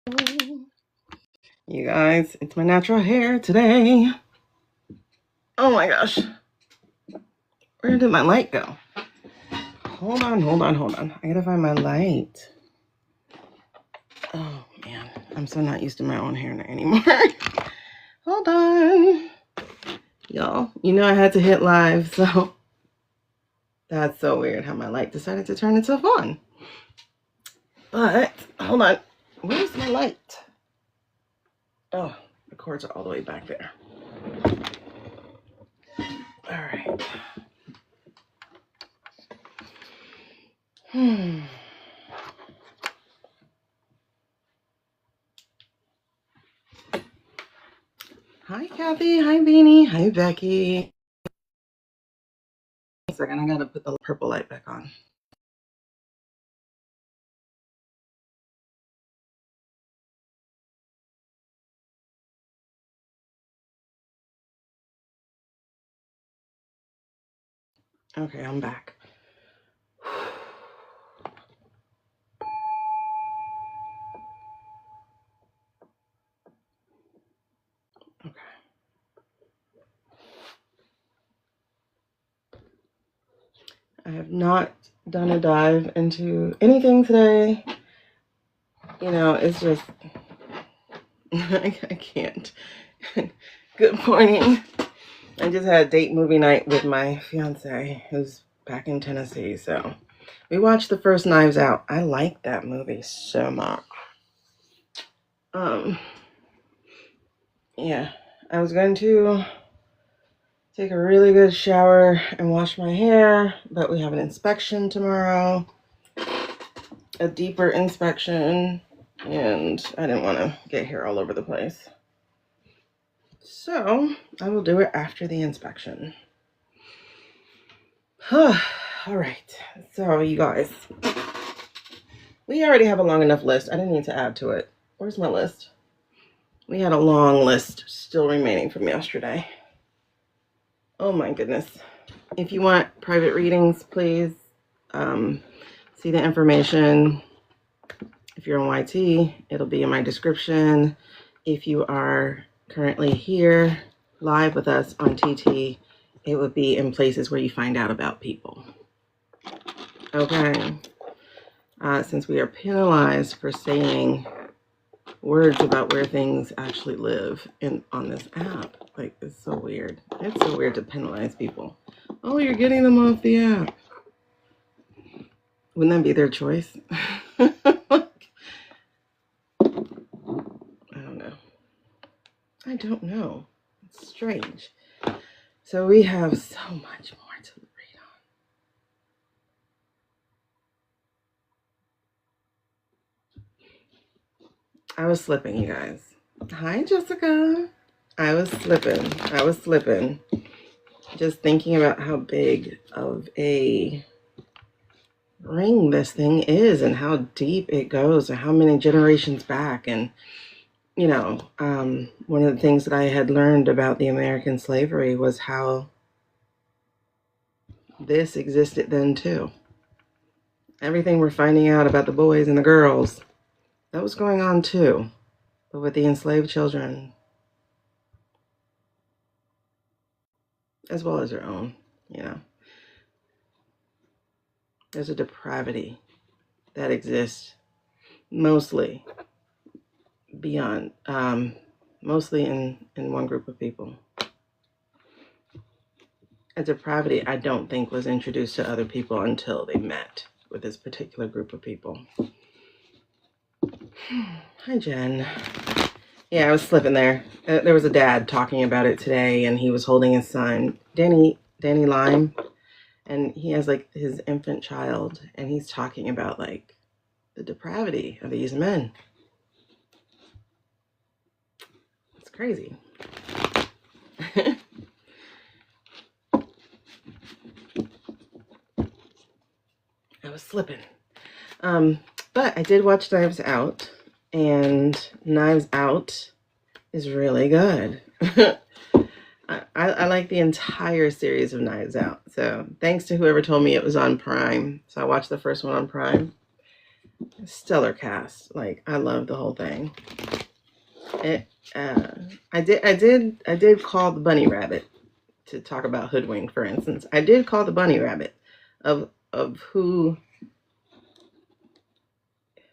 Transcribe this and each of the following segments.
You guys, it's my natural hair today. Oh my gosh. Where did my light go? Hold on. I gotta find my light. Oh man, I'm so not used to my own hair anymore. Hold on. Y'all, you know I had to hit live, so that's so weird how my light decided to turn itself on. But, hold on. Where's my light? Oh, the cords are all the way back there. All right. Hi, Kathy. Hi, Beanie. Hi, Becky. One second, I gotta put the purple light back on. Okay, I'm back. Okay. I have not done a dive into anything today. You know, it's just, I can't. Good morning. I just had a date movie night with my fiance who's back in Tennessee. So we watched the first Knives Out. I like that movie so much. Yeah, I was going to take a really good shower and wash my hair, but we have an inspection tomorrow, a deeper inspection, and I didn't want to get hair all over the place. So I will do it after the inspection. All right, so you guys, we already have a long enough list. I didn't need to add to it. Where's my list? We had a long list still remaining from yesterday. Oh my goodness. If you want private readings, please see the information. If you're on YT, it'll be in my description. If you are currently here live with us on TT, it would be in places where you find out about people. Okay. Since we are penalized for saying words about where things actually live on this app, like, it's so weird. It's so weird to penalize people. Oh, you're getting them off the app. Wouldn't that be their choice? I don't know. It's strange. So we have so much more to read on. I was slipping, you guys. Hi, Jessica. I was slipping. Just thinking about how big of a ring this thing is and how deep it goes and how many generations back. And, you know, one of the things that I had learned about the American slavery was how this existed then too. Everything we're finding out about the boys and the girls, that was going on too, but with the enslaved children, as well as their own, you know. There's a depravity that exists mostly beyond, mostly in one group of people. A depravity I don't think was introduced to other people until they met with this particular group of people. Hi, Jen. Yeah, I was slipping there. There was a dad talking about it today, and he was holding his son, Danny Lime, and he has like his infant child, and he's talking about like the depravity of these men. It's crazy. I was slipping. But I did watch Knives Out, and Knives Out is really good. I like the entire series of Knives Out. So thanks to whoever told me it was on Prime. So I watched the first one on Prime. stellar cast. Like, I love the whole thing. I did call the bunny rabbit to talk about Hoodwink, for instance. I did call the bunny rabbit of who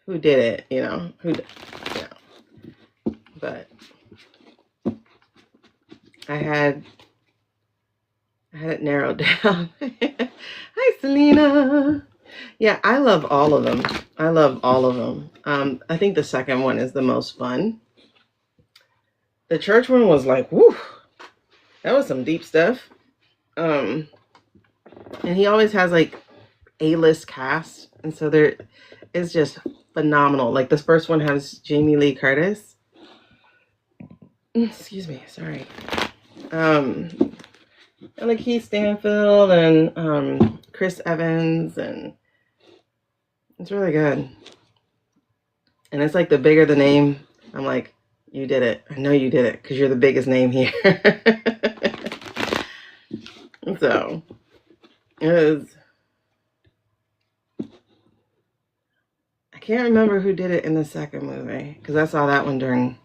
did it, you know, but I had it narrowed down. Hi, Selena. Yeah, I love all of them. I think the second one is the most fun. The church one was like, whoo, that was some deep stuff. And he always has like A-list cast, and so there is just phenomenal. Like this first one has Jamie Lee Curtis. Excuse me, sorry. And like Keith Stanfield and Chris Evans, and it's really good. And it's like the bigger the name, I'm like, you did it. I know you did it because you're the biggest name here. So it was. I can't remember who did it in the second movie because I saw that one during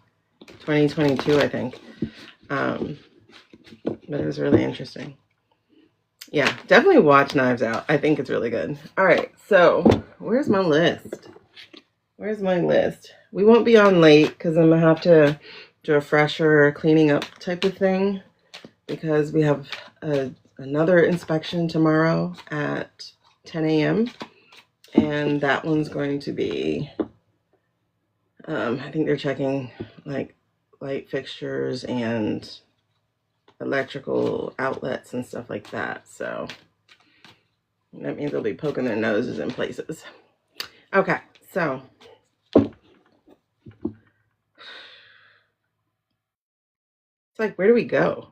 2022, I think. But it was really interesting. Yeah, definitely watch Knives Out. I think it's really good. All right, so where's my list? Where's my list? We won't be on late because I'm going to have to do a fresher cleaning up type of thing because we have another inspection tomorrow at 10 a.m. And that one's going to be, I think they're checking like light fixtures and electrical outlets and stuff like that. So that means they'll be poking their noses in places. Okay, so it's like, where do we go?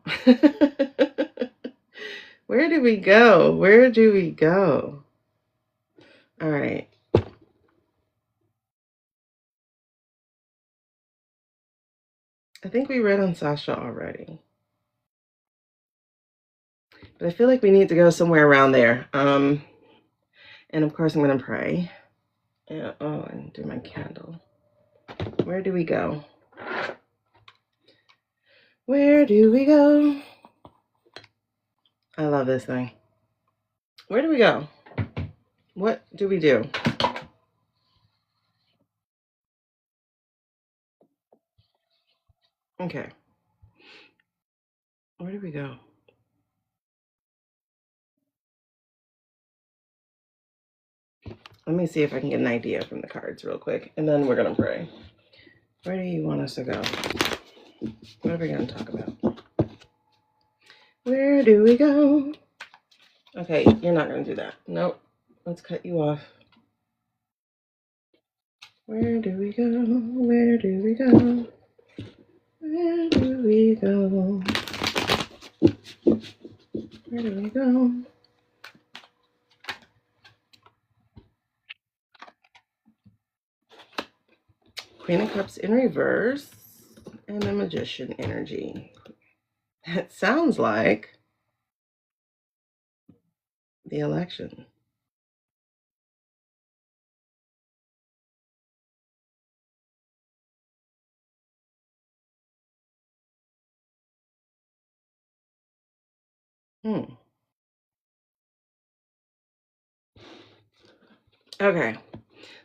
Where do we go? Where do we go? All right. I think we read on Sasha already. But I feel like we need to go somewhere around there. And of course, I'm going to pray. And do my candle. Where do we go? Where do we go? I love this thing. Where do we go? What do we do? Okay. Where do we go? Let me see if I can get an idea from the cards real quick, and then we're going to pray. Where do you want us to go? What are we going to talk about? Where do we go? Okay, you're not going to do that. Nope. Let's cut you off. Where do we go? Where do we go? Where do we go? Where do we go? Queen of Cups in reverse and the Magician energy. It sounds like the election. Okay,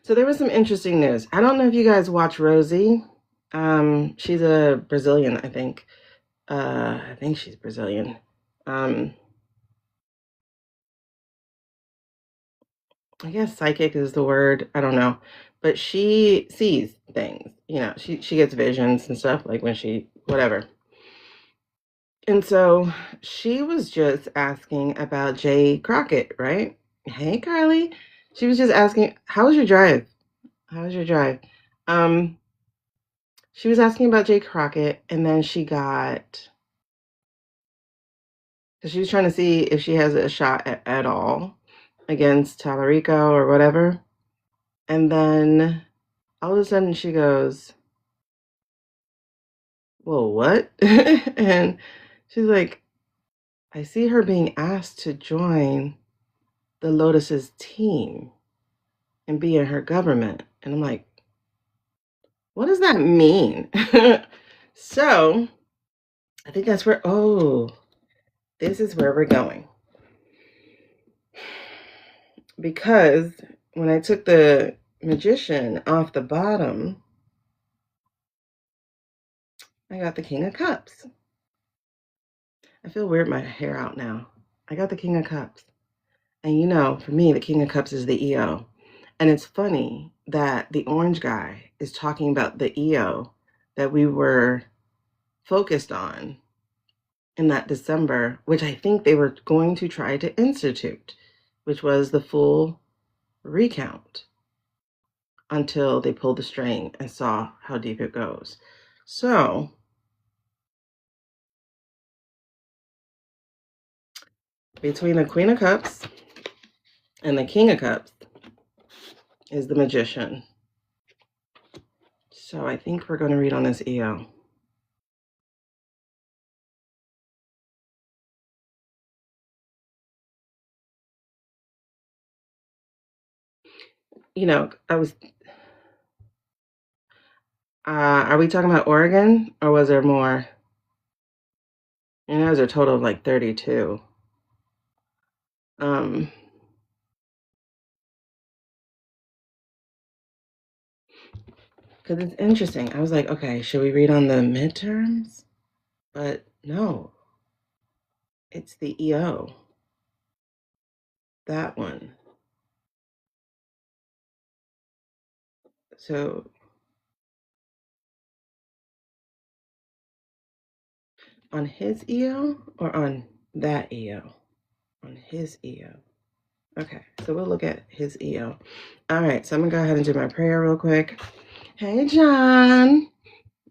so there was some interesting news. I don't know if you guys watch Rosie. She's a Brazilian, I think. I think she's Brazilian. I guess psychic is the word. I don't know. But she sees things. You know, she gets visions and stuff, like when she, whatever. And so she was just asking about Jay Crockett, right? Hey, Carly. She was just asking, how was your drive? How was your drive? She was asking about Jay Crockett, and then she got, because she was trying to see if she has a shot at all against Tallarico or whatever. And then all of a sudden she goes, well, what? And she's like, I see her being asked to join the Lotus's team. and be in her government. And I'm like, what does that mean? So I think that's where, this is where we're going. Because when I took the Magician off the bottom, I got the King of Cups. I feel weird my hair out now. I got the King of Cups. And you know, for me, the King of Cups is the EO. And it's funny that the orange guy is talking about the EO that we were focused on in that December, which I think they were going to try to institute, which was the full recount until they pulled the string and saw how deep it goes. So between the Queen of Cups and the King of Cups is the Magician. So I think we're going to read on this EO. You know, are we talking about Oregon, or was there more? You know, there's a total of like 32. Because it's interesting. I was like, okay, should we read on the midterms? But no, it's the EO. That one. So on his EO or on that EO? On his EO. Okay, so we'll look at his EO. All right, so I'm gonna go ahead and do my prayer real quick. Hey, John.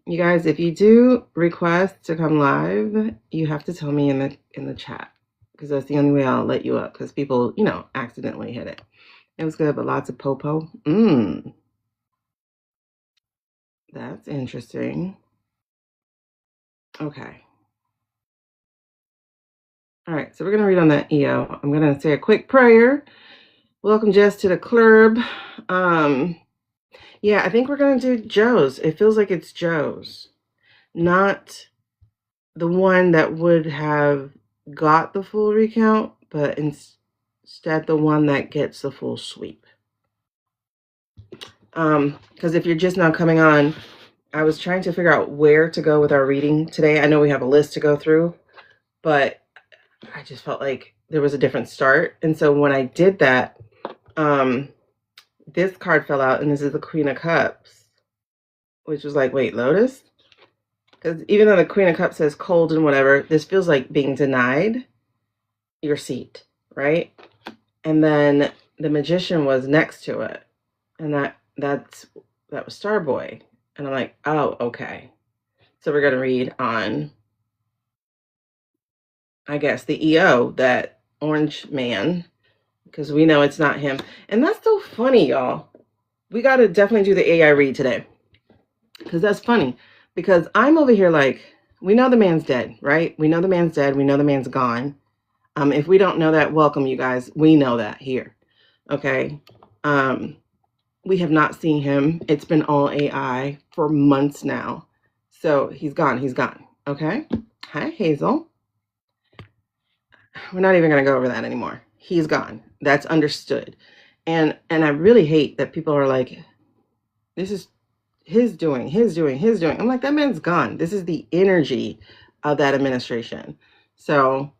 You guys, if you do request to come live, you have to tell me in the chat, because that's the only way I'll let you up, because people, you know, accidentally hit it. It was good, but lots of popo. That's interesting. Okay. All right, so we're going to read on that EO. I'm going to say a quick prayer. Welcome, Jess, to the club. Yeah, I think we're going to do Joe's. It feels like it's Joe's, not the one that would have got the full recount, but instead the one that gets the full sweep. Because if you're just now coming on, I was trying to figure out where to go with our reading today. I know we have a list to go through, but I just felt like there was a different start. And so when I did that, this card fell out, and this is the Queen of Cups, which was like, wait, Lotus? Because even though the Queen of Cups says cold and whatever, this feels like being denied your seat, right? And then the Magician was next to it, and that was Starboy. And I'm like, oh, okay. So we're going to read on, I guess, the EO, that orange man, because we know it's not him. And that's so funny, y'all. We got to definitely do the AI read today, because that's funny. Because I'm over here like, we know the man's dead, right? We know the man's dead. We know the man's gone. If we don't know that, welcome, you guys. We know that here, okay? We have not seen him. It's been all AI for months now. So he's gone. He's gone, okay? Hi, Hazel. We're not even going to go over that anymore. He's gone. That's understood. And I really hate that people are like, this is his doing. I'm like, that man's gone. This is the energy of that administration. So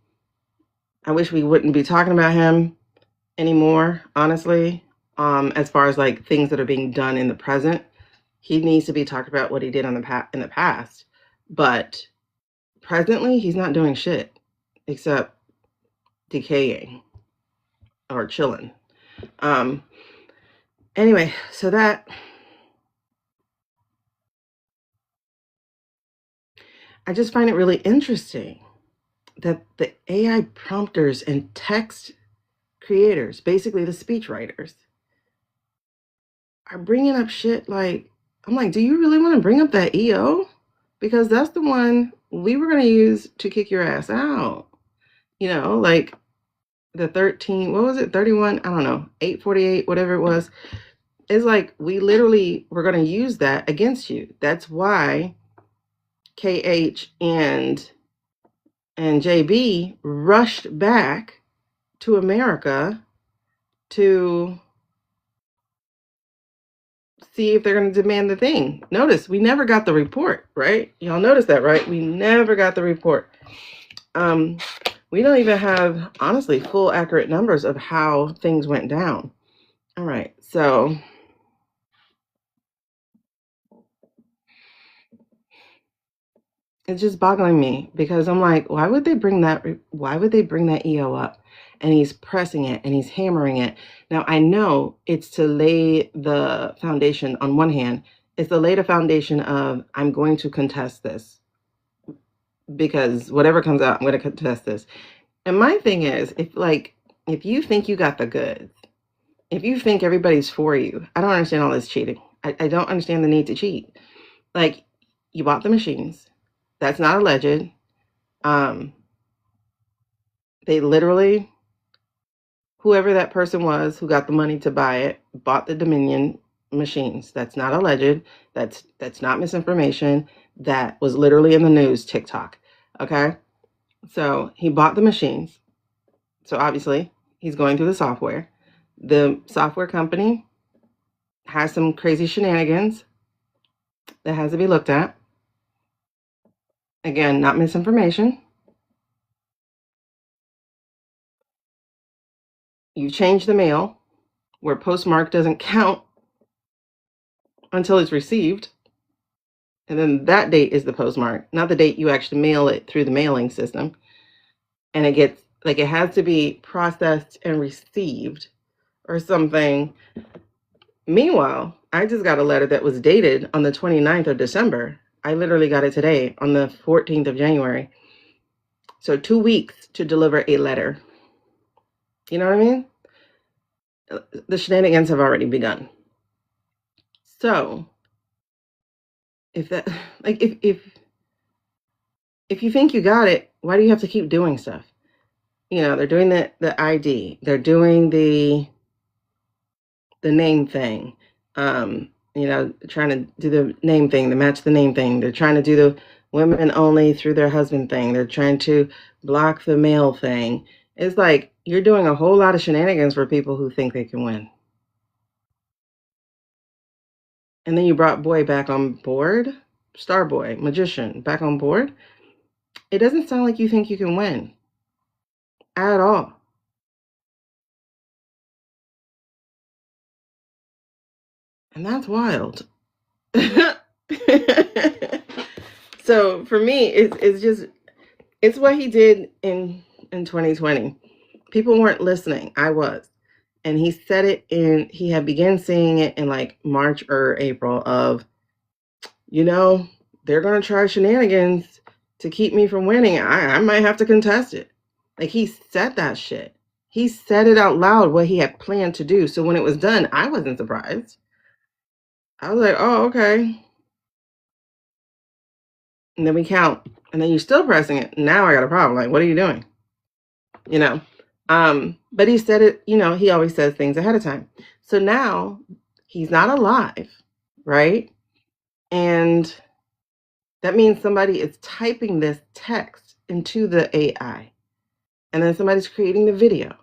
I wish we wouldn't be talking about him anymore, honestly. As far as like things that are being done in the present, he needs to be talked about what he did in the past. But presently, he's not doing shit except decaying or chilling. Anyway, so that I just find it really interesting that the AI prompters and text creators, basically the speech writers, are bringing up shit like, I'm like, do you really want to bring up that EO? Because that's the one we were going to use to kick your ass out. You know, like the 13, what was it, 31? I don't know, 848, whatever it was. It's like we literally were going to use that against you. That's why KH and JB rushed back to America to see if they're going to demand the thing. Notice we never got the report, right? Y'all notice that, right? We never got the report. We don't even have, honestly, full accurate numbers of how things went down. All right, so it's just boggling me because I'm like, why would they bring that EO up? And he's pressing it and he's hammering it. Now I know it's to lay the foundation. On one hand, it's to lay the foundation of I'm going to contest this because whatever comes out, I'm going to contest this. And my thing is, if you think you got the goods, if you think everybody's for you, I don't understand all this cheating. I don't understand the need to cheat. Like, you bought the machines. That's not alleged. They literally, whoever that person was who got the money to buy it, bought the Dominion machines. That's not alleged. That's not misinformation. That was literally in the news, TikTok. Okay? So he bought the machines. So obviously he's going through the software. The software company has some crazy shenanigans that has to be looked at. Again, not misinformation. You change the mail where postmark doesn't count until it's received. And then that date is the postmark, not the date you actually mail it through the mailing system. And it gets, like, it has to be processed and received or something. Meanwhile, I just got a letter that was dated on the 29th of December. I literally got it today on the 14th of January. So 2 weeks to deliver a letter. You know what I mean? The shenanigans have already begun. So if that, like, if you think you got it, why do you have to keep doing stuff? You know, they're doing the ID. They're doing the name thing. You know, trying to do the name thing, to match the name thing. They're trying to do the women only through their husband thing. They're trying to block the male thing. It's like you're doing a whole lot of shenanigans for people who think they can win. And then you brought Boy back on board, Starboy, magician, back on board. It doesn't sound like you think you can win at all. And that's wild. So for me, it's what he did in 2020. People weren't listening. I was. And he said it he had begun saying it in like March or April of, you know, they're going to try shenanigans to keep me from winning. I might have to contest it. Like, he said that shit. He said it out loud, what he had planned to do. So when it was done, I wasn't surprised. I was like, oh, okay. And then we count. And then you're still pressing it. Now I got a problem. Like, what are you doing? You know? But he said it, you know, he always says things ahead of time. So now he's not alive, right? And that means somebody is typing this text into the AI. And then somebody's creating the video.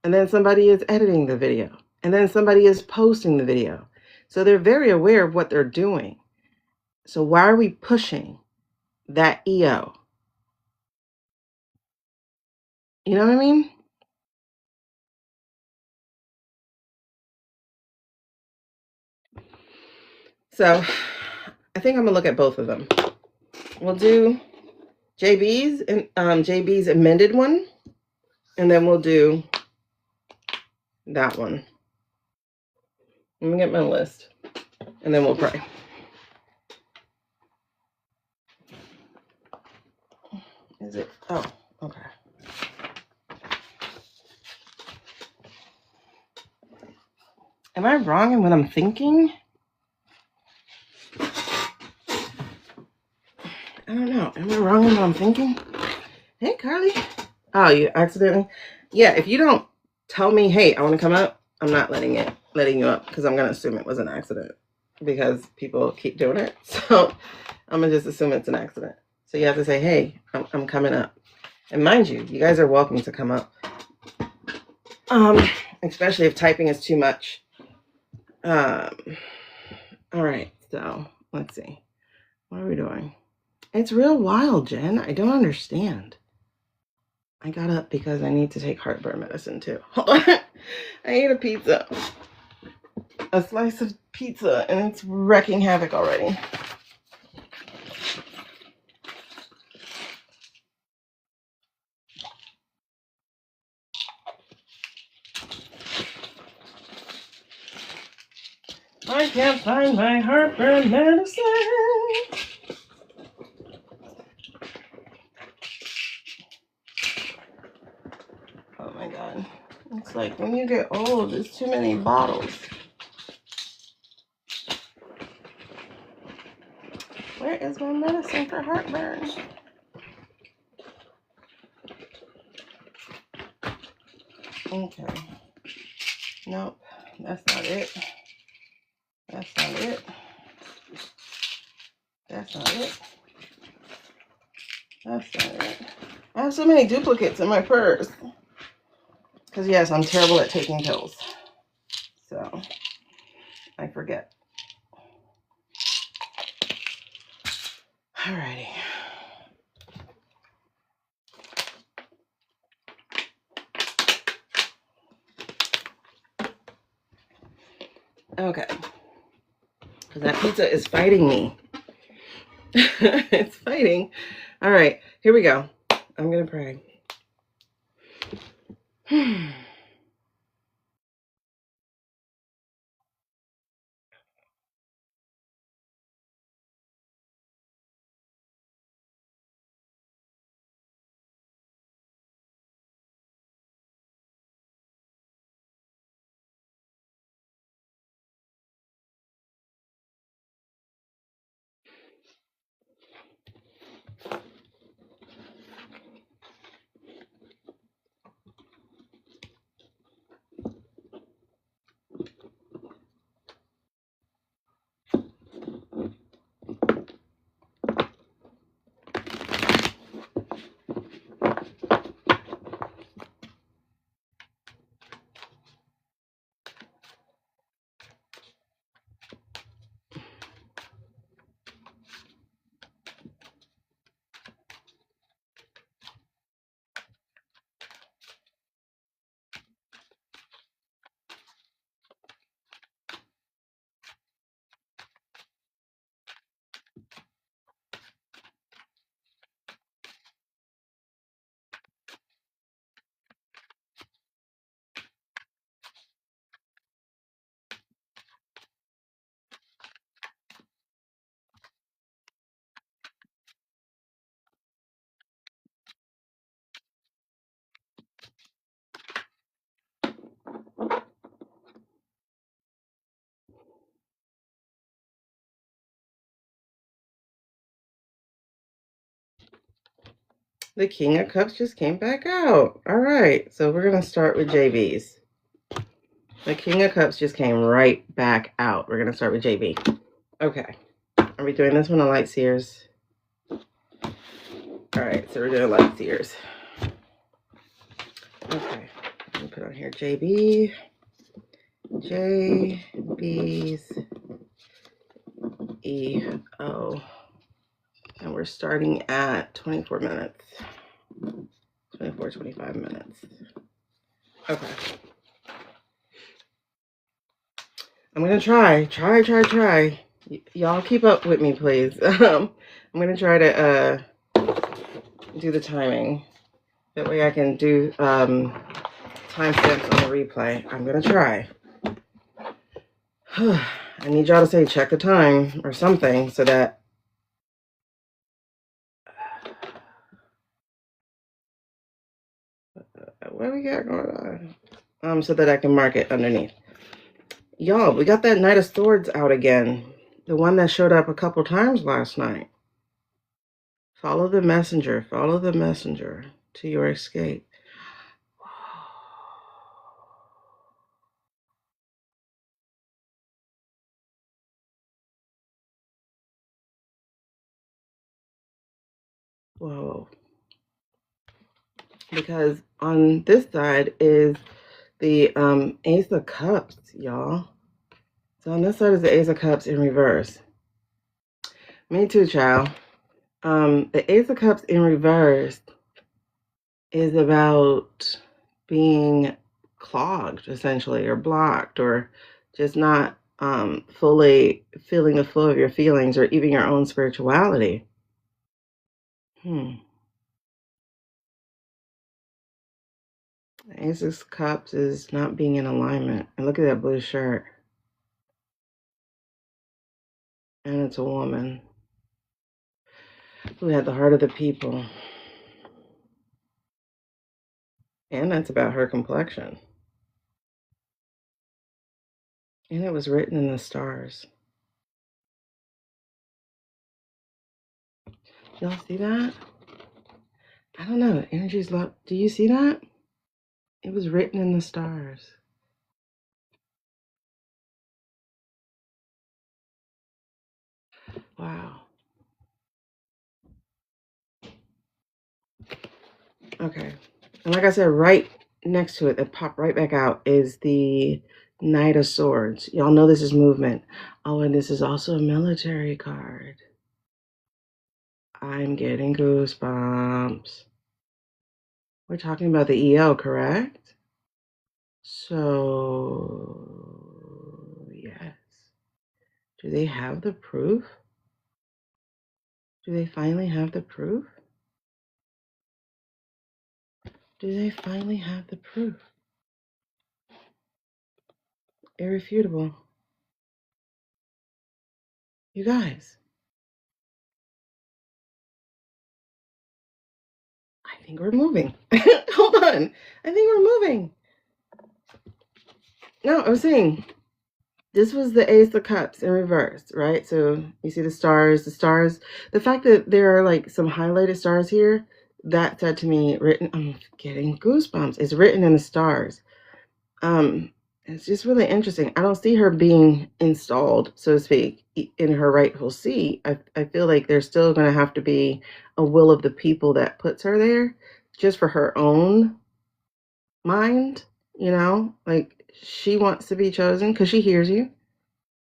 And then somebody is editing the video. And then somebody is posting the video. So they're very aware of what they're doing. So why are we pushing that EO? You know what I mean? So I think I'm gonna look at both of them. We'll do JB's and JB's amended one, and then we'll do that one. Let me get my list, and then we'll pray. Is it? Oh, okay. Am I wrong in what I'm thinking? I don't know. Am I wrong in what I'm thinking? Hey, Carly. Oh, you accidentally? Yeah, if you don't tell me, hey, I want to come up, I'm not letting you up because I'm going to assume it was an accident because people keep doing it. So I'm going to just assume it's an accident. So you have to say, hey, I'm coming up. And mind you, you guys are welcome to come up. Especially if typing is too much. All right, so let's see. What are we doing? It's real wild, Jen. I don't understand. I got up because I need to take heartburn medicine too. Hold on. I ate a pizza. A slice of pizza, and it's wreaking havoc already. I can't find my heartburn medicine. Oh my God. It's like when you get old, there's too many bottles. Where is my medicine for heartburn? Okay. Nope. That's not it. That's not it. That's not it. That's not it. I have so many duplicates in my purse. Because yes, I'm terrible at taking pills. So, I forget. Alrighty. Okay. Because that pizza is fighting me. It's fighting. All right, here we go. I'm going to pray. The King of Cups just came back out. All right, so we're going to start with JVs. The King of Cups just came right back out. We're going to start with JV. Okay. Are we doing this one on light seers? All right, so we're doing light seers. Okay. Let me put on here JB. JB's EO. And we're starting at 24 minutes. 24, 25 minutes. Okay. I'm going to try. Y'all keep up with me, please. I'm going to try to do the timing. That way I can do timestamps on the replay. I'm going to try. I need y'all to say check the time or something so that what do we got going on? So that I can mark it underneath. Y'all, we got that Knight of Swords out again. The one that showed up a couple times last night. Follow the messenger. Follow the messenger to your escape. Whoa. Because on this side is the Ace of Cups, y'all. So on this side is the Ace of Cups in reverse. Me too, child. The Ace of Cups in reverse is about being clogged, essentially, or blocked, or just not fully feeling the flow of your feelings or even your own spirituality. Ace of Cups is not being in alignment. And look at that blue shirt. And it's a woman who had the heart of the people. And that's about her complexion. And it was written in the stars. Y'all see that? I don't know. Energy's love. Do you see that? It was written in the stars. Wow. Okay. And like I said, right next to it, that popped right back out, is the Knight of Swords. Y'all know this is movement. Oh, and this is also a military card. I'm getting goosebumps. We're talking about the EO, correct? So, yes. Do they have the proof? Do they finally have the proof? Do they finally have the proof? Irrefutable. You guys. I think we're moving. Hold on. I think we're moving. No, I was saying, this was the Ace of Cups in reverse, right? So you see the stars, the fact that there are like some highlighted stars here, that said to me, written, I'm getting goosebumps. It's written in the stars. It's just really interesting. I don't see her being installed, so to speak, in her rightful seat. I feel like there's still going to have to be a will of the people that puts her there just for her own mind, like she wants to be chosen because she hears you.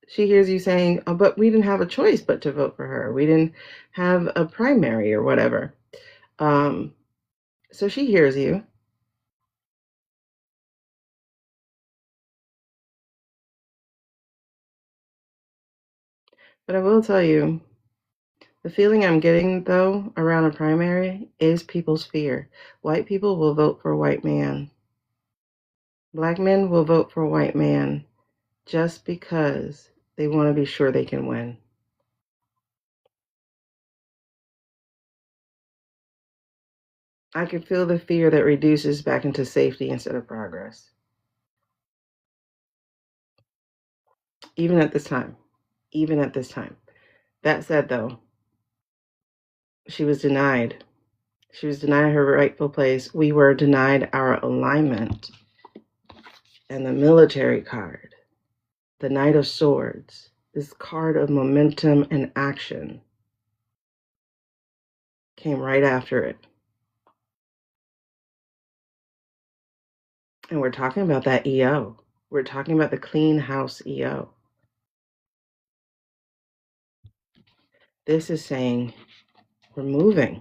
She hears you saying, oh, but we didn't have a choice but to vote for her. We didn't have a primary or whatever. So she hears you. But I will tell you, the feeling I'm getting, though, around a primary is people's fear. White people will vote for a white man. Black men will vote for a white man just because they want to be sure they can win. I can feel the fear that reduces back into safety instead of progress. Even at this time. Even at this time. That said, though, she was denied. She was denied her rightful place. We were denied our alignment. And the military card, the Knight of Swords, this card of momentum and action, came right after it. And we're talking about that EO. We're talking about the clean house EO. This is saying we're moving.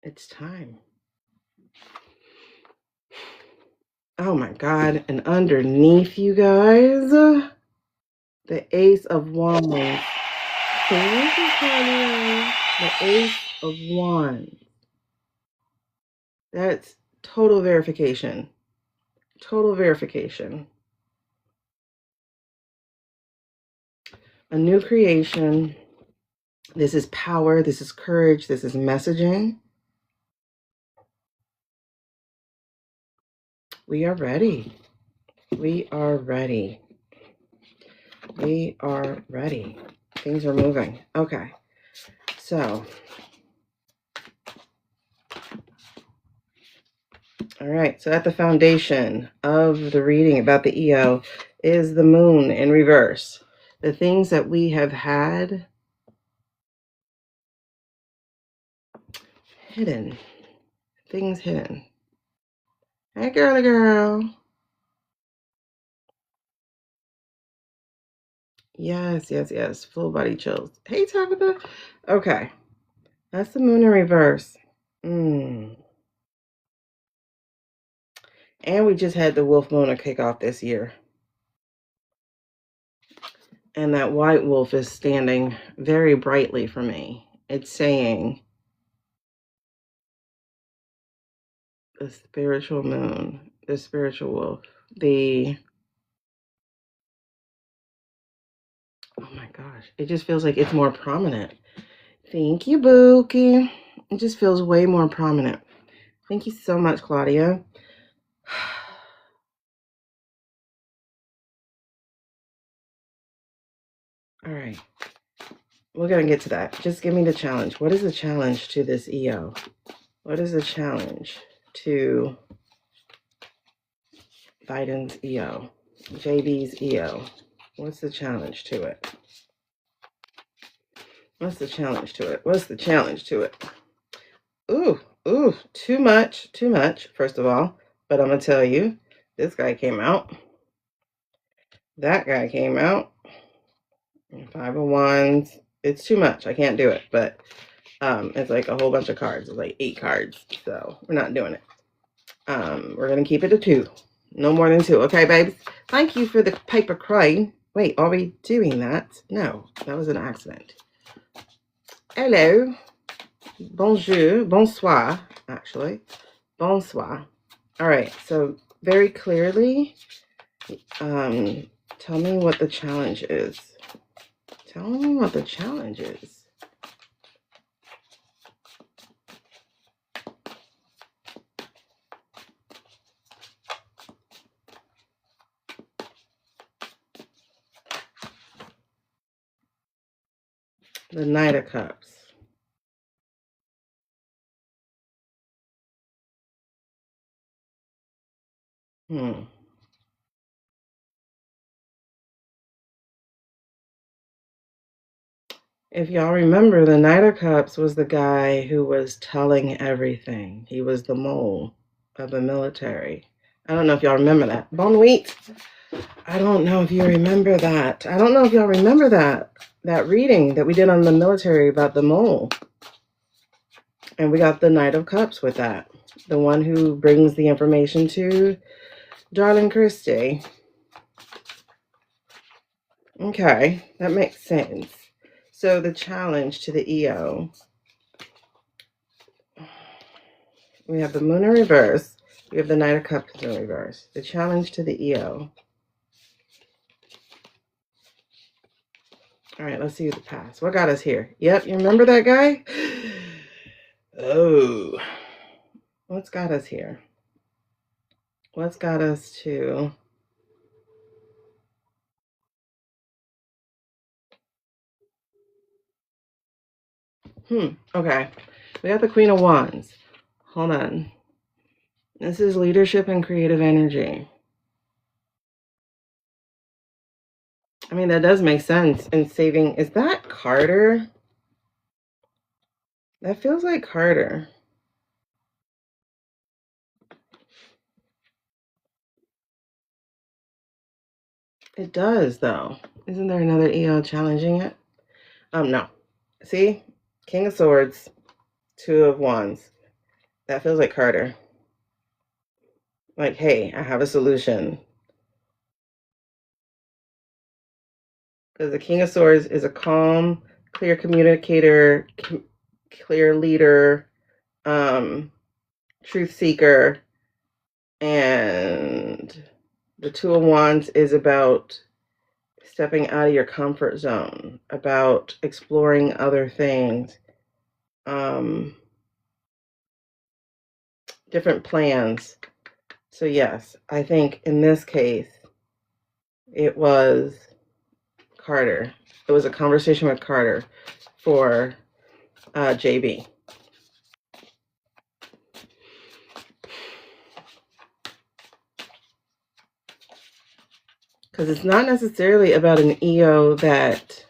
It's time. Oh my God. And underneath, you guys, the Ace of Wands. So this is the Ace of Wands. That's total verification. Total verification. A new creation. This is power. This is courage. This is messaging. We are ready. We are ready. We are ready. Things are moving. Okay. So, all right. So at the foundation of the reading about the EO is the moon in reverse. The things that we have had hidden. Things hidden. Hey, girly girl. Yes, yes, yes. Full body chills. Hey, Tabitha. Okay. That's the moon in reverse. And we just had the wolf moon to kick off this year. And that white wolf is standing very brightly for me. It's saying the spiritual moon, the spiritual wolf, oh my gosh, it just feels like it's more prominent. Thank you, Bookie. It just feels way more prominent. Thank you so much, Claudia. All right. We're going to get to that. Just give me the challenge. What is the challenge to this EO? What is the challenge to Biden's EO? JB's EO? What's the challenge to it? What's the challenge to it? What's the challenge to it? Ooh, too much, first of all. But I'm going to tell you, this guy came out. That guy came out. 5 of Wands. It's too much. I can't do it. But it's like a whole bunch of cards. It's like 8 cards. So we're not doing it. We're going to keep it to 2. No more than 2. Okay, babes? Thank you for the paper crane. Wait, are we doing that? No, that was an accident. Hello. Bonjour. Bonsoir, actually. Bonsoir. All right, so very clearly, tell me what the challenge is. Tell me what the challenge is. The Knight of Cups. If y'all remember, the Knight of Cups was the guy who was telling everything. He was the mole of the military. I don't know if y'all remember that. Bon wheat. I don't know if you remember that. I don't know if y'all remember that reading that we did on the military about the mole. And we got the Knight of Cups with that. The one who brings the information to Darling Christie. Okay, that makes sense. So the challenge to the EO. We have the Moon in reverse. We have the Knight of Cups in reverse. The challenge to the EO. All right, let's see the past. What got us here? Yep, you remember that guy? Oh. What's got us here? What's got us to... Okay. We got the Queen of Wands. Hold on. This is leadership and creative energy. I mean, that does make sense in saving. Is that Carter? That feels like Carter. It does, though. Isn't there another EO challenging it? No. See? King of Swords, 2 of Wands. That feels like Carter. Like, hey, I have a solution. Because the King of Swords is a calm, clear communicator, clear leader, truth seeker, and the 2 of Wands is about stepping out of your comfort zone, about exploring other things, different plans. So yes, I think in this case, it was Carter. It was a conversation with Carter for JB. Because it's not necessarily about an EO that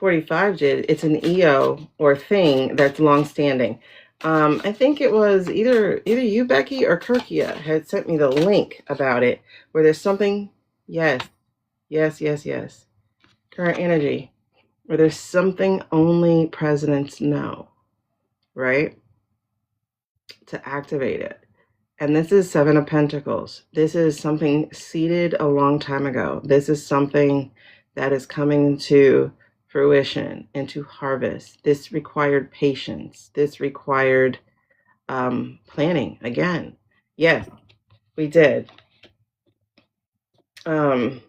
45 did. It's an EO or thing that's long-standing. I think it was either you, Becky, or Kirkia had sent me the link about it, where there's something, yes, current energy, where there's something only presidents know, right? To activate it. And this is Seven of Pentacles. This is something seeded a long time ago. This is something that is coming to fruition, into harvest. This required patience. This required planning. Again, yes, we did. And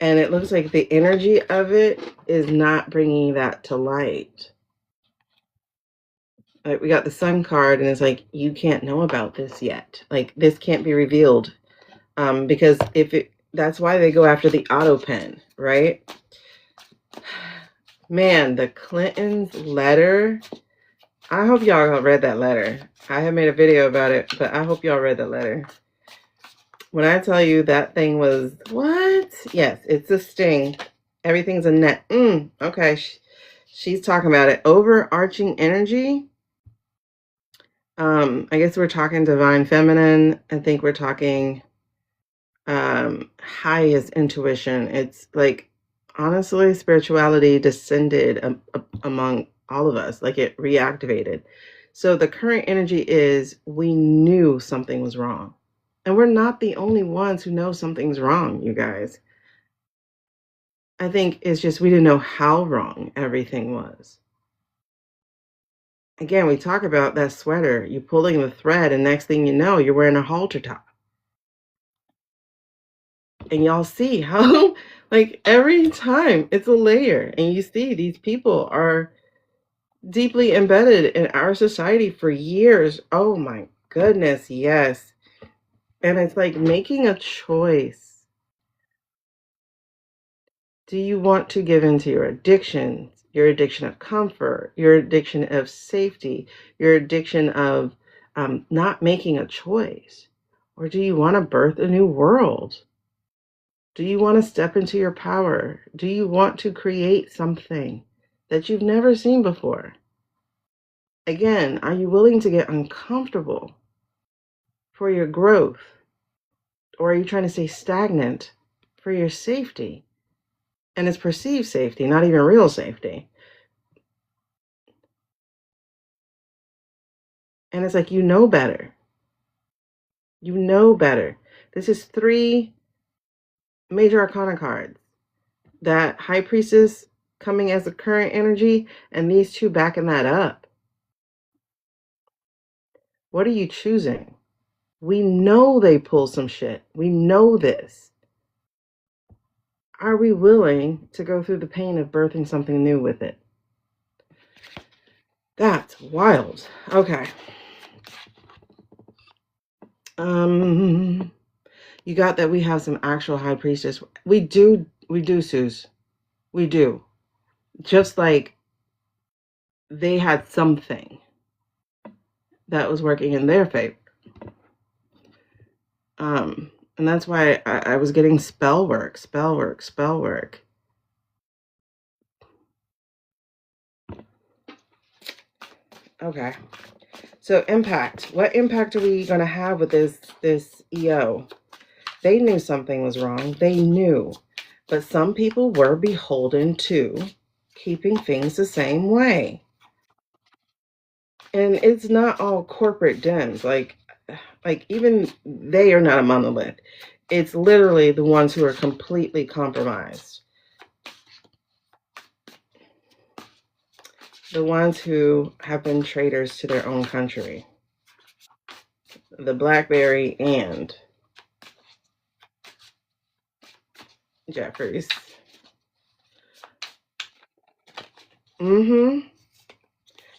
it looks like the energy of it is not bringing that to light. Like, we got the Sun card, and it's like, you can't know about this yet. Like, this can't be revealed. Because that's why they go after the auto pen, right? Man, the Clintons' letter. I hope y'all read that letter. I have made a video about it, but I hope y'all read that letter. When I tell you that thing was, what? Yes, it's a sting. Everything's a net. Okay, she's talking about it. Overarching energy. I guess we're talking divine feminine. I think we're talking highest intuition. It's like, honestly, spirituality descended among all of us, like it reactivated. So the current energy is, we knew something was wrong, and we're not the only ones who know something's wrong, you guys. I think it's just we didn't know how wrong everything was. Again, we talk about that sweater, you pulling the thread, and next thing you know, you're wearing a halter top. And y'all see how, like, every time it's a layer, and you see these people are deeply embedded in our society for years. Oh my goodness, yes. And it's like making a choice. Do you want to give into your addictions, your addiction of comfort, your addiction of safety, your addiction of not making a choice? Or do you want to birth a new world? Do you want to step into your power? Do you want to create something that you've never seen before? Again, are you willing to get uncomfortable for your growth? Or are you trying to stay stagnant for your safety? And it's perceived safety, not even real safety. And it's like, you know better. You know better. This is 3 major arcana cards. That High Priestess coming as the current energy, and these 2 backing that up. What are you choosing? We know they pull some shit. We know this. Are we willing to go through the pain of birthing something new with it? That's wild. Okay. You got that we have some actual High Priestess. We do, Suze. We do. Just like they had something that was working in their favor. And that's why I was getting spell work. Okay. So impact. What impact are we going to have with this EO? They knew something was wrong. They knew. But some people were beholden to keeping things the same way. And it's not all corporate dens. Like even they are not a monolith. It's literally the ones who are completely compromised. The ones who have been traitors to their own country. The Blackberry and Jeffries.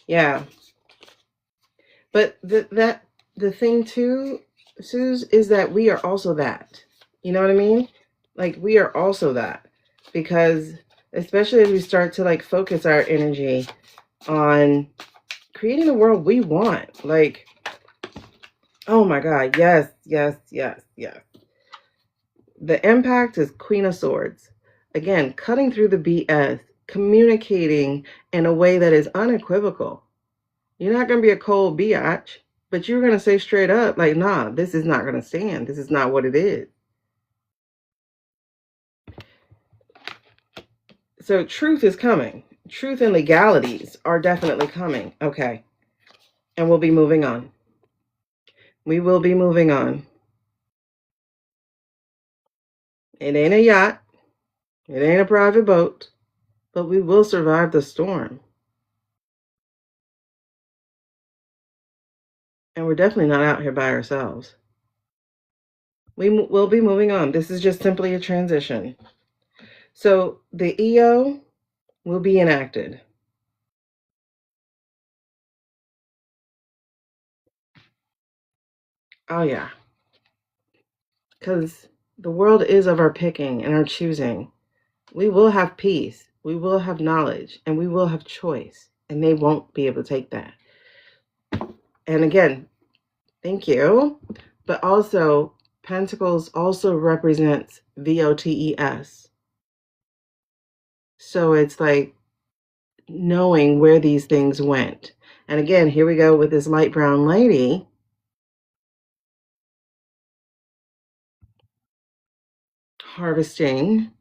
Yeah. But the thing too, Suze, is that we are also that. You know what I mean? Like, we are also that. Because especially as we start to like focus our energy on creating the world we want. Like, oh my God, yes. The impact is Queen of Swords. again, cutting through the BS, communicating in a way that is unequivocal. You're not going to be a cold biatch, but you're going to say straight up, like, nah, this is not going to stand. This is not what it is. So truth is coming. Truth and legalities are definitely coming. Okay. And we'll be moving on. We will be moving on. It ain't a yacht. It ain't a private boat. But we will survive the storm. And we're definitely not out here by ourselves. We will be moving on. This is just simply a transition. So the EO will be enacted. Oh, yeah. Because the world is of our picking and our choosing. We will have peace. We will have knowledge. And we will have choice. And they won't be able to take that. And again, thank you. But also, Pentacles also represents VOTES. So it's like knowing where these things went. And again, here we go with this light brown lady. Harvesting,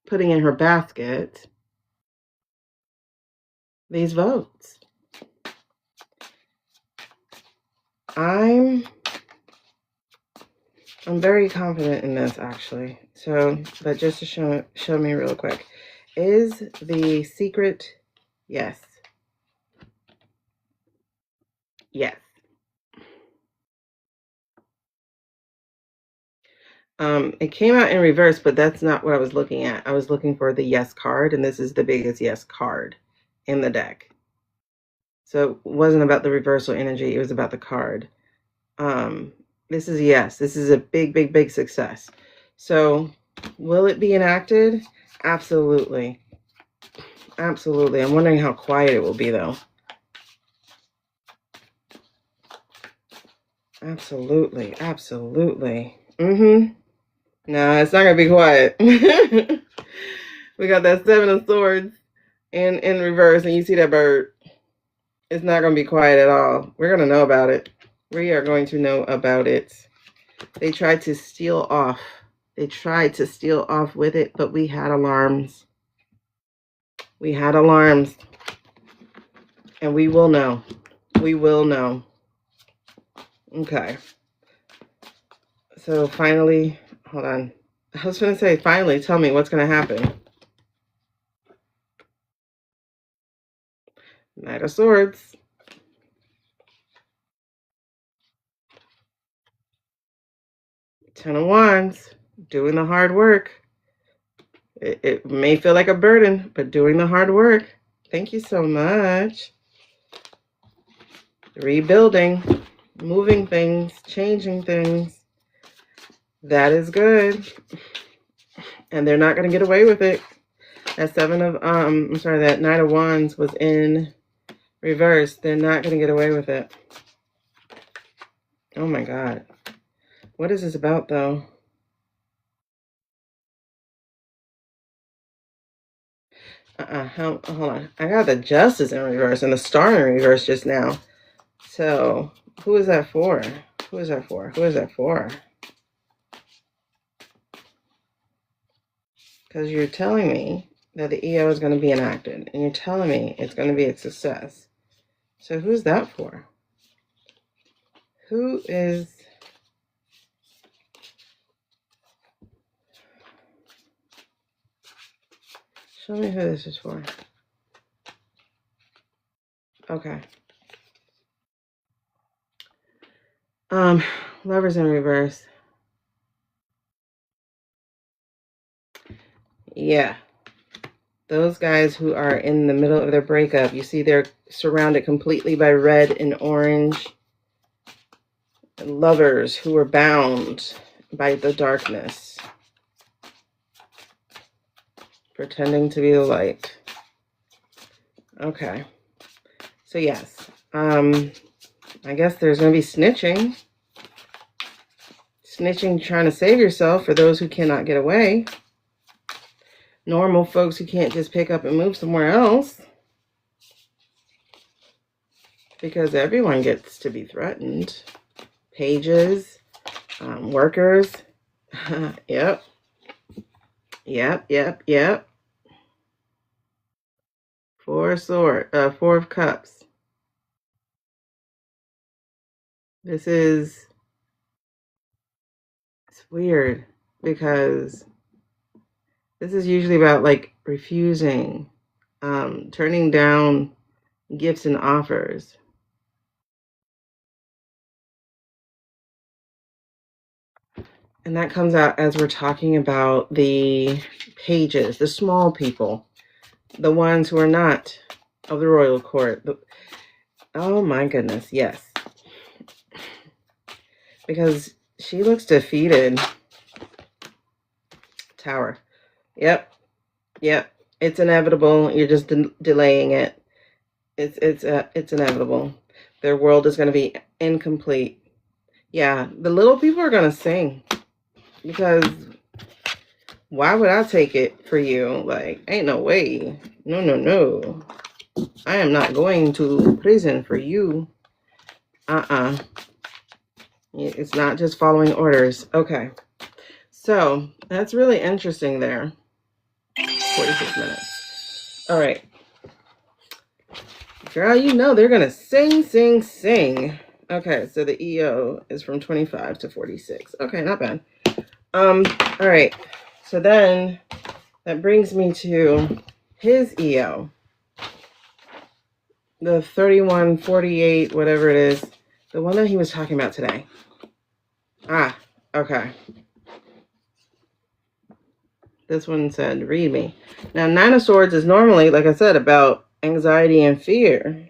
putting in her basket these votes. I'm very confident in this, actually. So, but just to show me real quick, is the secret? Yes. Yes. It came out in reverse, but that's not what I was looking at. I was looking for the yes card, and this is the biggest yes card in the deck. So it wasn't about the reversal energy, it was about the card. This is yes, this is a big, big, big success. So will it be enacted? Absolutely. Absolutely. I'm wondering how quiet it will be, though. Absolutely. Absolutely. No, it's not going to be quiet. We got that 7 of Swords in reverse, and you see that bird. It's not going to be quiet at all. We're going to know about it. We are going to know about it. They tried to steal off. They tried to steal off with it, but we had alarms. We had alarms. And we will know. We will know. Okay. So finally, hold on. I was going to say, finally, tell me what's going to happen. Knight of Swords. Ten of Wands. Doing the hard work. It may feel like a burden, but doing the hard work. Thank you so much. Rebuilding. Moving things. Changing things. That is good. And they're not going to get away with it. That that Knight of Wands was in reverse. They're not going to get away with it. Oh my God. What is this about, though? Hold on. I got the Justice in reverse and the Star in reverse just now. So, who is that for? Who is that for? Who is that for? Because you're telling me that the EO is going to be enacted, and you're telling me it's going to be a success. So who's that for? Who is... Show me who this is for. Okay. Lovers in reverse. Yeah. Those guys who are in the middle of their breakup, you see they're surrounded completely by red and orange. Lovers who are bound by the darkness. Pretending to be the light. Okay. So yes. I guess there's going to be snitching. Snitching, trying to save yourself for those who cannot get away. normal folks who can't just pick up and move somewhere else. Because everyone gets to be threatened. Pages, workers. Yep. Four of Cups. This is, it's weird because this is usually about like refusing, turning down gifts and offers. And that comes out as we're talking about the pages, the small people, the ones who are not of the royal court. Oh my goodness, yes. Because she looks defeated. Tower. Yep. It's inevitable. You're just delaying it. It's inevitable. Their world is going to be incomplete. Yeah, the little people are going to sing. Because why would I take it for you? Like, ain't no way. No. I am not going to prison for you. It's not just following orders. Okay. So, that's really interesting there. 46 minutes. All right. Girl, you know they're going to sing. Okay, so the EO is from 25 to 46. Okay, not bad. All right. So then that brings me to his EO. The 31, 48, whatever it is. The one that he was talking about today. Okay. This one said, read me. Now, Nine of Swords is normally, like I said, about anxiety and fear.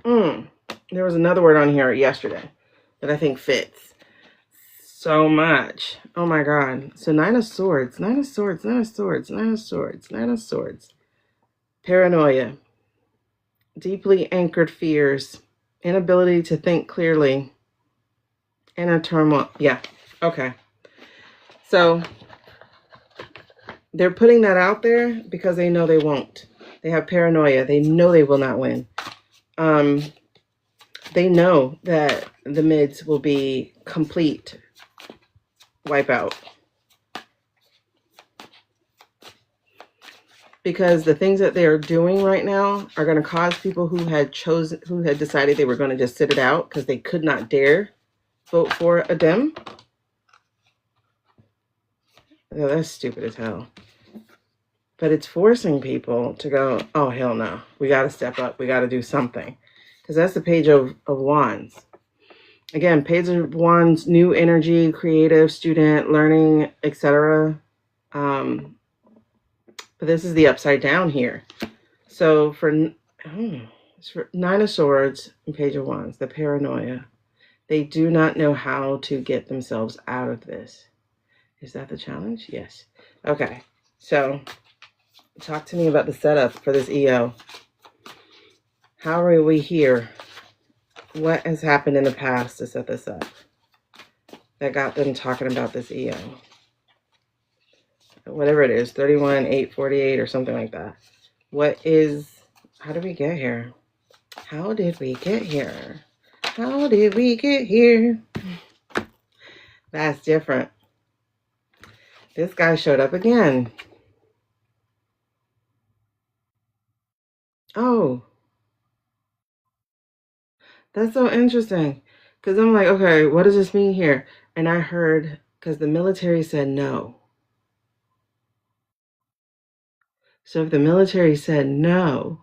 There was another word on here yesterday that I think fits so much. Oh my God. So Nine of Swords. Paranoia. Deeply anchored fears. Inability to think clearly. Inner turmoil. Yeah. Okay. So they're putting that out there because they know they won't. They have paranoia. They know they will not win. They know that the mids will be complete wipeout. Because the things that they are doing right now are going to cause people who had decided they were going to just sit it out because they could not dare vote for a Dem. Oh, that's stupid as hell. But it's forcing people to go, oh, hell no. We got to step up. We got to do something. Because that's the Page of Wands. Again, Page of Wands, new energy, creative, student, learning, etc. But this is the upside down here. So for Nine of Swords and Page of Wands, the paranoia. They do not know how to get themselves out of this. Is that the challenge? Yes. Okay. So talk to me about the setup for this EO. How are we here? What has happened in the past to set this up that got them talking about this EO? Whatever it is, 31, 8, 48 or something like that. How did we get here? How did we get here? That's different. This guy showed up again. Oh. That's so interesting. Because I'm like, okay, what does this mean here? And I heard, because the military said no. So if the military said no,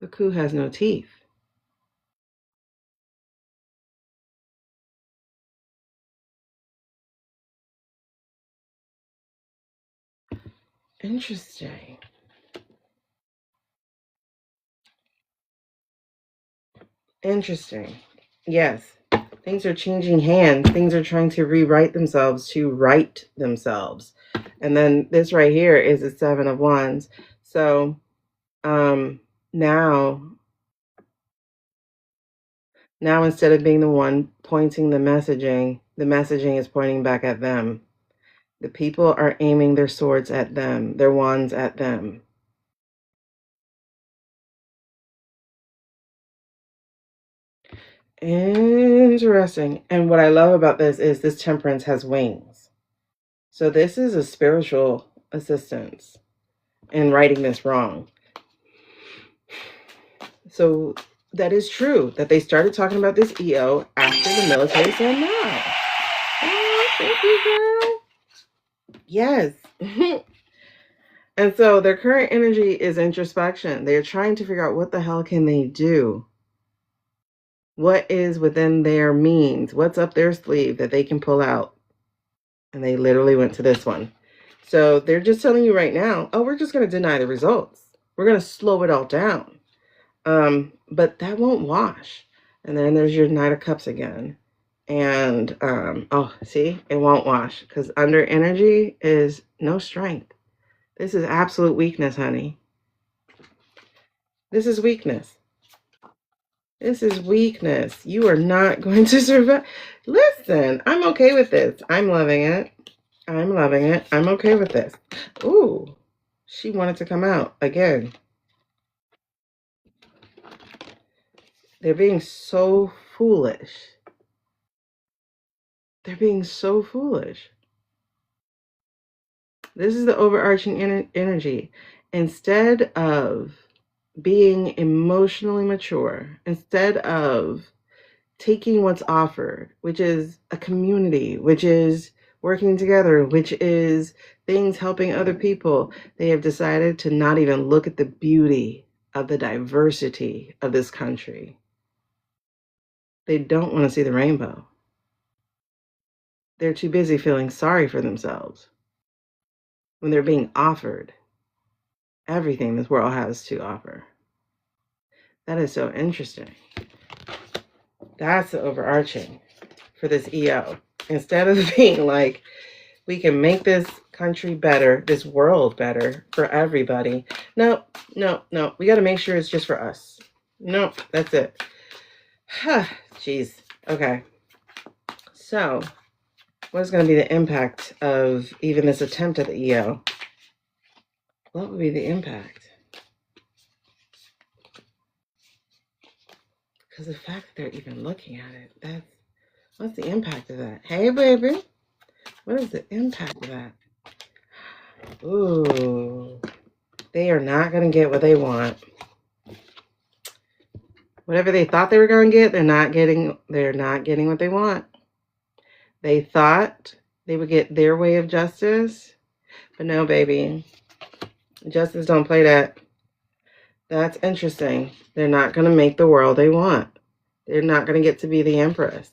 the coup has no teeth. Interesting. Yes. Things are changing hands. Things are trying to rewrite themselves to right themselves. And then this right here is the Seven of Wands. So now Now, instead of being the one pointing the messaging is pointing back at them. The people are aiming their swords at them, their wands at them. Interesting. And what I love about this is this temperance has wings. So this is a spiritual assistance in righting this wrong. So that is true that they started talking about this EO after the military said no. Oh, thank you, girl. Yes. And so their current energy is introspection. They're trying to figure out what the hell can they do? What is within their means? What's up their sleeve that they can pull out? And they literally went to this one. So they're just telling you right now, oh, we're just going to deny the results. We're going to slow it all down. But that won't wash. And then there's your Knight of Cups again. And, oh, see, it won't wash because under energy is no strength. This is absolute weakness, honey. This is weakness. This is weakness. You are not going to survive. Listen, I'm okay with this. I'm loving it. I'm loving it. I'm okay with this. Ooh, she wanted to come out again. They're being so foolish. They're being so foolish. This is the overarching energy. Instead of being emotionally mature, instead of taking what's offered, which is a community, which is working together, which is things helping other people, they have decided to not even look at the beauty of the diversity of this country. They don't want to see the rainbow. They're too busy feeling sorry for themselves when they're being offered everything this world has to offer. That is so interesting. That's the overarching for this EO. Instead of being like, we can make this country better, this world better for everybody. No. We got to make sure it's just for us. No, that's it. Jeez. Okay. So, what's going to be the impact of even this attempt at the EO? What would be the impact? Because the fact that they're even looking at it, what's the impact of that? Hey, baby. What is the impact of that? Ooh. They are not going to get what they want. Whatever they thought they were going to get, they're not getting what they want. They thought they would get their way of justice, but no, baby. Justice don't play that. That's interesting. They're not going to make the world they want. They're not going to get to be the empress.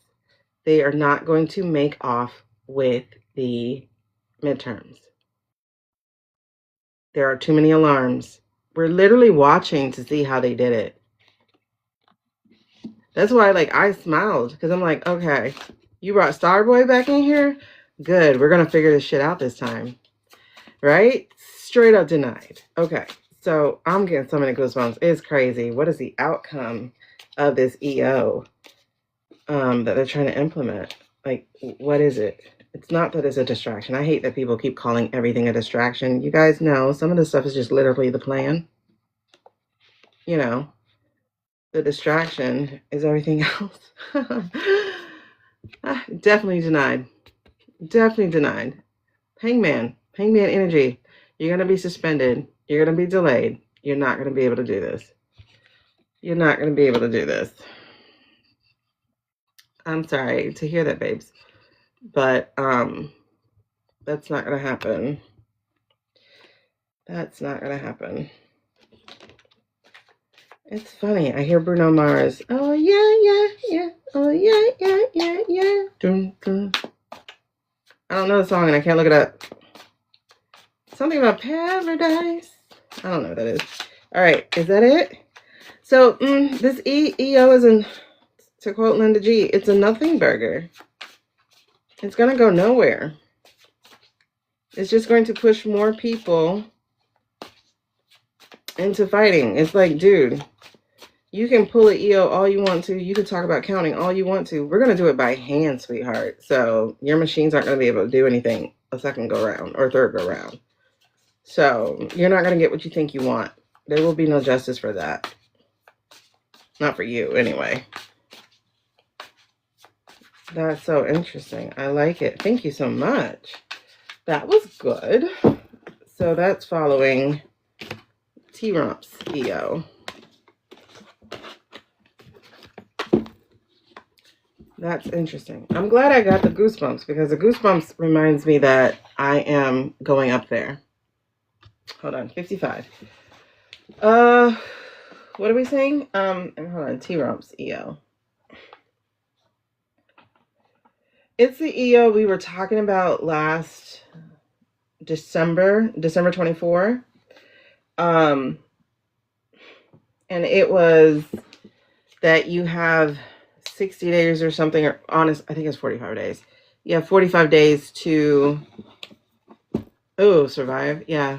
They are not going to make off with the midterms. There are too many alarms. We're literally watching to see how they did it. That's why, I smiled because I'm like, okay, you brought Starboy back in here? Good. We're going to figure this shit out this time. Right? Straight up denied. Okay. So I'm getting so many goosebumps. It's crazy. What is the outcome of this EO that they're trying to implement? What is it? It's not that it's a distraction. I hate that people keep calling everything a distraction. You guys know some of this stuff is just literally the plan. You know, the distraction is everything else. Definitely denied. Definitely denied. Hangman energy. You're going to be suspended. You're going to be delayed. You're not going to be able to do this. You're not going to be able to do this. I'm sorry to hear that, babes. But that's not going to happen. That's not going to happen. It's funny. I hear Bruno Mars. Oh, yeah. Oh, yeah. Dun, dun. I don't know the song and I can't look it up. Something about paradise. I don't know what that is. All right. Is that it? So this EO is, to quote Linda G, it's a nothing burger. It's going to go nowhere. It's just going to push more people into fighting. It's like, dude, You can pull an EO all you want to. You can talk about counting all you want to. We're going to do it by hand, sweetheart. So your machines aren't going to be able to do anything a second go round or third go round. So you're not going to get what you think you want. There will be no justice for that. Not for you, anyway. That's so interesting. I like it. Thank you so much. That was good. So that's following T-Romp's EO. That's interesting. I'm glad I got the goosebumps because the goosebumps reminds me that I am going up there. Hold on, 55. What are we saying? And hold on, T-Romp's EO. It's the EO we were talking about last December 24. And it was that you have 60 days or something, or honest, I think it's 45 days. You have 45 days to survive. Yeah.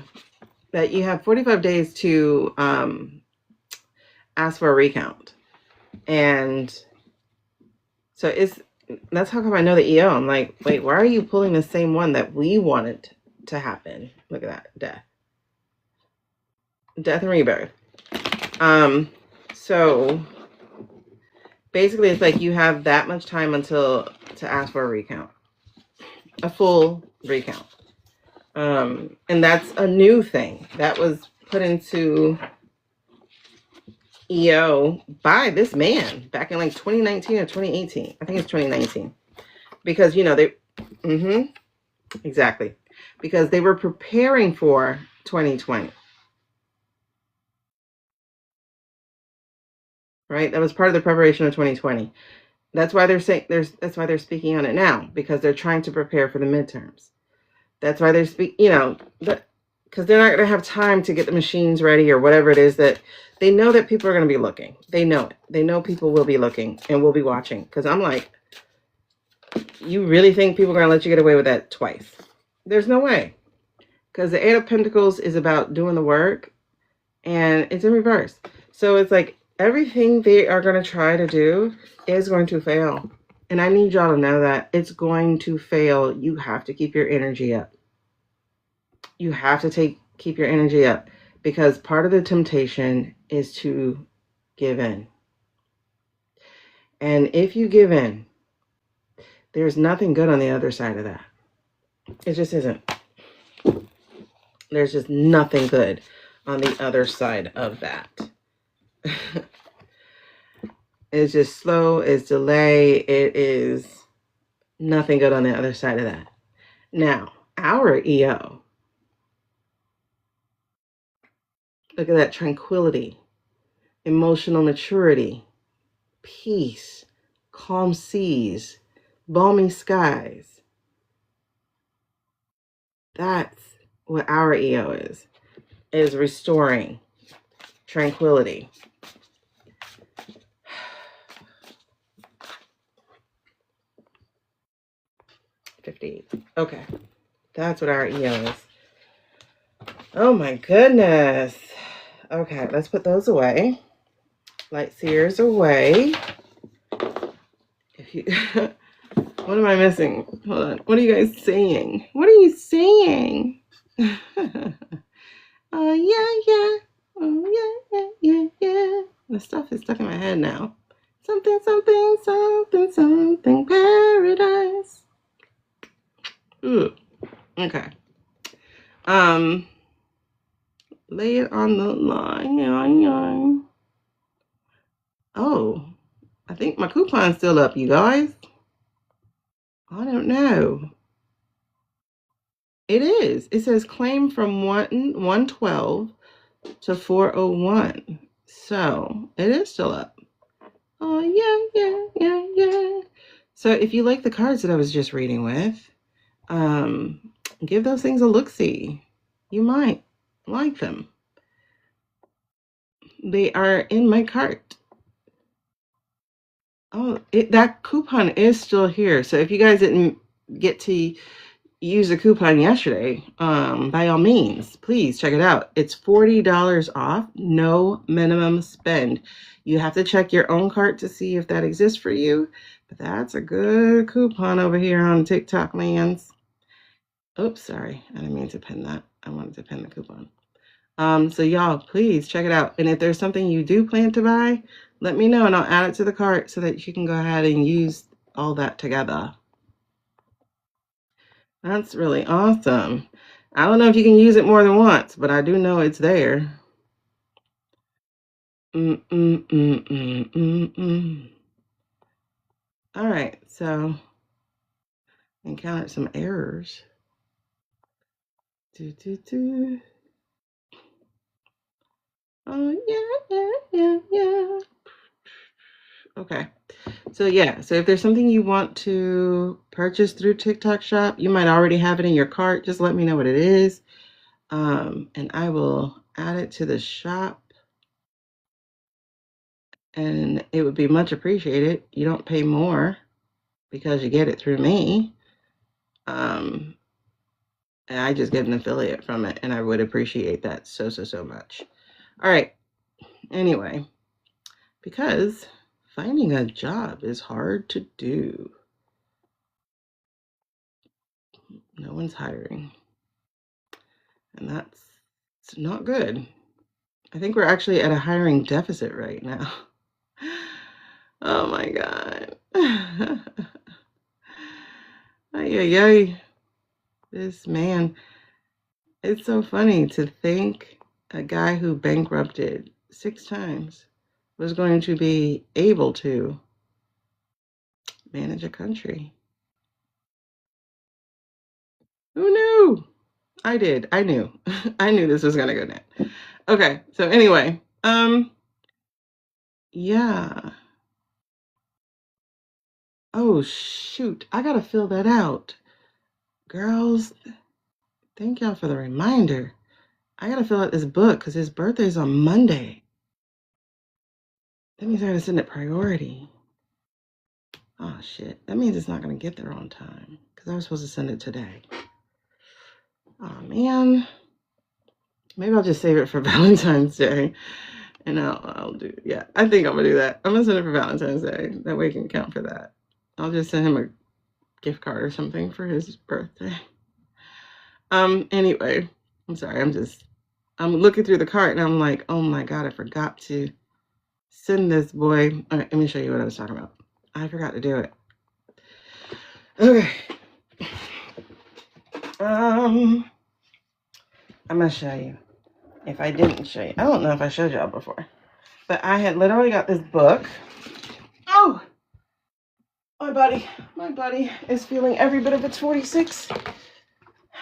That you have 45 days to ask for a recount. And so that's how come I know the EO. I'm like, wait, why are you pulling the same one that we wanted to happen? Look at that. Death and rebirth. So basically it's like you have that much time to ask for a recount. A full recount. And that's a new thing that was put into EO by this man back in like 2019 or 2018. I think it's 2019. Because, exactly. Because they were preparing for 2020. Right? That was part of the preparation of 2020. That's why they're saying that's why they're speaking on it now, because they're trying to prepare for the midterms. That's why they're because they're not going to have time to get the machines ready or whatever it is that they know that people are going to be looking. They know it. They know people will be looking and will be watching. Because I'm like, you really think people are going to let you get away with that twice? There's no way. Because the Eight of Pentacles is about doing the work and it's in reverse. So it's like everything they are going to try to do is going to fail. And I need y'all to know that it's going to fail. You have to keep your energy up. You have to keep your energy up, because part of the temptation is to give in. And if you give in, there's nothing good on the other side of that. It just isn't. There's just nothing good on the other side of that. It's just slow, it's delay, it is nothing good on the other side of that. Now, our EO, look at that tranquility, emotional maturity, peace, calm seas, balmy skies. That's what our EO is restoring tranquility. Okay, that's what our EO is. Oh my goodness. Okay, let's put those away. Light seers away. If you what am I missing? Hold on. What are you guys saying? What are you saying? Oh yeah. Oh yeah. The stuff is stuck in my head now. Something paradise. Ooh. Okay. Lay it on the line. Oh, I think my coupon's still up, you guys. I don't know. It is. It says claim from 112 to 401. So it is still up. Oh yeah. So if you like the cards that I was just reading with, give those things a look-see. You might like them. They are in my cart. Oh, that coupon is still here. So if you guys didn't get to used a coupon yesterday, by all means, please check it out. It's $40 off, no minimum spend. You have to check your own cart to see if that exists for you, but that's a good coupon over here on TikTok lands. Oops, sorry, I didn't mean to pin that. I wanted to pin the coupon. So y'all, please check it out. And if there's something you do plan to buy, let me know and I'll add it to the cart so that you can go ahead and use all that together. That's really awesome. I don't know if you can use it more than once, but I do know it's there. All right, so encountered some errors. Oh, yeah. Okay. So yeah, so if there's something you want to purchase through TikTok Shop, you might already have it in your cart. Just let me know what it is. And I will add it to the shop. And it would be much appreciated. You don't pay more because you get it through me. And I just get an affiliate from it, and I would appreciate that so much. All right. Anyway, because finding a job is hard to do. No one's hiring. And that's not good. I think we're actually at a hiring deficit right now. Oh my God. Ay. This man, it's so funny to think a guy who bankrupted 6 times was going to be able to manage a country. Who knew? I did. I knew. I knew this was going to go down. Okay. So anyway, yeah. Oh, shoot. I got to fill that out. Girls, thank y'all for the reminder. I got to fill out this book because his birthday's on Monday. That means I got to send it priority. Oh, shit. That means it's not going to get there on time because I was supposed to send it today. Oh, man. Maybe I'll just save it for Valentine's Day. And I'll do, yeah, I think I'm going to do that. I'm going to send it for Valentine's Day. That way it can count for that. I'll just send him a gift card or something for his birthday. Anyway, I'm sorry. I'm looking through the cart and I'm like, oh my God, I forgot to send this boy. All right, let me show you what I was talking about. I forgot to do it. Okay. I'm going to show you. If I didn't show you, I don't know if I showed y'all before, but I had literally got this book. Oh, my body is feeling every bit of its 46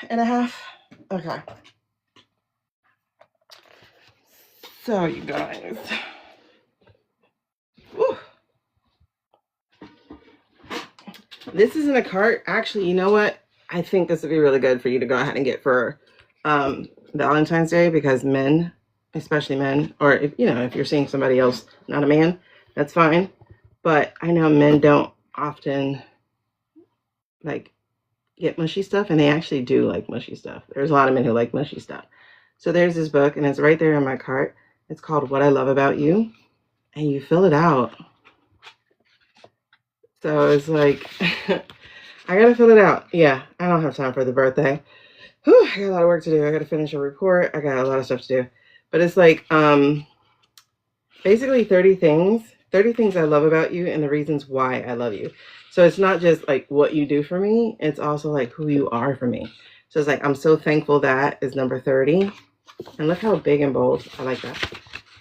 and a half. Okay. So you guys, whew. This is in a cart. Actually, you know what? I think this would be really good for you to go ahead and get for Valentine's Day, because men, especially men, or if you're seeing somebody else, not a man, that's fine. But I know men don't often like get mushy stuff, and they actually do like mushy stuff. There's a lot of men who like mushy stuff. So there's this book, and it's right there in my cart. It's called What I Love About You, and you fill it out. So it's like, I gotta fill it out. Yeah, I don't have time for the birthday. Whew, I got a lot of work to do. I gotta finish a report. I got a lot of stuff to do. But it's like, basically 30 things I love about you and the reasons why I love you. So it's not just like what you do for me. It's also like who you are for me. So it's like, I'm so thankful that is number 30. And look how big and bold. I like that.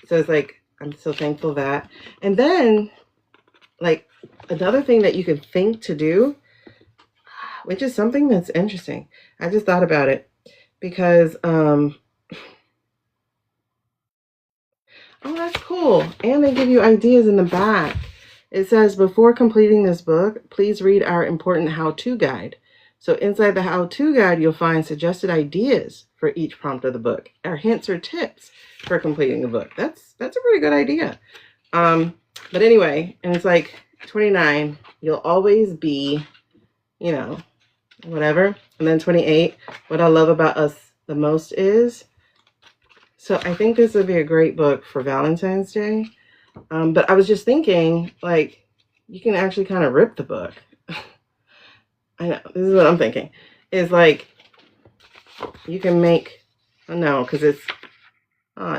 So it's like, I'm so thankful that. And then like another thing that you can think to do, which is something that's interesting. I just thought about it because, oh, that's cool. And they give you ideas in the back. It says, before completing this book, please read our important how-to guide. So inside the how-to guide, you'll find suggested ideas for each prompt of the book, or hints or tips for completing the book. That's a pretty good idea. But anyway, and it's like 29, you'll always be, whatever. And then 28, what I love about us the most is, so I think this would be a great book for Valentine's Day. But I was just thinking, like, you can actually kind of rip the book. I know, this is what I'm thinking. Is like, you can make, no, because it's,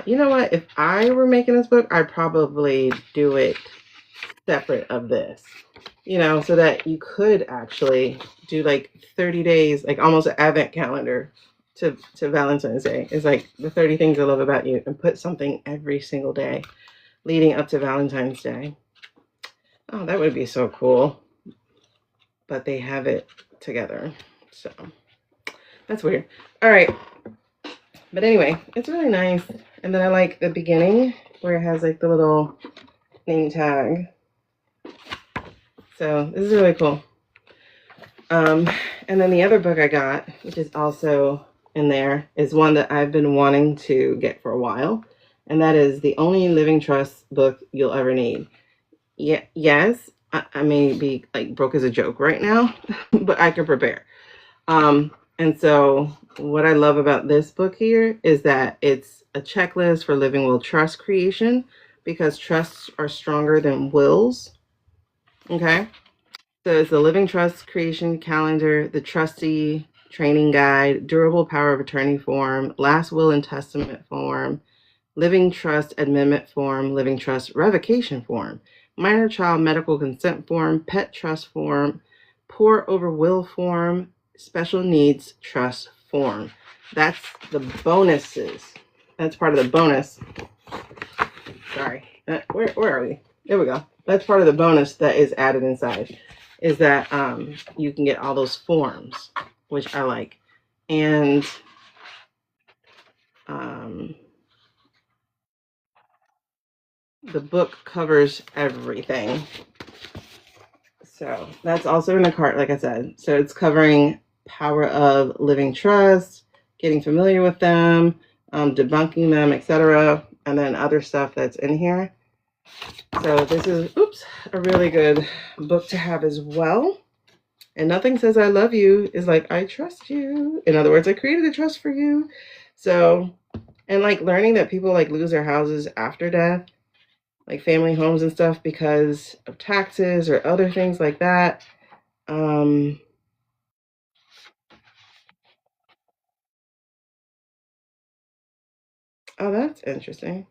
you know what? If I were making this book, I'd probably do it separate of this, you know, so that you could actually do like 30 days, like almost an advent calendar to Valentine's Day. It's like the 30 things I love about you, and put something every single day leading up to Valentine's Day. Oh, that would be so cool. But they have it together. So that's weird. All right. But anyway, it's really nice. And then I like the beginning where it has like the little name tag. So this is really cool. And then the other book I got, which is also in there, is one that I've been wanting to get for a while. And that is The Only Living Trust Book You'll Ever Need. Yeah, yes, I may be like broke as a joke right now, but I can prepare. And so what I love about this book here is that it's a checklist for living will trust creation, because trusts are stronger than wills. Okay. So it's the Living Trust Creation Calendar, the Trustee Training Guide, Durable Power of Attorney Form, Last Will and Testament Form, Living Trust Amendment Form, Living Trust Revocation Form, Minor Child Medical Consent Form, Pet Trust Form, Pour Over Will Form, Special Needs Trust Form. That's the bonuses. That's part of the bonus. Sorry. Where are we? There we go. That's part of the bonus that is added inside, is that you can get all those forms, which I like. And the book covers everything. So that's also in the cart, like I said. So it's covering power of living trust, getting familiar with them, debunking them, etc. And then other stuff that's in here. So this is, a really good book to have as well. And Nothing Says I Love You is like, I trust you. In other words, I created a trust for you. So, and like learning that people like lose their houses after death, like family homes and stuff, because of taxes or other things like that. Oh, that's interesting.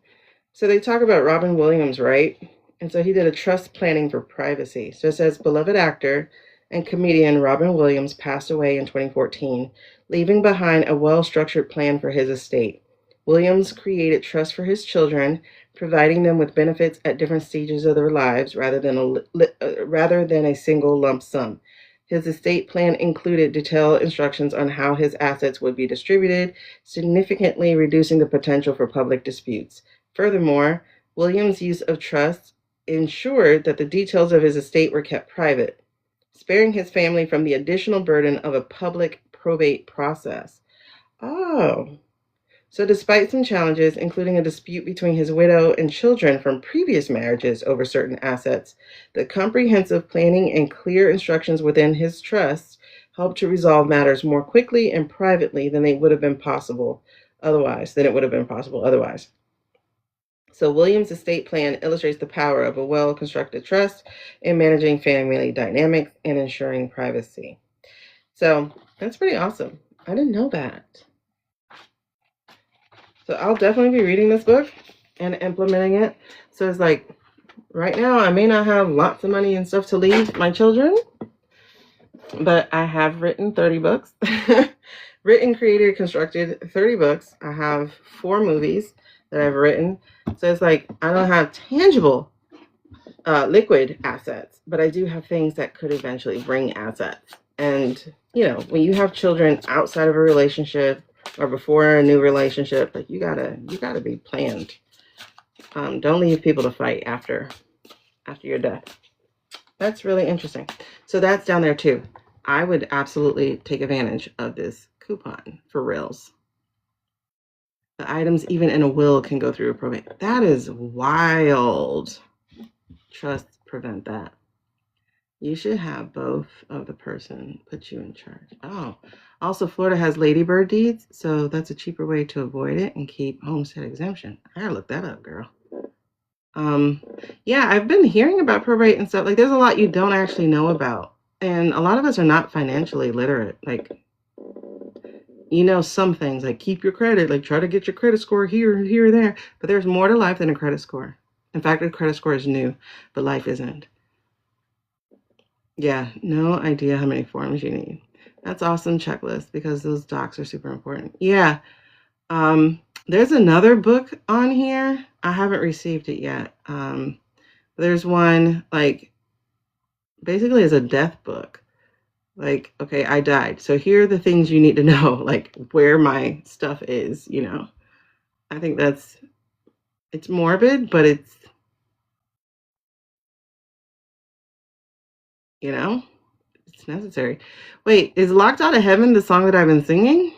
So they talk about Robin Williams, right? And so he did a trust planning for privacy. So it says, beloved actor and comedian Robin Williams passed away in 2014, leaving behind a well-structured plan for his estate. Williams created trusts for his children, providing them with benefits at different stages of their lives rather than a single lump sum. His estate plan included detailed instructions on how his assets would be distributed, significantly reducing the potential for public disputes. Furthermore, Williams' use of trusts ensured that the details of his estate were kept private, sparing his family from the additional burden of a public probate process. Oh. So despite some challenges, including a dispute between his widow and children from previous marriages over certain assets, the comprehensive planning and clear instructions within his trust helped to resolve matters more quickly and privately than it would have been possible otherwise. So Williams' estate plan illustrates the power of a well-constructed trust in managing family dynamics and ensuring privacy. So that's pretty awesome. I didn't know that. So I'll definitely be reading this book and implementing it. So it's like, right now I may not have lots of money and stuff to leave my children, but I have written 30 books. Written, created, constructed 30 books. I have 4 movies that I've written. So it's like, I don't have tangible liquid assets, but I do have things that could eventually bring assets. And, you know, when you have children outside of a relationship or before a new relationship, like you gotta be planned. Don't leave people to fight after your death. That's really interesting. So that's down there too. I would absolutely take advantage of this coupon for reals. The items even in a will can go through a probate. That is wild. Trust prevent that. You should have both of the person put you in charge. Oh, also Florida has ladybird deeds, so that's a cheaper way to avoid it and keep homestead exemption. I gotta look that up, girl. Yeah, I've been hearing about probate and stuff. Like, there's a lot you don't actually know about, and a lot of us are not financially literate. Like, you know, some things like keep your credit, like try to get your credit score here, here, there. But there's more to life than a credit score. In fact, a credit score is new, but life isn't. Yeah, no idea how many forms you need. That's awesome checklist because those docs are super important. Yeah. There's another book on here. I haven't received it yet. There's one like basically is a death book. Like, okay, I died. So here are the things you need to know, like where my stuff is, you know. I think it's morbid, but it's, you know, it's necessary. Wait, is Locked Out of Heaven the song that I've been singing?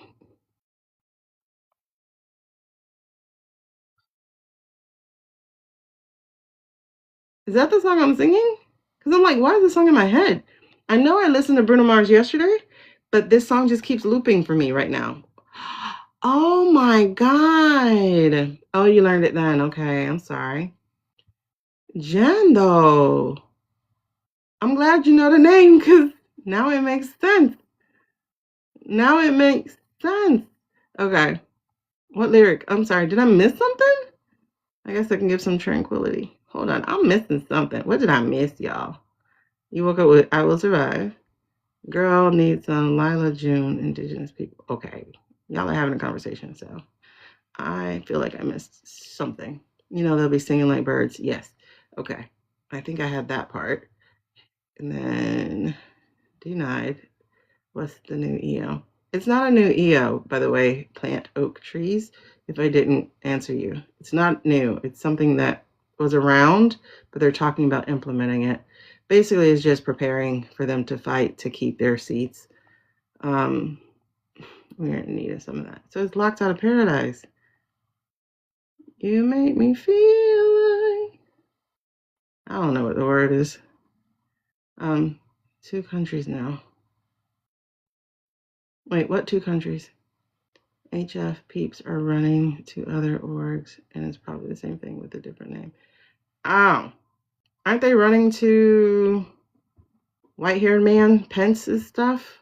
Is that the song I'm singing? Because I'm like, why is this song in my head? I know I listened to Bruno Mars yesterday, but this song just keeps looping for me right now. Oh my God. Oh, you learned it then. Okay, I'm sorry. Jando. I'm glad you know the name because now it makes sense. Now it makes sense. Okay. What lyric? I'm sorry. Did I miss something? I guess I can give some tranquility. Hold on. I'm missing something. What did I miss, y'all? You woke up with I Will Survive. Girl needs some Lila June, Indigenous people. Okay. Y'all are having a conversation, so I feel like I missed something. You know, they'll be singing like birds. Yes. Okay. I think I had that part. And then denied. What's the new EO? It's not a new EO, by the way, plant oak trees, if I didn't answer you. It's not new. It's something that was around, but they're talking about implementing it. Basically, it's just preparing for them to fight to keep their seats. We're in need of some of that. So it's Locked Out of Paradise. You make me feel like... I don't know what the word is. 2 countries now. Wait, what 2 countries? HF peeps are running to other orgs, and it's probably the same thing with a different name. Oh, aren't they running to white-haired man Pence's stuff?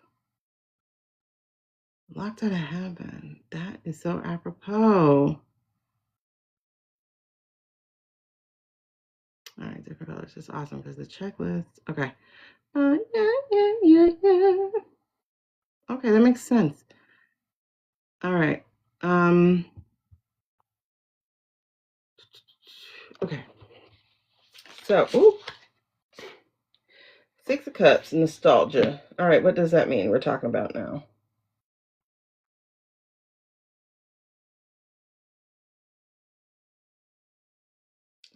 Locked Out of Heaven. That is so apropos. All right, different colors. It's awesome because the checklist. Okay. Yeah. Okay, that makes sense. All right. Okay. So, 6 of Cups, nostalgia. All right, what does that mean? We're talking about now.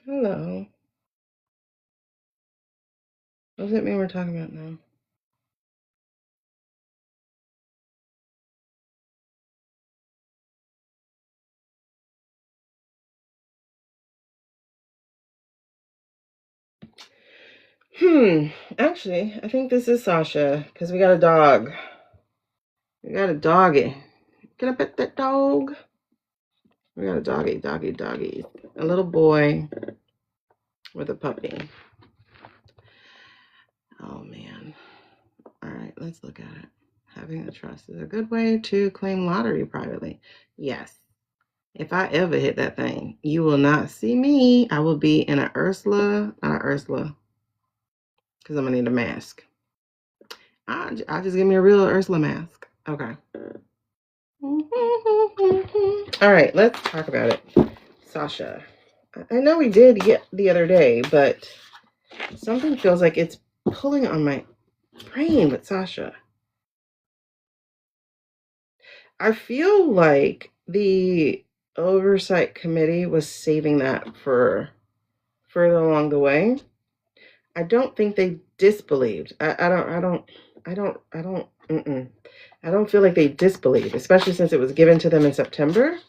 Hello. What does it mean we're talking about now? Actually, I think this is Sasha because we got a dog. We got a doggy. Can I pet that dog? We got a doggy. A little boy with a puppy. Oh, man. All right, let's look at it. Having a trust is a good way to claim lottery privately. Yes. If I ever hit that thing, you will not see me. I will be in a Ursula, not a Ursula, because I'm going to need a mask. I'll just give me a real Ursula mask. Okay. All right, let's talk about it. Sasha. I know we did the other day, but something feels like it's pulling on my brain with Sasha. I feel like the oversight committee was saving that for further along the way. I don't think they disbelieved. I don't feel like they disbelieved, especially since it was given to them in September.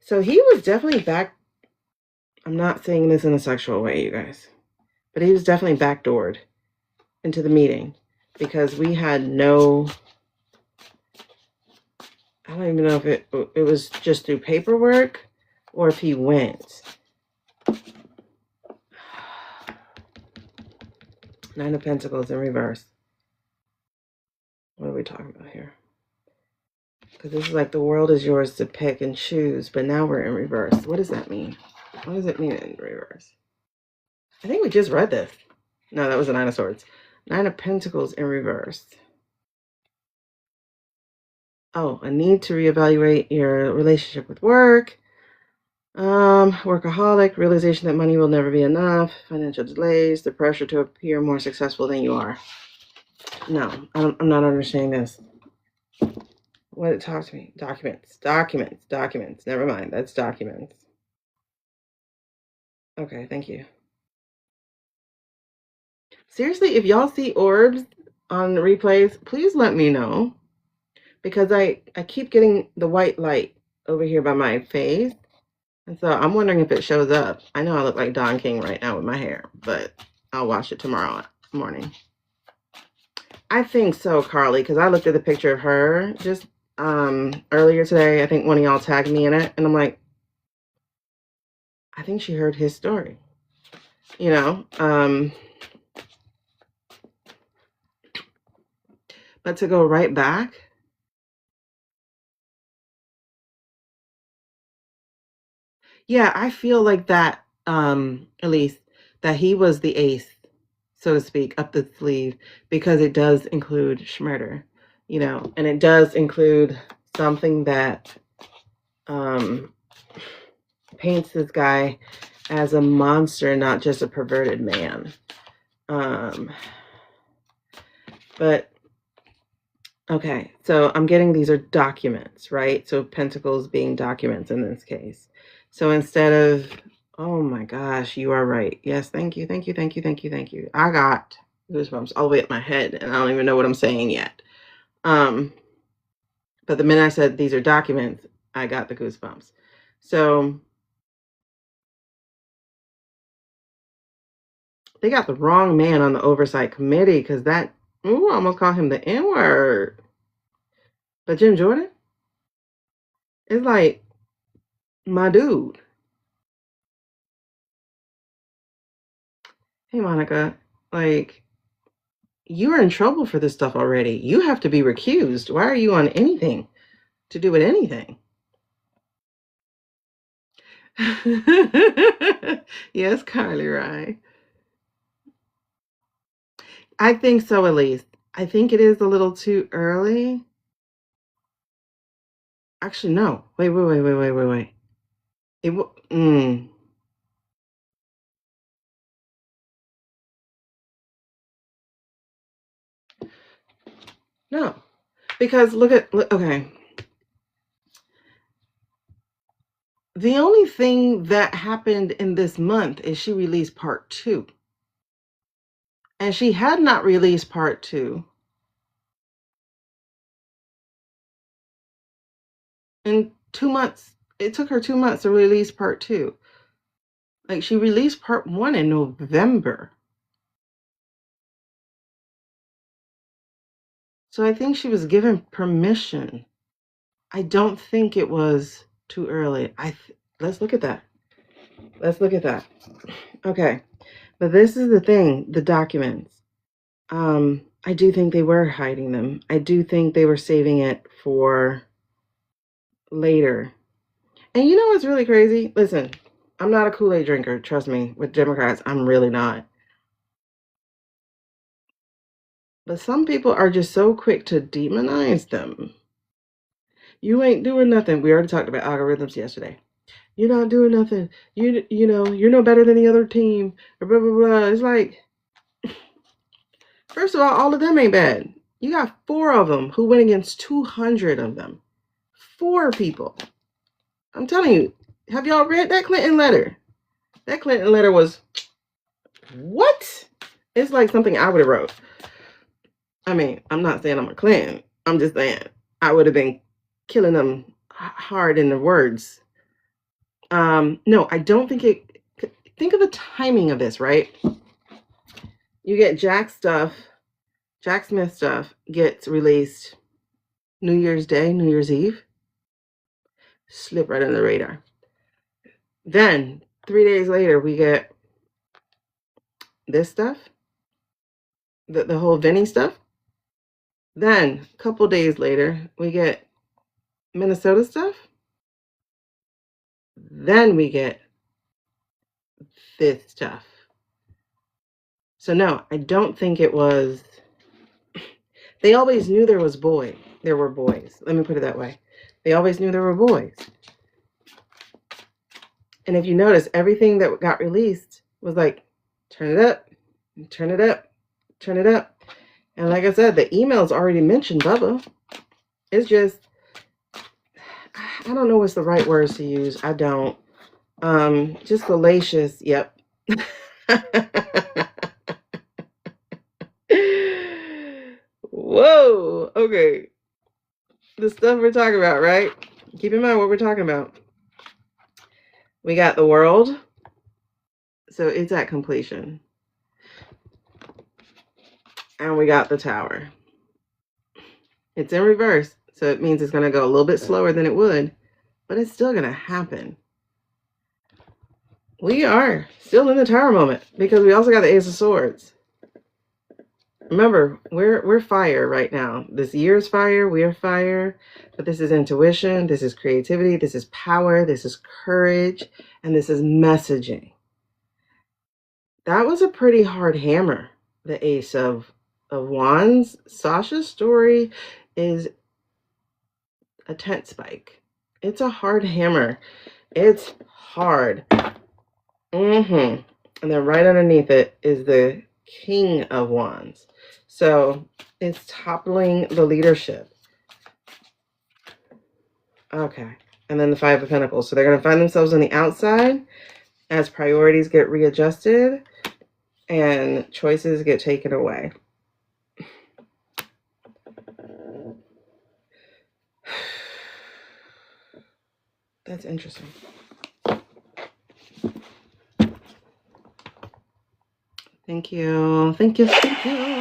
So he was definitely back. I'm not saying this in a sexual way, you guys. But he was definitely backdoored into the meeting because we had no, I don't even know if it was just through paperwork or if he went. Nine of Pentacles in reverse. What are we talking about here? Because this is like the world is yours to pick and choose, but now we're in reverse. What does that mean? What does it mean in reverse? I think we just read this. No, that was the Nine of Swords. Nine of Pentacles in reverse. Oh, a need to reevaluate your relationship with work. Workaholic, realization that money will never be enough, financial delays, the pressure to appear more successful than you are. No, I'm not understanding this. What it talks to me? Documents. Never mind, that's documents. Okay, thank you. Seriously, if y'all see orbs on the replays, please let me know. Because I keep getting the white light over here by my face. And so I'm wondering if it shows up. I know I look like Don King right now with my hair, but I'll wash it tomorrow morning. I think so, Carly, because I looked at the picture of her just earlier today. I think one of y'all tagged me in it. And I'm like, I think she heard his story. You know? But to go right back. Yeah, I feel like that, at least, that he was the ace, so to speak, up the sleeve, because it does include Schmurder, you know, and it does include something that paints this guy as a monster, not just a perverted man. But, okay, so I'm getting these are documents, right? So pentacles being documents in this case. So instead of, oh my gosh, you are right. Yes, thank you. I got goosebumps all the way up my head, and I don't even know what I'm saying yet. But the minute I said these are documents, I got the goosebumps. So they got the wrong man on the oversight committee because that, ooh, I almost called him the N-word. But Jim Jordan is like my dude. Hey, Monica, like, you're in trouble for this stuff already. You have to be recused. Why are you on anything to do with anything? Yes, Carly, right? I think so, Elise. I think it is a little too early. Actually, no. Wait. It no, because okay. The only thing that happened in this month is she released part 2. And she had not released part 2 in 2 months. It took her 2 months to release part 2. Like, she released part 1 in November. So I think she was given permission. I don't think it was too early. Let's look at that. Okay. But this is the thing, the documents. I do think they were hiding them. I do think they were saving it for later. And you know what's really crazy? Listen, I'm not a Kool-Aid drinker, trust me. With Democrats, I'm really not. But some people are just so quick to demonize them. You ain't doing nothing. We already talked about algorithms yesterday. You're not doing nothing. You know, you're no better than the other team. Blah, blah, blah. It's like, first of all of them ain't bad. You got 4 of them who went against 200 of them. 4 people. I'm telling you, have y'all read that Clinton letter? That Clinton letter was, what? It's like something I would have wrote. I mean, I'm not saying I'm a Clinton. I'm just saying I would have been killing them hard in the words. No, I don't think it. Think of the timing of this, right? You get Jack stuff, Jack Smith stuff gets released New Year's Day, New Year's Eve, slip right under the radar. Then 3 days later, we get this stuff, the whole Vinny stuff. Then a couple days later, we get Minnesota stuff. Then we get this stuff. So no, I don't think it was. They always knew there were boys. Let me put it that way. They always knew there were boys. And if you notice, everything that got released was like, turn it up, turn it up, turn it up. And like I said, the emails already mentioned Bubba. It's just, I don't know what's the right words to use. I don't. Just fallacious. Yep. Whoa. Okay. The stuff we're talking about, right? Keep in mind what we're talking about. We got the world. So it's at completion. And we got the tower. It's in reverse. So it means it's going to go a little bit slower than it would. But it's still going to happen. We are still in the tower moment. Because we also got the Ace of Swords. Remember, we're fire right now. This year's fire, we're fire, but this is intuition, this is creativity, this is power, this is courage, and this is messaging. That was a pretty hard hammer, the Ace of Wands. Sasha's story is a tent spike. It's a hard hammer. It's hard. And then right underneath it is the King of Wands. So it's toppling the leadership. Okay. And then the Five of Pentacles. So they're going to find themselves on the outside as priorities get readjusted and choices get taken away. That's interesting. Thank you. Thank you. Thank you.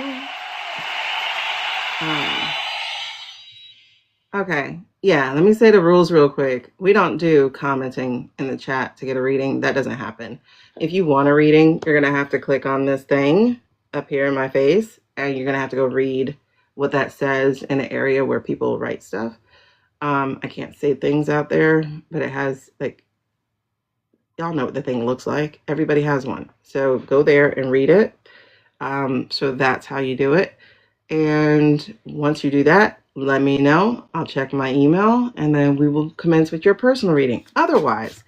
Okay. Yeah, let me say the rules real quick. We don't do commenting in the chat to get a reading. That doesn't happen. If you want a reading, you're going to have to click on this thing up here in my face, and you're going to have to go read what that says in the area where people write stuff. I can't say things out there, but it has, like, y'all know what the thing looks like. Everybody has one. So go there and read it. So that's how you do it. And once you do that, let me know. I'll check my email and then we will commence with your personal reading. Otherwise,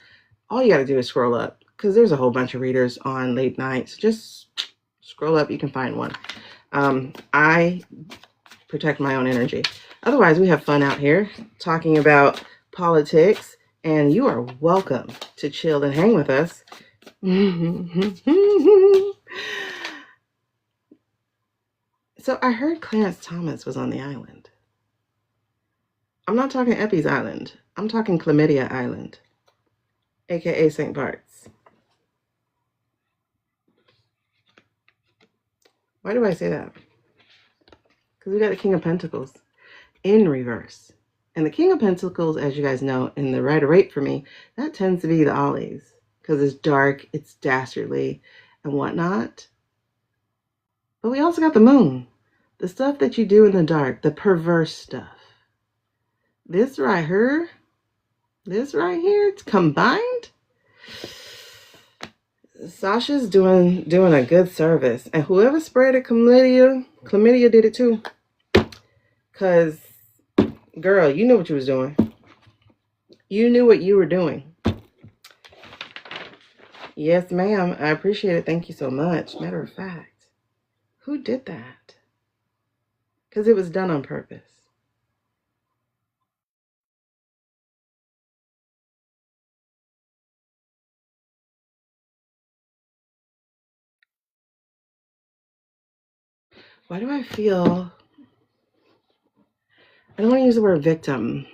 all you got to do is scroll up because there's a whole bunch of readers on late nights. Just scroll up. You can find one. I protect my own energy. Otherwise, we have fun out here talking about politics, and you are welcome to chill and hang with us. So I heard Clarence Thomas was on the island. I'm not talking Eppie's Island. I'm talking Chlamydia Island, aka St. Bart's. Why do I say that? Because we got the King of Pentacles in reverse. And the King of Pentacles, as you guys know, in the Rider Waite for me, that tends to be the Ollies. Because it's dark, it's dastardly, and whatnot. But we also got the Moon. The stuff that you do in the dark, the perverse stuff. This right here, it's combined. Sasha's doing a good service. And whoever spread it, chlamydia did it too. Because, girl, you knew what you was doing. You knew what you were doing. Yes, ma'am. I appreciate it. Thank you so much. Matter of fact, who did that? Because it was done on purpose. Why do I feel... I don't want to use the word victim.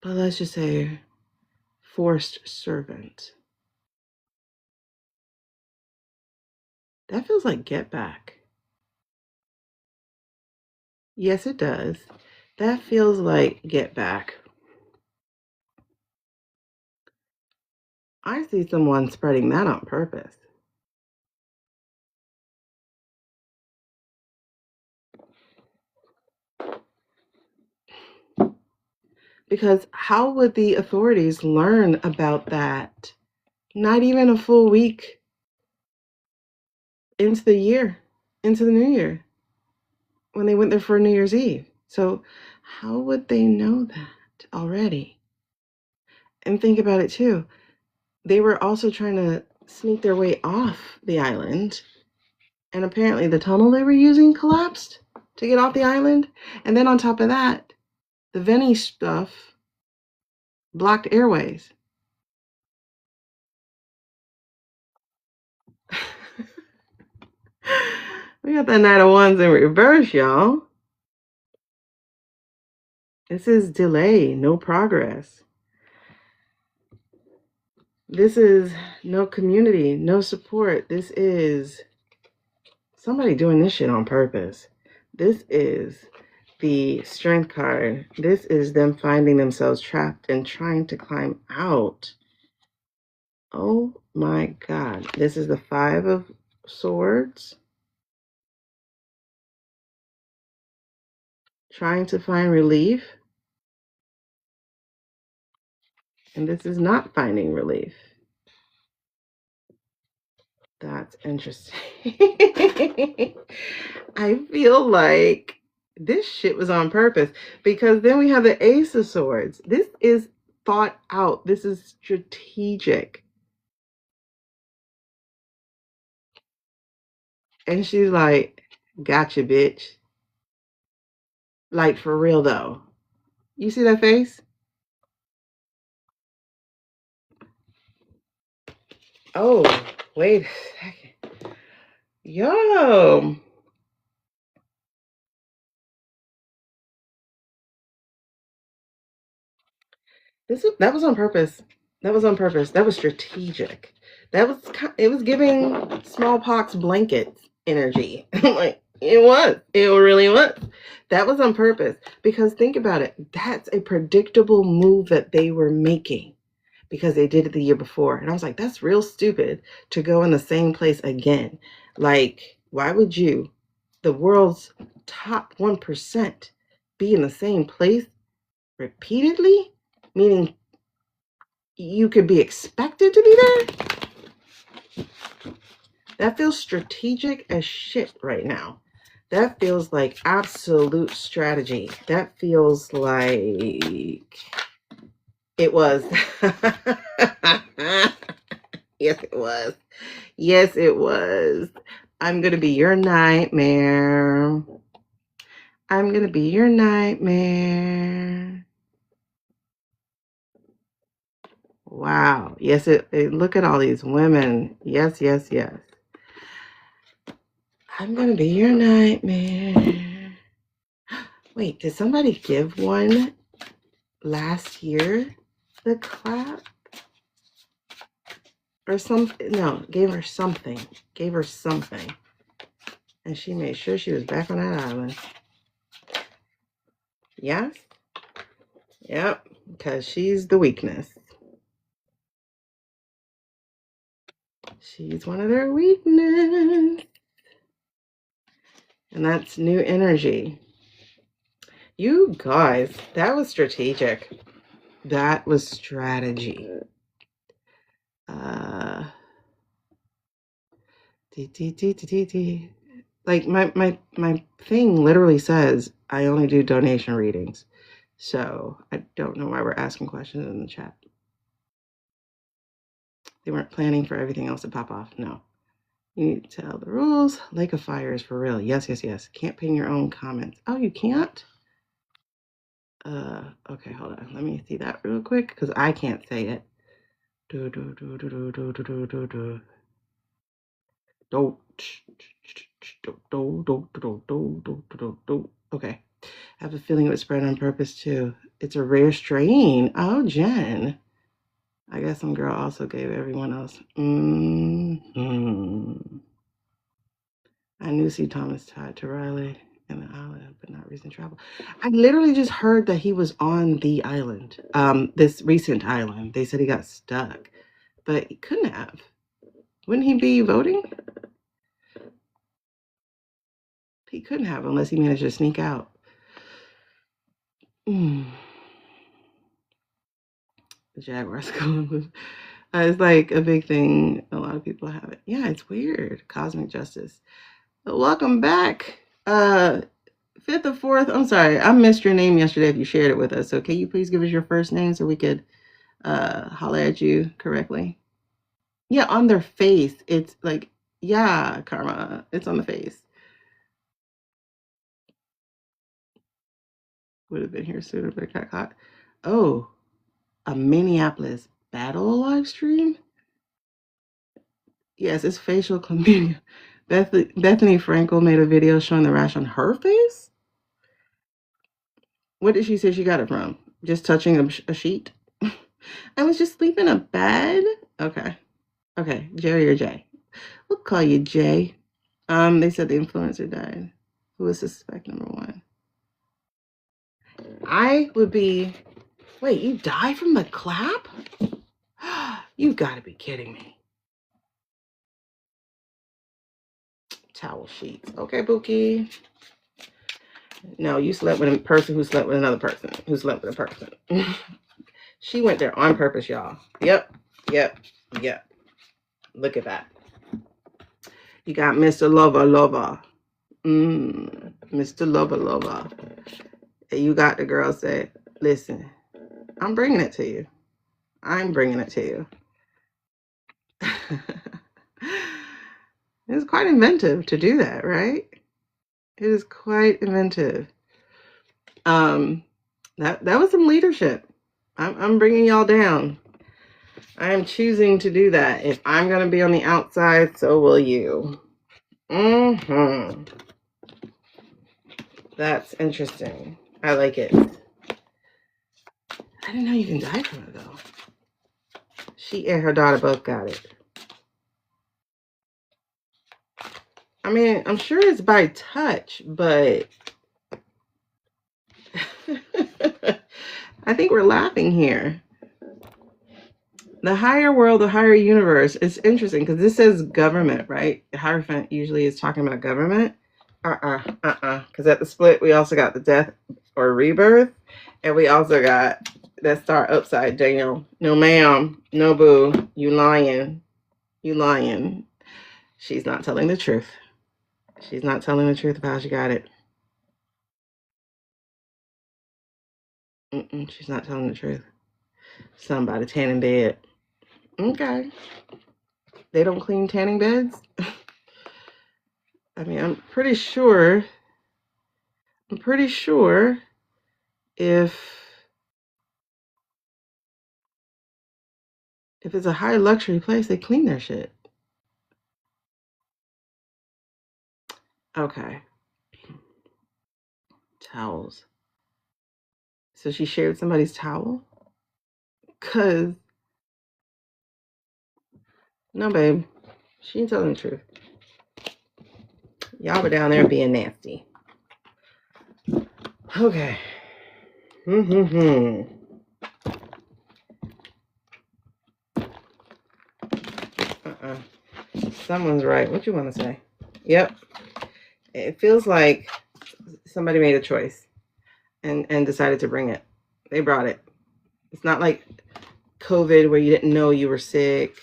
But let's just say forced servant. That feels like get back. Yes, it does. That feels like get back. I see someone spreading that on purpose. Because how would the authorities learn about that? Not even a full week into the year, into the new year, when they went there for New Year's Eve. So how would they know that already? And think about it too. They were also trying to sneak their way off the island. And apparently the tunnel they were using collapsed to get off the island. And then on top of that, the Veni stuff blocked airways. We got that Knight of Wands in reverse, y'all. This is delay, no progress. This is no community, no support. This is somebody doing this shit on purpose. This is the Strength card. This is them finding themselves trapped and trying to climb out. Oh my God. This is the Five of Swords. Trying to find relief. And this is not finding relief. That's interesting. I feel like this shit was on purpose, because then we have the Ace of Swords. This is thought out. This is strategic. And she's like, gotcha, bitch. Like, for real though. You see that face? Oh, wait a second. Yo. That was on purpose. That was on purpose. That was strategic. It was giving smallpox blankets energy. Like, it really was. That was on purpose, because think about it. That's a predictable move that they were making, because they did it the year before. And I was like, that's real stupid to go in the same place again. Like, why would you, the world's top 1%, be in the same place repeatedly? Meaning you could be expected to be there? That feels strategic as shit right now. That feels like absolute strategy. That feels like it was. Yes, it was. Yes, it was. I'm going to be your nightmare. I'm going to be your nightmare. Wow. Yes, look at all these women. Yes, yes, yes. I'm going to be your nightmare. Wait, did somebody give one last year the clap? Or something? No, gave her something. Gave her something. And she made sure she was back on that island. Yes? Yep, because she's the weakness. She's one of their weakness. And that's new energy. You guys, that was strategic. That was strategy. Like my thing literally says I only do donation readings. So I don't know why we're asking questions in the chat. They weren't planning for everything else to pop off. No. You need to tell the rules. Lake of Fire is for real. Yes, yes, yes. Can't pin your own comments. Oh, you can't? Okay, hold on. Let me see that real quick, because I can't say it. Okay. I have a feeling it was spread on purpose too. It's a rare strain. Oh, Jen. I guess some girl also gave everyone else. I knew C. Thomas tied to Riley and the island, but not recent travel. I literally just heard that he was on the island, this recent island. They said he got stuck, but he couldn't have. Wouldn't he be voting? He couldn't have unless he managed to sneak out. The Jaguars going. It's like a big thing. A lot of people have it. Yeah, it's weird. Cosmic justice. Welcome back. Fifth or fourth. I'm sorry, I missed your name yesterday if you shared it with us. So can you please give us your first name so we could holler at you correctly? Yeah, on their face. It's like, yeah, Karma. It's on the face. Would have been here sooner, but it got caught. Oh, a Minneapolis battle live stream? Yes, it's facial chlamydia. Bethany Frankel made a video showing the rash on her face? What did she say she got it from? Just touching a sheet? I was just sleeping in a bed? Okay. Okay, Jerry or Jay. We'll call you Jay. They said the influencer died. Who is suspect number one? I would be... Wait, you died from the clap? You gotta be kidding me. Towel sheets. Okay, Bookie. No, you slept with a person who slept with another person who slept with a person. She went there on purpose, y'all. Yep. Look at that. You got Mr. Lover. Mr. Lover. And you got the girl say, listen, I'm bringing it to you. It's quite inventive to do that, right? It is quite inventive. That was some leadership. I'm bringing y'all down. I am choosing to do that. If I'm going to be on the outside, so will you. That's interesting. I like it. I didn't know you can die from it, though. She and her daughter both got it. I mean, I'm sure it's by touch, but... I think we're laughing here. The higher world, the higher universe. It's interesting because this says government, right? The Hierophant usually is talking about government. Because at the split, we also got the death or rebirth. And we also got that star upside down. No, ma'am. No, boo. You lying. She's not telling the truth. She's not telling the truth about how she got it. She's not telling the truth. Somebody tanning bed. Okay. They don't clean tanning beds? I mean, I'm pretty sure if it's a high luxury place, they clean their shit. Okay. Towels. So she shared somebody's towel? Cause no, babe. She ain't telling the truth. Y'all were down there being nasty. Okay. Someone's right. What you want to say? Yep. It feels like somebody made a choice and decided to bring it. They brought it. It's not like COVID where you didn't know you were sick.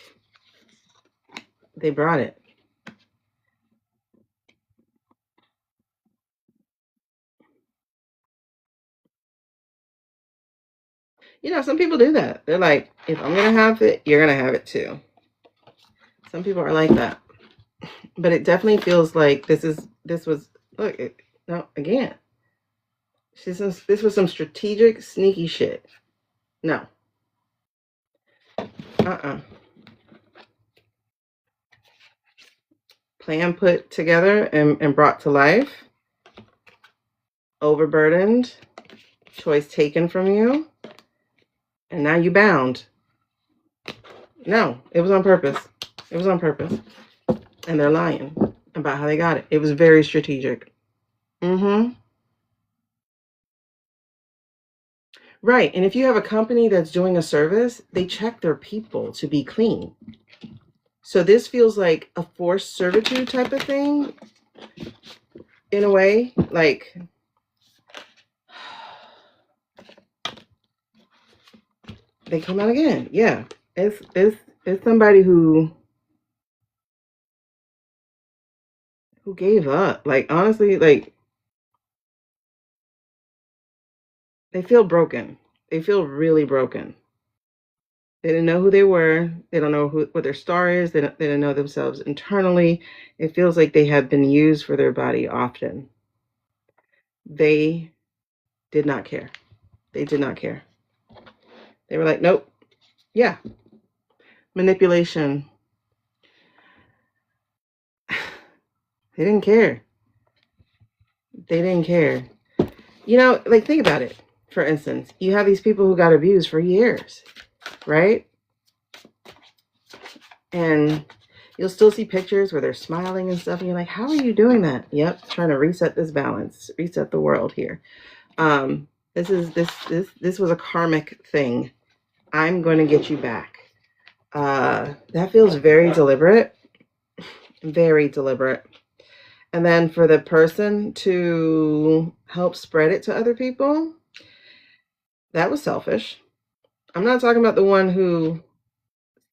They brought it. You know, some people do that. They're like, if I'm going to have it, you're going to have it too. Some people are like that. But it definitely feels like this was, look, no, again. This was some strategic, sneaky shit. No. Plan put together and brought to life. Overburdened. Choice taken from you. And now you bound. No, it was on purpose. And they're lying. about how they got it. It was very strategic. Mm-hmm. Right. And if you have a company that's doing a service, they check their people to be clean. So this feels like a forced servitude type of thing in a way. Like, they come out again. Yeah. It's somebody who gave up. Like, honestly, like, they feel broken. They feel really broken. They didn't know who they were. They don't know what their star is. They didn't know themselves internally. It feels like they have been used for their body often. They did not care. They did not care. They were like, nope. Yeah. Manipulation. They didn't care. They didn't care. You know, like, think about it. For instance, you have these people who got abused for years, right? And you'll still see pictures where they're smiling and stuff, and you're like, how are you doing that? Yep, trying to reset this balance, reset the world here. This was a karmic thing. I'm going to get you back. That feels very deliberate. Very deliberate. And then for the person to help spread it to other people, that was selfish. I'm not talking about the one who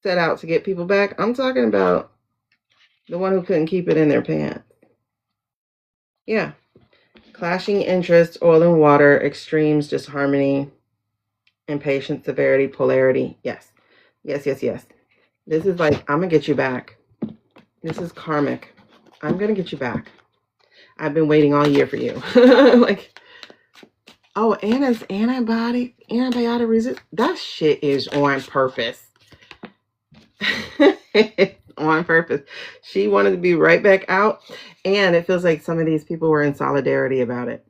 set out to get people back. I'm talking about the one who couldn't keep it in their pants. Yeah. Clashing interests, oil and water, extremes, disharmony, impatience, severity, polarity. Yes. Yes, yes, yes. This is like, I'm going to get you back. This is karmic. I'm going to get you back. I've been waiting all year for you. Like, oh, and it's antibiotic resist. That shit is on purpose. On purpose. She wanted to be right back out. And it feels like some of these people were in solidarity about it.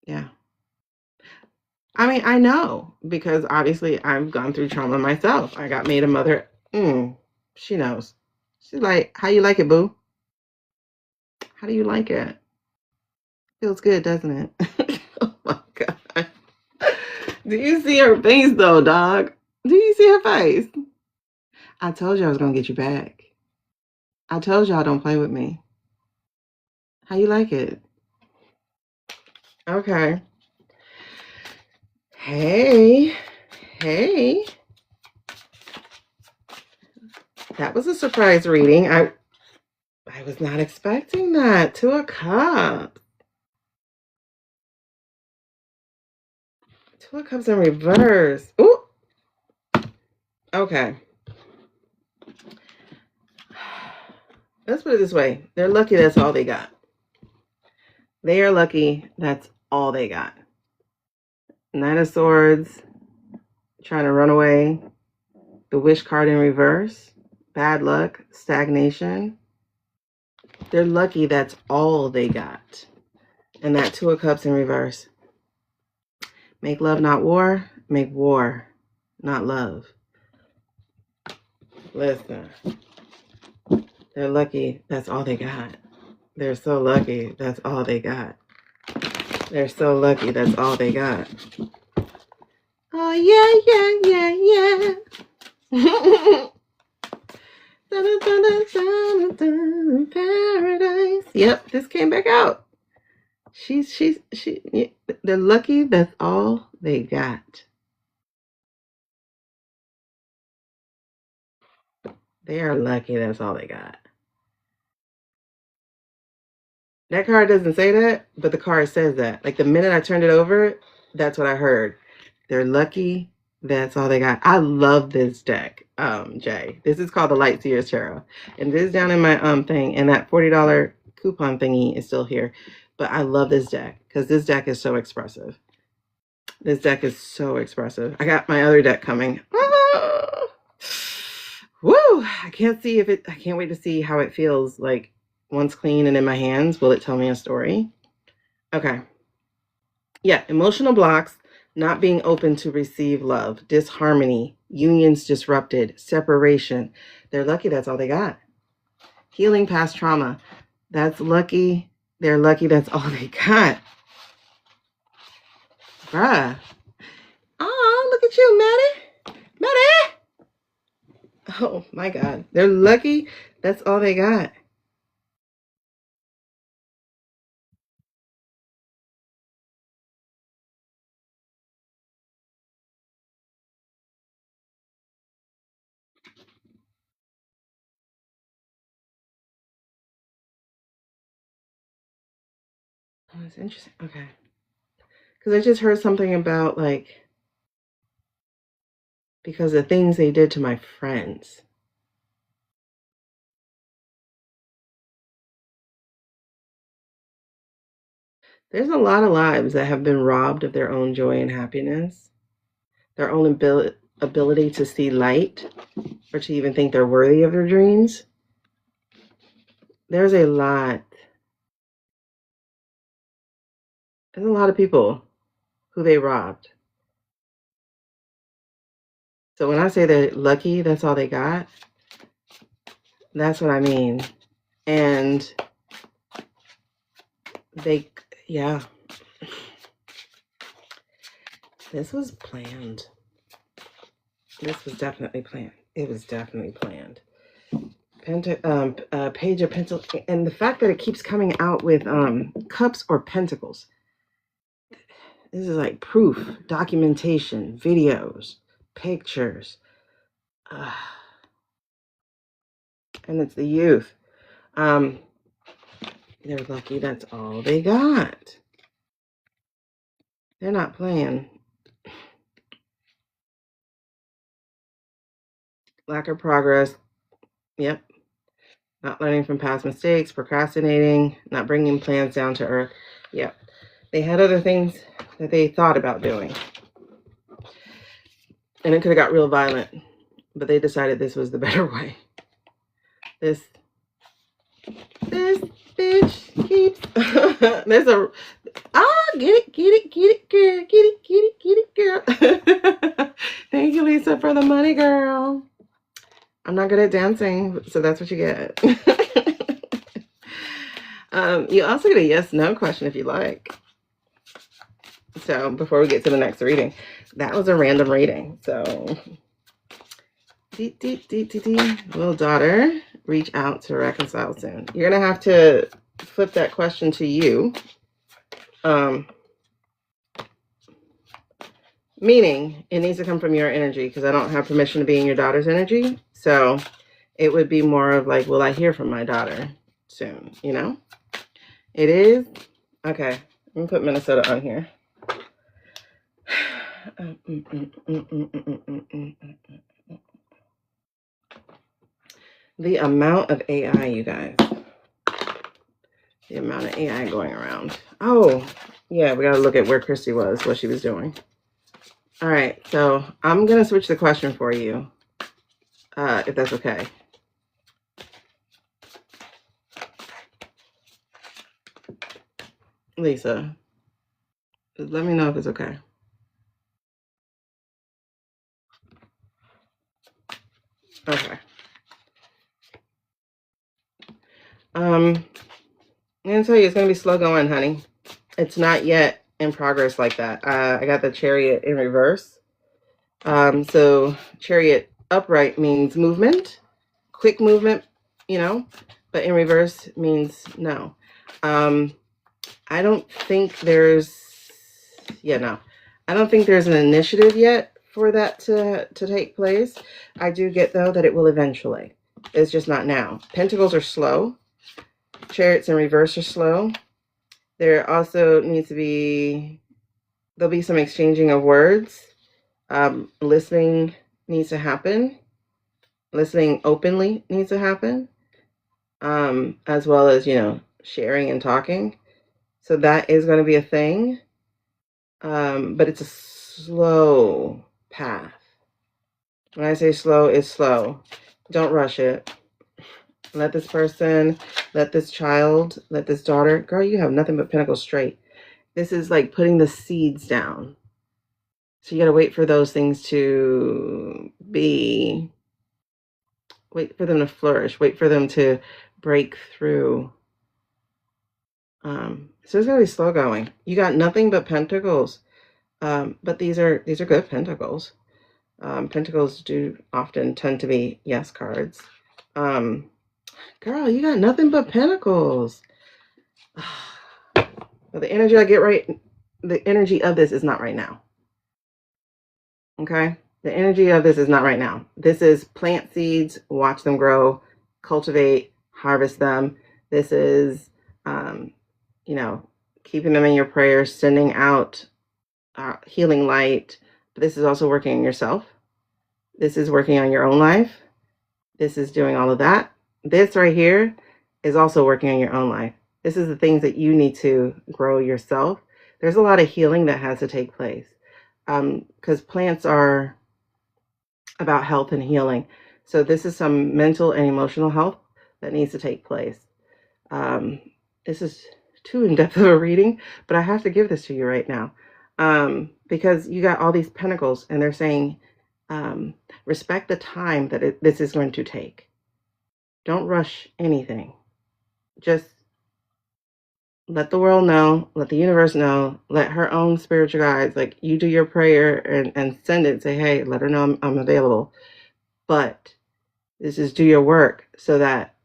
Yeah. I mean, I know, because obviously I've gone through trauma myself. I got made a mother. She knows. She's like, how you like it, boo? How do you like it? Feels good, doesn't it? Oh my God. Do you see her face though, dog? Do you see her face? I told you I was going to get you back. I told y'all don't play with me. How you like it? Okay. Hey. That was a surprise reading. I was not expecting that. 2 of Cups. 2 of Cups in reverse. Ooh. Okay. Let's put it this way. They're lucky that's all they got. They are lucky that's all they got. Knight of Swords. Trying to run away. The Wish card in reverse. Bad luck. Stagnation. They're lucky that's all they got. And that 2 of Cups in reverse. Make love, not war. Make war, not love. Listen. They're lucky that's all they got. They're so lucky that's all they got. They're so lucky that's all they got. Oh, yeah. Paradise. Yep, this came back out. They're lucky that's all they got. They are lucky that's all they got. That card doesn't say that, but the card says that. Like, the minute I turned it over, that's what I heard. They're lucky that's all they got. I love this deck, Jay. This is called the Light Seers Tarot. And this is down in my thing, and that $40 coupon thingy is still here. But I love this deck because this deck is so expressive. This deck is so expressive. I got my other deck coming. Ah! Woo! I can't wait to see how it feels like once clean and in my hands. Will it tell me a story? Okay. Yeah, emotional blocks, not being open to receive love, disharmony, unions disrupted, separation. They're lucky that's all they got. Healing past trauma. That's lucky. They're lucky that's all they got. Bruh. Oh, look at you, Maddie. Maddie! Oh, my God. They're lucky that's all they got. Oh, that's interesting. Okay. Because I just heard something about, like, because the things they did to my friends. There's a lot of lives that have been robbed of their own joy and happiness, their own ability to see light, or to even think they're worthy of their dreams. There's a lot. There's a lot of people who they robbed. So when I say they're lucky, that's all they got, that's what I mean. And they, yeah, this was planned. This was definitely planned. It was definitely planned. Page of Pentacles, and the fact that it keeps coming out with cups or pentacles. This is like proof, documentation, videos, pictures. And it's the youth. They're lucky that's all they got. They're not playing. Lack of progress. Yep. Not learning from past mistakes, procrastinating, not bringing plans down to earth. Yep. They had other things that they thought about doing. And it could have got real violent. But they decided this was the better way. This bitch keeps there's a get it girl. Thank you, Lisa, for the money, girl. I'm not good at dancing, so that's what you get. You also get a yes no question if you like. So before we get to the next reading, that was a random reading. So will daughter reach out to reconcile soon? You're gonna have to flip that question to you. Meaning it needs to come from your energy, because I don't have permission to be in your daughter's energy. So it would be more of like, will I hear from my daughter soon? You know? It is? Okay. I'm gonna put Minnesota on here. The amount of AI, you guys. The amount of AI going around. Oh, yeah, we gotta look at where Christy was, what she was doing. All right, so I'm gonna switch the question for you, if that's okay. Lisa, let me know if it's okay. Okay. I'm gonna tell you, it's gonna be slow going, honey. It's not yet in progress like that. I got the Chariot in reverse. So Chariot upright means movement, quick movement, you know, but in reverse means no. I don't think there's, I don't think there's an initiative yet for that to take place. I do get, though, that it will eventually. It's just not now. Pentacles are slow. Chariots in reverse are slow. There also needs to be, there'll be some exchanging of words. Listening needs to happen. Listening openly needs to happen. As well as, sharing and talking. So that is going to be a thing. But it's a slow path. When I say slow, it's slow. Don't rush it. Let this person, let this child, let this daughter. Girl, you have nothing but pentacles straight. This is like putting the seeds down. So you got to wait for those things to be Wait for them to flourish. Wait for them to break through. So it's gonna be slow going. You got nothing but pentacles, but these are good pentacles. Pentacles do often tend to be yes cards. Girl, you got nothing but pentacles. But the energy I get the energy of this is not right now. Okay? The energy of this is not right now. This is plant seeds, watch them grow, cultivate, harvest them. This is, you know, keeping them in your prayers, sending out healing light. But this is also working on yourself. This is working on your own life. This is doing all of that. This right here is also working on your own life. This is the things that you need to grow yourself. There's a lot of healing that has to take place, because plants are about health and healing. So this is some mental and emotional health that needs to take place. This is too in-depth of a reading, but I have to give this to you right now, because you got all these pentacles and they're saying, respect the time that this is going to take. Don't rush anything. Just let the world know, let the universe know, let her own spiritual guides, like you do your prayer and send it, say, hey, let her know I'm available. But this is do your work so that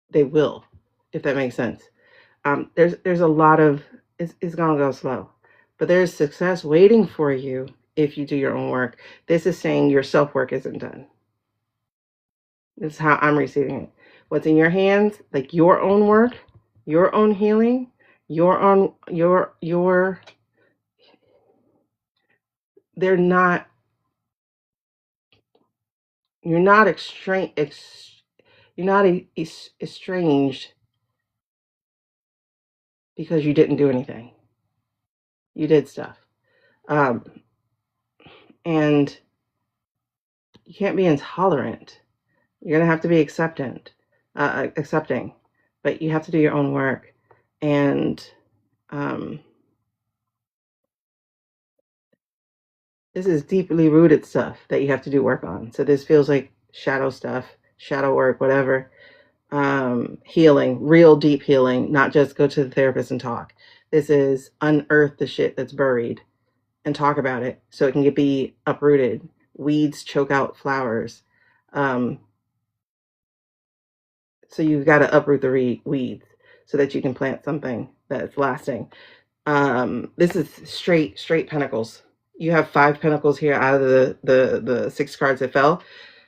they will, if that makes sense. There's a lot of, it's gonna go slow, but there's success waiting for you if you do your own work. This is saying your self-work isn't done. This is how I'm receiving it. What's in your hands, like your own work, your own healing, your own, they're not, you're not estranged because you didn't do anything. You did stuff. And you can't be intolerant. You're going to have to be accepting, but you have to do your own work. And this is deeply rooted stuff that you have to do work on. So this feels like shadow stuff, shadow work, whatever. Healing, real deep healing, not just go to the therapist and talk. This is unearth the shit that's buried and talk about it so it can be uprooted. Weeds choke out flowers. So you've got to uproot the weeds so that you can plant something that's lasting. This is straight pentacles. You have 5 pentacles here out of the 6 cards that fell,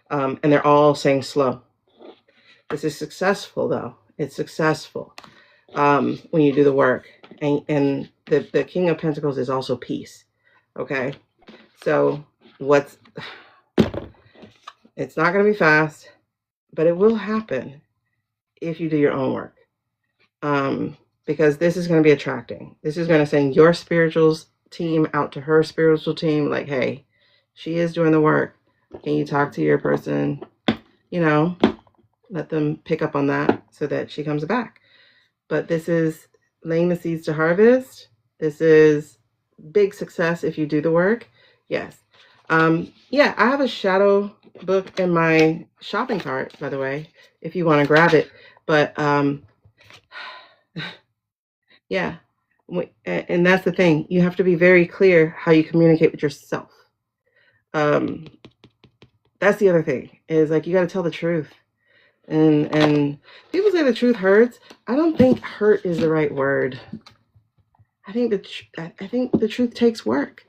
and they're all saying slow. This is successful, though. It's successful when you do the work. And the King of Pentacles is also peace. Okay? So it's not going to be fast, but it will happen if you do your own work. Because this is going to be attracting. This is going to send your spiritual team out to her spiritual team. Like, hey, she is doing the work. Can you talk to your person? You know, let them pick up on that so that she comes back. But this is laying the seeds to harvest. This is big success if you do the work. Yes. Yeah, I have a shadow book in my shopping cart, by the way, if you want to grab it. But yeah, and that's the thing. You have to be very clear how you communicate with yourself. That's the other thing, is like you got to tell the truth. And people say the truth hurts. I don't think hurt is the right word. I think the truth takes work.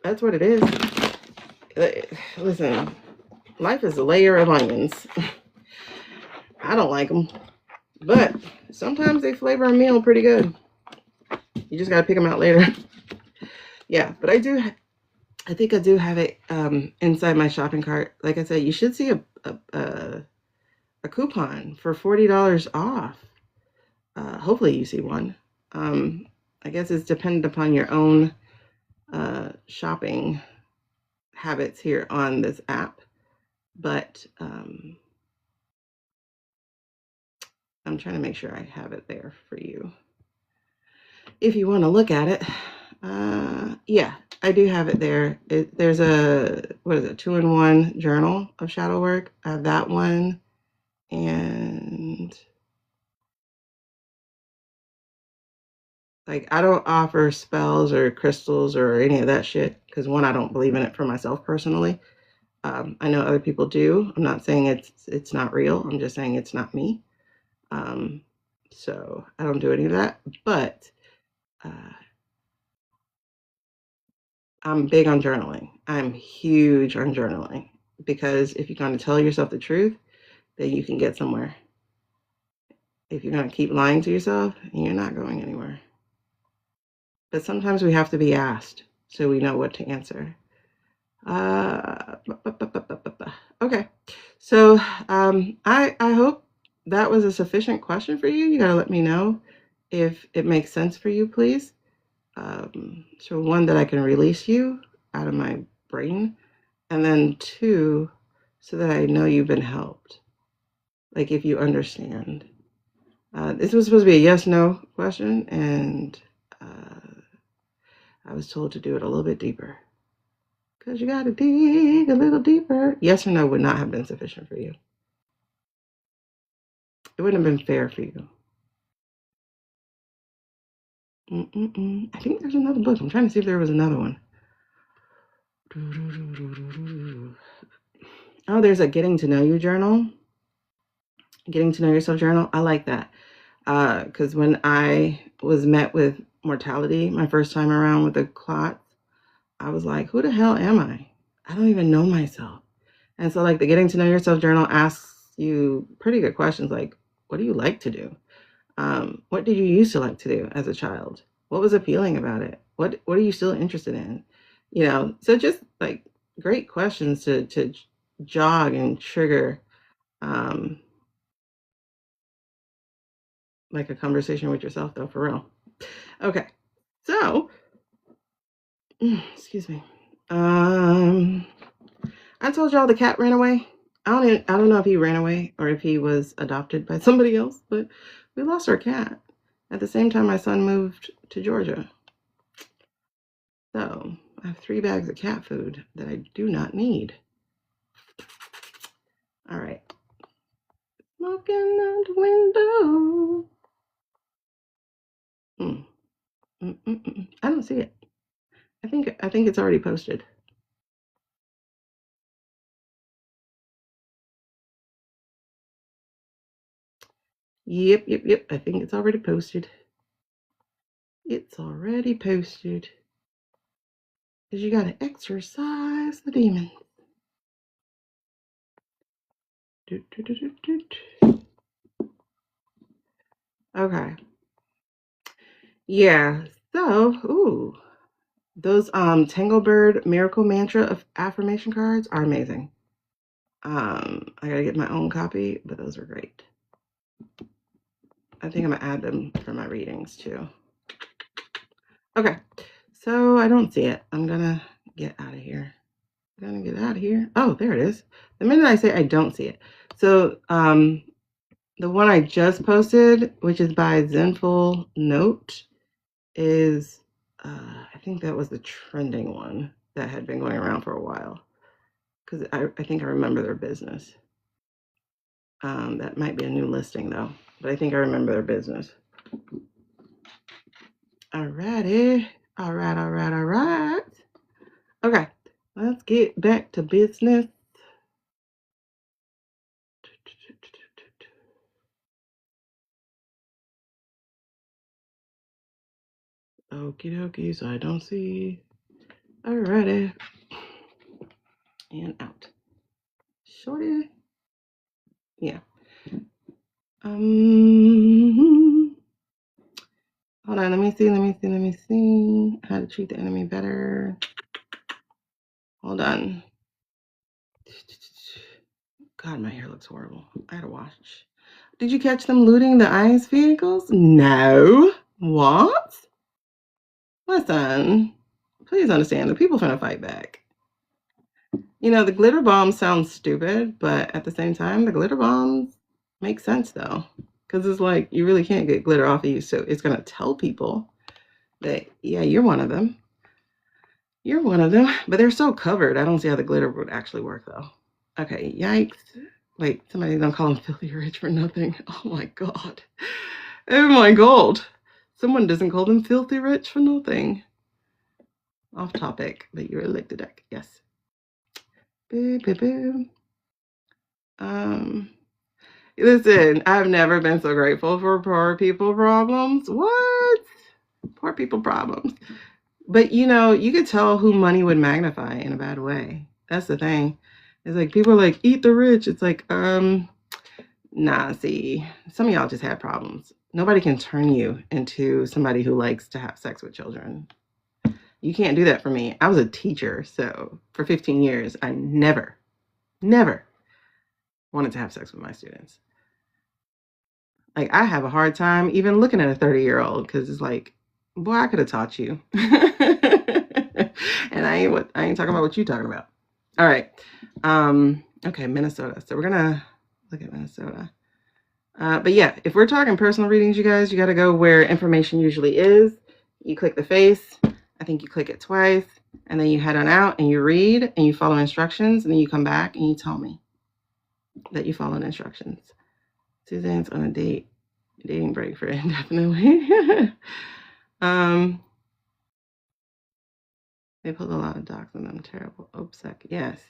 That's what it is. Listen, life is a layer of onions. I don't like them, but sometimes they flavor a meal pretty good. You just gotta pick them out later. Yeah, but I think I do have it inside my shopping cart. Like I said, you should see a coupon for $40 off. Hopefully you see one. I guess it's dependent upon your own shopping habits here on this app. But I'm trying to make sure I have it there for you. If you want to look at it, yeah. I do have it there. There's a, what is it, 2-in-1 journal of shadow work. I have that one. And like, I don't offer spells or crystals or any of that shit because, one, I don't believe in it for myself personally. I know other people do. I'm not saying it's not real. I'm just saying it's not me. So I don't do any of that. But I'm big on journaling. I'm huge on journaling because if you're going to tell yourself the truth, then you can get somewhere. If you're going to keep lying to yourself, you're not going anywhere. But sometimes we have to be asked so we know what to answer. Okay. So I hope that was a sufficient question for you. You got to let me know if it makes sense for you, please. So one, that I can release you out of my brain. And then two, so that I know you've been helped. Like, if you understand. This was supposed to be a yes/no question, and I was told to do it a little bit deeper. Because you got to dig a little deeper. Yes or no would not have been sufficient for you. It wouldn't have been fair for you. I think there's another book. I'm trying to see if there was another one. Oh, there's a Getting to Know You journal. Getting to Know Yourself journal. I like that. Because when I was met with mortality my first time around with the clots, I was like, who the hell am I? I don't even know myself. And so, like, the Getting to Know Yourself journal asks you pretty good questions like, what do you like to do? What did you used to like to do as a child? What was appealing about it? What are you still interested in? You know, so just like great questions to jog and trigger like a conversation with yourself, though, for real. Okay, so excuse me. I told y'all the cat ran away. I don't know if he ran away or if he was adopted by somebody else, but we lost our cat at the same time my son moved to Georgia. So I have 3 bags of cat food that I do not need. All right. Smoking out the window. I don't see it. I think it's already posted. Yep. I think it's already posted. It's already posted. Because you got to exercise the demon. Okay. Yeah. So, those Tanglebird Miracle Mantra of affirmation cards are amazing. I gotta get my own copy, but those are great. I think I'm gonna add them for my readings too. Okay, so I don't see it. I'm gonna get out of here. Oh, there it is. The minute I say I don't see it. So the one I just posted, which is by Zenful Note, is I think that was the trending one that had been going around for a while. Because I think I remember their business. That might be a new listing though, but I think I remember their business. Alrighty. All right. Okay, let's get back to business. Okie dokie, so I don't see. Alrighty. And out. Shorty. Yeah. Hold on, let me see. How to treat the enemy better. Hold on. God, my hair looks horrible. I had to wash. Did you catch them looting the ICE vehicles? No. What? Listen, please understand, the people trying to fight back. You know, the glitter bombs sound stupid, but at the same time, the glitter bombs make sense though. Because it's like, you really can't get glitter off of you, so it's going to tell people that, yeah, you're one of them. You're one of them, but they're so covered. I don't see how the glitter would actually work, though. Okay, yikes. Wait, somebody don't call him filthy rich for nothing. Oh my god. Oh my god. Someone doesn't call them filthy rich for nothing. Off topic, but you really like the deck. Yes. Boo, boo, boo. Listen, I've never been so grateful for poor people problems. What? Poor people problems. But you know, you could tell who money would magnify in a bad way. That's the thing. It's like people are like, eat the rich. It's like, nah, see, some of y'all just had problems. Nobody can turn you into somebody who likes to have sex with children. You can't do that for me. I was a teacher, so for 15 years, I never wanted to have sex with my students. Like, I have a hard time even looking at a 30-year-old because it's like, boy, I could have taught you. And I ain't talking about what you talking about. All right. Okay, Minnesota. So we're gonna look at Minnesota. But yeah, if we're talking personal readings, you guys, you got to go where information usually is. You click the face. I think you click it twice, and then you head on out and you read and you follow instructions, and then you come back and you tell me that you followed instructions. Suzanne's on a dating break for indefinitely. They put a lot of docs on them. Terrible. OPSEC. Yes.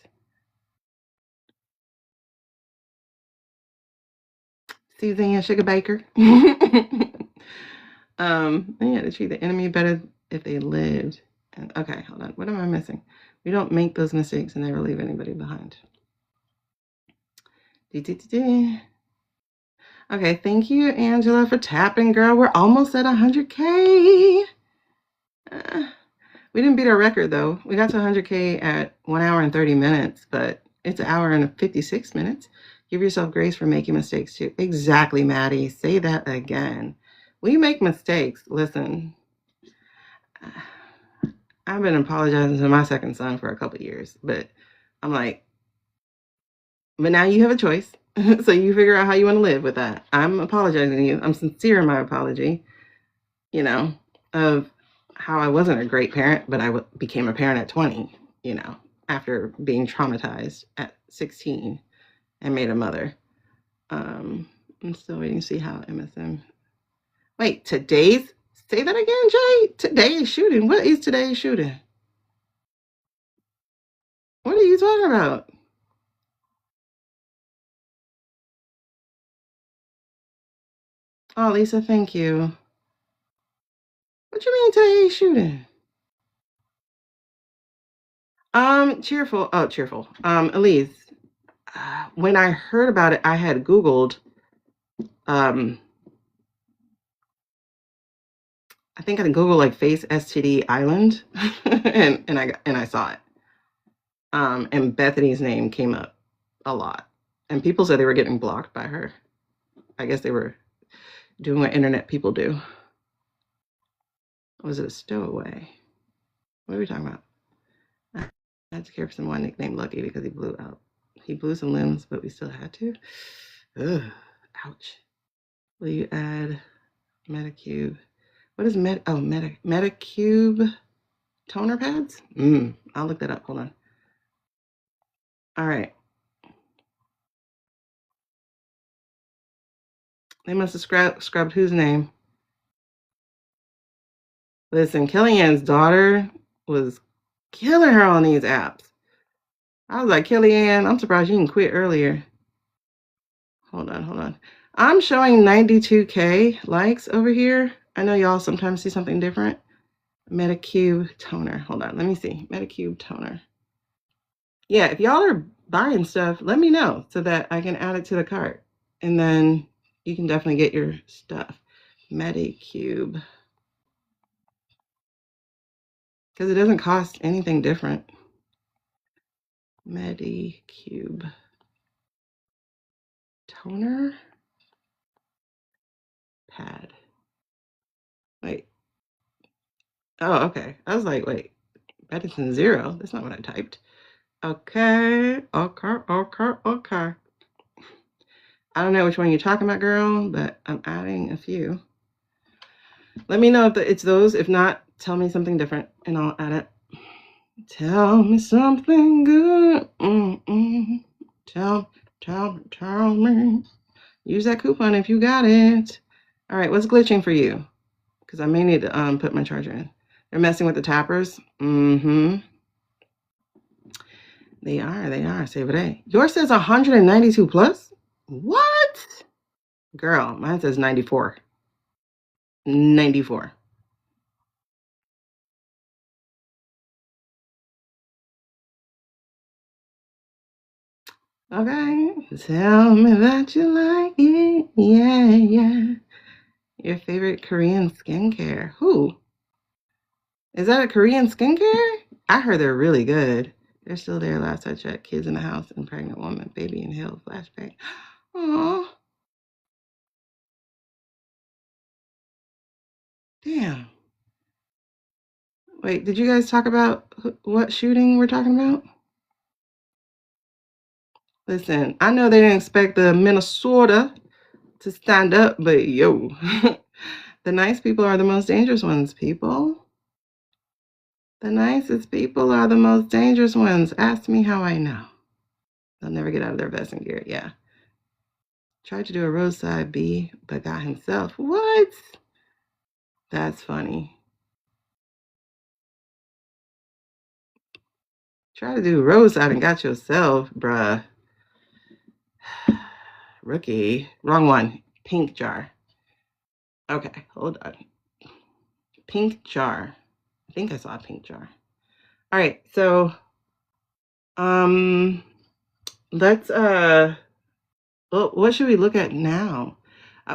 Suzanne Sugar Baker. Yeah, to treat the enemy better if they lived. Okay, hold on. What am I missing? We don't make those mistakes and never leave anybody behind. Okay, thank you, Angela, for tapping, girl. We're almost at 100K. We didn't beat our record, though. We got to 100K at 1 hour and 30 minutes, but it's an hour and 56 minutes. Give yourself grace for making mistakes, too. Exactly, Maddie. Say that again. We make mistakes. Listen, I've been apologizing to my second son for a couple of years, but I'm like, but now you have a choice. So you figure out how you want to live with that. I'm apologizing to you. I'm sincere in my apology, you know, of how I wasn't a great parent, but I became a parent at 20, you know, after being traumatized at 16 and made a mother. I'm still waiting to see how MSM. Wait, today's, say that again, Jay? Today's shooting. What is today's shooting? What are you talking about? Oh, Lisa, thank you. What you mean today's shooting? Cheerful. Oh, cheerful. Elise, when I heard about it, I had Googled, I think I Googled like Face STD Island, and I saw it. And Bethany's name came up a lot, and people said they were getting blocked by her. I guess they were doing what internet people do. Was it a stowaway? What are we talking about? I had to care for someone nicknamed Lucky because he blew out. He blew some limbs, but we still had to. Ugh, ouch. Will you add Metacube? What is Metacube toner pads? I'll look that up. Hold on. All right. They must have scrubbed whose name? Listen, Kellyanne's daughter was killing her on these apps. I was like, Kellyanne, I'm surprised you didn't quit earlier. Hold on. I'm showing 92K likes over here. I know y'all sometimes see something different. Metacube toner. Hold on, let me see. Metacube toner. Yeah, if y'all are buying stuff, let me know so that I can add it to the cart. And then you can definitely get your stuff. Metacube. Because it doesn't cost anything different. Metacube toner pad. Wait. Oh, okay. I was like, wait, medicine 0. That's not what I typed. Okay. I don't know which one you're talking about, girl, but I'm adding a few. Let me know if it's those. If not, tell me something different and I'll add it. Tell me something good. Tell me. Use that coupon if you got it. All right, what's glitching for you? Because I may need to put my charger in. They're messing with the tappers. They are. Save a day. Yours says 192 plus? What? Girl, mine says 94. 94. Okay. Tell me that you like it. Yeah. Your favorite Korean skincare. Who? Is that a Korean skincare? I heard they're really good. They're still there last I checked. Kids in the house and pregnant woman. Baby in hell. Flashback. Aw. Damn. Wait, did you guys talk about what shooting we're talking about? Listen, I know they didn't expect the Minnesota to stand up, but yo, the nice people are the most dangerous ones, people. The nicest people are the most dangerous ones. Ask me how I know. They'll never get out of their vest and gear. Yeah. Tried to do a roadside B, but got himself. What? That's funny. Try to do roadside and got yourself, bruh. Rookie. Wrong one. Pink jar. Okay, hold on. Pink jar. I think I saw a pink jar. All right, so let's well, what should we look at now?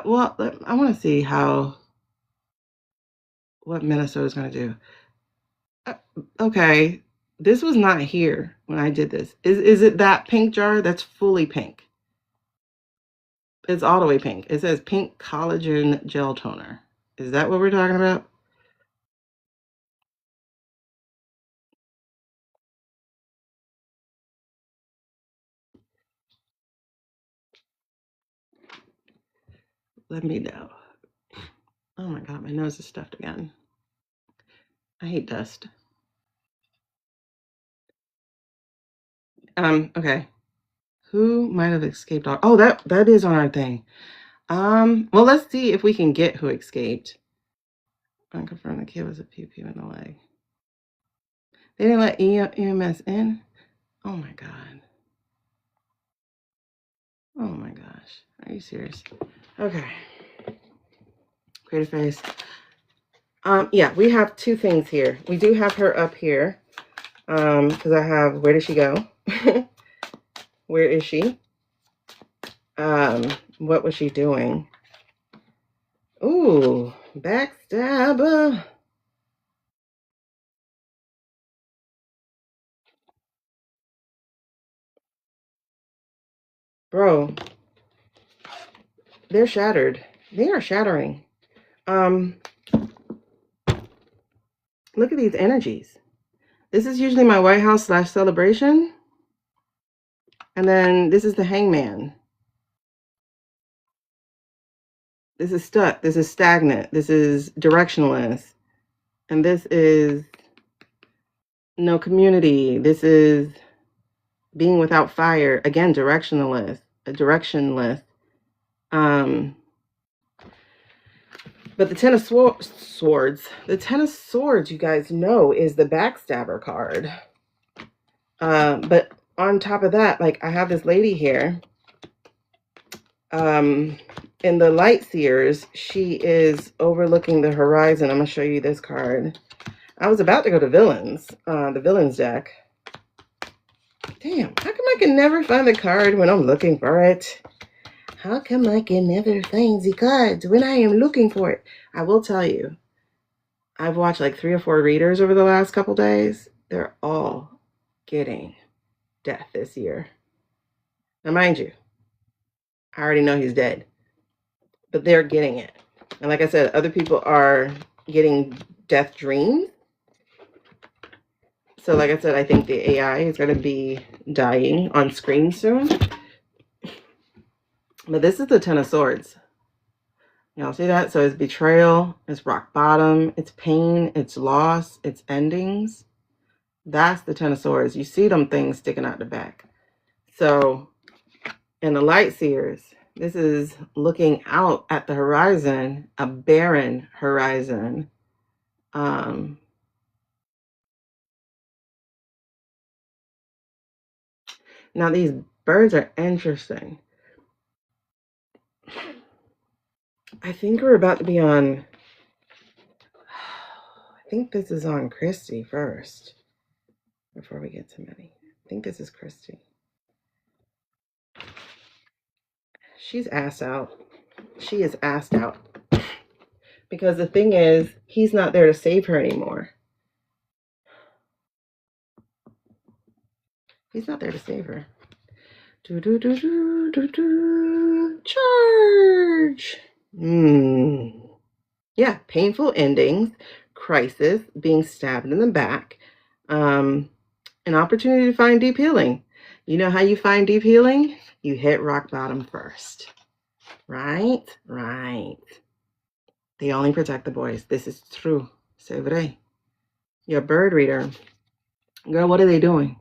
Well, I want to see what Minnesota's going to do. Okay, this was not here when I did this. Is it that pink jar that's fully pink? It's all the way pink. It says pink collagen gel toner. Is that what we're talking about? Let me know. Oh my God, my nose is stuffed again. I hate dust. Okay. Who might have escaped? Oh, that is on our thing. Well, let's see if we can get who escaped. Unconfirmed the kid was a pew-pew in the leg. They didn't let EMS in? Oh my God. Oh my gosh. Are you serious? Okay. Creative face. Yeah, we have two things here. We do have her up here. Because I have, where did she go? Where is she? What was she doing? Ooh, backstabber. Bro, they're shattered. They are shattering. Look at these energies. This is usually my White House / celebration. And then this is the hangman. This is stuck. This is stagnant. This is directionless. And this is no community. This is being without fire. Again, directionless. But the Ten of Swords, you guys know, is the backstabber card. But on top of that, like, I have this lady here. In the Light Seers, she is overlooking the horizon. I'm going to show you this card. I was about to go to villains, the villains deck. Damn, how come I can never find the card when I'm looking for it? How come I can never find the cards when I am looking for it? I will tell you, I've watched like 3 or 4 readers over the last couple days. They're all getting death this year. Now, mind you, I already know he's dead, but they're getting it. And like I said, other people are getting death dreams. So like I said, I think the AI is going to be dying on screen soon. But this is the Ten of Swords. Y'all see that? So it's betrayal, it's rock bottom, it's pain, it's loss, it's endings. That's the Ten of Swords. You see them things sticking out the back. So in the Light Seers, this is looking out at the horizon, a barren horizon. Now these birds are interesting. I think we're about to be on, I think this is on Christy first, before we get to Minnie. I think this is Christy. She's asked out. She is asked out. Because the thing is, he's not there to save her anymore. He's not there to save her. Do, do, do, do, do, do. Charge! Yeah, painful endings, crisis, being stabbed in the back, an opportunity to find deep healing. You know how you find deep healing? You hit rock bottom first. Right? Right. They only protect the boys. This is true. C'est vrai. Your bird reader. Girl, what are they doing?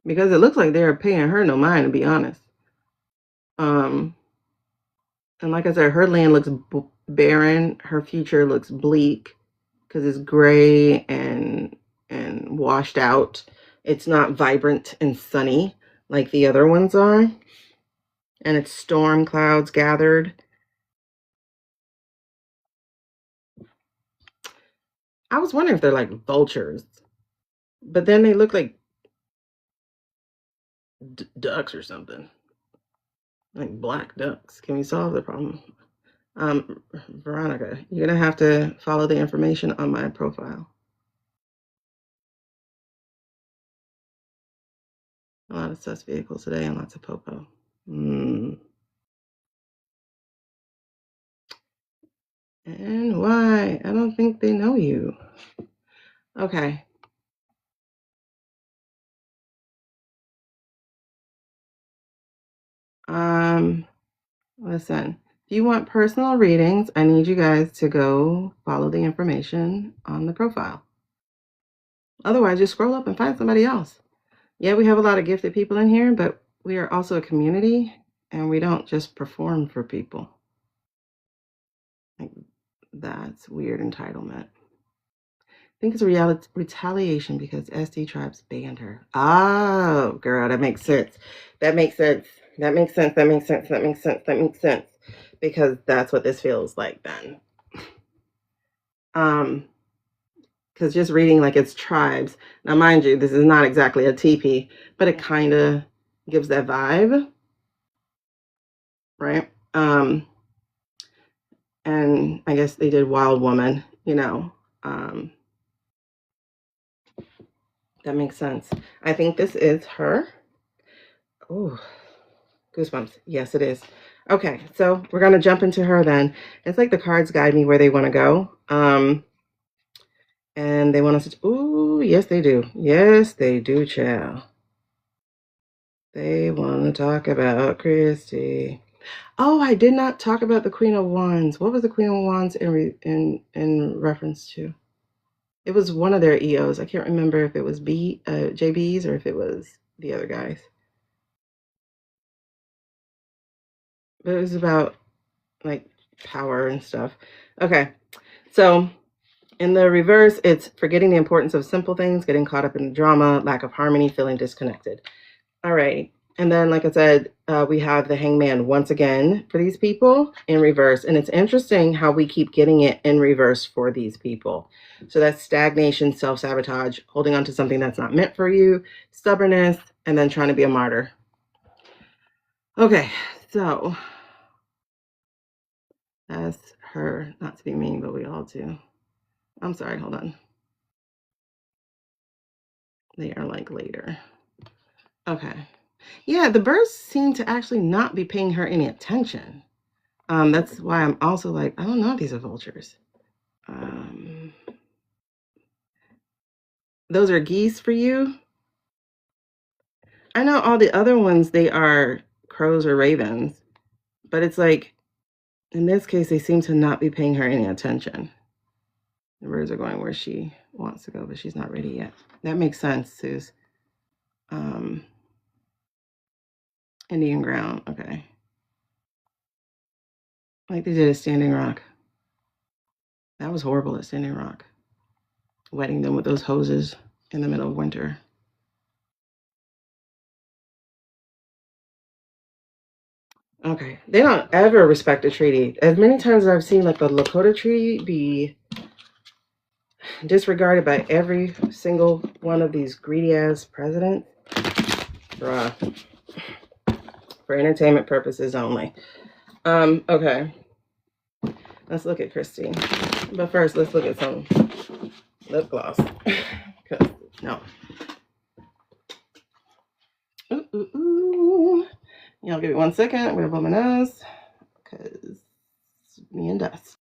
Because it looks like they're paying her no mind, to be honest. And like I said, her land looks barren. Her future looks bleak because it's gray and washed out. It's not vibrant and sunny like the other ones are. And it's storm clouds gathered. I was wondering if they're like vultures. But then they look like ducks or something. Like black ducks. Can we solve the problem? Veronica, you're going to have to follow the information on my profile. A lot of sus vehicles today and lots of popo. And why? I don't think they know you. Okay. Listen, if you want personal readings, I need you guys to go follow the information on the profile. Otherwise, just scroll up and find somebody else. Yeah, we have a lot of gifted people in here, but we are also a community, and we don't just perform for people. Like, that's weird entitlement. I think it's retaliation because SD Tribes banned her. Oh, girl, that makes sense. That makes sense. That makes sense. That makes sense. That makes sense. That makes sense. Because that's what this feels like then. Because just reading like it's tribes. Now, mind you, this is not exactly a teepee, but it kind of gives that vibe, right? And I guess they did Wild Woman, you know. That makes sense. I think this is her. Oh, goosebumps. Yes, it is. Okay, so we're going to jump into her then. It's like the cards guide me where they want to go. And they want us to, ooh, yes, they do. Yes, they do, child. They want to talk about Christy. Oh, I did not talk about the Queen of Wands. What was the Queen of Wands in reference to? It was one of their EOs. I can't remember if it was JB's or if it was the other guys. But it was about like power and stuff. Okay, so in the reverse, it's forgetting the importance of simple things, getting caught up in the drama, lack of harmony, feeling disconnected. All right. And then, like I said, we have the Hangman once again for these people in reverse. And it's interesting how we keep getting it in reverse for these people. So that's stagnation, self-sabotage, holding on to something that's not meant for you, stubbornness, and then trying to be a martyr. Okay, so that's her. Not to be mean, but we all do. I'm sorry, hold on. They are like later. Okay. Yeah, the birds seem to actually not be paying her any attention. That's why I'm also like, I don't know if these are vultures. Those are geese for you. I know all the other ones, they are crows or ravens, but it's like, in this case, they seem to not be paying her any attention. The birds are going where she wants to go, but she's not ready yet. That makes sense, Suze. Indian ground, okay. Like they did at Standing Rock. That was horrible at Standing Rock. Wetting them with those hoses in the middle of winter. Okay, they don't ever respect a treaty. As many times as I've seen like the Lakota Treaty be disregarded by every single one of these greedy ass presidents, bruh, for entertainment purposes only. Okay, let's look at Christy. But first, let's look at some lip gloss. Cause no. Ooh. Y'all give me 1 second. I'm gonna blow my nose because me and dust.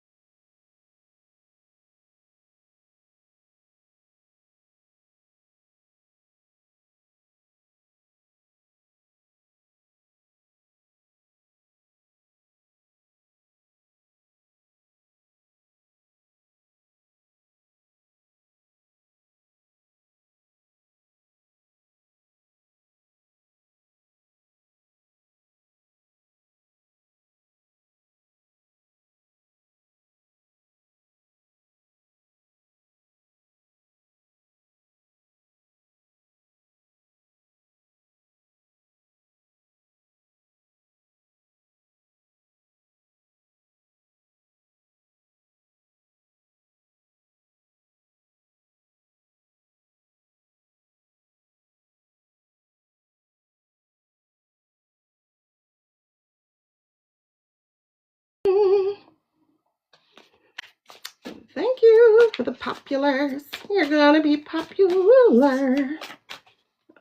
Thank you for the populars. You're gonna be popular.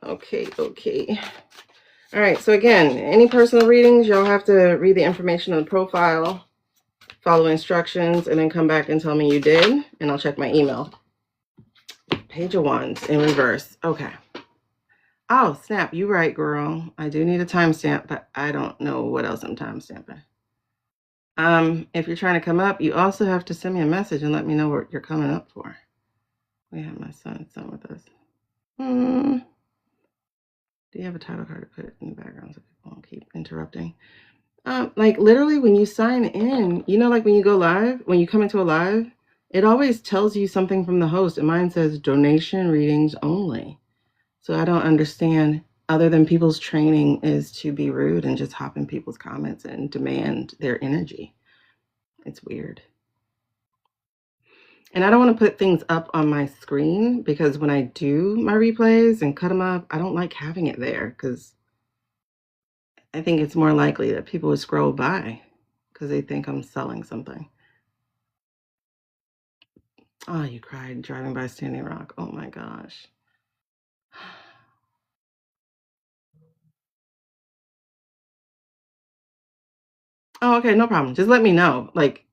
Okay. All right, so again, any personal readings, y'all have to read the information on the profile, follow instructions, and then come back and tell me you did, and I'll check my email. Page of Wands in reverse. Okay. Oh, snap. You right, girl. I do need a timestamp, but I don't know what else I'm timestamping. If you're trying to come up, you also have to send me a message and let me know what you're coming up for. We have my son with us. Do you have a title card to put in the background so people won't keep interrupting? Like literally when you sign in, you know, like when you go live, when you come into a live, it always tells you something from the host, and mine says donation readings only. So I don't understand, other than people's training is to be rude and just hop in people's comments and demand their energy. It's weird. And I don't want to put things up on my screen because when I do my replays and cut them up, I don't like having it there because I think it's more likely that people would scroll by because they think I'm selling something. Oh, you cried driving by Standing Rock. Oh my gosh. Oh, okay, no problem. Just let me know. Like,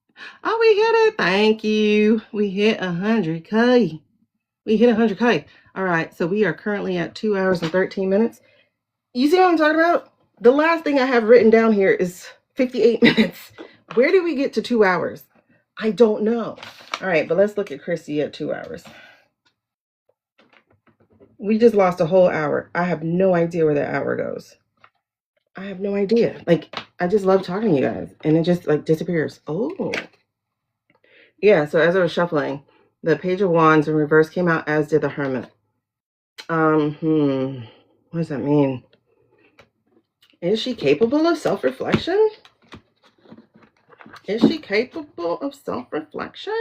oh, we hit it. Thank you. We hit 100K. We hit 100K. All right, so we are currently at 2 hours and 13 minutes. You see what I'm talking about? The last thing I have written down here is 58 minutes. Where did we get to 2 hours? I don't know. All right, but let's look at Christy at 2 hours. We just lost a whole hour. I have no idea where that hour goes. I have no idea. Like, I just love talking to you guys, and it just like disappears. Oh, yeah. So as I was shuffling, the Page of Wands in reverse came out, as did the Hermit. What does that mean? Is she capable of self-reflection? Is she capable of self-reflection?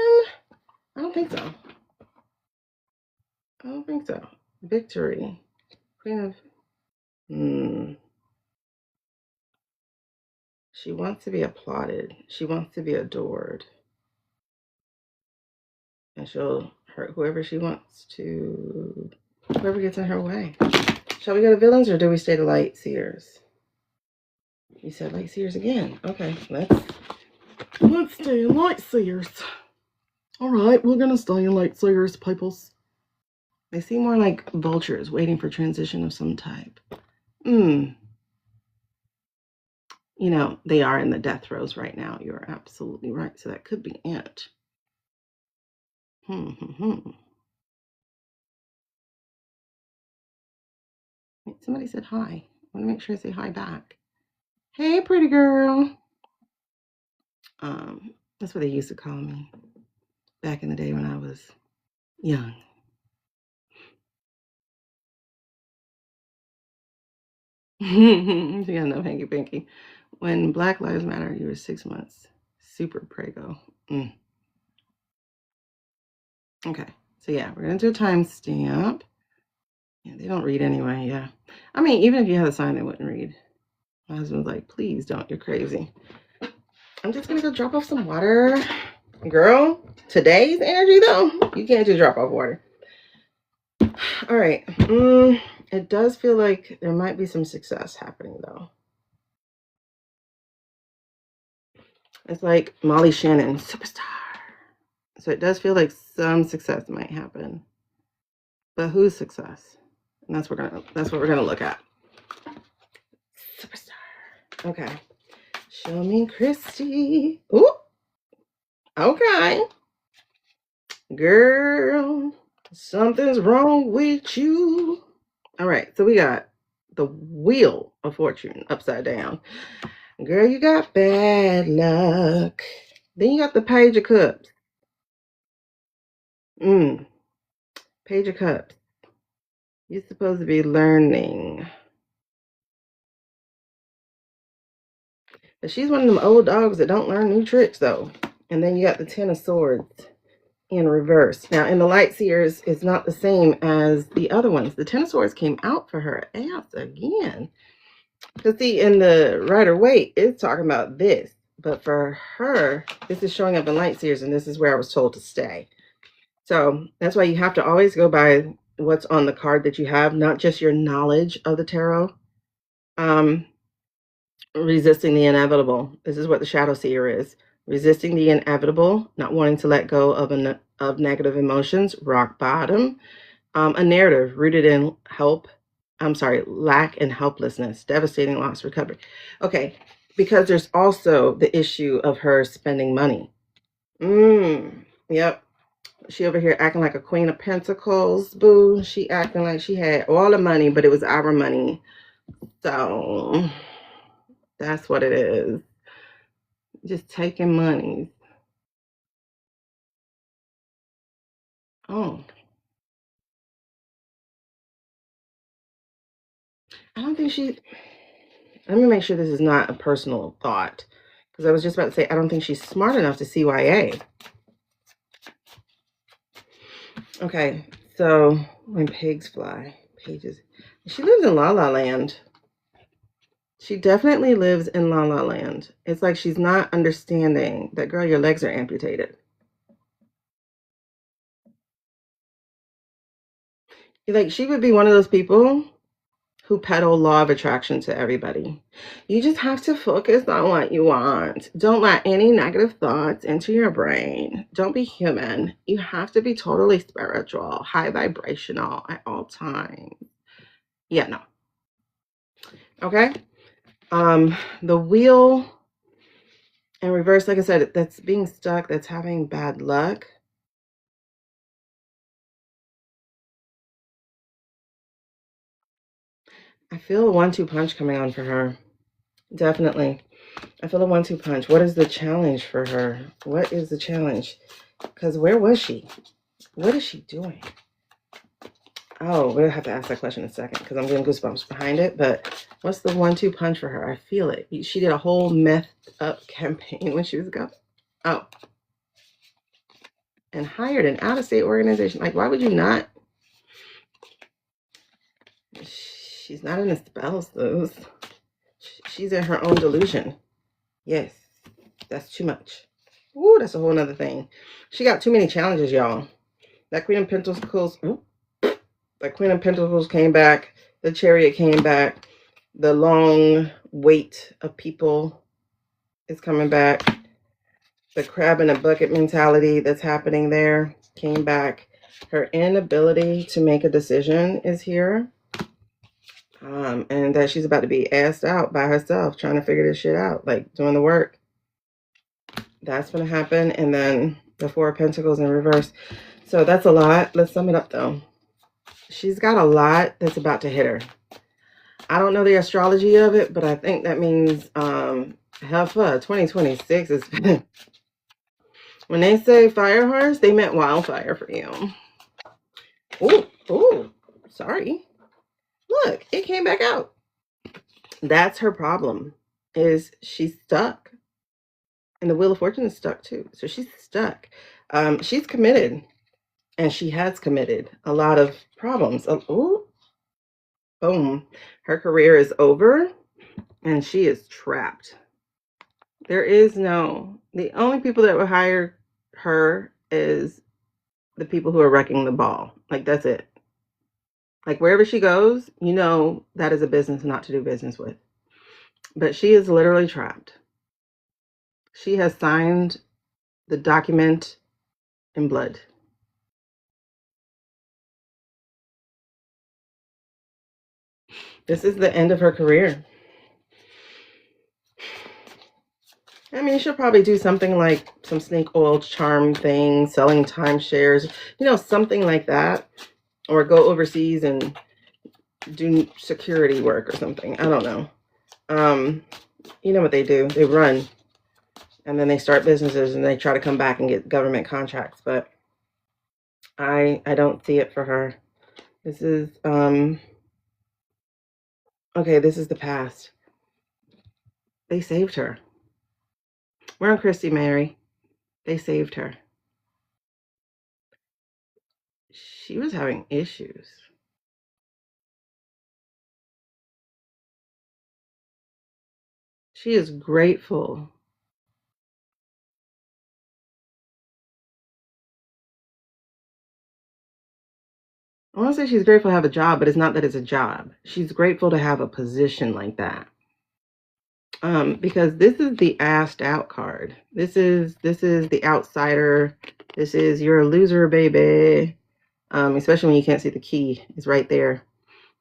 I don't think so. I don't think so. Victory. Queen of... She wants to be applauded. She wants to be adored. And she'll hurt whoever she wants to... Whoever gets in her way. Shall we go to villains or do we stay to light seers? You said light seers again. Okay, let's stay in light seers. All right, we're gonna stay in light seers, peoples. They seem more like vultures waiting for transition of some type. You know, they are in the death throes right now. You're absolutely right. So that could be it. Wait, somebody said hi. I want to make sure I say hi back. Hey, pretty girl. That's what they used to call me back in the day when I was young. She got no hanky panky. When Black Lives Matter, you were 6 months. Super prego. Okay, so yeah, we're gonna do a timestamp. Yeah, they don't read anyway. Yeah, I mean, even if you had a sign, they wouldn't read. My husband's like, please don't. You're crazy. I'm just gonna go drop off some water, girl. Today's energy though, you can't just drop off water. All right. It does feel like there might be some success happening though. It's like Molly Shannon, superstar. So it does feel like some success might happen. But whose success? And that's what we're gonna look at. Superstar. Okay. Show me Christy. Ooh. Okay. Girl, something's wrong with you. All right, so we got the Wheel of Fortune upside down. Girl, you got bad luck. Then you got the Page of Cups. Page of Cups. You're supposed to be learning. But she's one of them old dogs that don't learn new tricks, though. And then you got the Ten of Swords in reverse. Now, in the Light Seers, it's not the same as the other ones. The Ten of Swords came out for her ass again. Because see, in the Rider Waite, it's talking about this. But for her, this is showing up in Light Seers, and this is where I was told to stay. So that's why you have to always go by what's on the card that you have, not just your knowledge of the tarot. Resisting the inevitable. This is what the Shadow Seer is. Resisting the inevitable, not wanting to let go of negative emotions, rock bottom. A narrative rooted in lack and helplessness, devastating loss, recovery. Okay, because there's also the issue of her spending money. Yep. She over here acting like a Queen of Pentacles, boo. She acting like she had all the money, but it was our money. So that's what it is. Just taking money. Oh. I don't think she... Let me make sure this is not a personal thought. Because I was just about to say, I don't think she's smart enough to CYA. Okay, so when pigs fly, pages. She lives in La La Land. She definitely lives in La La Land. It's like she's not understanding that, girl, your legs are amputated. Like, she would be one of those people who peddle law of attraction to everybody. You just have to focus on what you want. Don't let any negative thoughts into your brain. Don't be human. You have to be totally spiritual, high vibrational at all times. Yeah, no. Okay? The Wheel in reverse, like I said, that's being stuck, that's having bad luck. I feel a 1-2 punch coming on for her. Definitely. I feel a 1-2 punch. What is the challenge for her? What is the challenge? Because where was she? What is she doing? Oh, we'll have to ask that question in a second because I'm getting goosebumps behind it. But what's the 1-2 punch for her? I feel it. She did a whole meth up campaign when she was gone. Oh. And hired an out-of-state organization. Like, why would you not? She's not in the spells, though. She's in her own delusion. Yes, that's too much. Ooh, that's a whole nother thing. She got too many challenges, y'all. That Queen of Pentacles, that Queen of Pentacles came back. The Chariot came back. The long wait of people is coming back. The crab in a bucket mentality that's happening there came back. Her inability to make a decision is here. And that she's about to be assed out by herself, trying to figure this shit out, like doing the work. That's going to happen. And then the Four of Pentacles in reverse. So that's a lot. Let's sum it up, though. She's got a lot that's about to hit her. I don't know the astrology of it, but I think that means Heffa 2026 is when they say fire horse, they meant wildfire for you. Oh, sorry. Look, it came back out. That's her problem, is she's stuck. And the Wheel of Fortune is stuck too. So she's stuck. She's committed, and she has committed a lot of problems. Oh, boom. Her career is over, and she is trapped. The only people that would hire her is the people who are wrecking the ball. Like, that's it. Like, wherever she goes, that is a business not to do business with. But she is literally trapped. She has signed the document in blood. This is the end of her career. I mean, she'll probably do something like some snake oil charm thing, selling timeshares, something like that. Or go overseas and do security work or something. I don't know. You know what they do? They run. And then they start businesses and they try to come back and get government contracts. But I don't see it for her. This is, okay, this is the past. They saved her. We're on Christy Mary. They saved her. She was having issues. She is grateful. I want to say she's grateful to have a job, but it's not that it's a job. She's grateful to have a position like that. Because this is the asked out card. This is the outsider. This is you're a loser, baby. Especially when you can't see the key. It's right there.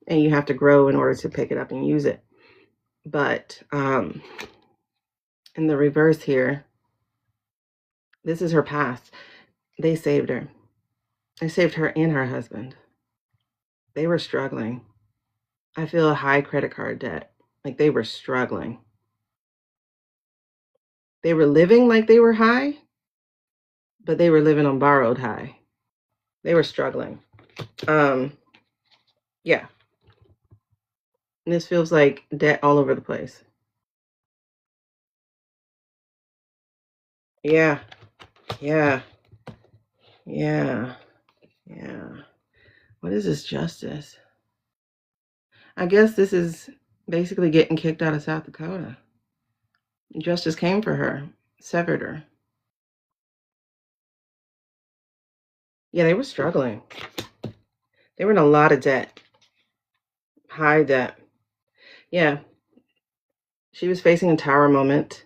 And you have to grow in order to pick it up and use it. But in the reverse here, this is her past. They saved her. They saved her and her husband. They were struggling. I feel a high credit card debt. Like, they were struggling. They were living like they were high, but they were living on borrowed high. They were struggling. Yeah. And this feels like debt all over the place. Yeah. Yeah. Yeah. Yeah. What is this justice? I guess this is basically getting kicked out of South Dakota. Justice came for her, severed her. Yeah, they were struggling. They were in a lot of debt. High debt. Yeah. She was facing a tower moment.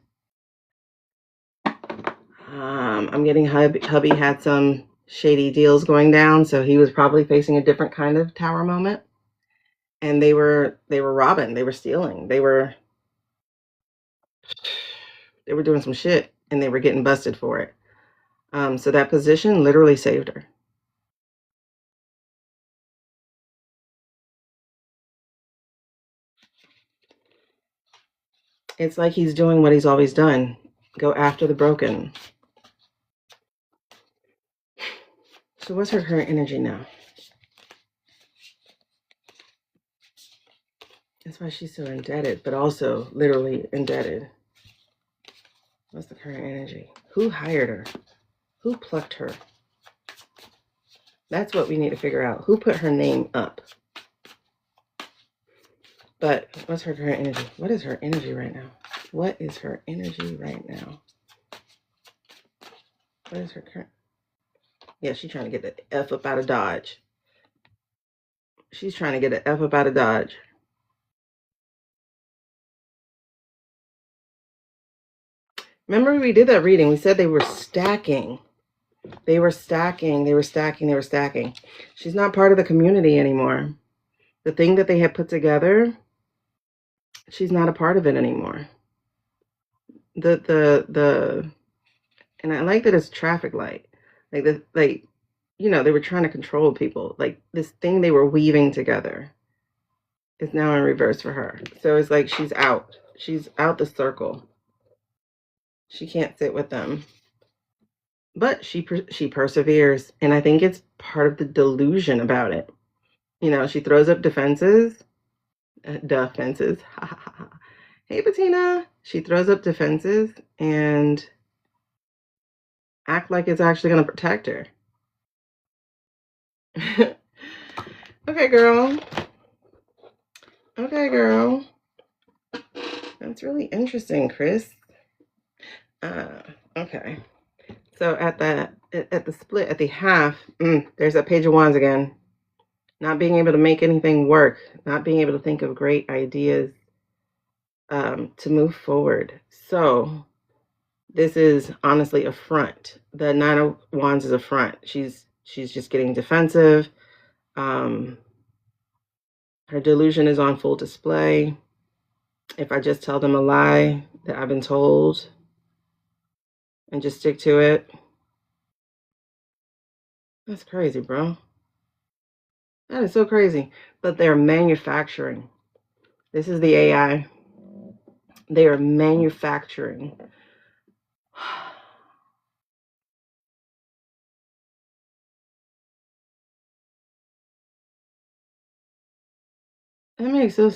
I'm getting hubby had some shady deals going down, so he was probably facing a different kind of tower moment. And they were robbing, they were stealing, they were doing some shit, and they were getting busted for it. So that position literally saved her. It's like he's doing what he's always done. Go after the broken. So what's her current energy now? That's why she's so indebted, but also literally indebted. What's the current energy? Who hired her? Who plucked her? That's what we need to figure out. Who put her name up? But what's her current energy? What is her energy right now? What is her energy right now? What is her current? Yeah, she's trying to get the F up out of Dodge. She's trying to get the F up out of Dodge. Remember we did that reading. We said they were stacking. They were stacking. They were stacking. They were stacking. She's not part of the community anymore. The thing that they had put together, she's not a part of it anymore. And I like that it's traffic light. Like they were trying to control people. Like this thing they were weaving together. is now in reverse for her. So it's like she's out. She's out the circle. She can't sit with them. But she perseveres. And I think it's part of the delusion about it. You know, she throws up defenses. Defenses. Hey, Bettina. She throws up defenses and act like it's actually going to protect her. Okay, girl. Okay, girl. That's really interesting, Chris. Okay. So at the split, at the half, there's that page of wands again. Not being able to make anything work, not being able to think of great ideas to move forward. So this is honestly a front. The Nine of Wands is a front. She's just getting defensive. Her delusion is on full display. If I just tell them a lie that I've been told and just stick to it, that's crazy, bro. That is so crazy. But they're manufacturing. This is the AI. They are manufacturing. That makes so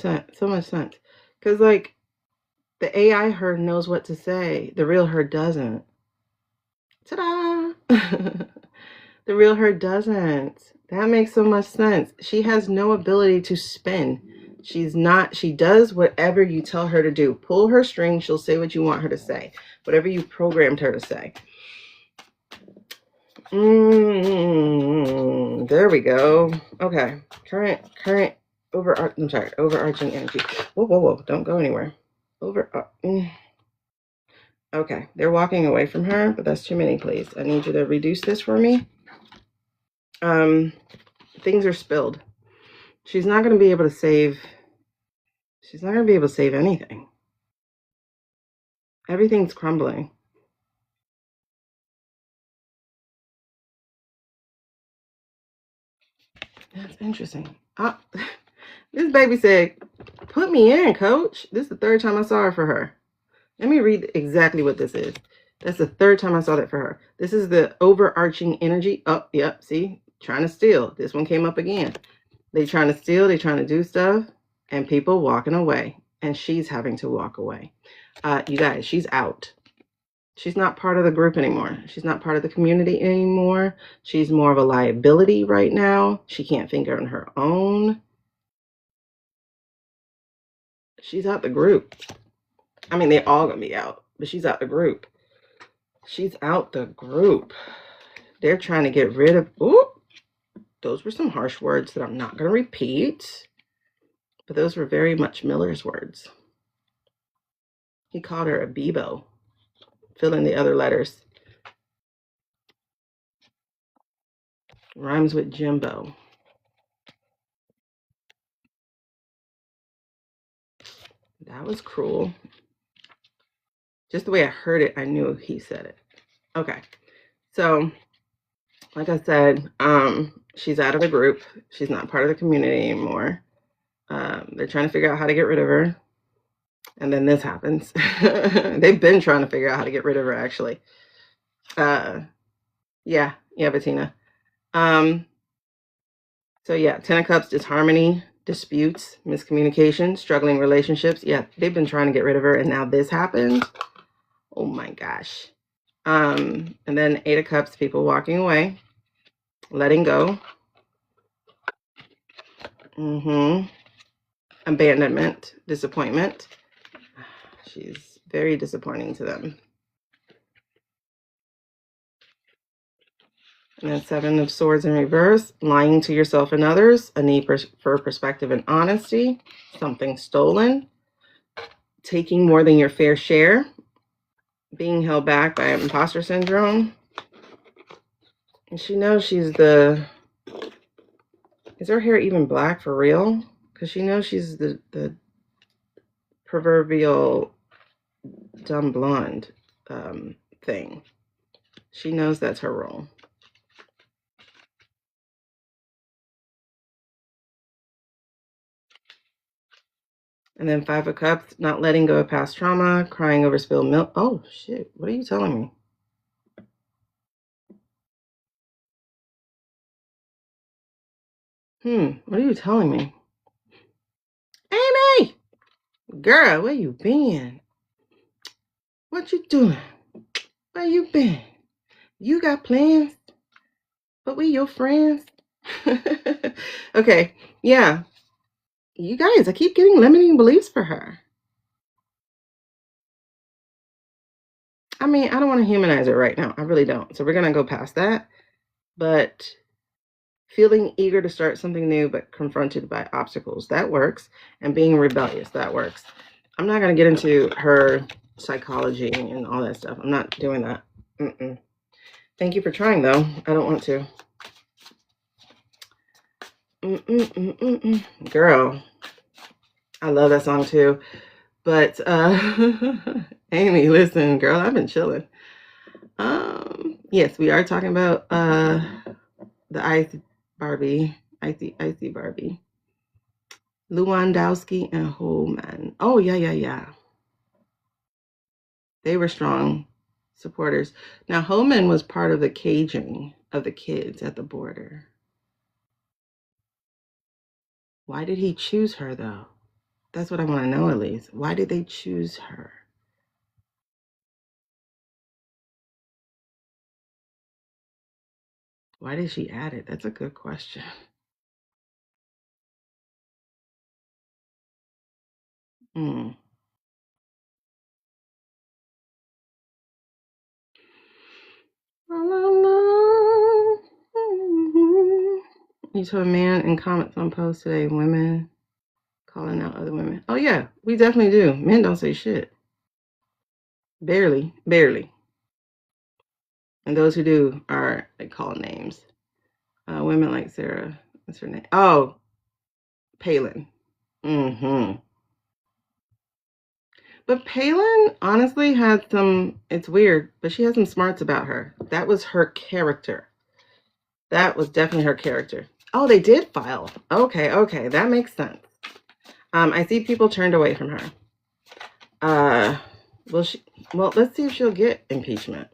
much sense. Because, like, the AI her knows what to say. The real her doesn't. Ta-da! The real her doesn't. That makes so much sense. She has no ability to spin. She does whatever you tell her to do. Pull her string, she'll say what you want her to say. Whatever you programmed her to say. There we go. Okay. Overarching energy. Whoa. Don't go anywhere. Okay. They're walking away from her, but that's too many, please. I need you to reduce this for me. Things are spilled. She's not going to be able to save anything. Everything's crumbling. That's interesting. This baby said, put me in, coach. This is the third time I saw her for her. Let me read exactly what this is. That's the third time I saw that for her. This is the overarching energy. Oh, yep, see? Trying to steal. This one came up again. They trying to steal. They trying to do stuff. And people walking away. And she's having to walk away. You guys, she's out. She's not part of the group anymore. She's not part of the community anymore. She's more of a liability right now. She can't think on her own. She's out the group. I mean, they're all going to be out, but she's out the group. She's out the group. They're trying to get rid of... Ooh, those were some harsh words that I'm not going to repeat. But those were very much Miller's words. He called her a Bebo. Fill in the other letters. Rhymes with Jimbo. That was cruel. Just the way I heard it, I knew he said it. Okay. So, like I said, she's out of the group. She's not part of the community anymore. They're trying to figure out how to get rid of her. And then this happens. They've been trying to figure out how to get rid of her, actually. Yeah, Bettina. So yeah, 10 of Cups, disharmony, disputes, miscommunication, struggling relationships. Yeah, they've been trying to get rid of her, and now this happened. Oh my gosh. And then 8 of Cups, people walking away, letting go. Abandonment, disappointment. She's very disappointing to them. And then 7 of Swords in reverse, lying to yourself and others, a need for perspective and honesty, something stolen, taking more than your fair share, being held back by imposter syndrome. And she knows she's the... Is her hair even black for real? Because she knows she's the proverbial dumb blonde thing. She knows that's her role. And then 5 of Cups, not letting go of past trauma, crying over spilled milk. Oh, shit. What are you telling me? What are you telling me? Amy! Girl, where you been? What you doing? Where you been? You got plans? But we your friends? Okay, yeah. You guys, I keep getting limiting beliefs for her. I mean, I don't want to humanize it right now. I really don't. So we're going to go past that. But feeling eager to start something new, but confronted by obstacles, that works. And being rebellious, that works. I'm not going to get into her psychology and all that stuff. I'm not doing that. Thank you for trying, though. I don't want to. Girl, I love that song too. But Amy, listen, girl, I've been chilling. Yes, we are talking about the icy Barbie. Lewandowski and Holman. Oh, yeah. They were strong supporters. Now, Holman was part of the caging of the kids at the border. Why did he choose her, though? That's what I want to know, at least. Why did they choose her? Why did she add it? That's a good question. You told a man in comments on posts today, women calling out other women. Oh, yeah, we definitely do. Men don't say shit. Barely. And those who do are like called names. Women like Sarah. What's her name? Oh, Palin. But Palin honestly had some, it's weird, but she had some smarts about her. That was her character. That was definitely her character. Oh, they did file. Okay. That makes sense. I see people turned away from her. Well, let's see if she'll get impeachment.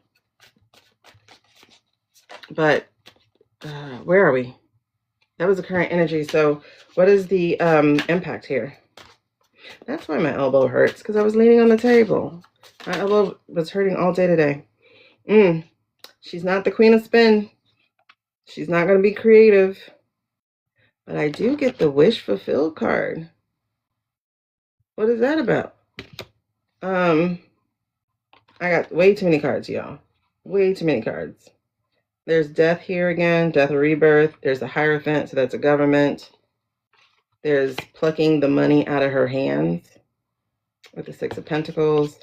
But where are we? That was the current energy. So what is the impact here? That's why my elbow hurts, because I was leaning on the table. My elbow was hurting all day today. She's not the queen of spin. She's not going to be creative. But I do get the wish fulfilled card. What is that about? I got way too many cards, y'all. Way too many cards. There's death here again, death or rebirth. There's the Hierophant, so that's a government. There's plucking the money out of her hands with the Six of Pentacles.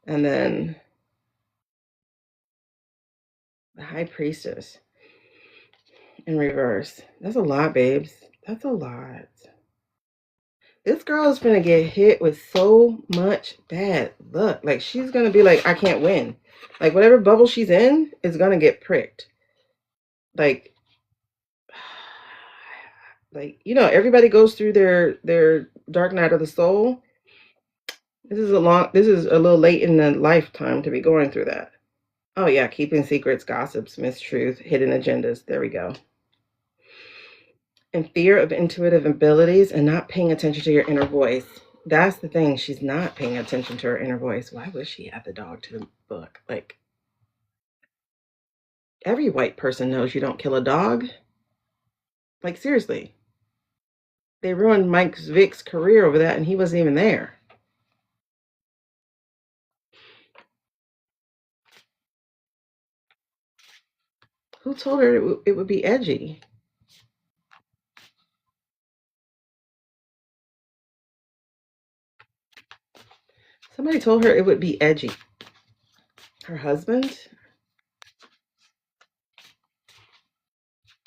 And then the High Priestess in reverse. That's a lot, babes. That's a lot. This girl is gonna get hit with so much bad luck. Like, she's gonna be like, I can't win. Like, whatever bubble she's in is gonna get pricked. Like, everybody goes through their dark night of the soul. This is a little late in the lifetime to be going through that. Oh yeah, keeping secrets, gossips, mistruth, hidden agendas. There we go. And fear of intuitive abilities and not paying attention to your inner voice. That's the thing. She's not paying attention to her inner voice. Why would she add the dog to the book? Like, every white person knows you don't kill a dog. Like, seriously. They ruined Mike Vick's career over that, and he wasn't even there. Who told her it would be edgy? Somebody told her it would be edgy. Her husband?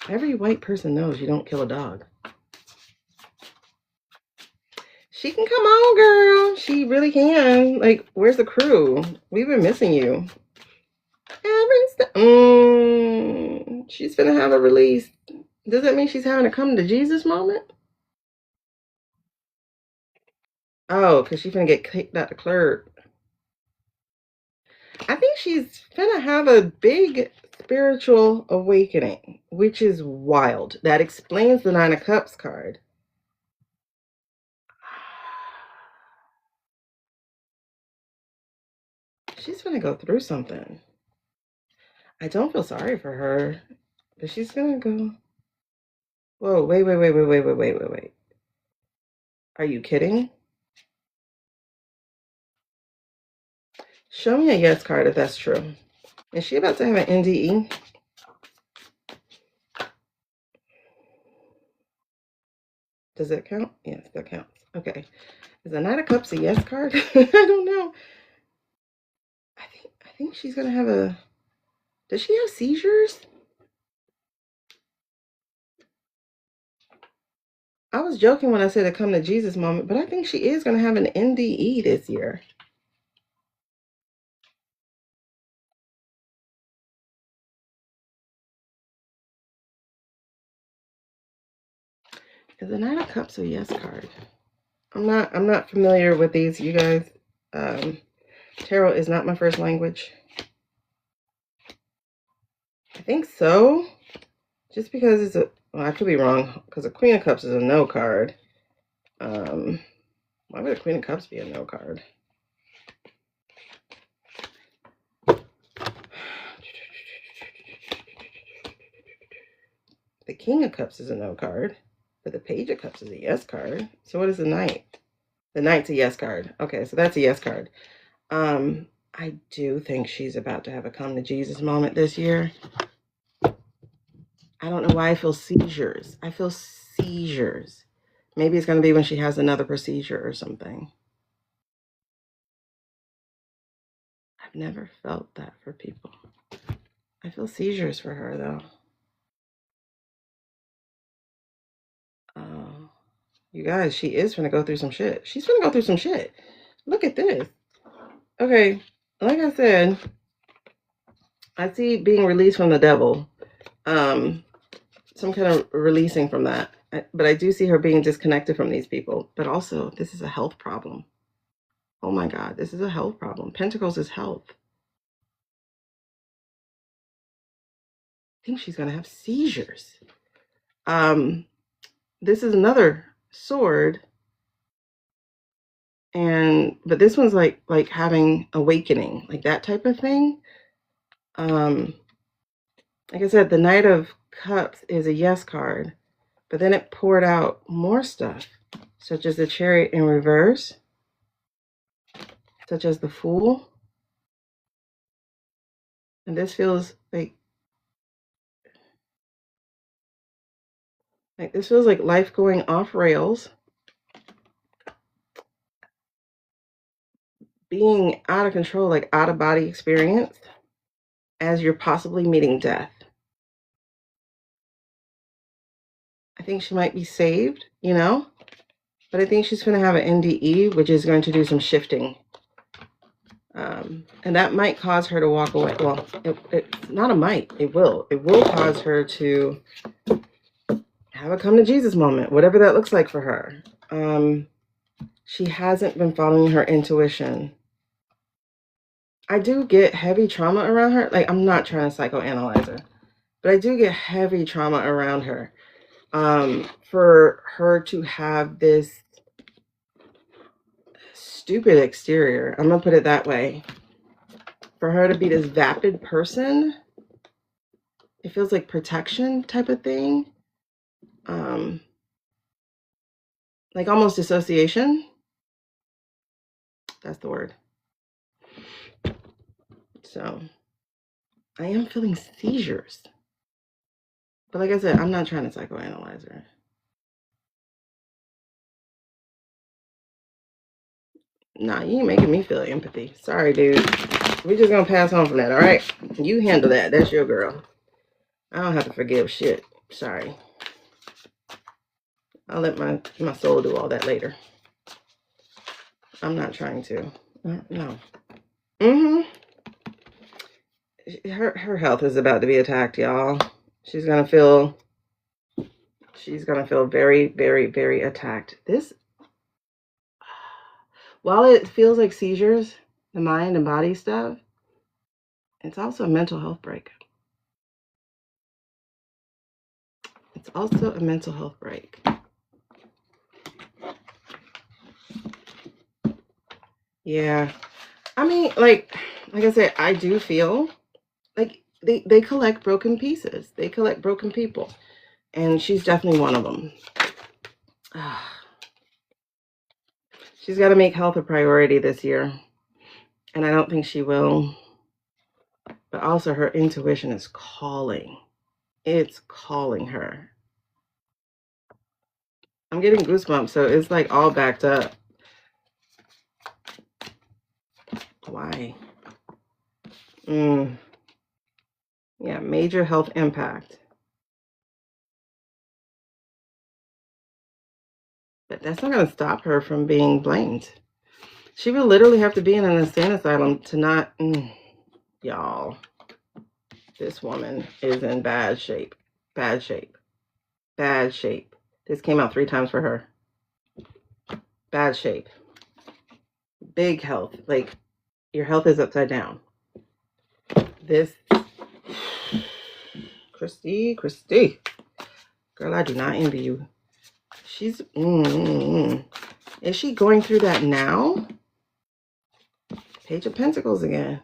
Every white person knows you don't kill a dog. She can come on, girl. She really can. Like, where's the crew? We've been missing you. She's gonna have a release. Does that mean she's having a come to Jesus moment? Oh, because she's gonna get kicked out the clerk. I think she's gonna have a big spiritual awakening, which is wild. That explains the Nine of Cups card. She's gonna go through something. I don't feel sorry for her, but she's gonna go. Whoa, wait. Are you kidding? Show me a yes card if that's true. Is she about to have an NDE? Does that count? Yes, that counts. Okay. Is the Knight of Cups a yes card? I don't know. I think she's gonna have a. Does she have seizures? I was joking when I said a come to Jesus moment, but I think she is gonna have an NDE this year. Is the Knight of Cups a yes card? I'm not familiar with these, you guys. Tarot is not my first language. I think so. Just because it's a, well, I could be wrong, because the Queen of Cups is a no card. Why would the Queen of Cups be a no card? The King of Cups is a no card, but the Page of Cups is a yes card. So what is the Knight? The Knight's a yes card. Okay, so that's a yes card. I do think she's about to have a come to Jesus moment this year. I don't know why I feel seizures. I feel seizures. Maybe it's going to be when she has another procedure or something. I've never felt that for people. I feel seizures for her, though. You guys, she is going to go through some shit. She's going to go through some shit. Look at this. Okay, like I said, I see being released from the devil. Some kind of releasing from that. But I do see her being disconnected from these people. But also, this is a health problem. Oh my God, this is a health problem. Pentacles is health. I think she's going to have seizures. This is another sword. But this one's like having awakening, like that type of thing. Like I said, the Knight of Cups is a yes card, but then it poured out more stuff, such as the Chariot in reverse, such as the Fool. And this feels like this feels like life going off rails, being out of control, like out of body experience, as you're possibly meeting death. I think she might be saved, you know, but I think she's going to have an NDE, which is going to do some shifting. And that might cause her to walk away. Well, it's not a might. It will. It will cause her to have a come to Jesus moment, whatever that looks like for her. She hasn't been following her intuition. I do get heavy trauma around her. Like, I'm not trying to psychoanalyze her, but I do get heavy trauma around her. For her to have this stupid exterior, I'm gonna put it that way. For her to be this vapid person, it feels like protection type of thing. Like almost dissociation. That's the word. So I am feeling seizures. But like I said, I'm not trying to psychoanalyze her. Nah, you ain't making me feel empathy. Sorry, dude. We're just gonna pass on from that, all right? You handle that. That's your girl. I don't have to forgive shit. Sorry. I'll let my soul do all that later. I'm not trying to. No. Her health is about to be attacked, y'all. She's gonna feel very, very, very attacked. This while it feels like seizures, the mind and body stuff, it's also a mental health break. It's also a mental health break. Yeah. I mean, like I said, I do feel like they collect broken pieces. They collect broken people. And she's definitely one of them. She's got to make health a priority this year. And I don't think she will. But also her intuition is calling. It's calling her. I'm getting goosebumps, so it's like all backed up. Why? Yeah, major health impact. But that's not going to stop her from being blamed. She would literally have to be in an insane asylum to not... y'all, this woman is in bad shape. Bad shape. Bad shape. This came out 3 times for her. Bad shape. Big health. Like, your health is upside down. This... Christy. Girl, I do not envy you. She's... Is she going through that now? Page of Pentacles again.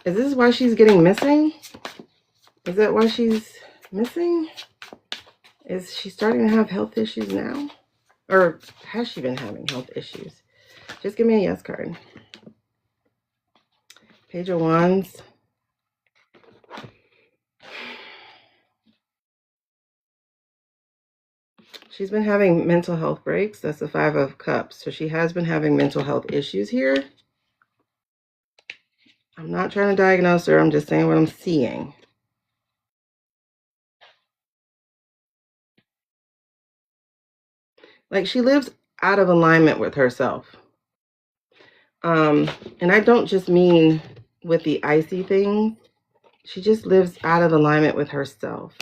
Is this why she's getting missing? Is that why she's missing? Is she starting to have health issues now? Or has she been having health issues? Just give me a yes card. Page of Wands. She's been having mental health breaks. That's the 5 of Cups. So she has been having mental health issues here. I'm not trying to diagnose her. I'm just saying what I'm seeing. Like, she lives out of alignment with herself. And I don't just mean with the icy thing. She just lives out of alignment with herself.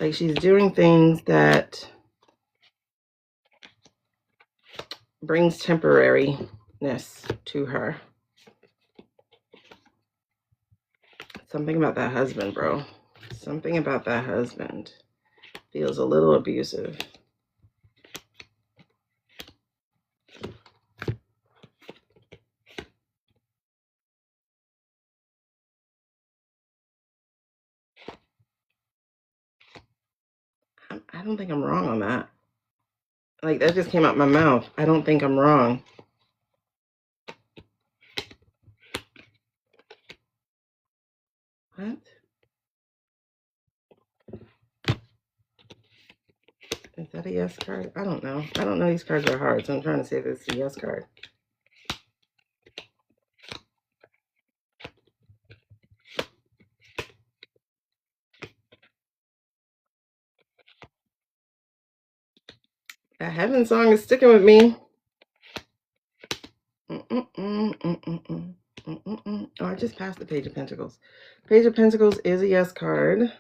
Like, she's doing things that brings temporariness to her. Something about that husband, bro. Something about that husband feels a little abusive. I don't think I'm wrong on that. Like, that just came out my mouth. I don't think I'm wrong. What? Is that a yes card? I don't know. I don't know. These cards are hard, so I'm trying to see if it's a yes card. That heaven song is sticking with me. Oh, I just passed the Page of Pentacles. Page of Pentacles is a yes card.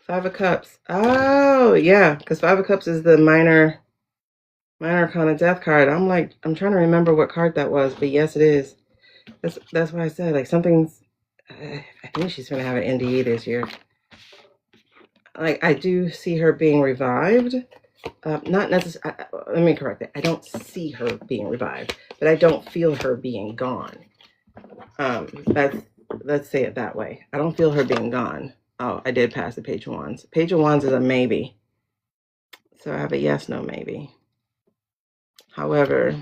5 of Cups. Oh, yeah, because 5 of Cups is the minor arcana death card. I'm trying to remember what card that was, but yes, it is. That's why I said, like, something's... I think she's going to have an NDE this year. Like, I do see her being revived. Not necessarily... let me correct it. I don't see her being revived, but I don't feel her being gone. Let's say it that way. I don't feel her being gone. Oh, I did pass the Page of Wands. Page of Wands is a maybe. So I have a yes, no, maybe. However,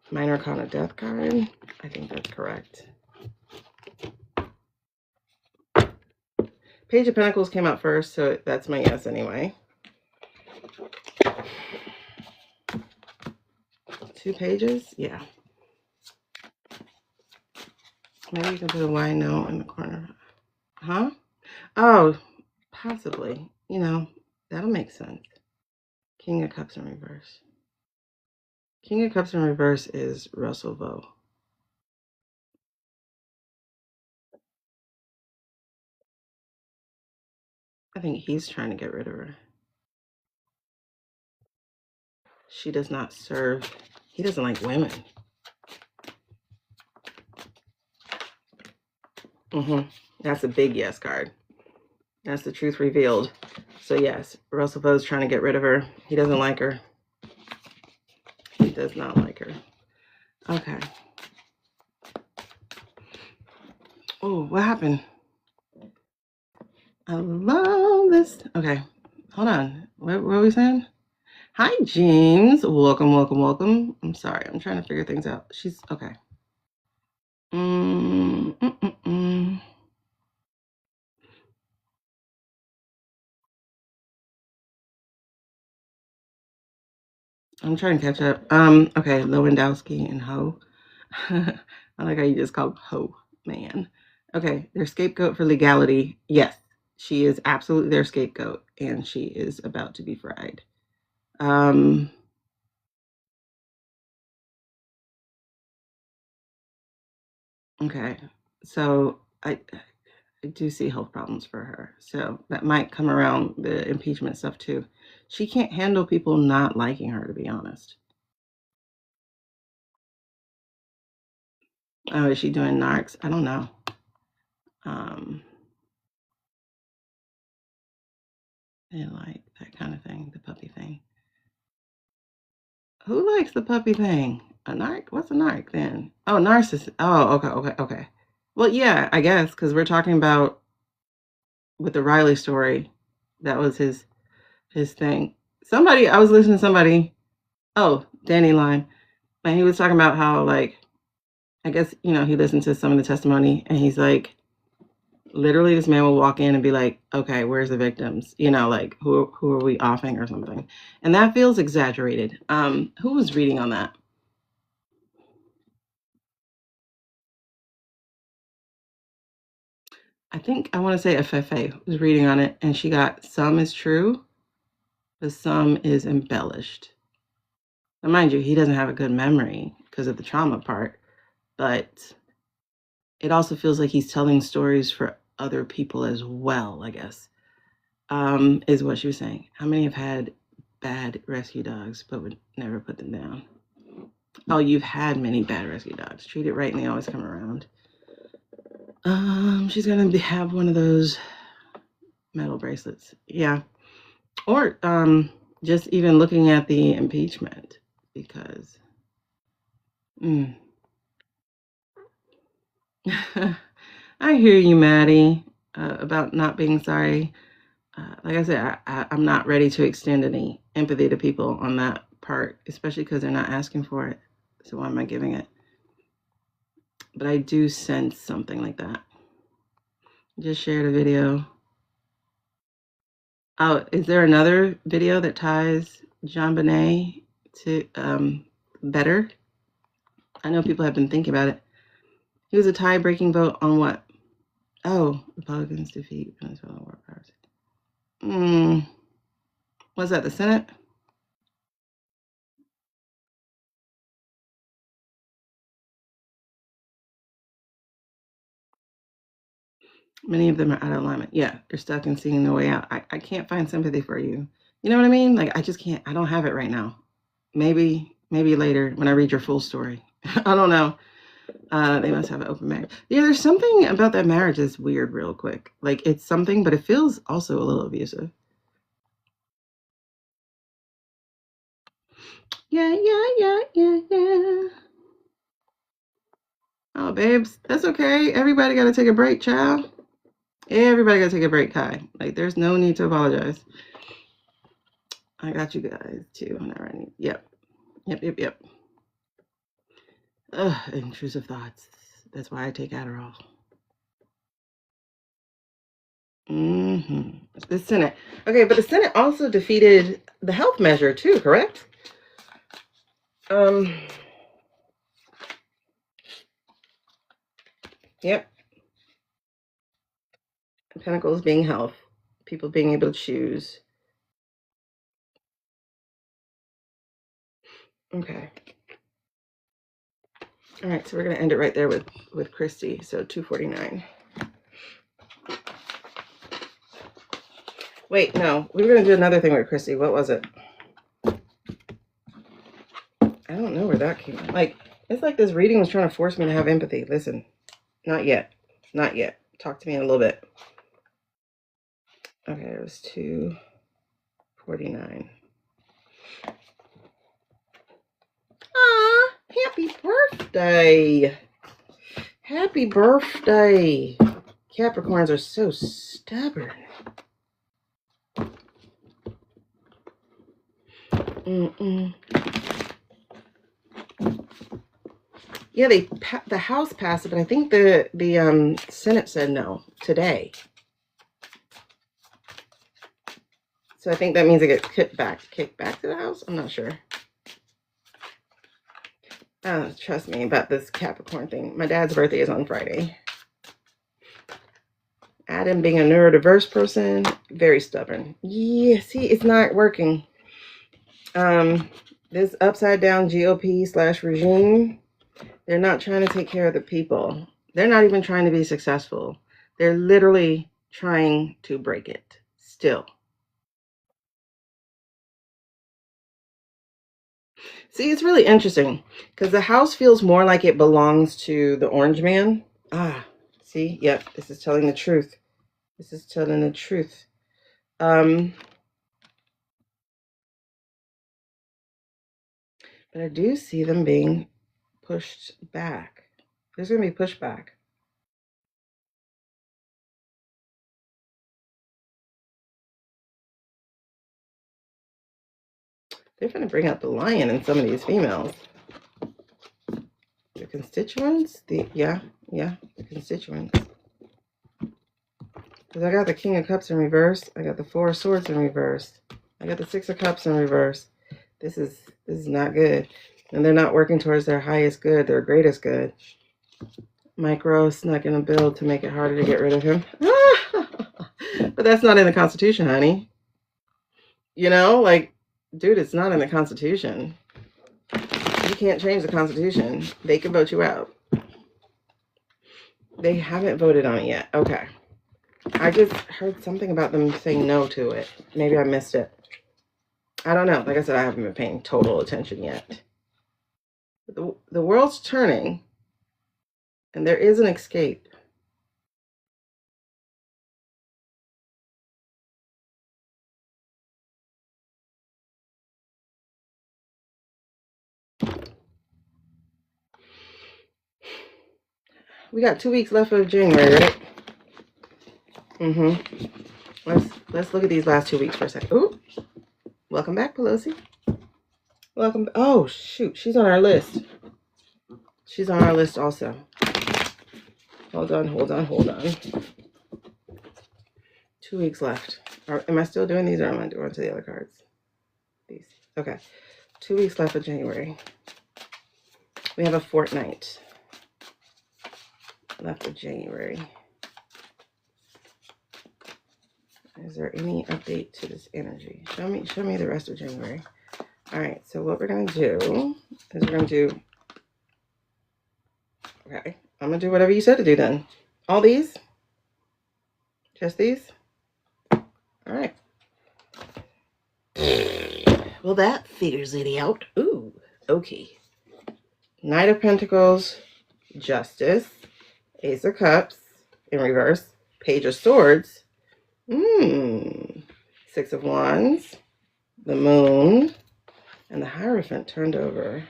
minor arcana death card, I think that's correct. Page of Pentacles came out first, so that's my yes anyway. 2 pages? Yeah. Maybe you can put a why no in the corner. Huh? Oh, possibly. you know, that'll make sense. King of Cups in reverse. King of Cups in reverse is Russell Vaux. I think he's trying to get rid of her. She does not serve. He doesn't like women. That's a big yes card. That's the truth revealed. So yes, Russell Vaux's trying to get rid of her. He doesn't like her. He does not like her. Okay. Oh, what happened? I love this. Okay, hold on. What were we saying? Hi, James. Welcome, welcome, welcome. I'm sorry. I'm trying to figure things out. She's okay. I'm trying to catch up. Okay, Lewandowski and Ho. I like how you just called Ho, man. Okay, their scapegoat for legality. Yes, she is absolutely their scapegoat, and she is about to be fried. Okay, so I do see health problems for her, so that might come around the impeachment stuff too. She can't handle people not liking her, to be honest. Oh, is she doing narcs? I don't know. They like that kind of thing, the puppy thing. Who likes the puppy thing? A narc? What's a narc then? Oh, narcissist. Oh, okay. Well, yeah, I guess because we're talking about with the Riley story. That was his thing. Somebody, I was listening to somebody. Oh, Danny Line, and he was talking about how like, I guess he listened to some of the testimony, and he's like, literally, this man will walk in and be like, "Okay, where's the victims? Like who are we offing or something?" And that feels exaggerated. Who was reading on that? I think I want to say Fefe was reading on it, and she got some is true, but some is embellished. Now, mind you, he doesn't have a good memory because of the trauma part, but it also feels like he's telling stories for other people as well, I guess, is what she was saying. How many have had bad rescue dogs but would never put them down? Oh, you've had many bad rescue dogs. Treat it right and they always come around. She's gonna have one of those metal bracelets. Yeah. Or just even looking at the impeachment, because I hear you, Maddie, about not being sorry. Like I said, I'm not ready to extend any empathy to people on that part, especially because they're not asking for it. So why am I giving it? But I do sense something like that. Just shared a video. Oh, is there another video that ties JonBenet to better? I know people have been thinking about it. He was a tie-breaking vote on what? Oh, Republicans defeat Venezuela war powers. Was that the Senate? Many of them are out of alignment. Yeah, they're stuck in seeing the way out. I can't find sympathy for you. You know what I mean? Like, I just can't. I don't have it right now. Maybe later when I read your full story. I don't know. They must have an open marriage. Yeah, there's something about that marriage that's weird real quick. Like, it's something, but it feels also a little abusive. Yeah. Oh, babes, that's okay. Everybody got to take a break, child. Everybody got to take a break, Kai. Like, there's no need to apologize. I got you guys, too, whenever I need. Yep. Ugh, intrusive thoughts. That's why I take Adderall. The Senate. Okay, but the Senate also defeated the health measure, too, correct? Yep. Pentacles being health. people being able to choose. Okay. All right, so we're going to end it right there with Christy. So 249. Wait, no, we were going to do another thing with Christy. What was it? I don't know where that came from. Like, it's like this reading was trying to force me to have empathy. Listen, not yet. Not yet. Talk to me in a little bit. Okay, it was 249. Ah, happy birthday. Happy birthday. Capricorns are so stubborn. Yeah, the House passed it, but I think the Senate said no today. So I think that means it gets kicked back to the House. I'm not sure. Trust me about this Capricorn thing. My dad's birthday is on Friday. Adam being a neurodiverse person, very stubborn. Yeah, see, it's not working. This upside down GOP / regime, they're not trying to take care of the people. They're not even trying to be successful. They're literally trying to break it still. See, it's really interesting because the House feels more like it belongs to the Orange Man. Ah, see, yep, this is telling the truth. This is telling the truth. But I do see them being pushed back. There's going to be pushback. They're going to bring out the lion in some of these females. The constituents? Yeah, the constituents. Because I got the King of Cups in reverse. I got the Four of Swords in reverse. I got the Six of Cups in reverse. This is not good. And they're not working towards their highest good, their greatest good. Micro snuck in a bill to make it harder to get rid of him. But that's not in the Constitution, honey. You know, like, dude, it's not in the Constitution. You can't change the Constitution. They can vote you out. They haven't voted on it yet. Okay. I just heard something about them saying no to it. Maybe I missed it. I don't know. Like I said, I haven't been paying total attention yet. The world's turning, and there is an escape. We got 2 weeks left of January, right? Let's look at these last 2 weeks for a second. Ooh, welcome back, Pelosi. Welcome. Oh shoot, she's on our list. She's on our list also. Hold on. 2 weeks left. Am I still doing these, or am I doing to the other cards? These. Okay. 2 weeks left of January. We have a fortnight left of January. Is there any update to this energy? Show me the rest of January. All right, so what we're going to do is okay, I'm going to do whatever you said to do then. All these? Just these? All right. Well, that figures it out. Ooh, okay. Knight of Pentacles, Justice, Ace of Cups in reverse, Page of Swords, Six of Wands, the Moon, and the Hierophant turned over.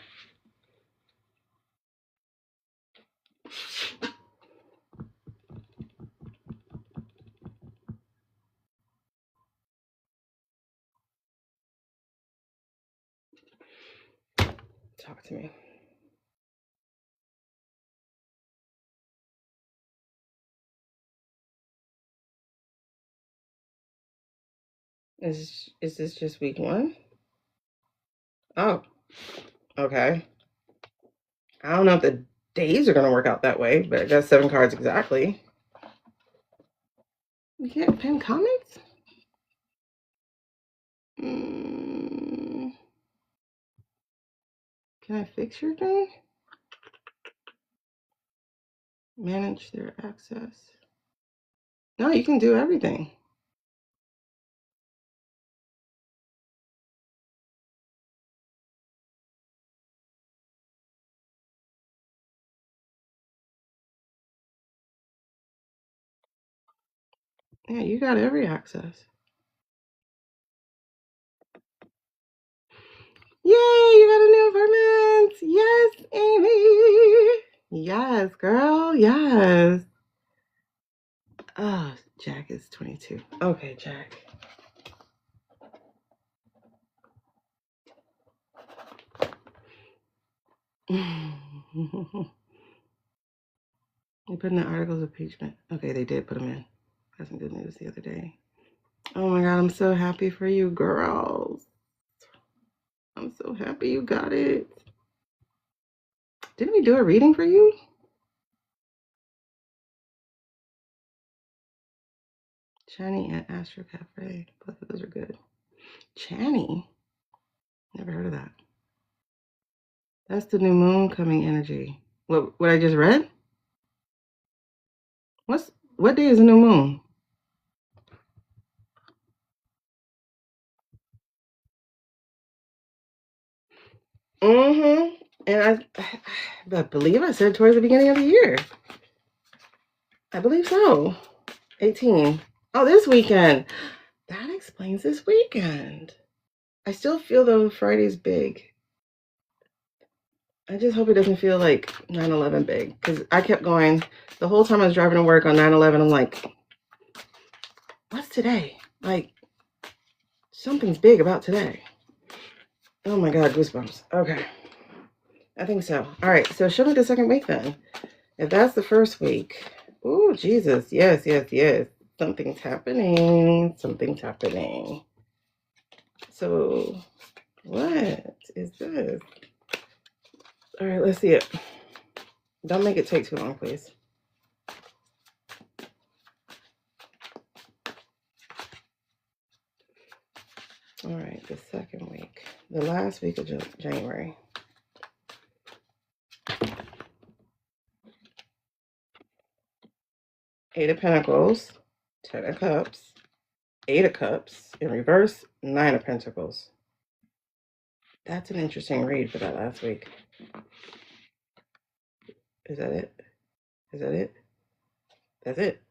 Talk to me. Is this just week 1? Oh, okay. I don't know if the days are going to work out that way, but I got 7 cards exactly. You can't pin comments? Can I fix your thing? Manage their access. No, you can do everything. Yeah, you got every access. Yay, you got a new apartment. Yes, Amy. Yes, girl. Yes. Oh, Jack is 22. Okay, Jack. You put in the articles of impeachment. Okay, they did put them in. Got some good news the other day. Oh my God, I'm so happy for you, girls. I'm so happy you got it. Didn't we do a reading for you? Chani at Astro Cafe. Both of those are good. Chani? Never heard of that. That's the new moon coming energy. What I just read? What day is the new moon? Mm-hmm. And I believe I said towards the beginning of the year. I believe so. 18. Oh, this weekend. That explains this weekend. I still feel though Friday's big. I just hope it doesn't feel like 9/11 big. Because I kept going the whole time I was driving to work on 9/11. I'm like, what's today? Like, something's big about today. Oh my God, goosebumps. Okay. I think so. All right. So show me the second week then. If that's the first week. Oh, Jesus. Yes, yes, yes. Something's happening. Something's happening. So, what is this? All right, let's see it. Don't make it take too long, please. All right, the second week. The last week of January. Eight of Pentacles, 10 of Cups, 8 of Cups, in reverse, 9 of Pentacles. That's an interesting read for that last week. Is that it? Is that it? That's it.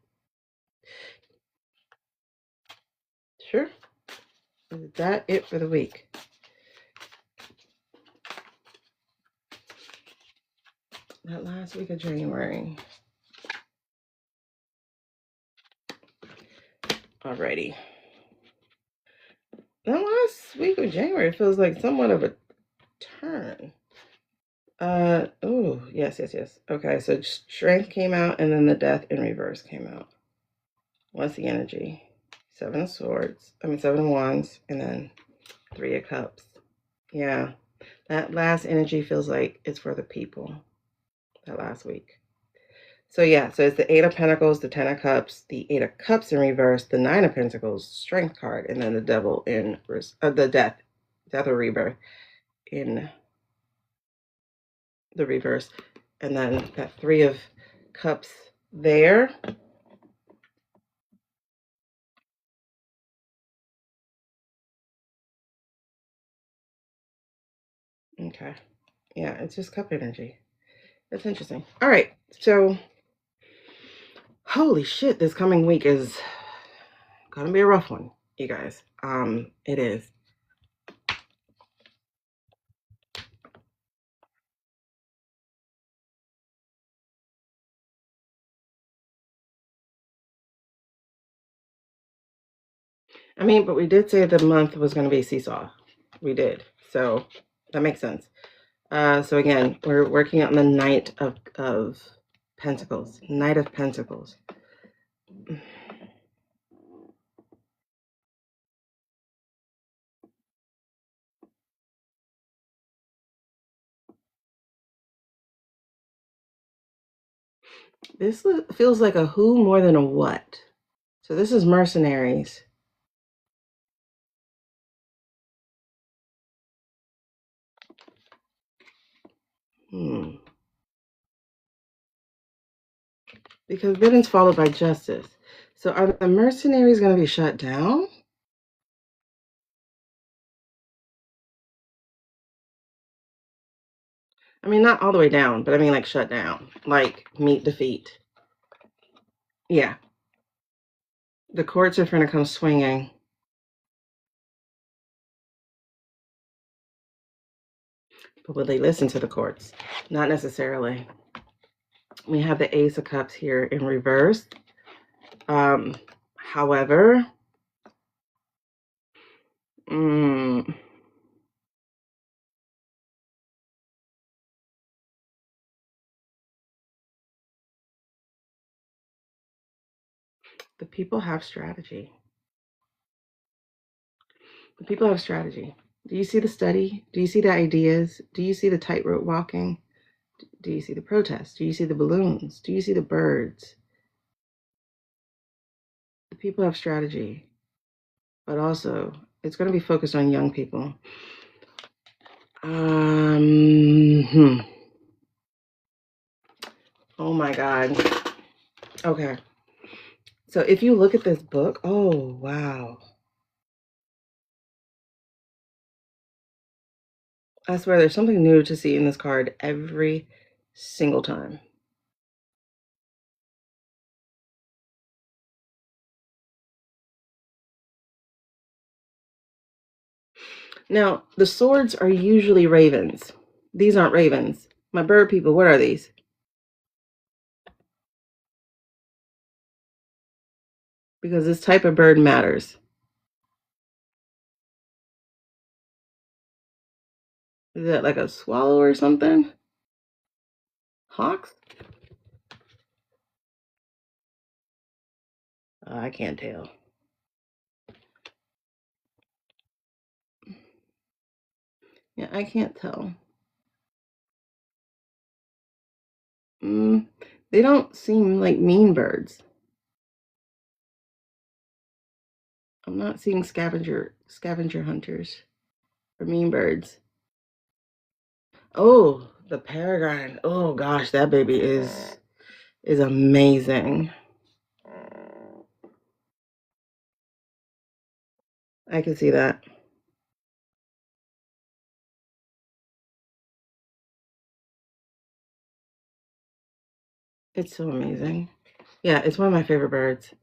Sure. Is that it for the week? That last week of January. Alrighty. That last week of January feels like somewhat of a turn. Oh, yes, yes, yes. Okay, so Strength came out and then the Death in reverse came out. What's the energy? 7 of Swords. 7 of Wands and then 3 of Cups. Yeah, that last energy feels like it's for the people. That last week. So yeah, so it's the 8 of Pentacles, the 10 of Cups, the 8 of Cups in reverse, the 9 of Pentacles, Strength card, and then the Devil in the Death or Rebirth in the reverse, and then that 3 of Cups there. Okay, yeah, it's just cup energy. That's interesting. All right, so holy shit, this coming week is gonna be a rough one, you guys. It is. But we did say the month was going to be seesaw. We did. So that makes sense. So again, we're working on the Knight of Pentacles. Knight of Pentacles. This feels like a who more than a what. So this is mercenaries. Because Biden's followed by justice. So are the mercenaries going to be shut down? I mean, not all the way down, but I mean like shut down. Like meet defeat. Yeah. The courts are going to come swinging. But will they listen to the courts? Not necessarily. We have the Ace of Cups here in reverse. However, the people have strategy. The people have strategy. Do you see the study? Do you see the ideas? Do you see the tightrope walking? Do you see the protests? Do you see the balloons? Do you see the birds? The people have strategy, but also it's going to be focused on young people. Oh my God. Okay. So if you look at this book, oh, wow. I swear there's something new to see in this card every single time. Now, the swords are usually ravens. These aren't ravens. My bird people, what are these? Because this type of bird matters. Is that like a swallow or something? Hawks? I can't tell. Yeah, I can't tell. They don't seem like mean birds. I'm not seeing scavenger hunters or mean birds. Oh, the peregrine. Oh gosh, that baby is amazing. I can see that. It's so amazing. Yeah, it's one of my favorite birds.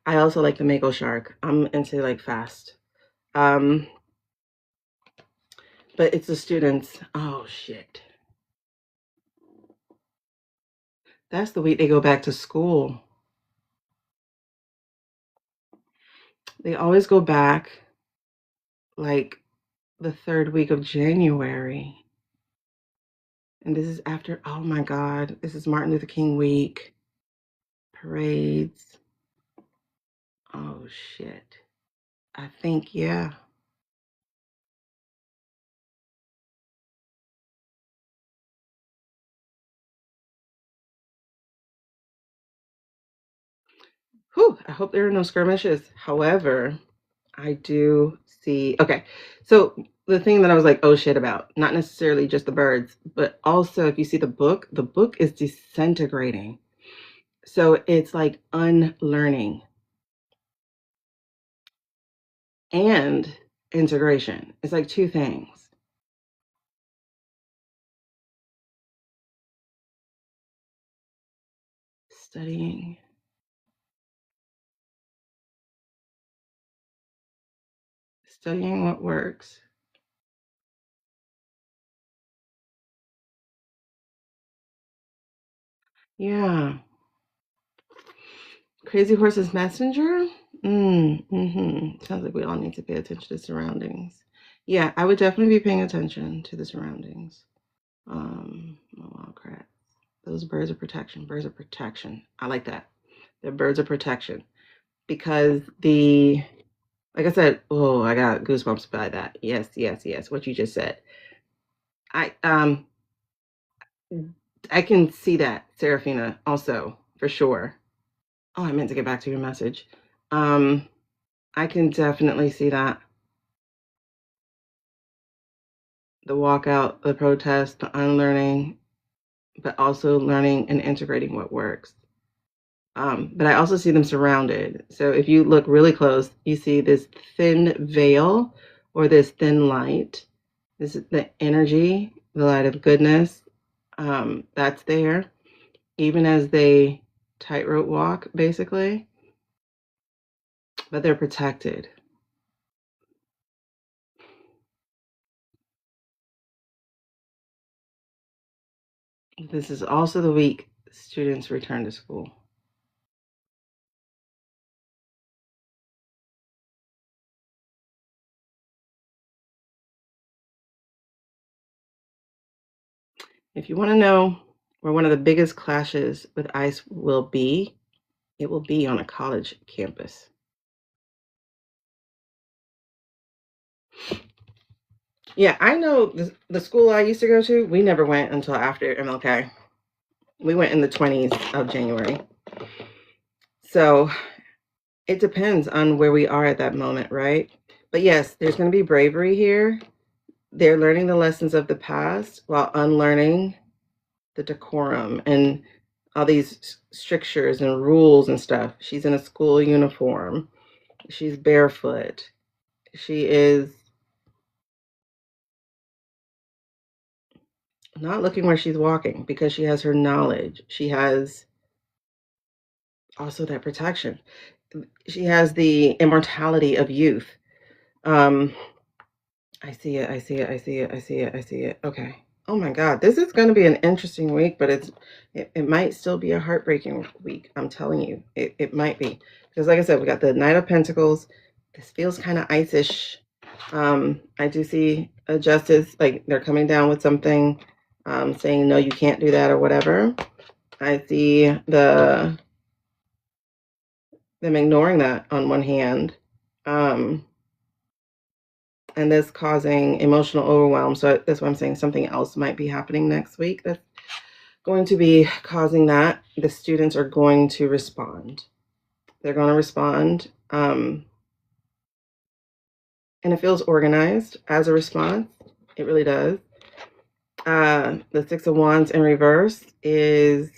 I also like the mako shark. I'm into like fast. But it's the students. Oh shit. That's the week they go back to school. They always go back like the third week of January. And this is after, oh my God, this is Martin Luther King week. Parades. Oh shit. I think, yeah. Whew, I hope there are no skirmishes. However, I do see, okay, so the thing that I was like, oh shit about, not necessarily just the birds, but also if you see the book is disintegrating. So it's like unlearning and integration. It's like two things. Studying what works. Yeah. Crazy Horse's Messenger? Sounds like we all need to pay attention to surroundings. Yeah, I would definitely be paying attention to the surroundings. Oh, crap. Those birds of protection. Birds of protection. I like that. They're birds of protection. Because like I said, oh, I got goosebumps by that. Yes, yes, yes. What you just said. I I can see that, Serafina, also, for sure. Oh, I meant to get back to your message. I can definitely see that. The walkout, the protest, the unlearning. but also learning and integrating what works. But I also see them surrounded. So if you look really close, you see this thin veil or this thin light. This is the energy, the light of goodness, that's there. Even as they tightrope walk, basically, but they're protected. This is also the week students return to school. If you want to know where one of the biggest clashes with ICE will be, it will be on a college campus. Yeah, I know the school I used to go to, we never went until after MLK. We went in the 20s of January. So it depends on where we are at that moment, right? But yes, there's going to be bravery here. They're learning the lessons of the past while unlearning the decorum and all these strictures and rules and stuff. She's in a school uniform. She's barefoot. She is not looking where she's walking because she has her knowledge. She has also that protection. She has the immortality of youth. Um, I see it. I see it. I see it. I see it. I see it. Okay. Oh my God, this is going to be an interesting week, but it might still be a heartbreaking week. I'm telling you, it might be because, like I said, we got the Knight of Pentacles. This feels kind of ice-ish. I do see a justice, like they're coming down with something, saying no, you can't do that or whatever. I see them ignoring that on one hand. And this causing emotional overwhelm. So that's why I'm saying something else might be happening next week that's going to be causing that. The students are going to respond. They're going to respond. And it feels organized as a response. It really does. The Six of Wands in reverse is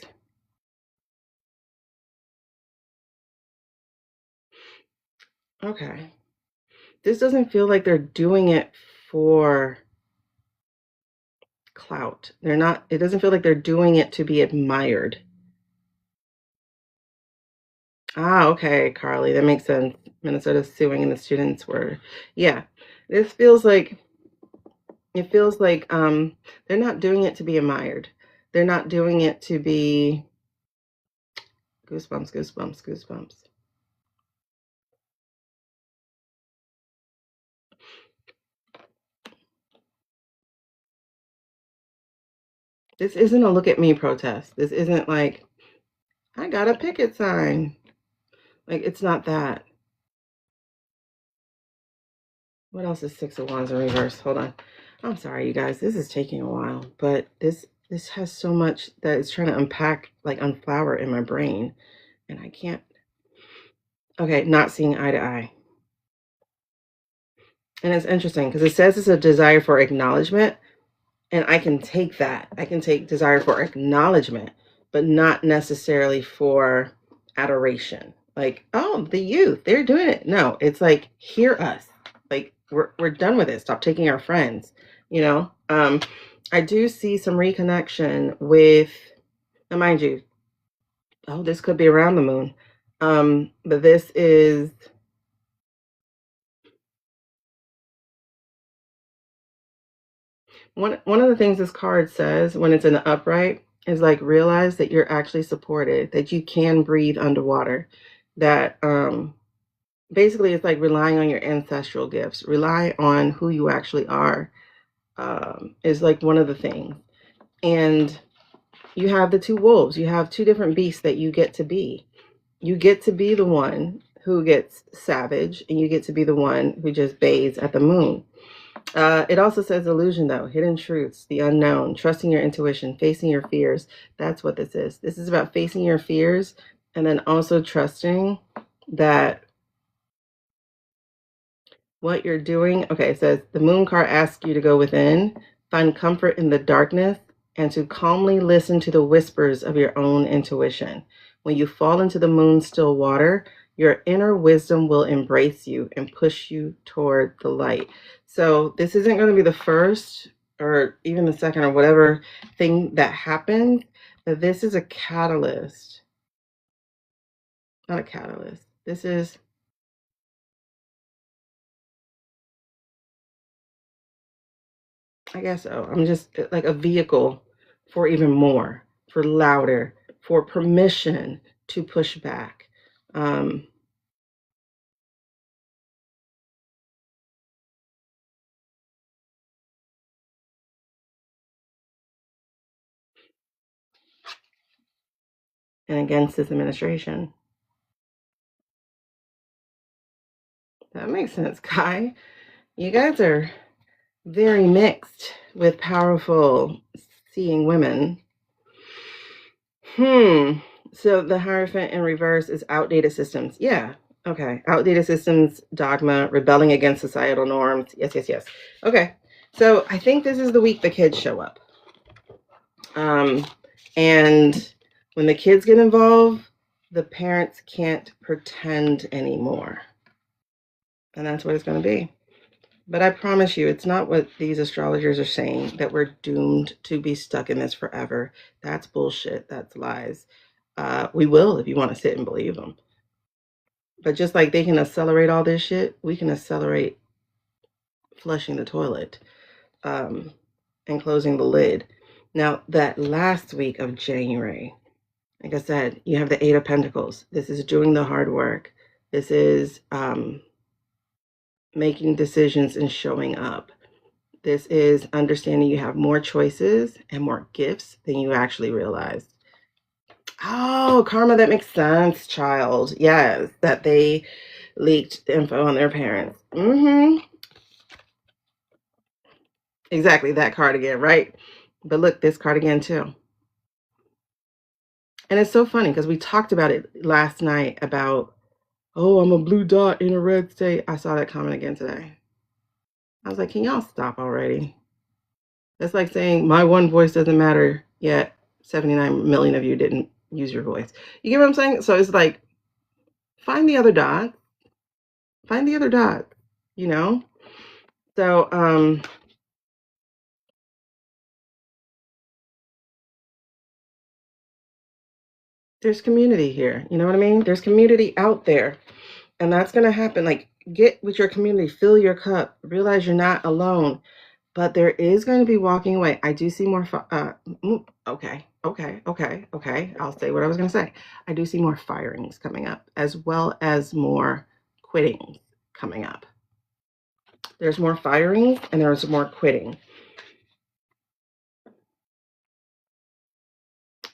okay. This doesn't feel like they're doing it for clout. They're not, it doesn't feel like they're doing it to be admired. Ah, okay, Carly, that makes sense. Minnesota's suing and the students were, yeah. This feels like, it feels like they're not doing it to be admired. They're not doing it to be goosebumps, goosebumps, goosebumps. This isn't a look at me protest. This isn't like, I got a picket sign. Like, it's not that. What else is Six of Wands in reverse? Hold on. I'm sorry, you guys. This is taking a while, but this has so much that it's trying to unpack, like unflower in my brain, and I can't. Okay, not seeing eye to eye. And it's interesting because it says it's a desire for acknowledgement, and I can take that. I can take desire for acknowledgement, but not necessarily for adoration. Like, oh, the youth, they're doing it. No, it's like, hear us. Like, we're done with it. Stop taking our friends, you know? I do see some reconnection with, now mind you, oh, this could be around the moon. But this is, one of the things this card says when it's in the upright is like realize that you're actually supported, that you can breathe underwater, that basically it's like relying on your ancestral gifts, rely on who you actually are, is like one of the things. And you have the two wolves, you have two different beasts that you get to be. You get to be the one who gets savage, and you get to be the one who just bathes at the moon. It also says illusion, though, hidden truths, the unknown, trusting your intuition, facing your fears. That's what this is. This is about facing your fears and then also trusting that what you're doing. Okay, it says the moon card asks you to go within, find comfort in the darkness, and to calmly listen to the whispers of your own intuition. When you fall into the moon's still water, your inner wisdom will embrace you and push you toward the light. So this isn't going to be the first or even the second or whatever thing that happens, but this is a catalyst. Not a catalyst. This is, I guess so. I'm just like a vehicle for even more, for louder, for permission to push back. And against this administration. That makes sense, Kai. You guys are very mixed with powerful seeing women. So the Hierophant in reverse is outdated systems. Yeah. Okay. Outdated systems, dogma, rebelling against societal norms. Yes, yes, yes. Okay. So I think this is the week the kids show up. And when the kids get involved, the parents can't pretend anymore. And that's what it's going to be. But I promise you, it's not what these astrologers are saying, that we're doomed to be stuck in this forever. That's bullshit. That's lies. We will if you want to sit and believe them. But just like they can accelerate all this shit, we can accelerate flushing the toilet and closing the lid. Now, that last week of January, like I said, you have the Eight of Pentacles. This is doing the hard work. This is making decisions and showing up. This is understanding you have more choices and more gifts than you actually realized. Oh, karma, that makes sense, child. Yes, that they leaked info on their parents. Exactly, that card again, right? But look, this card again too. And it's so funny because we talked about it last night about, oh, I'm a blue dot in a red state. I saw that comment again today. I was like, can y'all stop already? That's like saying my one voice doesn't matter, yet 79 million of you didn't use your voice. You get what I'm saying? So it's like, find the other dot. Find the other dot, you know? So, there's community here. You know what I mean? There's community out there. And that's going to happen. Like, get with your community, fill your cup, realize you're not alone. But there is going to be walking away. I do see more. Okay. I'll say what I was going to say. I do see more firings coming up, as well as more quitting coming up. There's more firings and there's more quitting.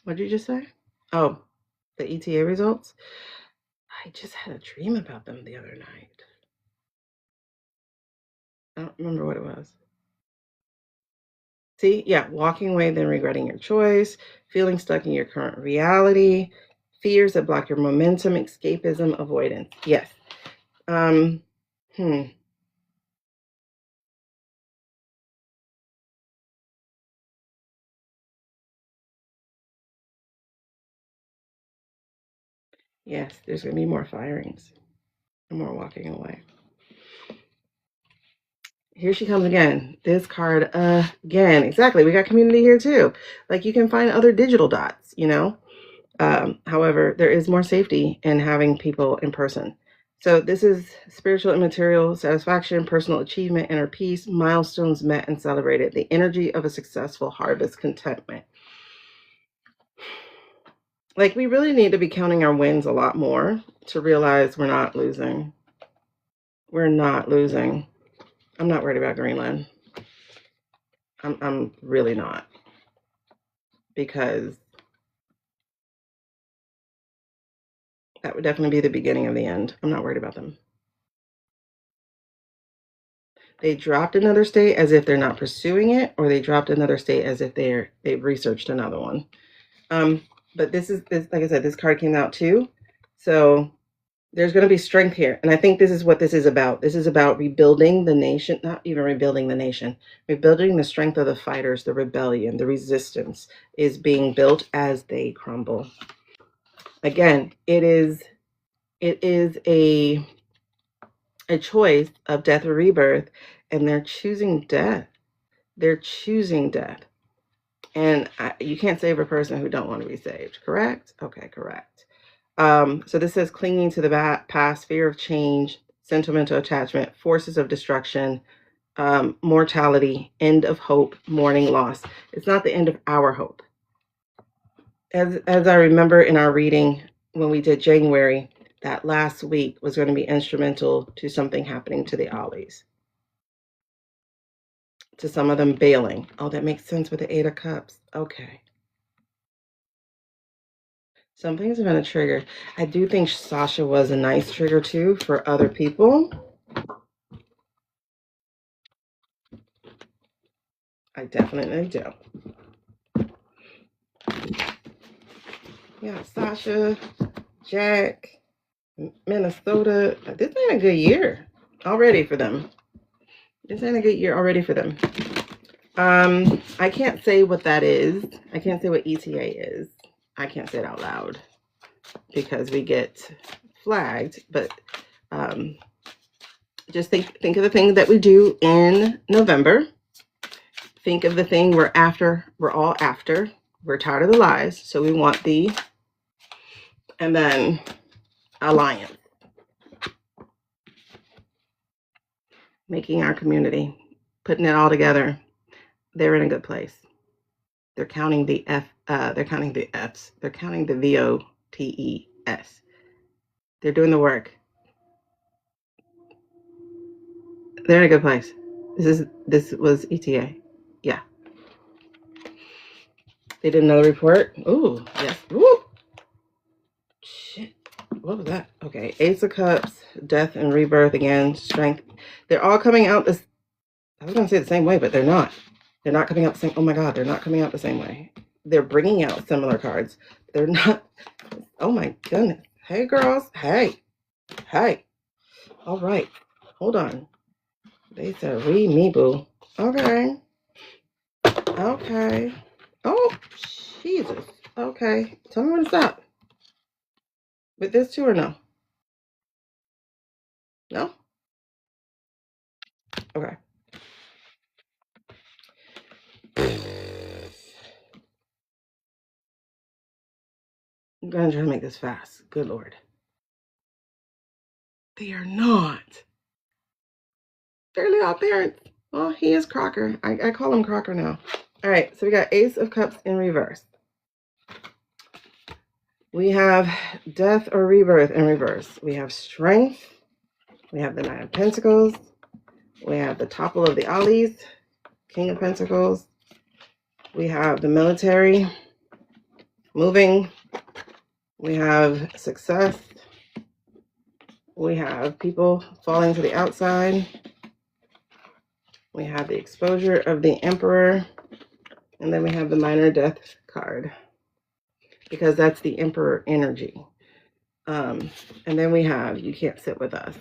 What did you just say? Oh, the ETA results. I just had a dream about them the other night. I don't remember what it was. See, yeah, walking away, then regretting your choice, feeling stuck in your current reality, fears that block your momentum, escapism, avoidance. Yes. Yes, there's going to be more firings and more walking away. Here she comes again. This card again. Exactly. We got community here too. Like, you can find other digital dots, you know. However, there is more safety in having people in person. So this is spiritual and material satisfaction, personal achievement, inner peace, milestones met and celebrated, the energy of a successful harvest, contentment. Like, we really need to be counting our wins a lot more to realize we're not losing. We're not losing. I'm not worried about Greenland. I'm really not. Because that would definitely be the beginning of the end. I'm not worried about them. They dropped another state as if they're not pursuing it, or they dropped another state as if they've researched another one. But this, like I said, this card came out too. So There's going to be strength here. And I think this is what this is about. This is about rebuilding the nation, not even rebuilding the nation, rebuilding the strength of the fighters, the rebellion, the resistance is being built as they crumble. Again, it is a choice of death or rebirth, and they're choosing death. They're choosing death. And you can't save a person who don't want to be saved, correct? Okay, correct. So this says clinging to the past, fear of change, sentimental attachment, forces of destruction, mortality, end of hope, mourning loss. It's not the end of our hope. As I remember in our reading when we did January, that last week was going to be instrumental to something happening to the Ollies. To some of them bailing. Oh, that makes sense with the 8 of Cups. Okay. Something's been a trigger. I do think Sasha was a nice trigger too for other people. I definitely do. Yeah, Sasha, Jack, Minnesota. This ain't a good year already for them. This ain't a good year already for them. I can't say what that is. I can't say what ETA is. I can't say it out loud because we get flagged. But just think of the thing that we do in November. Think of the thing we're after. We're all after. We're tired of the lies, so we want the, and then alliance. Making our community, putting it all together. They're in a good place. They're counting the they're counting the F's. They're counting the VOTES. They're doing the work. They're in a good place. This was ETA. Yeah. They didn't know the report. Ooh, yes. Ooh. Shit. What was that? Okay. Ace of Cups, death and rebirth again, strength. They're all coming out this. I was gonna say the same way, but they're not. They're not coming out the same. Oh my God, they're not coming out the same way. They're bringing out similar cards. They're not. Oh my goodness. Hey girls. Hey. Hey. All right. Hold on. They said read me, boo. Okay. Okay. Oh, Jesus. Okay. Tell me when to stop. With this too or no? No? Okay. I'm gonna try to make this fast. Good Lord. They are not. Fairly odd parents. Well, he is Crocker. I call him Crocker now. All right, so we got Ace of Cups in reverse. We have death or rebirth in reverse. We have strength. We have the Nine of Pentacles. We have the topple of the Ollies, King of Pentacles. We have the military moving. We have success. We have people falling to the outside. We have the exposure of the Emperor. And then we have the minor death card because that's the Emperor energy. And then we have you can't sit with us.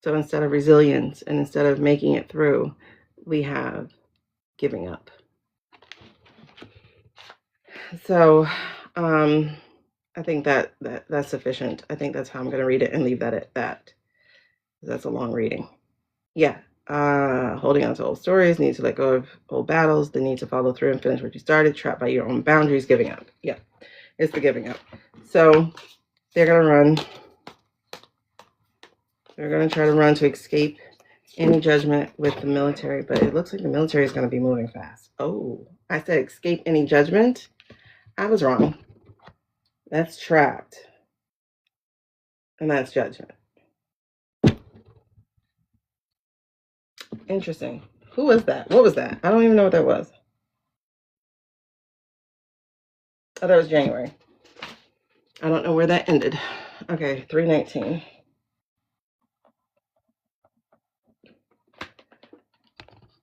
So instead of resilience and instead of making it through, we have giving up. So I think that's sufficient. I think that's how I'm going to read it and leave that at that. That's a long reading. Yeah. Holding on to old stories, need to let go of old battles, the need to follow through and finish what you started, trapped by your own boundaries, giving up. Yeah, it's the giving up. So they're going to run. They're going to try to run to escape any judgment with the military, but it looks like the military is going to be moving fast. Oh, I said escape any judgment. I was wrong. That's trapped. And that's judgment. Interesting. Who was that? What was that? I don't even know what that was. Oh, that was January. I don't know where that ended. Okay, 319.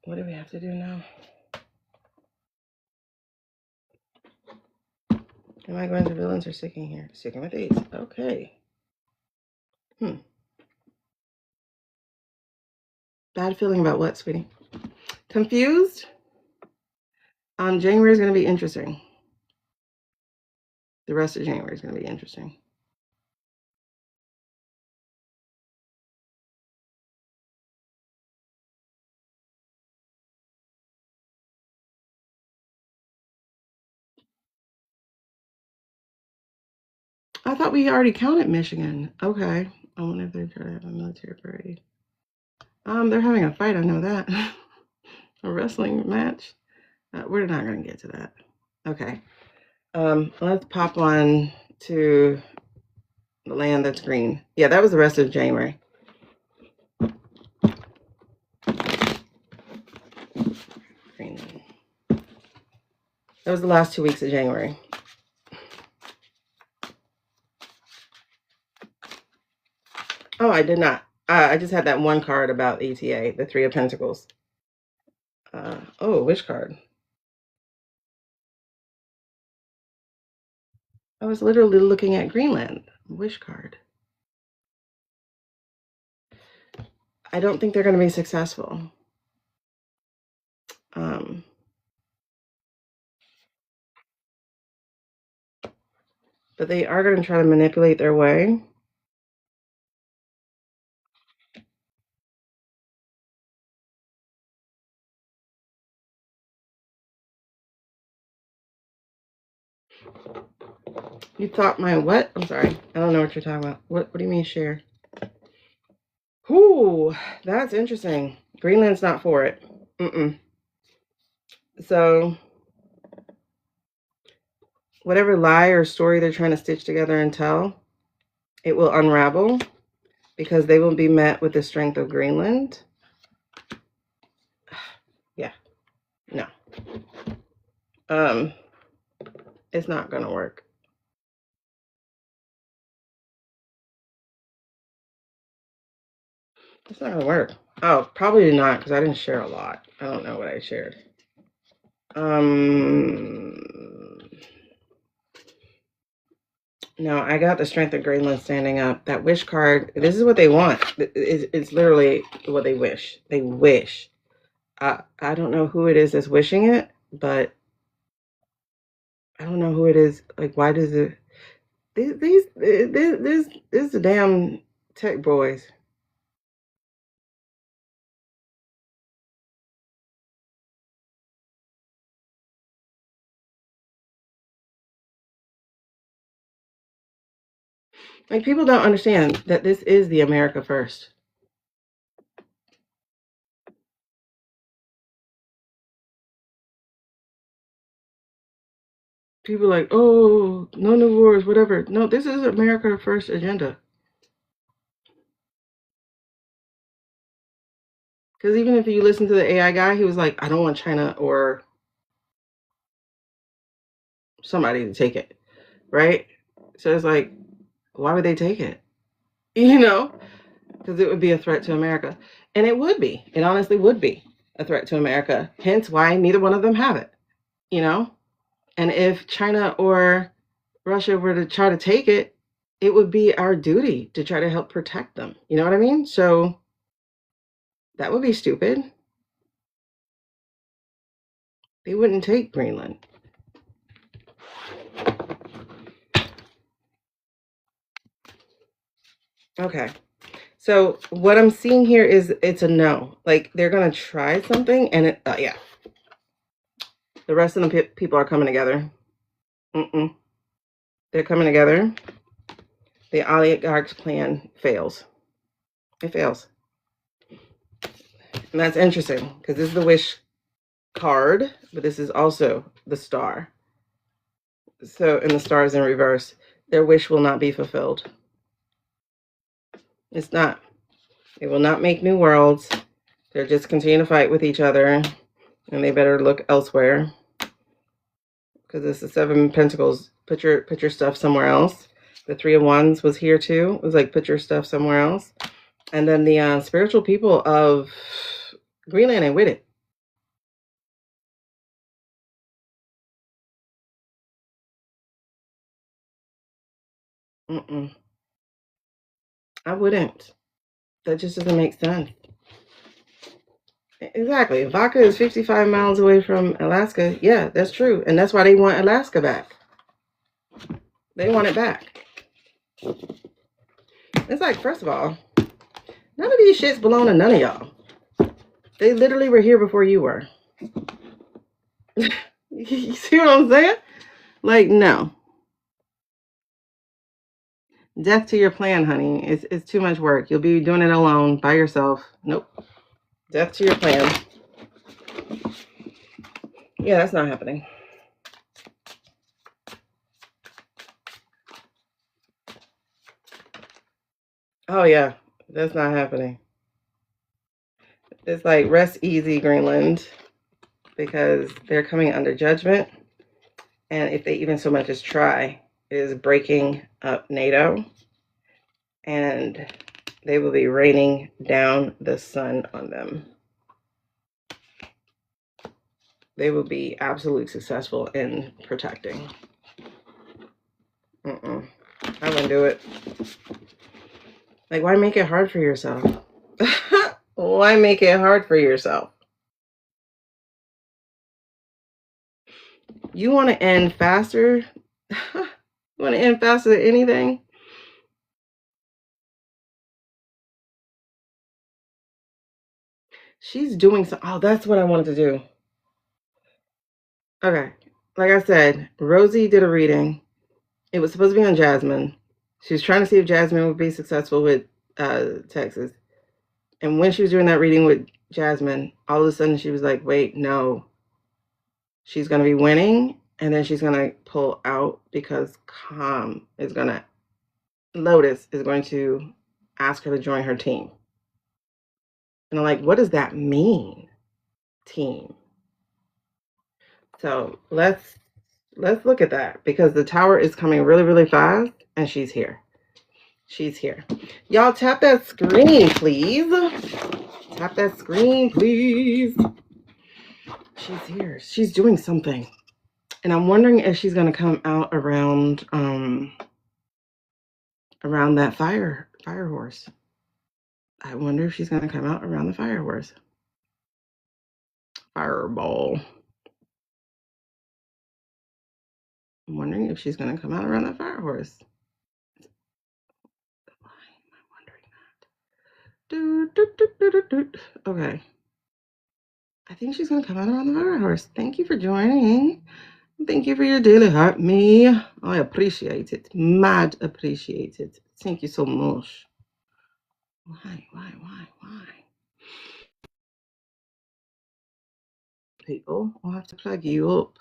What do we have to do now? Am I going to villains or sticking here? Sticking with these. Okay. Bad feeling about what, sweetie? Confused? January is going to be interesting. The rest of January is going to be interesting. I thought we already counted Michigan. Okay. I wonder if they're trying to have a military parade. They're having a fight. I know that. A wrestling match. We're not going to get to that. Okay. Let's pop on to the land that's green. Yeah, that was the rest of January. Greenland. That was the last 2 weeks of January. Oh, I did not. I just had that one card about ETA, the Three of Pentacles. Oh, which card? I was literally looking at Greenland. Wish card. I don't think they're going to be successful. But they are going to try to manipulate their way. You thought my what? I'm sorry. I don't know what you're talking about. What do you mean share? Ooh, that's interesting. Greenland's not for it. So whatever lie or story they're trying to stitch together and tell, it will unravel because they will be met with the strength of Greenland. Yeah. No. It's not going to work. It's not going to work. Oh, probably not because I didn't share a lot. I don't know what I shared. No, I got the strength of Greenland standing up. That wish card, this is what they want. It's literally what they wish. They wish. I don't know who it is that's wishing it, but I don't know who it is. Like, why does it... These the damn tech boys. Like, people don't understand that this is the America first. People are like, oh, no new wars, whatever. No, this is America first agenda. Because even if you listen to the AI guy, he was like, I don't want China or somebody to take it, right? So it's like, why would they take it? You know, because it would be a threat to America. And it would be. It honestly would be a threat to America. Hence why neither one of them have it, you know? And if China or Russia were to try to take it, it would be our duty to try to help protect them. You know what I mean? So that would be stupid. They wouldn't take Greenland. Okay. So what I'm seeing here is it's a no. Like, they're going to try something and it, yeah. The rest of the people are coming together. They're coming together. The oligarch's plan fails. It fails. And that's interesting because this is the wish card, but this is also the star. So, and the star is in reverse. Their wish will not be fulfilled. It's not. They will not make new worlds. They're just continue to fight with each other, and they better look elsewhere. Because this is Seven of Pentacles. Put your stuff somewhere else. The Three of Wands was here too. It was like, put your stuff somewhere else. And then the spiritual people of Greenland ain't with it. Mm-mm. I wouldn't. That just doesn't make sense. Exactly. Vodka is 55 miles away from Alaska. Yeah, that's true. And that's why they want Alaska back. They want it back. It's like, first of all, none of these shits belong to none of y'all. They literally were here before you were. You see what I'm saying? Like, no. Death to your plan, honey. It's too much work. You'll be doing it alone, by yourself. Nope. Death to your plan. Yeah, that's not happening. Oh, yeah. That's not happening. It's like rest easy, Greenland, because they're coming under judgment. And if they even so much as try, it is breaking up NATO. And they will be raining down the sun on them. They will be absolutely successful in protecting. I wouldn't do it. Like, why make it hard for yourself? Why make it hard for yourself? You want to end faster? You want to end faster than anything? She's doing so. Oh, that's what I wanted to do. Okay. Like I said, Rosie did a reading. It was supposed to be on Jasmine. She was trying to see if Jasmine would be successful with Texas. And when she was doing that reading with Jasmine, all of a sudden she was like, wait, no. She's going to be winning. And then she's going to pull out because Lotus is going to ask her to join her team. And I'm like, what does that mean? Team. So let's look at that, because the tower is coming really, really fast, and she's here. She's here. Y'all tap that screen, please. Tap that screen, please. She's here. She's doing something. And I'm wondering if she's gonna come out around that fire horse. I wonder if she's gonna come out around the fire horse. Fireball. I'm wondering if she's gonna come out around that fire horse. Why am I wondering that? Okay. I think she's gonna come out around the fire horse. Thank you for joining. Thank you for your daily heart, me. I appreciate it. Mad appreciate it. Thank you so much. Why? People, I'll have to plug you up.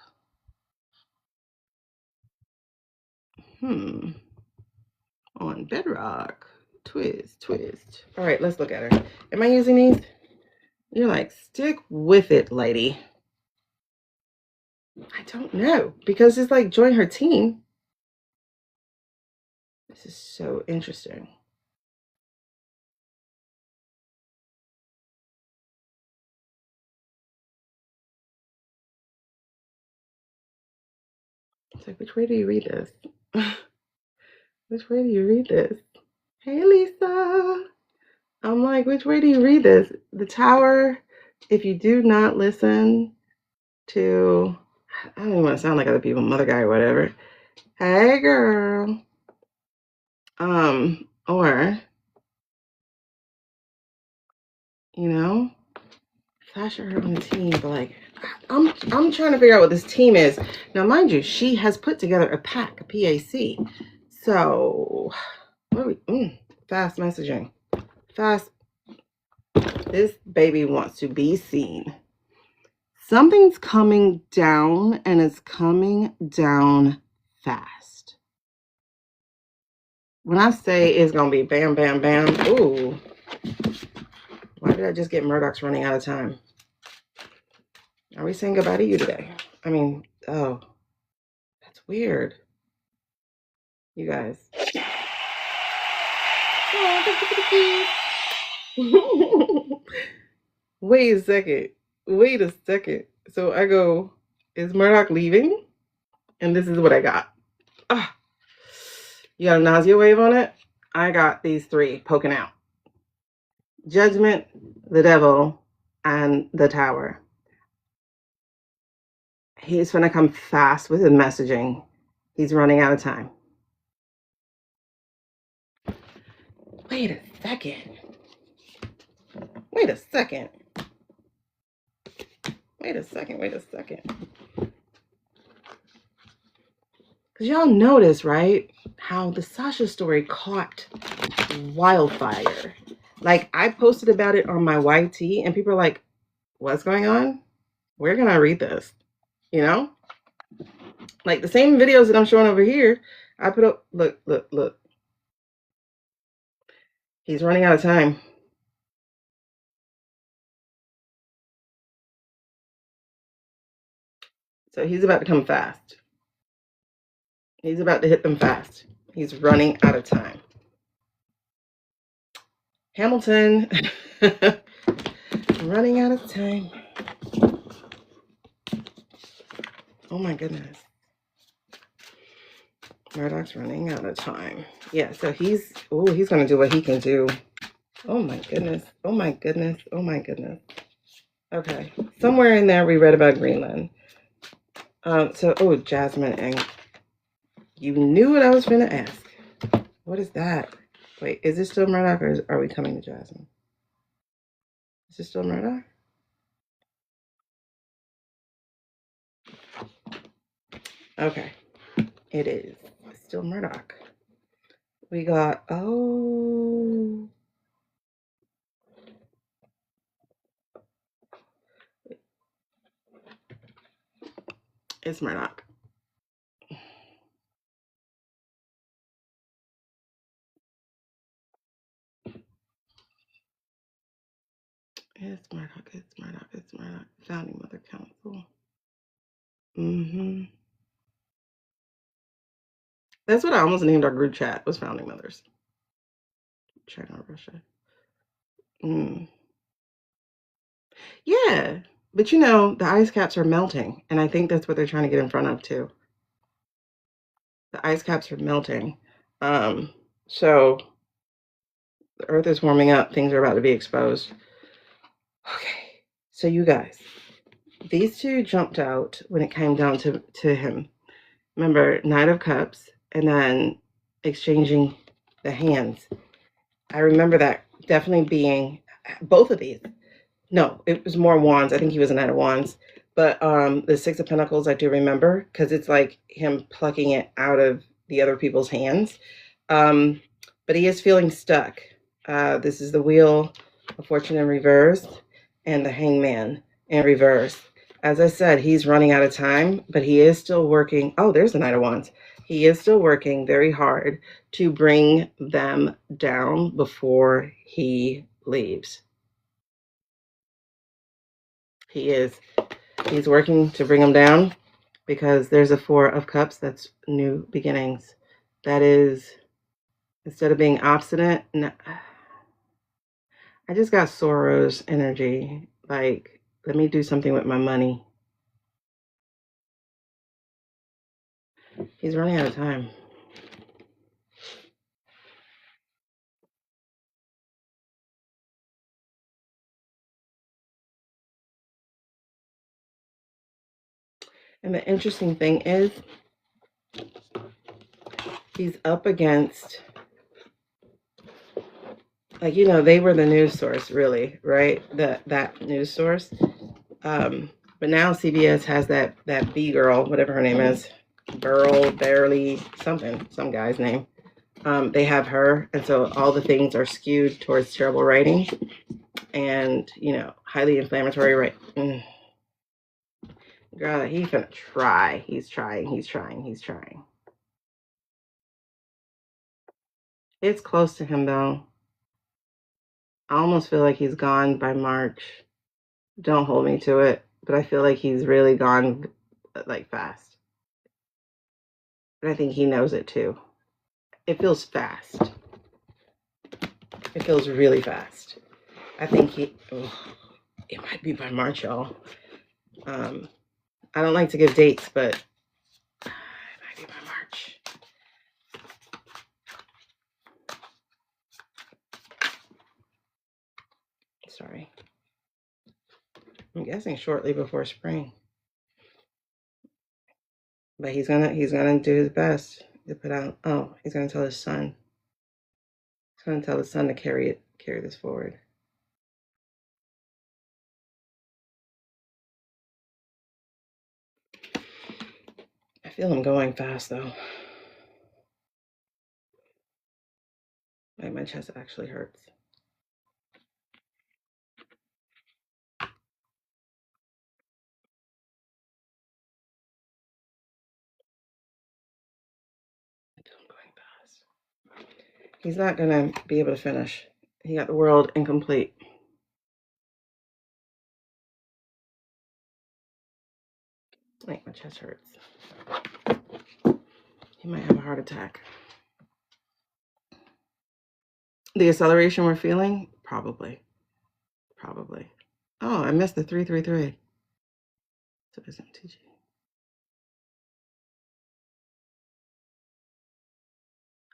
On Bedrock. Twist. All right, let's look at her. Am I using these? You're like, stick with it, lady. I don't know, because it's like join her team. This is so interesting. It's like, which way do you read this? Which way do you read this? Hey, Lisa. I'm like, which way do you read this? The tower, if you do not listen to, I don't even want to sound like other people, mother guy or whatever. Hey, girl. Or, Flash her on the team, but like, I'm trying to figure out what this team is. Now, mind you, she has put together a PAC. So, what are we? Fast messaging. Fast. This baby wants to be seen. Something's coming down, and it's coming down fast. When I say it's going to be bam, bam, bam, ooh. Why did I just get Murdoch's running out of time? Are we saying goodbye to you today? I mean, oh, that's weird. You guys. Wait a second. So I go, is Murdoch leaving? And this is what I got. You got a nausea wave on it? I got these three poking out. Judgment, the devil, and the tower. He's gonna come fast with his messaging. He's running out of time. Wait a second. Wait a second. Wait a second. Wait a second. Because y'all notice, right, how the Sasha story caught wildfire. Like, I posted about it on my YT, and people are like, what's going on? Where can I read this? You know? Like, the same videos that I'm showing over here, I put up, look, look, look. He's running out of time. So he's about to come fast. He's about to hit them fast. He's running out of time. Hamilton, running out of time. Oh my goodness. Murdoch's running out of time. Yeah, so he's going to do what he can do. Oh my goodness. Oh my goodness. Oh my goodness. Okay. Somewhere in there we read about Greenland. Jasmine, and you knew what I was going to ask. What is that? Wait, is this still Murdoch, or are we coming to Jasmine? Is this still Murdoch? Okay. It is. It's still Murdoch. We got, it's Murdoch. It's Murdoch. It's Murdoch. It's Murdoch. Founding Mother Council. That's what I almost named our group chat, was Founding Mothers. China, Russia. Yeah. But you know, the ice caps are melting. And I think that's what they're trying to get in front of too. The ice caps are melting. So the earth is warming up. Things are about to be exposed. Okay. So you guys, these two jumped out when it came down to him. Remember, Knight of Cups, and then exchanging the hands. I remember that definitely being both of these. No, it was more wands. I think he was a Knight of Wands. But the Six of Pentacles, I do remember, because it's like him plucking it out of the other people's hands. But he is feeling stuck. This is the Wheel of Fortune in reverse and the Hangman in reverse. As I said, he's running out of time, but he is still working. Oh, there's the Knight of Wands. He is still working very hard to bring them down before he leaves. He is. He's working to bring them down because there's a Four of Cups. That's new beginnings. That is, instead of being obstinate, no, I just got Soros energy. Like, let me do something with my money. He's running out of time. And the interesting thing is, he's up against, like, you know, they were the news source, really, right? That news source. But now CBS has that B girl, whatever her name is, barely something, some guy's name. They have her, and so all the things are skewed towards terrible writing and, you know, highly inflammatory. Right? Girl, he's gonna try. He's trying. It's close to him though. I almost feel like he's gone by March. Don't hold me to it, but I feel like he's really gone, like, fast. And I think he knows it too. It feels fast. It feels really fast. I think it might be by March, y'all. I don't like to give dates, but it might be by March. sorry. I'm guessing shortly before spring. But he's gonna do his best to put out. Oh, he's gonna tell his son. He's gonna tell his son to carry this forward. I feel him going fast though. Like my chest actually hurts. I feel him going fast. He's not gonna be able to finish. He got the world incomplete. Like my chest hurts. He might have a heart attack. The acceleration we're feeling? Probably. Probably. Oh, I missed the 333. So it's MTG.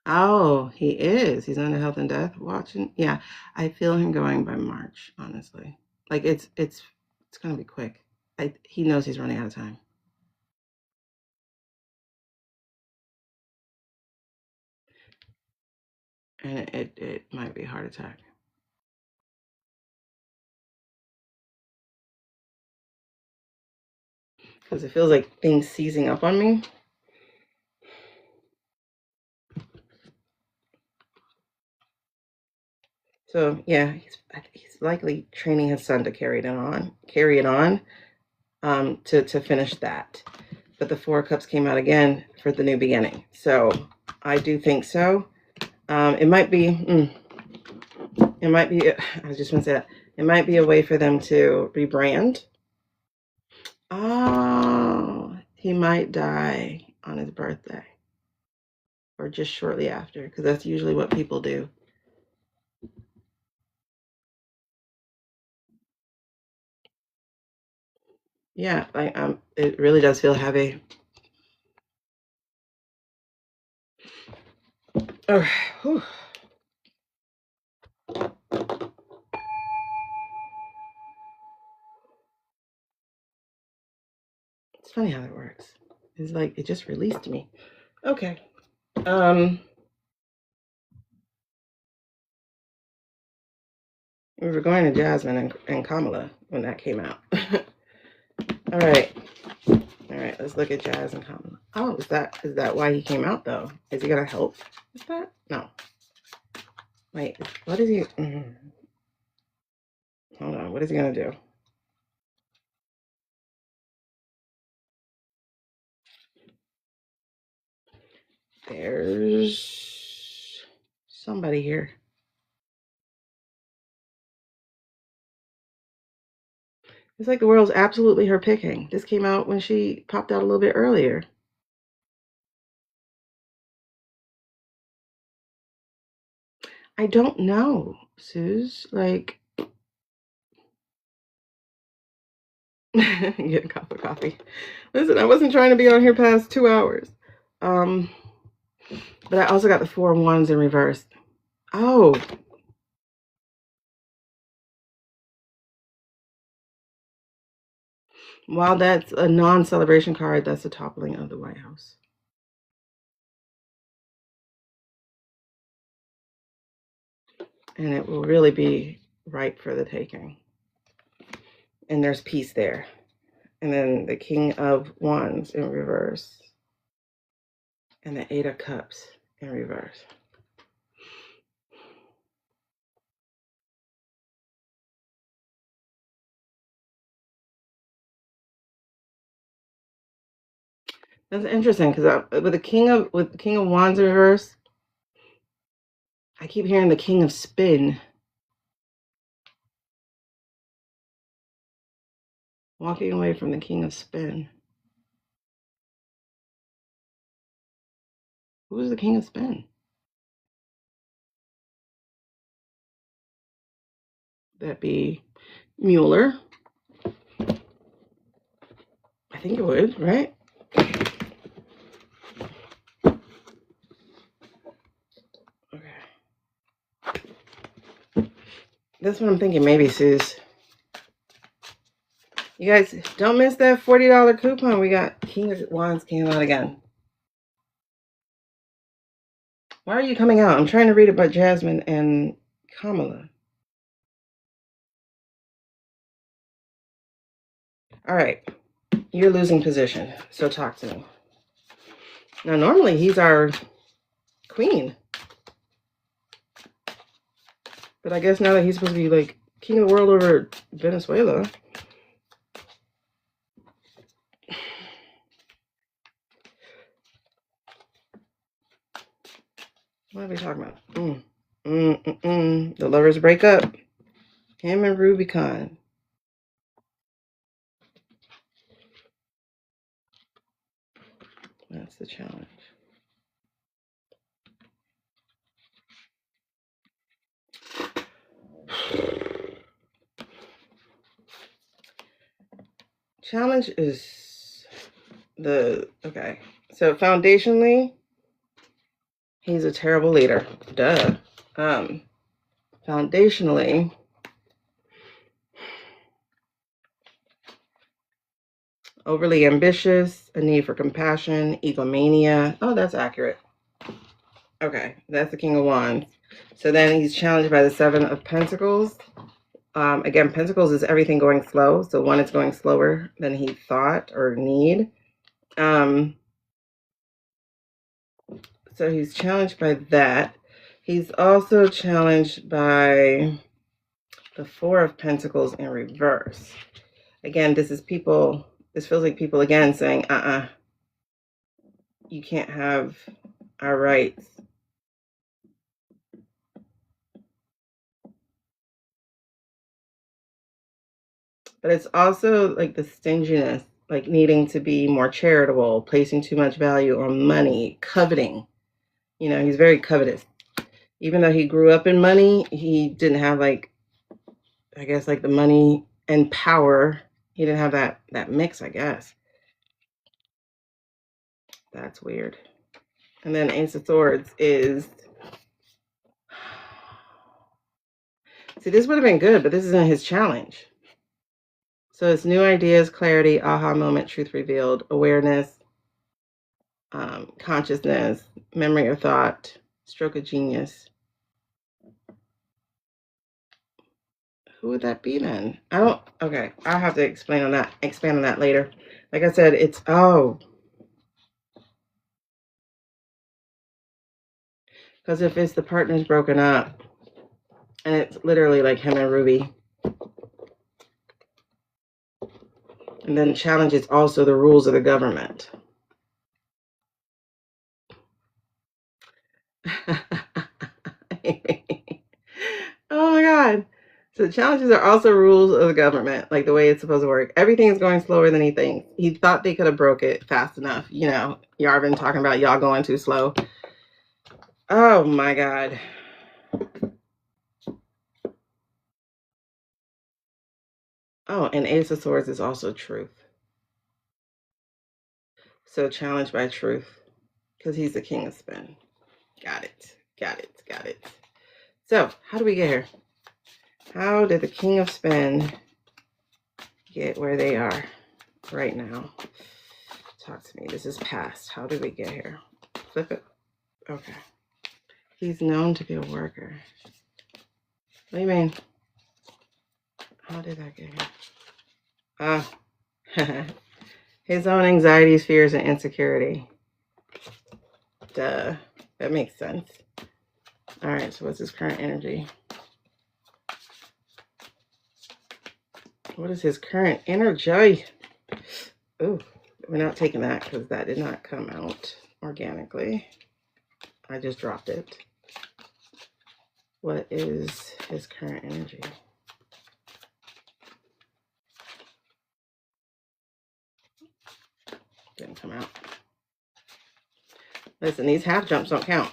Oh, he is. He's under health and death watching. Yeah, I feel him going by March, honestly. Like it's gonna be quick. He knows he's running out of time. And it might be a heart attack. Because it feels like things seizing up on me. So yeah, he's likely training his son to carry it on, to finish that. But the Four of Cups came out again for the new beginning. So I do think so. It might be. I was just gonna say that it might be a way for them to rebrand. Oh, he might die on his birthday or just shortly after, because that's usually what people do. Yeah, like it really does feel heavy. Oh, whew. It's funny how that works. It's like it just released me. Okay. We were going to Jasmine and Kamala when that came out. All right. All right, let's look at Jazz and Kamala. Oh, is that why he came out though? Is he gonna help with that? No. Wait, what is he? Hold on, what is he gonna do? There's somebody here. It's like the world's absolutely her picking. This came out when she popped out a little bit earlier. I don't know, Suze. Like, get a cup of coffee. Listen, I wasn't trying to be on here past 2 hours. But I also got the 4 of Wands in reverse. Oh. While that's a non-celebration card, that's a toppling of the White House. And it will really be ripe for the taking. And there's peace there. And then the King of Wands in reverse. And the 8 of Cups in reverse. That's interesting because with the King of Wands in reverse, I keep hearing the King of Spin. Walking away from the King of Spin. Who is the King of Spin? That be Mueller. I think it would, right? Okay. That's what I'm thinking. Maybe, Suze. You guys, don't miss that $40 coupon. We got King of Wands came out again. Why are you coming out? I'm trying to read about Jasmine and Kamala. All right. You're losing position. So talk to me. Now, normally he's our queen. But I guess now that he's supposed to be like king of the world over Venezuela. What are we talking about? The lovers break up. Him and Rubicon. That's the challenge. Challenge is okay. So foundationally, he's a terrible leader. Duh. Foundationally, overly ambitious, a need for compassion, egomania. Oh, that's accurate. Okay, that's the King of Wands. So then he's challenged by the Seven of Pentacles. Again, Pentacles is everything going slow. So one is going slower than he thought or need. So he's challenged by that. He's also challenged by the Four of Pentacles in reverse. Again, this feels like people again saying, you can't have our rights. But it's also like the stinginess, like needing to be more charitable, placing too much value on money, coveting. You know, he's very covetous. Even though he grew up in money, he didn't have like, I guess, like the money and power. He didn't have that mix, I guess. That's weird. And then Ace of Swords is... See, this would have been good, but this isn't his challenge. So it's new ideas, clarity, aha moment, truth revealed, awareness, consciousness, memory or thought, stroke of genius. Who would that be then? Okay, I'll have to expand on that later. Like I said, it's, because if it's the partner's broken up, and it's literally like him and Ruby, and then challenges also the rules of the government. Oh my God. So the challenges are also rules of the government, like the way it's supposed to work. Everything is going slower than he thinks. He thought they could have broke it fast enough. You know, Yarvin talking about y'all going too slow. Oh my God. Oh, and Ace of Swords is also truth. So challenged by truth, because he's the king of spin. Got it. So how do we get here? How did the king of spin get where they are right now? Talk to me. This is past. How did we get here? Flip it. Okay. He's known to be a worker. What do you mean? How did that get here? His own anxieties, fears, and insecurity. Duh. That makes sense. All right, so what's his current energy? What is his current energy? Ooh, we're not taking that because that did not come out organically. I just dropped it. What is his current energy? Didn't come out. Listen, these half jumps don't count.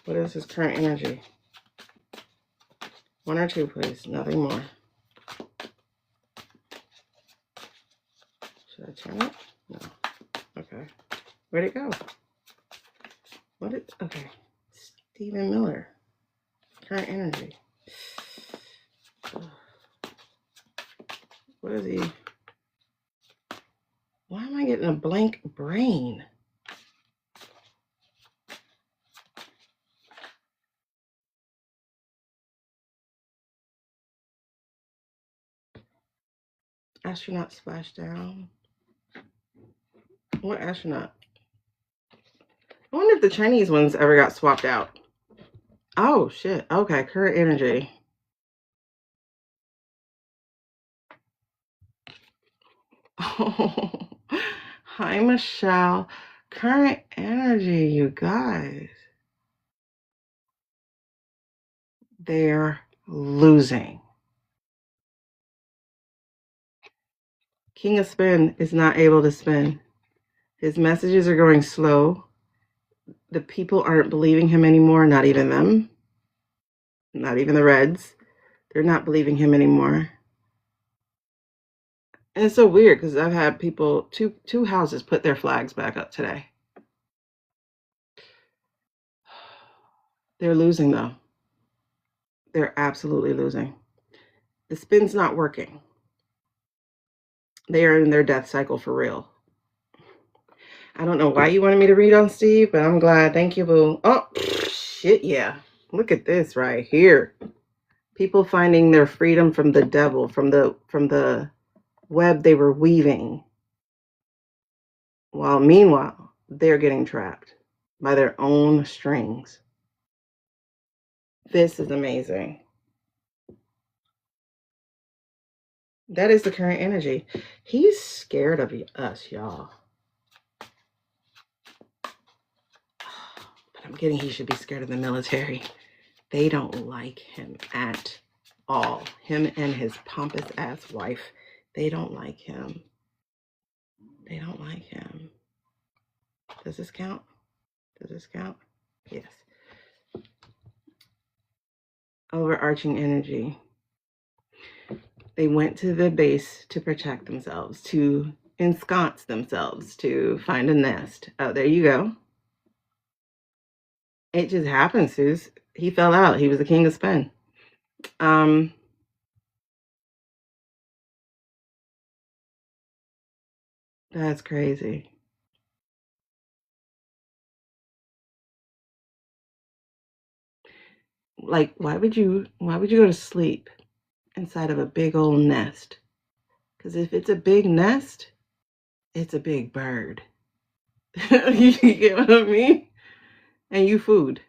What is his current energy? 1 or 2, please. Nothing more. Should I turn it? No. Okay. Where'd it go? Okay. Stephen Miller. Current energy. What is he? Why am I getting a blank brain? Astronaut splashed down. What astronaut? I wonder if the Chinese ones ever got swapped out. Oh, shit. Okay, current energy. Oh, hi, Michelle. Current energy, you guys. They're losing. King of Spin is not able to spin. His messages are going slow. The people aren't believing him anymore, not even them. Not even the Reds. They're not believing him anymore. And it's so weird because I've had people, two houses put their flags back up today. They're losing though. They're absolutely losing. The spin's not working. They are in their death cycle for real. I don't know why you wanted me to read on Steve, but I'm glad. Thank you, boo. Oh, shit, yeah. Look at this right here. People finding their freedom from the devil, from the web they were weaving. While meanwhile, they're getting trapped by their own strings. This is amazing. That is the current energy. He's scared of us, y'all. But I'm getting he should be scared of the military. They don't like him at all. Him and his pompous ass wife. They don't like him. They don't like him. Does this count? Does this count? Yes. Overarching energy. They went to the base to protect themselves, to ensconce themselves, to find a nest. Oh, there you go. It just happened, Suze. He fell out. He was the king of spin. That's crazy. Like, why would you go to sleep inside of a big old nest? Because if it's a big nest, it's a big bird. You get what I mean? And you food.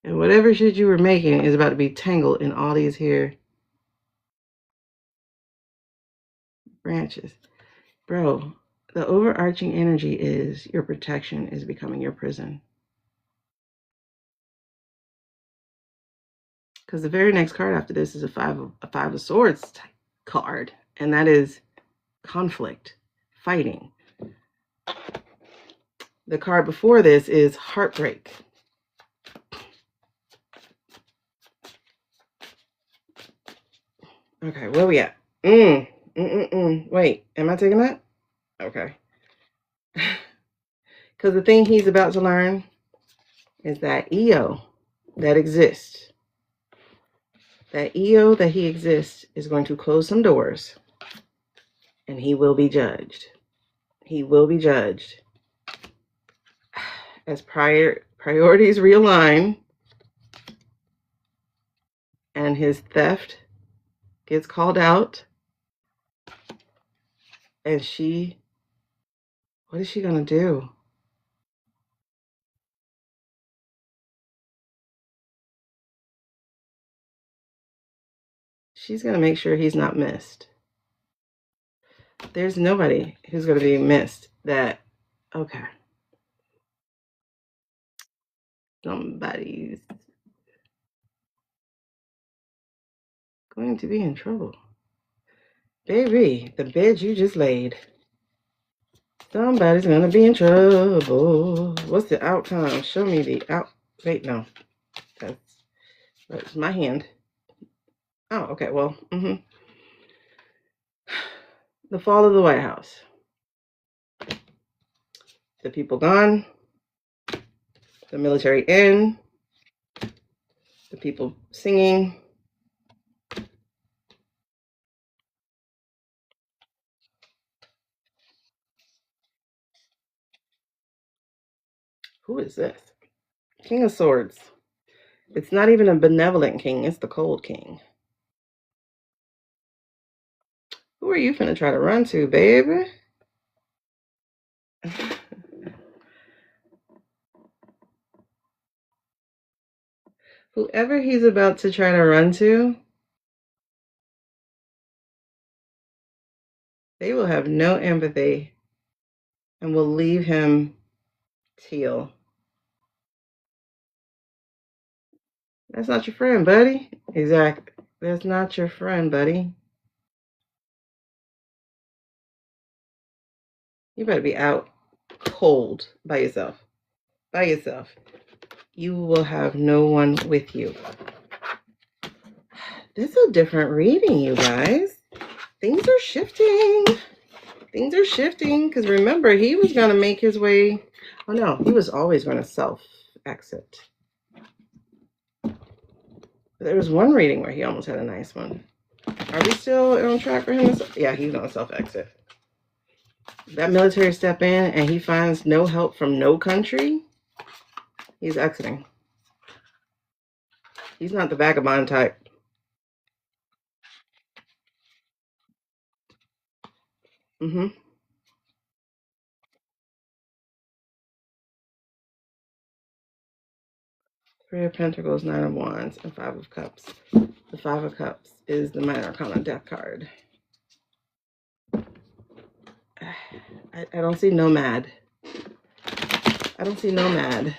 And whatever shit you were making is about to be tangled in all these here branches. Bro, the overarching energy is your protection is becoming your prison. Because the very next card after this is a five of swords card, and that is conflict, fighting. The card before this is heartbreak. Okay, where we at? Wait, am I taking that? Okay. Because the thing he's about to learn is that EO that exists, that EO that he exists is going to close some doors and he will be judged. He will be judged. As priorities realign and his theft gets called out, and what is she going to do? She's going to make sure he's not missed. There's nobody who's going to be missed that, okay. Somebody's going to be in trouble. Baby, the bed you just laid. Somebody's going to be in trouble. What's the outcome? Show me the Wait, no. That's my hand. Oh, okay, well, The fall of the White House. The people gone. The military in. The people singing. Who is this? King of Swords. It's not even a benevolent king. It's the cold king. Who are you finna try to run to, baby? Whoever he's about to try to run to, they will have no empathy and will leave him teal. That's not your friend, buddy. Exactly. That's not your friend, buddy. You better be out cold by yourself. By yourself. You will have no one with you. This is a different reading, you guys. Things are shifting. Things are shifting because remember, he was going to make his way. Oh, no, he was always going to self-exit. There was one reading where he almost had a nice one. Are we still on track for him? Yeah, he's going to self-exit. That military step in and he finds no help from no country, he's exiting. He's not the vagabond type. Mm-hmm. Three of Pentacles, Nine of Wands, and Five of Cups. The Five of Cups is the Minor Arcana death card. I don't see nomad. I don't see nomad.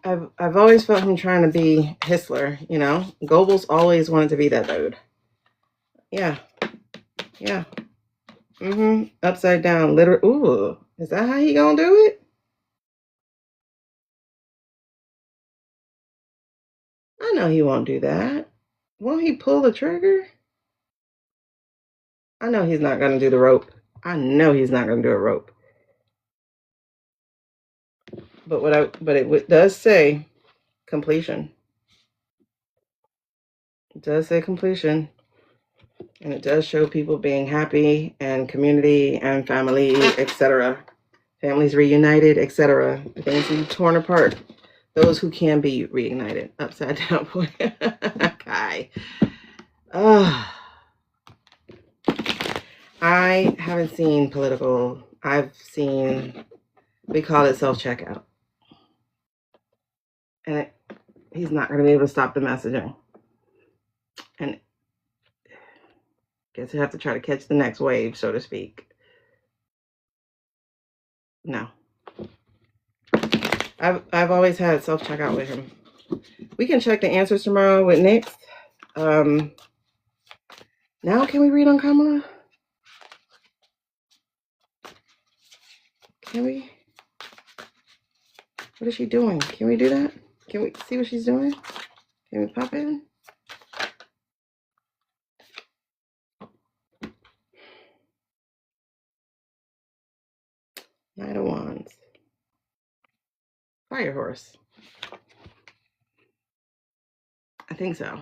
I've always felt him trying to be Hitler, you know? Goebbels always wanted to be that dude. Yeah. Yeah. Mm-hmm. Upside down. Literally. Ooh. Is that how he gonna do it? I know he won't do that. Won't he pull the trigger? I know he's not gonna do the rope. I know he's not gonna do a rope. But it does say completion. It does say completion. And it does show people being happy and community and family, etc. Families reunited, etc. Things being torn apart. Those who can be reunited. Upside down point. Kai. I haven't seen political. I've seen, we call it self-checkout. And he's not going to be able to stop the messaging. And guess you have to try to catch the next wave, so to speak. No. I've always had self-checkout with him. We can check the answers tomorrow with Nick. Now can we read on Kamala? Can we? What is she doing? Can we do that? Can we see what she's doing? Can we pop in? Knight of Wands. Fire horse. I think so.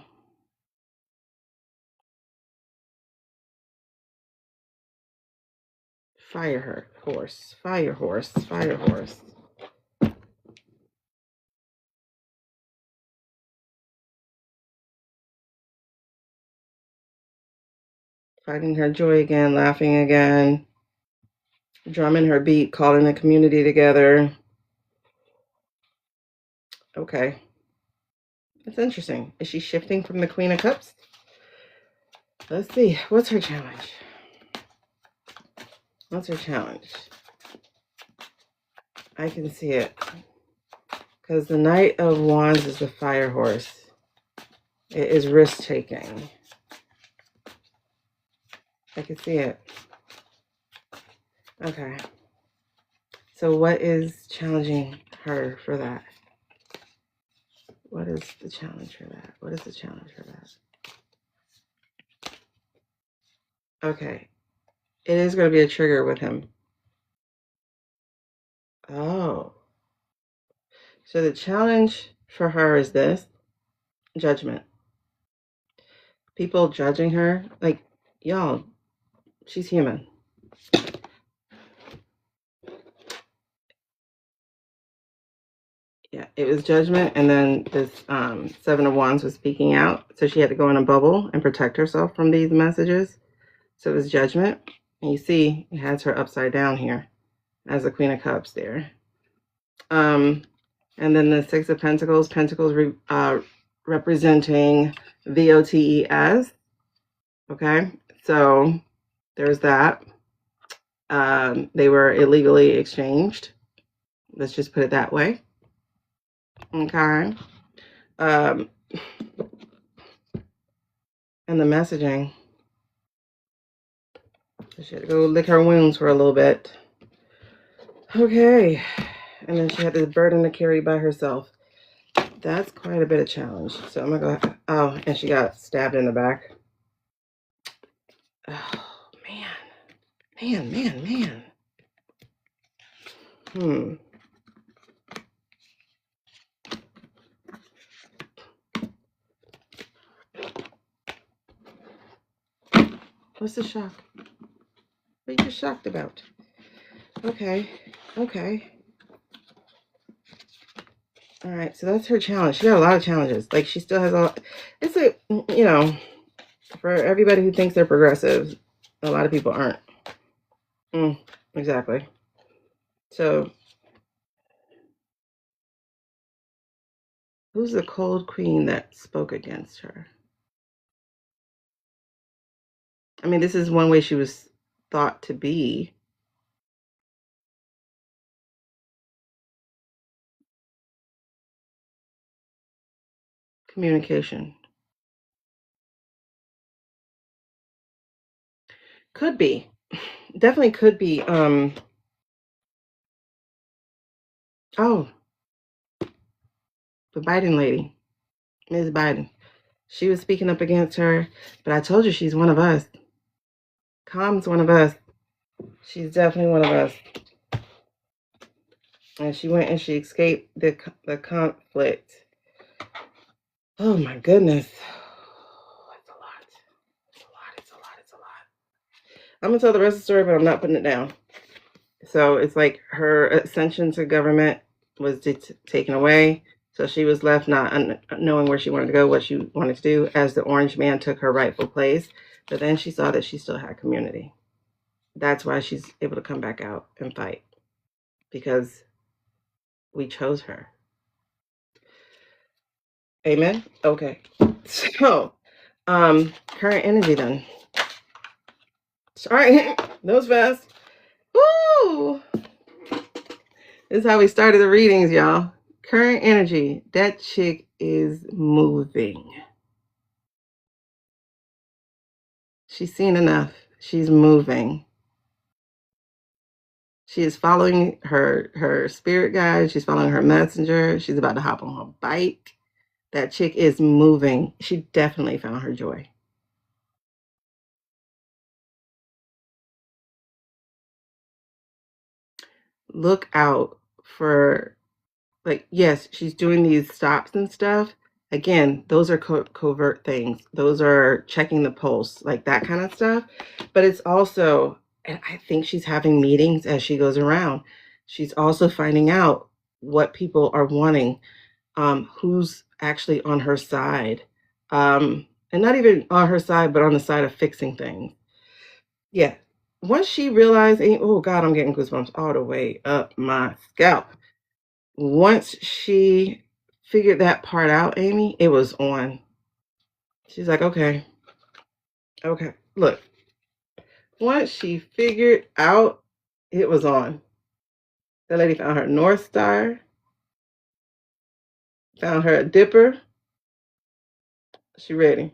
Fire horse. Fire horse. Fire horse. Finding her joy again, laughing again, drumming her beat, calling the community together. Okay. That's interesting. Is she shifting from the Queen of Cups? Let's see. What's her challenge? What's her challenge? I can see it. Because the Knight of Wands is the fire horse. It is risk-taking. I can see it. Okay. So what is challenging her for that? What is the challenge for that? What is the challenge for that? Okay. It is going to be a trigger with him. Oh. So the challenge for her is this: judgment. People judging her, like, y'all, she's human. Yeah, it was judgment, and then this Seven of Wands was speaking out, so she had to go in a bubble and protect herself from these messages. So it was judgment, and you see it has her upside down here as the Queen of Cups there. And then the Six of Pentacles, representing VOTES. Okay, so there's that. They were illegally exchanged. Let's just put it that way. Okay. And the messaging. She had to go lick her wounds for a little bit. Okay. And then she had this burden to carry by herself. That's quite a bit of challenge. So I'm going to go. Oh, and she got stabbed in the back. Oh, man. What's the shock? What are you shocked about? Okay. All right, so that's her challenge. She got a lot of challenges. Like, she still has a lot. It's a, for everybody who thinks they're progressive, a lot of people aren't. Exactly. So, who's the cold queen that spoke against her? I mean, this is one way she was thought to be. Communication. Could be. Definitely could be. Oh, the Biden lady, Ms. Biden. She was speaking up against her, but I told you she's one of us. Calm's one of us. She's definitely one of us. And she went and she escaped the conflict. Oh my goodness. It's a lot. I'm going to tell the rest of the story, but I'm not putting it down. So it's like her ascension to government was taken away. So she was left not knowing where she wanted to go, what she wanted to do, as the orange man took her rightful place. But then she saw that she still had community. That's why she's able to come back out and fight. Because we chose her. Amen? Okay. So, current energy then. Sorry, that was fast. Woo! This is how we started the readings, y'all. Current energy. That chick is moving. She's seen enough. She's moving. She is following her spirit guide. She's following her messenger. She's about to hop on her bike. That chick is moving. She definitely found her joy. Look out for, like, yes, she's doing these stops and stuff. Again, those are covert things. Those are checking the pulse, like that kind of stuff. But it's also, and I think she's having meetings as she goes around. She's also finding out what people are wanting, who's actually on her side. And not even on her side, but on the side of fixing things. Yeah. Once she realized, oh God, I'm getting goosebumps all the way up my scalp. Once she figured that part out, Amy, it was on. She's like, okay. Look, once she figured out, it was on. That lady found her North Star, found her a dipper. She ready.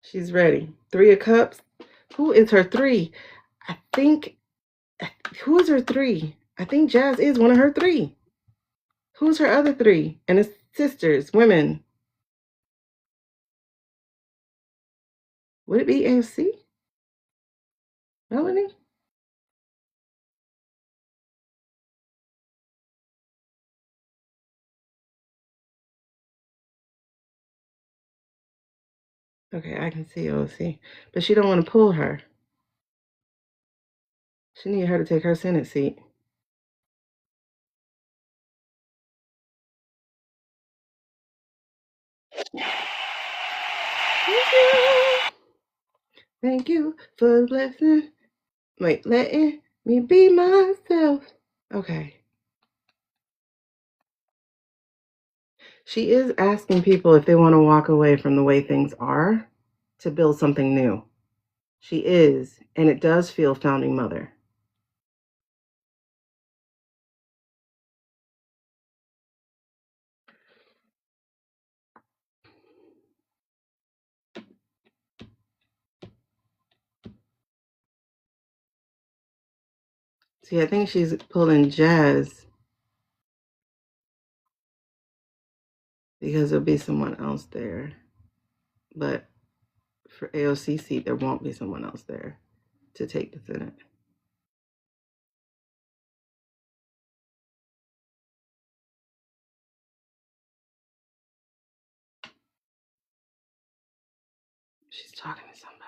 She's ready. Three of Cups. Who is her three? I think, who is her three? I think Jazz is one of her three. Who's her other three? And it's sisters, women. Would it be AFC? Melanie? Okay, I can see OC. But she don't want to pull her. She need her to take her Senate seat. Thank you for the blessing. Wait, letting me be myself. Okay. She is asking people if they want to walk away from the way things are to build something new. She is, and it does feel founding mother. See, I think she's pulling Jazz because there'll be someone else there. But for AOC seat, there won't be someone else there to take the Senate. She's talking to somebody.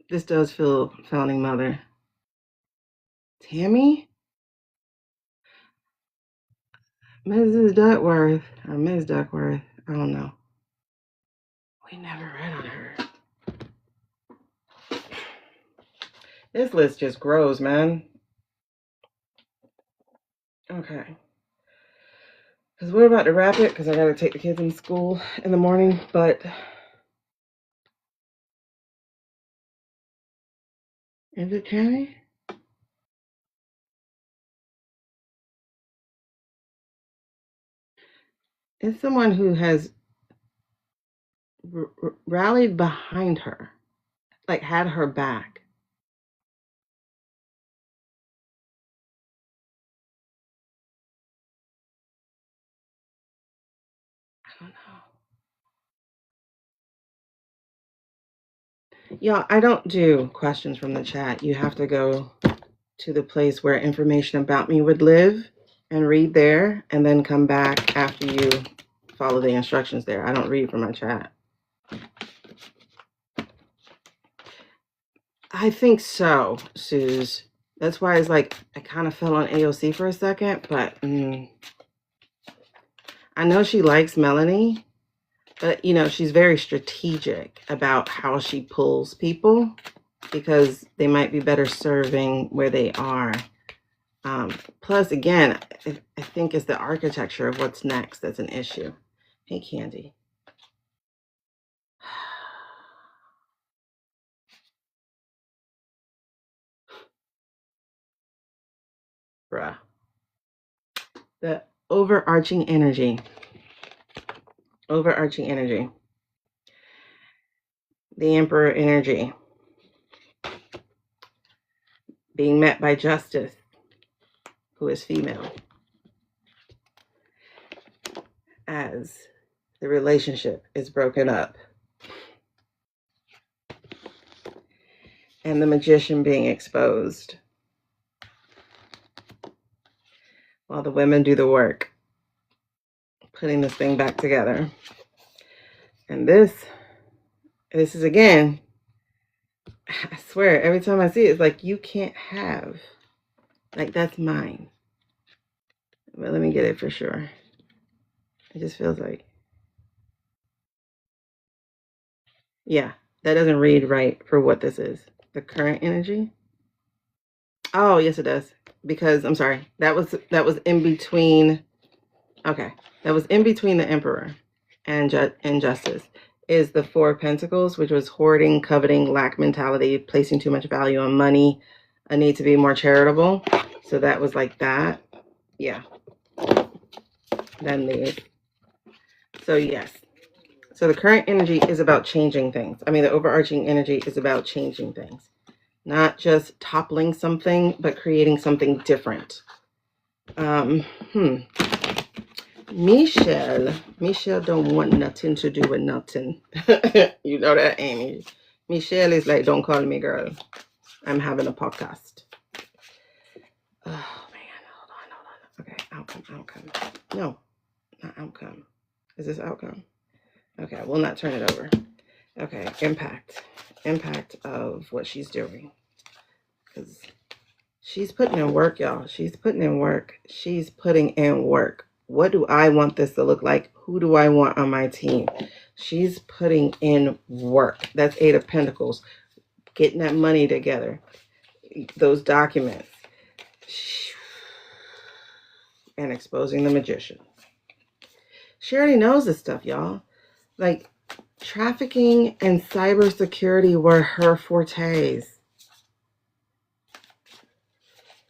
This does feel founding mother. Tammy? Mrs. Duckworth or Ms. Duckworth. I don't know. We never read on her. This list just grows, man. Okay. Because we're about to wrap it because I got to take the kids in school in the morning. But is it Tammy? It's someone who has rallied behind her, like had her back. I don't know. Y'all, I don't do questions from the chat. You have to go to the place where information about me would live and read there, and then come back after you follow the instructions there. I don't read from my chat. I think so, Suze. That's why it's like I kind of fell on AOC for a second, but I know she likes Melanie, but you know, she's very strategic about how she pulls people because they might be better serving where they are. Plus, again, I think it's the architecture of what's next that's an issue. Hey, Candy. Bruh. The overarching energy. Overarching energy. The Emperor energy. Being met by Justice, who is female. As the relationship is broken up. And the Magician being exposed. While the women do the work. Putting this thing back together. And this is again, I swear, every time I see it, it's like, you can't have. Like, that's mine. But let me get it for sure. It just feels like, yeah, that doesn't read right for what this is. The current energy. Oh, yes, it does. Because, I'm sorry, that was in between. Okay, that was in between the Emperor and Justice. Is the Four of Pentacles, which was hoarding, coveting, lack mentality, placing too much value on money, a need to be more charitable. So that was like that. Yeah. Then these. So yes. So the current energy is about changing things. I mean, the overarching energy is about changing things. Not just toppling something, but creating something different. Michelle don't want nothing to do with nothing. You know that, Amy. Michelle is like, don't call me girl. I'm having a podcast. Oh, man. Hold on. Okay, outcome. No, not outcome. Is this outcome? Okay, I will not turn it over. Okay, impact of what she's doing, because she's putting in work, y'all. She's putting in work. She's putting in work. What do I want this to look like? Who do I want on my team? She's putting in work. That's Eight of Pentacles. Getting that money together. Those documents. And exposing the magician. She already knows this stuff, y'all. Like, trafficking and cybersecurity were her fortes.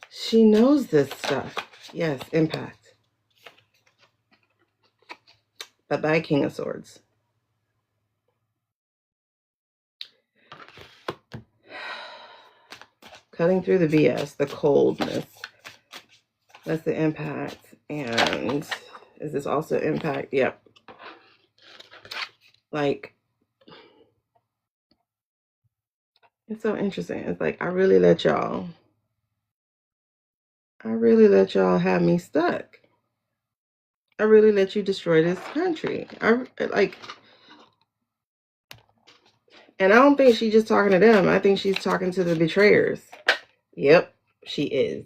She knows this stuff. Yes, impact. Bye-bye, King of Swords. Cutting through the BS, the coldness. That's the impact. And is this also impact? Yep. Like, it's so interesting. It's like, I really let y'all have me stuck. I really let you destroy this country. And I don't think she's just talking to them. I think she's talking to the betrayers. Yep, she is.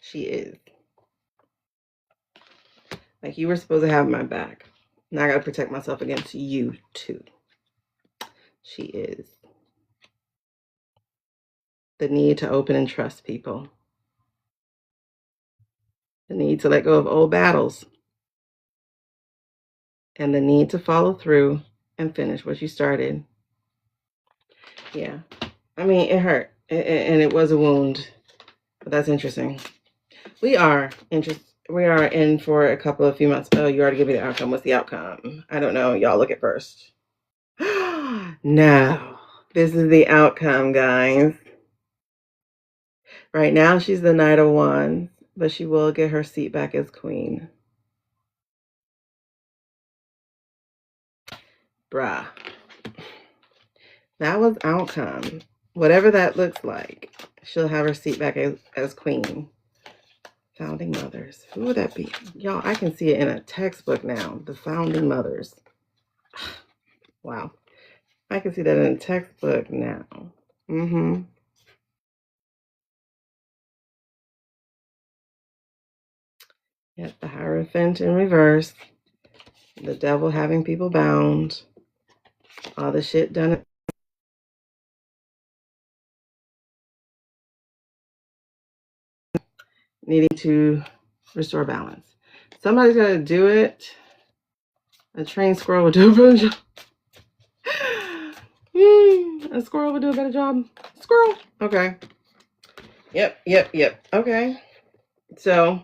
She is. Like, you were supposed to have my back. Now I gotta protect myself against you too. She is. The need to open and trust people. The need to let go of old battles. And the need to follow through and finish what you started. Yeah. I mean, it hurt. And it was a wound. But that's interesting. We are in for a couple of few months. Oh, you already gave me the outcome. What's the outcome? I don't know. Y'all look at first. No. This is the outcome, guys. Right now, she's the Knight of Wands, but she will get her seat back as queen. Bruh. That was outcome. Whatever that looks like, she'll have her seat back as queen. Founding mothers. Who would that be? Y'all, I can see it in a textbook now. The founding mothers. Wow. I can see that in a textbook now. Yep, the Hierophant in reverse. The devil having people bound. All the shit done. Needing to restore balance. Somebody's got to do it. A trained squirrel would do a better job. A squirrel would do a better job. Squirrel. Okay. Yep. Okay. So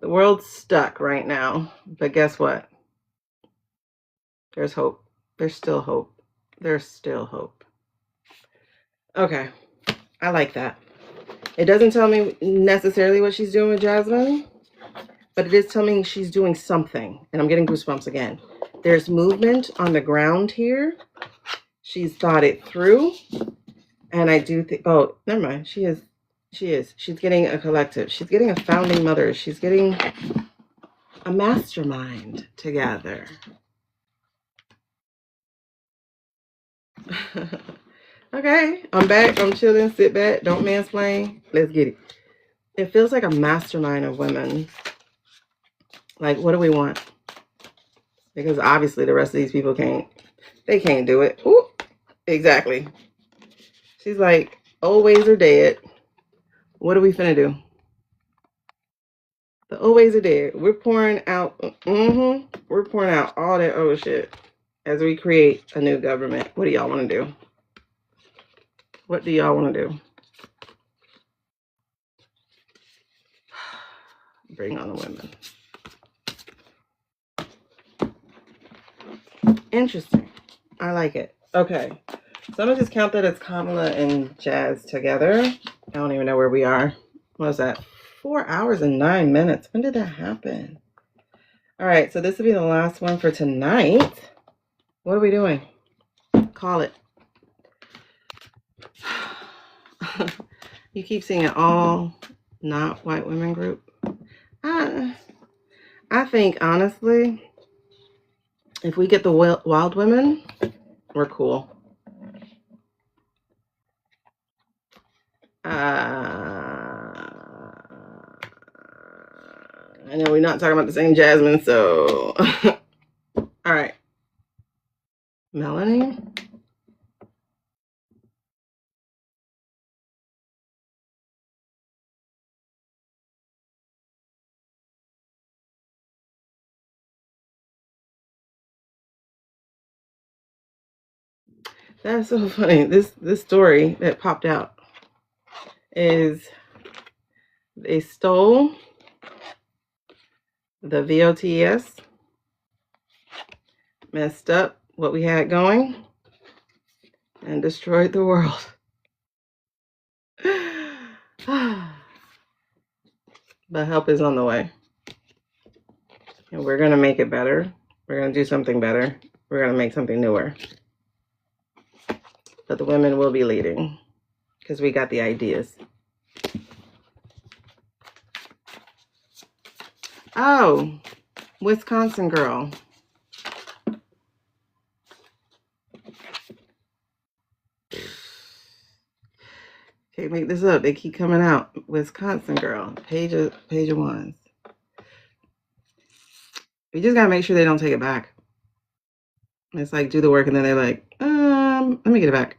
the world's stuck right now. But guess what? There's hope. There's still hope. There's still hope. Okay. I like that. It doesn't tell me necessarily what she's doing with Jasmine, but it is telling me she's doing something. And I'm getting goosebumps again. There's movement on the ground here. She's thought it through. And I do think, oh, never mind. She is. She's getting a collective. She's getting a founding mother. She's getting a mastermind together. Okay, I'm back. I'm chilling. Sit back. Don't mansplain. Let's get it. It feels like a mastermind of women. Like, what do we want? Because obviously the rest of these people can't. They can't do it. Ooh, exactly. She's like, old ways are dead. What are we finna do? The old ways are dead. We're pouring out. We're pouring out all that old shit as we create a new government. What do y'all want to do? What do y'all want to do? Bring on the women. Interesting. I like it. Okay. So I'm going to just count that as Kamala and Jazz together. I don't even know where we are. What was that? 4 hours and 9 minutes. When did that happen? All right. So this will be the last one for tonight. What are we doing? Call it. You keep seeing an all not white women group. I think, honestly, if we get the wild women, we're cool. I know we're not talking about the same Jasmine, so... All right. Melanie? That's so funny. This story that popped out is they stole the VOTS, messed up what we had going, and destroyed the world. But help is on the way. And we're going to make it better. We're going to do something better. We're going to make something newer. But the women will be leading because we got the ideas. Oh, Wisconsin girl. Can't make this up. They keep coming out. Wisconsin girl. Page of ones. We just gotta make sure they don't take it back. It's like do the work and then they're like, let me get it back.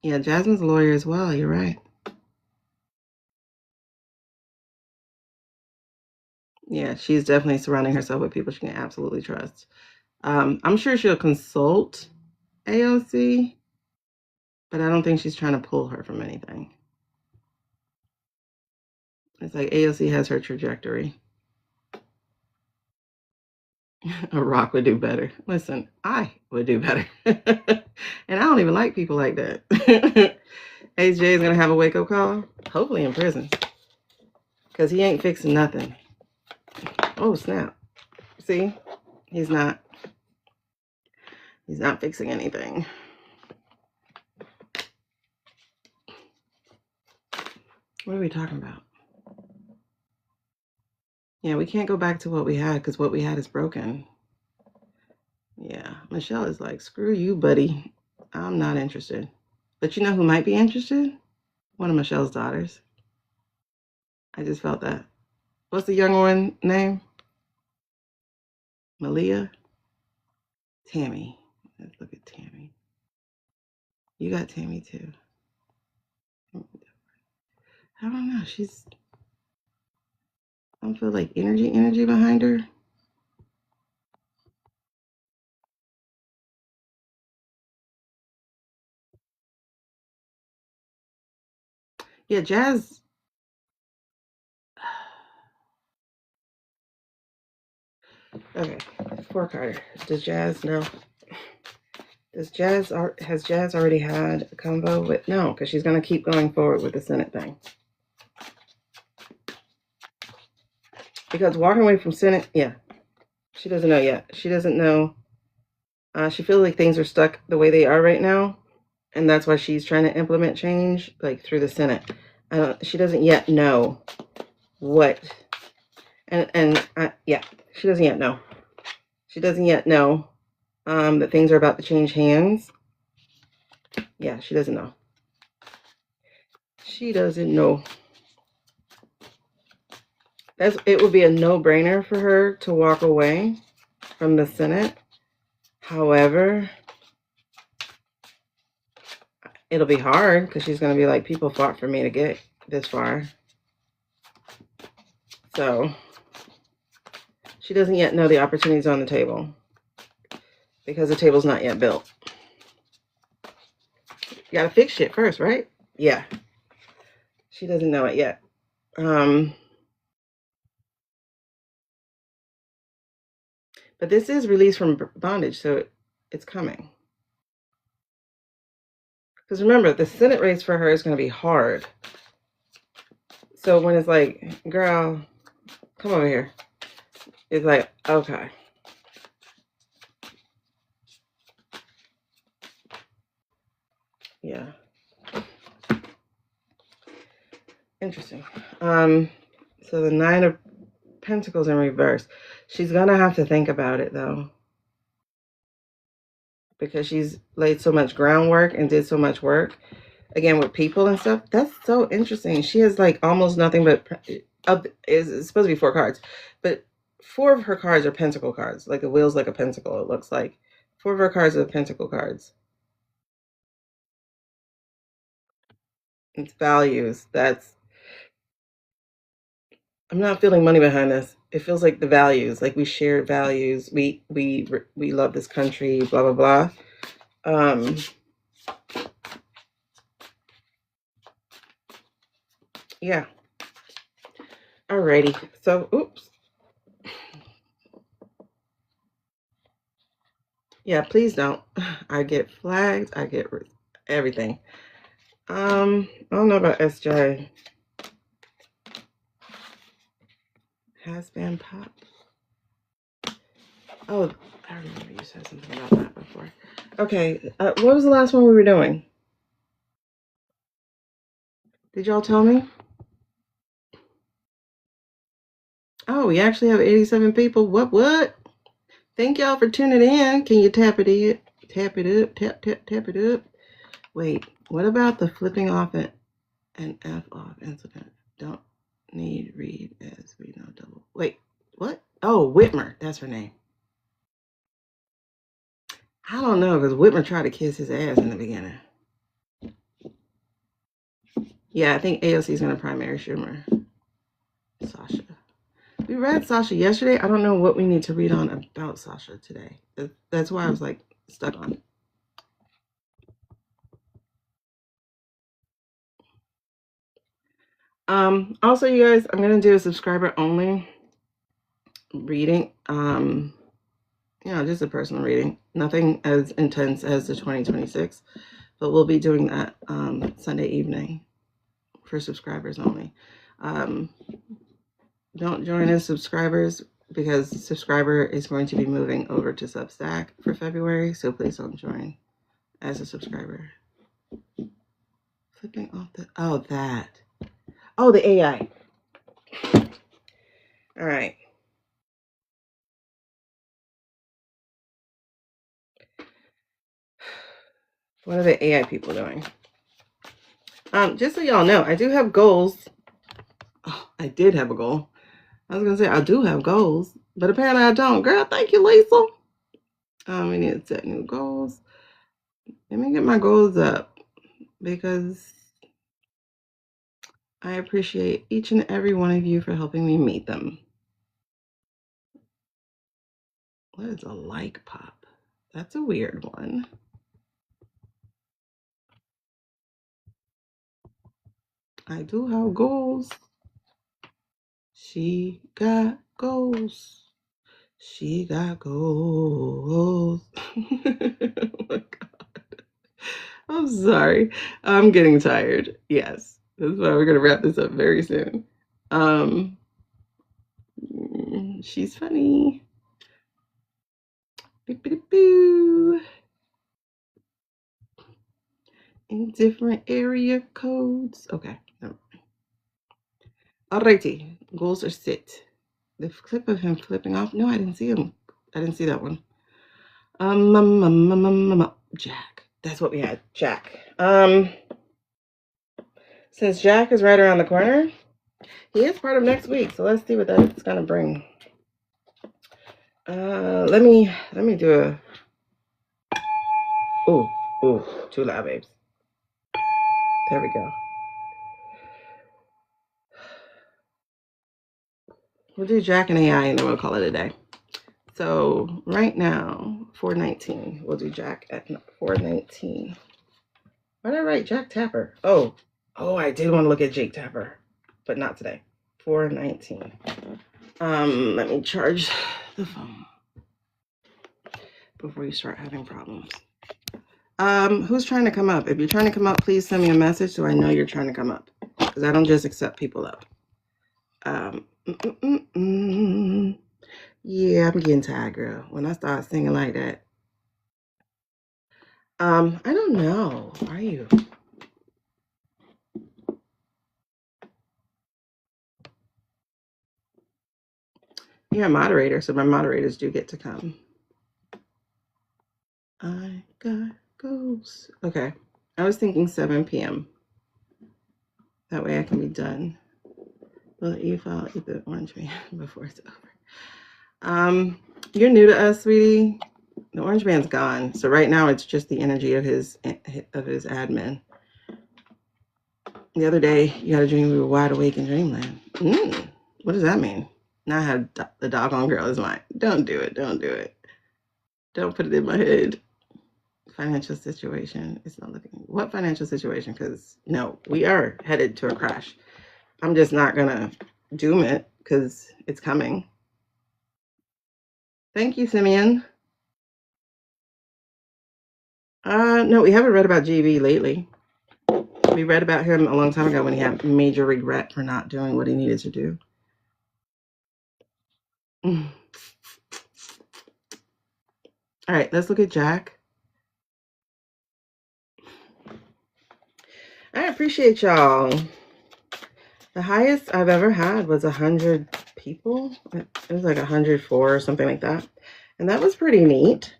Yeah, Jasmine's a lawyer as well. You're right. Yeah, she's definitely surrounding herself with people she can absolutely trust. I'm sure she'll consult AOC, but I don't think she's trying to pull her from anything. It's like AOC has her trajectory. A rock would do better. Listen, I would do better. And I don't even like people like that. AJ is going to have a wake-up call, hopefully in prison, because he ain't fixing nothing. Oh, snap. See? He's not fixing anything. What are we talking about? Yeah, we can't go back to what we had because what we had is broken. Yeah, Michelle is like, screw you, buddy. I'm not interested. But you know who might be interested? One of Michelle's daughters. I just felt that. What's the young one name? Malia? Tammy. Let's look at Tammy. You got Tammy too. I don't know. I don't feel like energy behind her. Yeah, Jazz. Okay, for Carter. Does Jazz know? Has Jazz already had a convo with? No, because she's going to keep going forward with the Senate thing. Because walking away from Senate, yeah, she doesn't know yet. She doesn't know. She feels like things are stuck the way they are right now, and that's why she's trying to implement change, like through the Senate. She doesn't yet know what, yeah, she doesn't yet know. She doesn't yet know that things are about to change hands. Yeah, she doesn't know. She doesn't know. It would be a no-brainer for her to walk away from the Senate. However, it'll be hard because she's going to be like, people fought for me to get this far. So she doesn't yet know the opportunities on the table because the table's not yet built. You got to fix shit first, right? Yeah. She doesn't know it yet. But this is release from bondage, so it's coming. Because remember, the Senate race for her is going to be hard. So when it's like, girl, come over here. It's like, okay. Yeah. Interesting. So the Nine of Pentacles in reverse. She's gonna have to think about it though, because she's laid so much groundwork and did so much work again with people and stuff. That's so interesting. She has like almost nothing but it's supposed to be 4 cards, but 4 of her cards are pentacle cards. Like the wheel's like a pentacle, it looks like. 4 of her cards are pentacle cards. It's values. I'm not feeling money behind this. It feels like the values, like we share values. We love this country, blah blah blah. Yeah. Alrighty. So, oops. Yeah, please don't. I get flagged. I get everything. I don't know about SJ. Has been pop. Oh, I remember you said something about that before. Okay, what was the last one we were doing? Did y'all tell me? Oh, we actually have 87 people. What? Thank y'all for tuning in. Can you tap it in? Tap it up. Tap it up. Wait, what about the flipping off an F off incident? Don't need read as we know double. Wait, what? Oh, Whitmer. That's her name. I don't know, because Whitmer tried to kiss his ass in the beginning. Yeah, I think AOC is going to primary Schumer. Sasha. We read Sasha yesterday. I don't know what we need to read on about Sasha today. That's why I was like stuck on. Also, you guys, I'm going to do a subscriber only reading. Just a personal reading. Nothing as intense as the 2026, but we'll be doing that Sunday evening for subscribers only. Don't join as subscribers because subscriber is going to be moving over to Substack for February, so please don't join as a subscriber. Flipping off the the AI. All right. What are the AI people doing? Just so y'all know, I do have goals. Oh, I did have a goal. I was gonna say I do have goals, but apparently I don't. Girl, thank you, Lisa. We need to set new goals. Let me get my goals up because I appreciate each and every one of you for helping me meet them. What is a like pop? That's a weird one. I do have goals. She got goals. She got goals. Oh my God. I'm sorry. I'm getting tired. Yes. That's why we're gonna wrap this up very soon. She's funny. Boo. In different area codes. Okay. Alrighty. Goals are set. The clip of him flipping off. No, I didn't see him. I didn't see that one. Jack. That's what we had. Jack. Since Jack is right around the corner, he is part of next week. So let's see what that's gonna bring. Let me do a. Ooh, too loud, babes. There we go. We'll do Jack and AI and then we'll call it a day. So right now, 419. We'll do Jack at 419. Why did I write Jack Tapper? Oh, I did want to look at Jake Tapper, but not today. 419. Let me charge the phone before you start having problems. Who's trying to come up? If you're trying to come up, please send me a message so I know you're trying to come up, because I don't just accept people up. Yeah, I'm getting tired, girl. When I start singing like that. I don't know. Are you? You're a moderator, so my moderators do get to come. I got goals. Okay. I was thinking 7 p.m. That way I can be done. Will you fall eat the orange man before it's over? You're new to us, sweetie. The orange man's gone. So right now it's just the energy of his admin. The other day, you had a dream we were wide awake in dreamland. What does that mean? Now I have the doggone girl is mine. Don't do it. Don't do it. Don't put it in my head. Financial situation. It's not looking. What financial situation? Because no, we are headed to a crash. I'm just not going to doom it because it's coming. Thank you, Simeon. No, we haven't read about GB lately. We read about him a long time ago when he had major regret for not doing what he needed to do. All right, let's look at Jack. I appreciate y'all. The highest I've ever had was 100 people. It was like 104 or something like that. And that was pretty neat.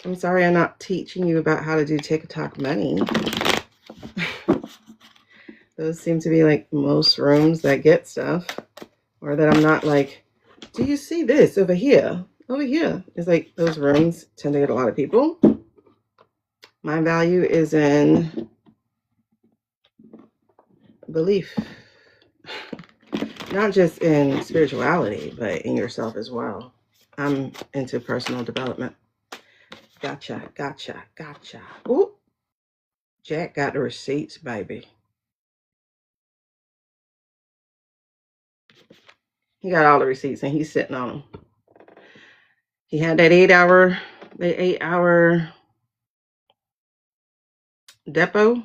I'm sorry I'm not teaching you about how to do TikTok money. Those seem to be like most rooms that get stuff. Or that I'm not like, do you see this over here? Over here. It's like those rooms tend to get a lot of people. My value is in belief. Not just in spirituality, but in yourself as well. I'm into personal development. Gotcha, gotcha, gotcha. Ooh, Jack got the receipts, baby. He got all the receipts and he's sitting on them. He had that 8-hour depot,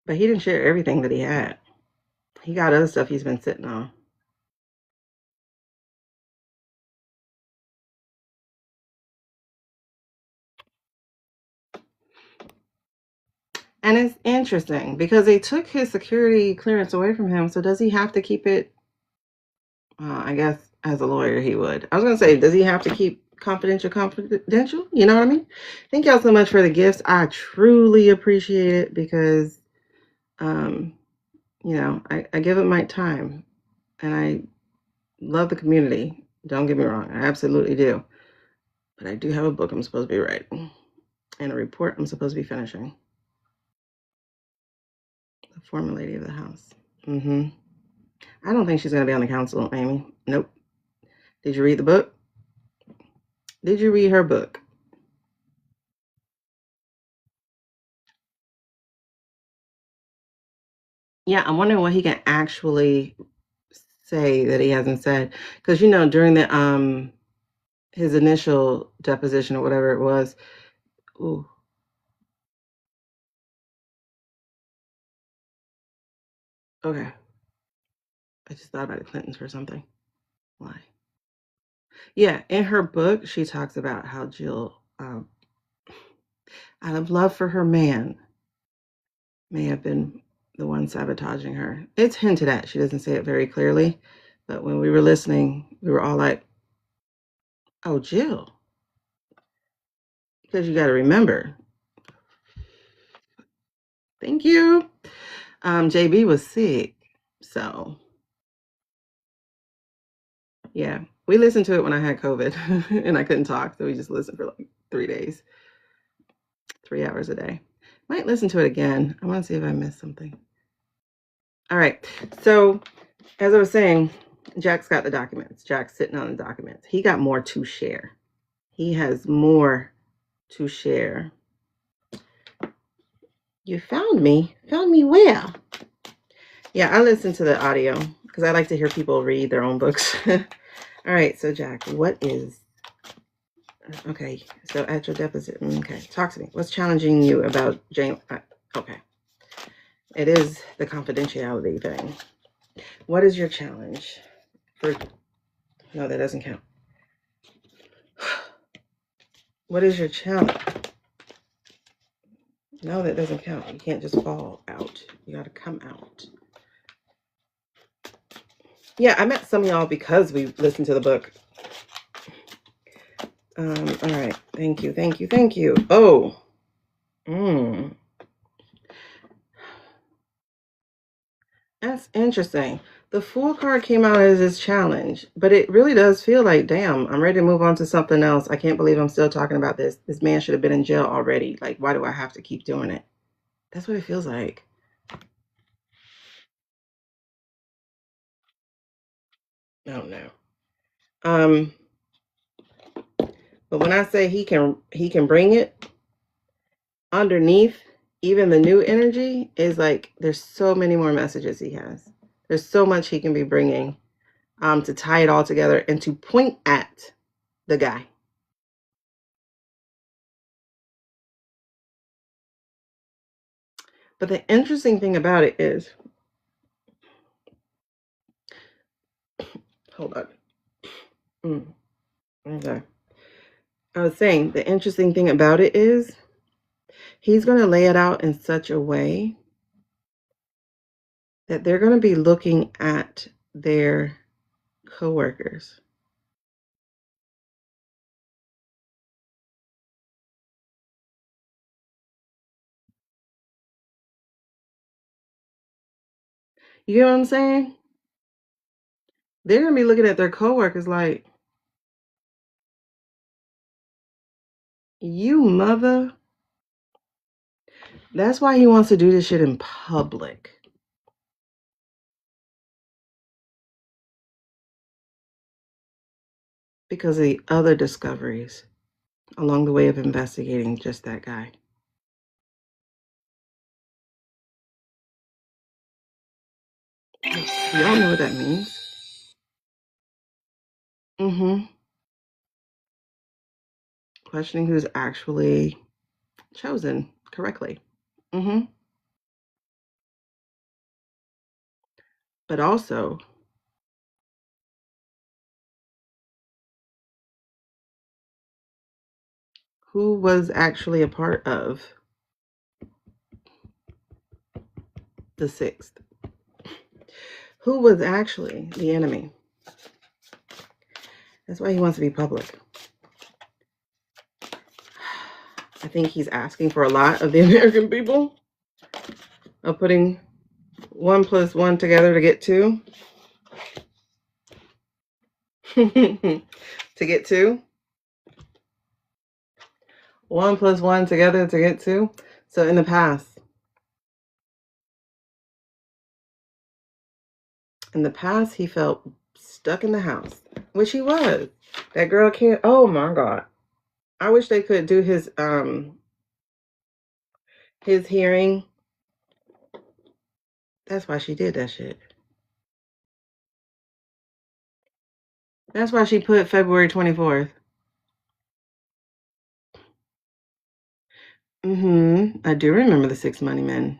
but he didn't share everything that he had. He got other stuff he's been sitting on. And it's interesting because they took his security clearance away from him. So does he have to keep it? I guess as a lawyer, he would. I was going to say, does he have to keep confidential? You know what I mean? Thank y'all so much for the gifts. I truly appreciate it because, you know, I give it my time and I love the community. Don't get me wrong. I absolutely do. But I do have a book I'm supposed to be writing and a report I'm supposed to be finishing. The former lady of the house. I don't think she's going to be on the council, Amy. Nope. Did you read the book? Did you read her book? Yeah, I'm wondering what he can actually say that he hasn't said. Because, you know, during the his initial deposition or whatever it was. Ooh. Okay. I just thought about the Clintons for something. Why? Yeah, in her book, she talks about how Jill, out of love for her man, may have been the one sabotaging her. It's hinted at. She doesn't say it very clearly. But when we were listening, we were all like, oh, Jill. Because you got to remember. Thank you. JB was sick. So, yeah. We listened to it when I had COVID and I couldn't talk. So we just listened for like 3 days. 3 hours a day. Might listen to it again. I want to see if I missed something. All right. So, as I was saying, Jack's got the documents. Jack's sitting on the documents. He got more to share. He has more to share. You found me? Found me where? Yeah, I listen to the audio because I like to hear people read their own books. All right, so Jack, what is... Okay, so at your deposit, okay, talk to me. What's challenging you about Jane? Okay, it is the confidentiality thing. What is your challenge? No, that doesn't count. What is your challenge? No, that doesn't count. You can't just fall out. You got to come out. Yeah, I met some of y'all because we listened to the book. All right. Thank you. Thank you. Thank you. Oh. That's interesting. The Fool card came out as his challenge, but it really does feel like, damn, I'm ready to move on to something else. I can't believe I'm still talking about this. This man should have been in jail already. Like, why do I have to keep doing it? That's what it feels like. Oh no. But when I say he can bring it, underneath even the new energy is like there's so many more messages he has. There's so much he can be bringing to tie it all together and to point at the guy. But the interesting thing about it is, hold on. Okay. I was saying the interesting thing about it is he's going to lay it out in such a way that they're going to be looking at their coworkers. You get what I'm saying? They're going to be looking at their coworkers like, you mother. That's why he wants to do this shit in public. Because of the other discoveries along the way of investigating just that guy. Y'all know what that means? Questioning who's actually chosen correctly. But also, who was actually a part of the sixth? Who was actually the enemy? That's why he wants to be public. I think he's asking for a lot of the American people, of putting 1 + 1 together to get 2. To get 2. 1 + 1 together to get 2. So in the past, he felt stuck in the house, which he was. That girl can't. Oh my God. I wish they could do his hearing. That's why she did that shit. That's why she put February 24th. I do remember the 6 Money Men.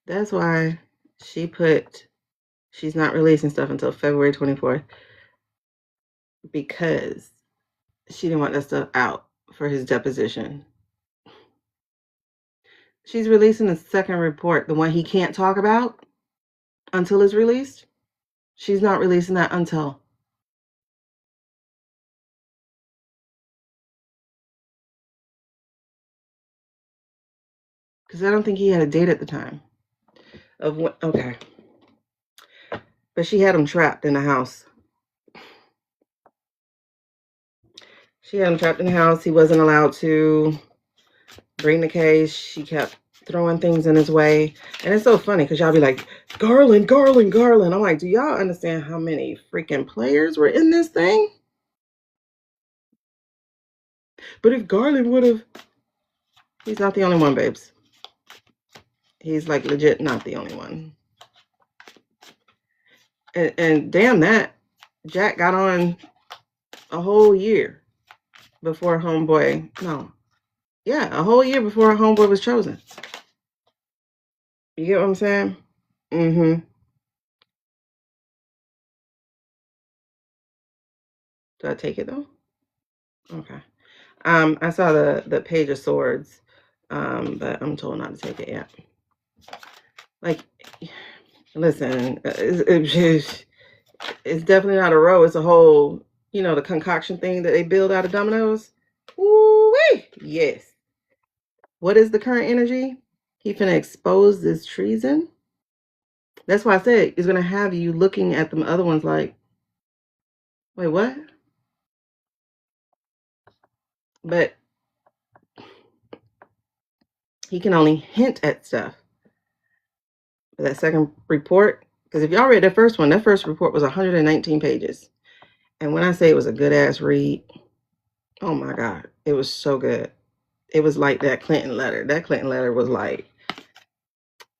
That's why she's not releasing stuff until February 24th. Because she didn't want that stuff out for his deposition. She's releasing the second report, the one he can't talk about until it's released. She's not releasing that until. Because I don't think he had a date at the time. Of when, okay. But she had him trapped in the house. She had him trapped in the house. He wasn't allowed to bring the case. She kept throwing things in his way. And it's so funny because y'all be like, Garland, Garland, Garland. I'm like, do y'all understand how many freaking players were in this thing? But if Garland would have, he's not the only one, babes. He's like legit not the only one. And damn that, Jack got on a whole year before homeboy, no. Yeah, a whole year before homeboy was chosen. You get what I'm saying? Do I take it though? Okay. I saw the Page of Swords, but I'm told not to take it yet. Like, listen, it's definitely not a row. It's a whole, the concoction thing that they build out of dominoes. Ooh-wee! Yes. What is the current energy? He finna expose this treason. That's why I said he's gonna have you looking at them other ones like, wait, what? But he can only hint at stuff. But that second report, because if y'all read that first one, that first report was 119 pages. And when I say it was a good ass read, oh my God, it was so good. It was like that Clinton letter. That Clinton letter was like,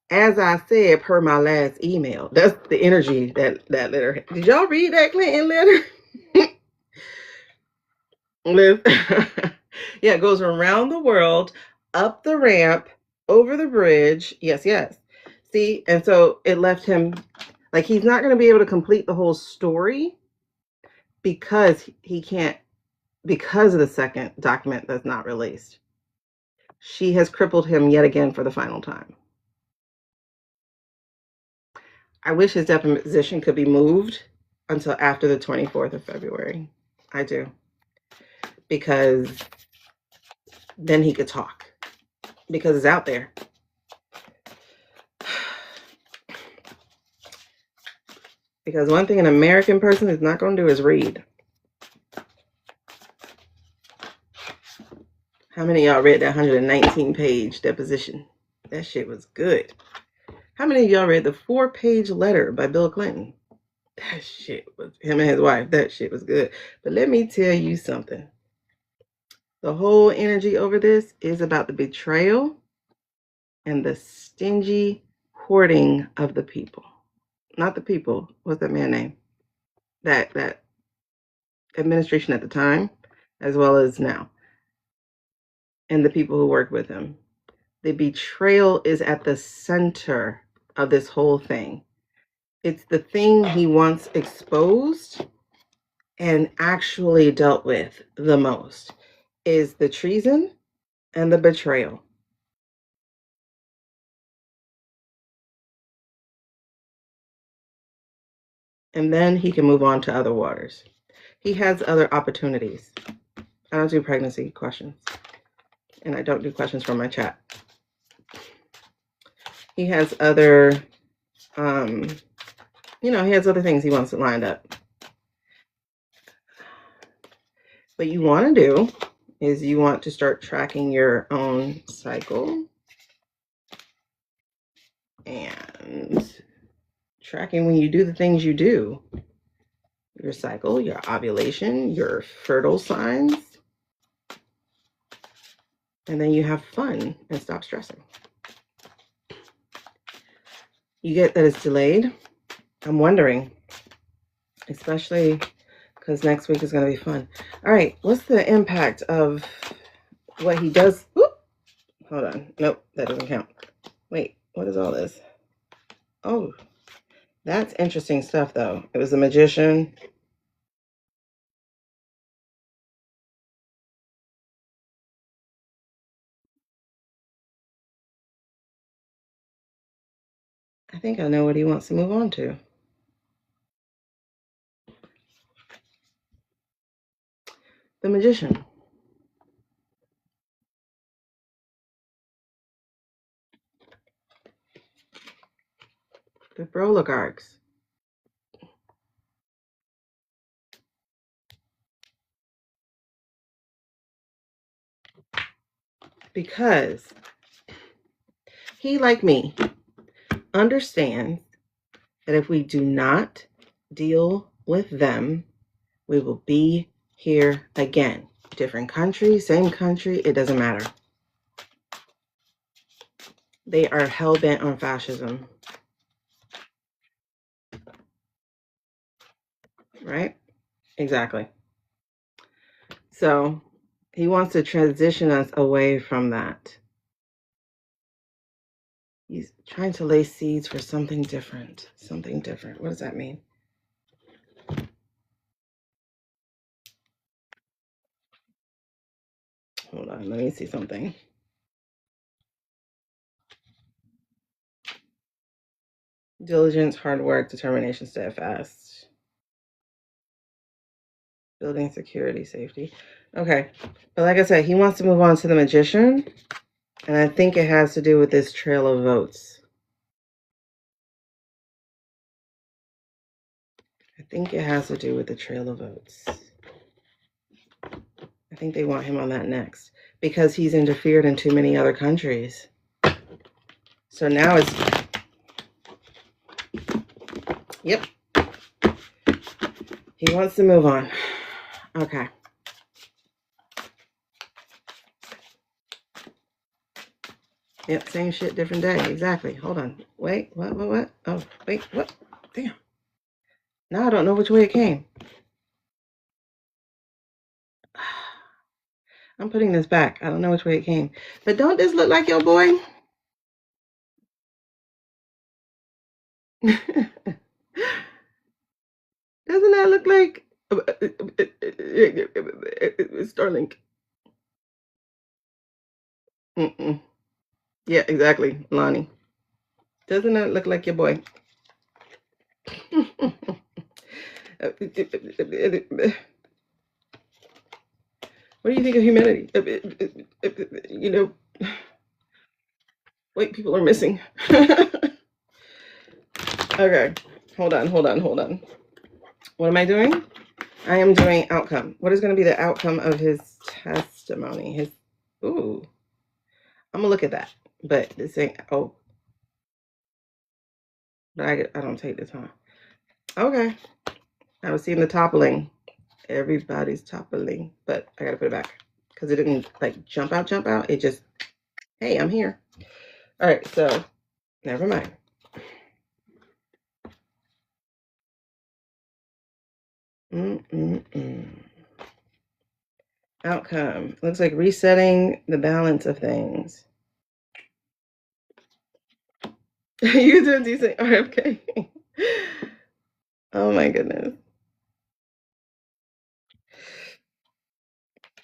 as I said per my last email. That's the energy that letter. Did y'all read that Clinton letter? Yeah, it goes around the world, up the ramp, over the bridge. Yes, yes. See, and so it left him like he's not going to be able to complete the whole story because he can't, because of the second document that's not released. She has crippled him yet again for the final time. I wish his deposition could be moved until after the 24th of February. I do. Because then he could talk. Because it's out there. Because one thing an American person is not going to do is read. How many of y'all read that 119-page deposition? That shit was good. How many of y'all read the 4-page letter by Bill Clinton? That shit was, him and his wife, that shit was good. But let me tell you something. The whole energy over this is about the betrayal and the stingy hoarding of the people. Not the people. What's that man's name? That administration at the time, as well as now. And the people who work with him. The betrayal is at the center of this whole thing. It's the thing he wants exposed and actually dealt with the most is the treason and the betrayal. And then he can move on to other waters. He has other opportunities. I don't do pregnancy questions. And I don't do questions from my chat. He has other, he has other things he wants lined up. What you want to do is you want to start tracking your own cycle and tracking when you do the things you do. Your cycle, your ovulation, your fertile signs. And then you have fun and stop stressing. You get that it's delayed. I'm wondering, especially because next week is going to be fun. All right, what's the impact of what he does? Whoop. Hold on. Nope, that doesn't count. Wait, what is all this? Oh, that's interesting stuff, though. It was a magician. I think I know what he wants to move on to. The magician. The oligarchs. Because he, like me, understands that if we do not deal with them, we will be here again. Different country, same country, it doesn't matter. They are hell-bent on fascism. Right? Exactly. So he wants to transition us away from that. He's trying to lay seeds for something different. Something different. What does that mean? Hold on, let me see something. Diligence, hard work, determination, steadfast. Building security, safety. Okay. But like I said, he wants to move on to the magician. And I think it has to do with this trail of votes. I think it has to do with the trail of votes. I think they want him on that next because he's interfered in too many other countries. So now it's, yep. He wants to move on. Okay. Yep, same shit, different day. Exactly. Hold on. Wait, what? Oh, wait, what? Damn. Now I don't know which way it came. I'm putting this back. I don't know which way it came. But don't this look like your boy? Doesn't that look like Starlink? Mm-mm. Yeah, exactly, Lonnie. Doesn't that look like your boy? What do you think of humanity? You know, white people are missing. Okay, hold on. What am I doing? I am doing outcome. What is going to be the outcome of his testimony? Ooh, I'm gonna look at that. But this ain't. Oh, but I don't take the time. Okay, I was seeing the toppling. Everybody's toppling, but I gotta put it back because it didn't like jump out. It just, hey, I'm here. All right, so never mind. Outcome looks like resetting the balance of things. You did decent RFK. Oh my goodness.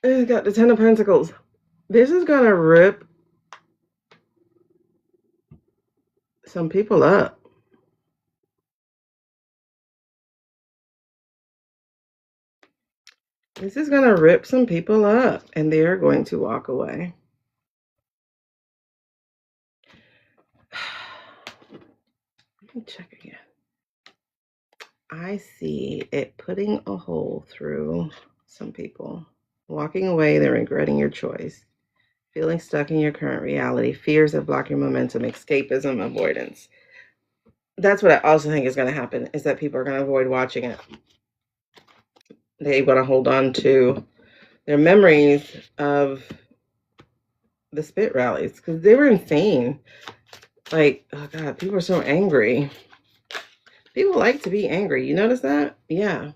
It's got the 10 of Pentacles. This is gonna rip some people up. This is gonna rip some people up, and they are going to walk away. Let me check again. I see it putting a hole through some people. Walking away, they're regretting your choice. Feeling stuck in your current reality. Fears that block your momentum. Escapism, avoidance. That's what I also think is going to happen, is that people are going to avoid watching it. They want to hold on to their memories of the spit rallies because they were insane. Like, oh God, people are so angry. People like to be angry. You notice that? Yeah.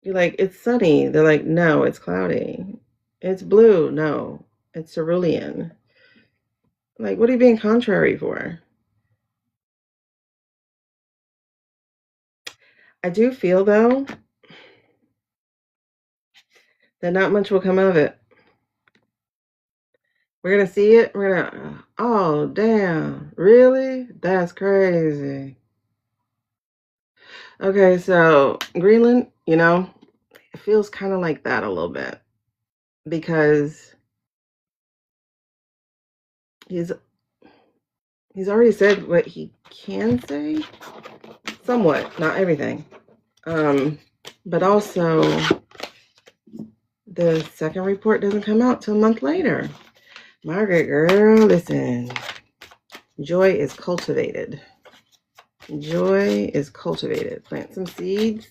You're like, it's sunny. They're like, no, it's cloudy. It's blue. No, it's cerulean. Like, what are you being contrary for? I do feel, though, that not much will come of it. We're going to see it. We're going to, oh, damn. Really? That's crazy. Okay, so Greenland, it feels kind of like that a little bit because he's already said what he can say, somewhat, not everything. But also the second report doesn't come out till a month later. Margaret, girl, listen. Joy is cultivated. Joy is cultivated. Plant some seeds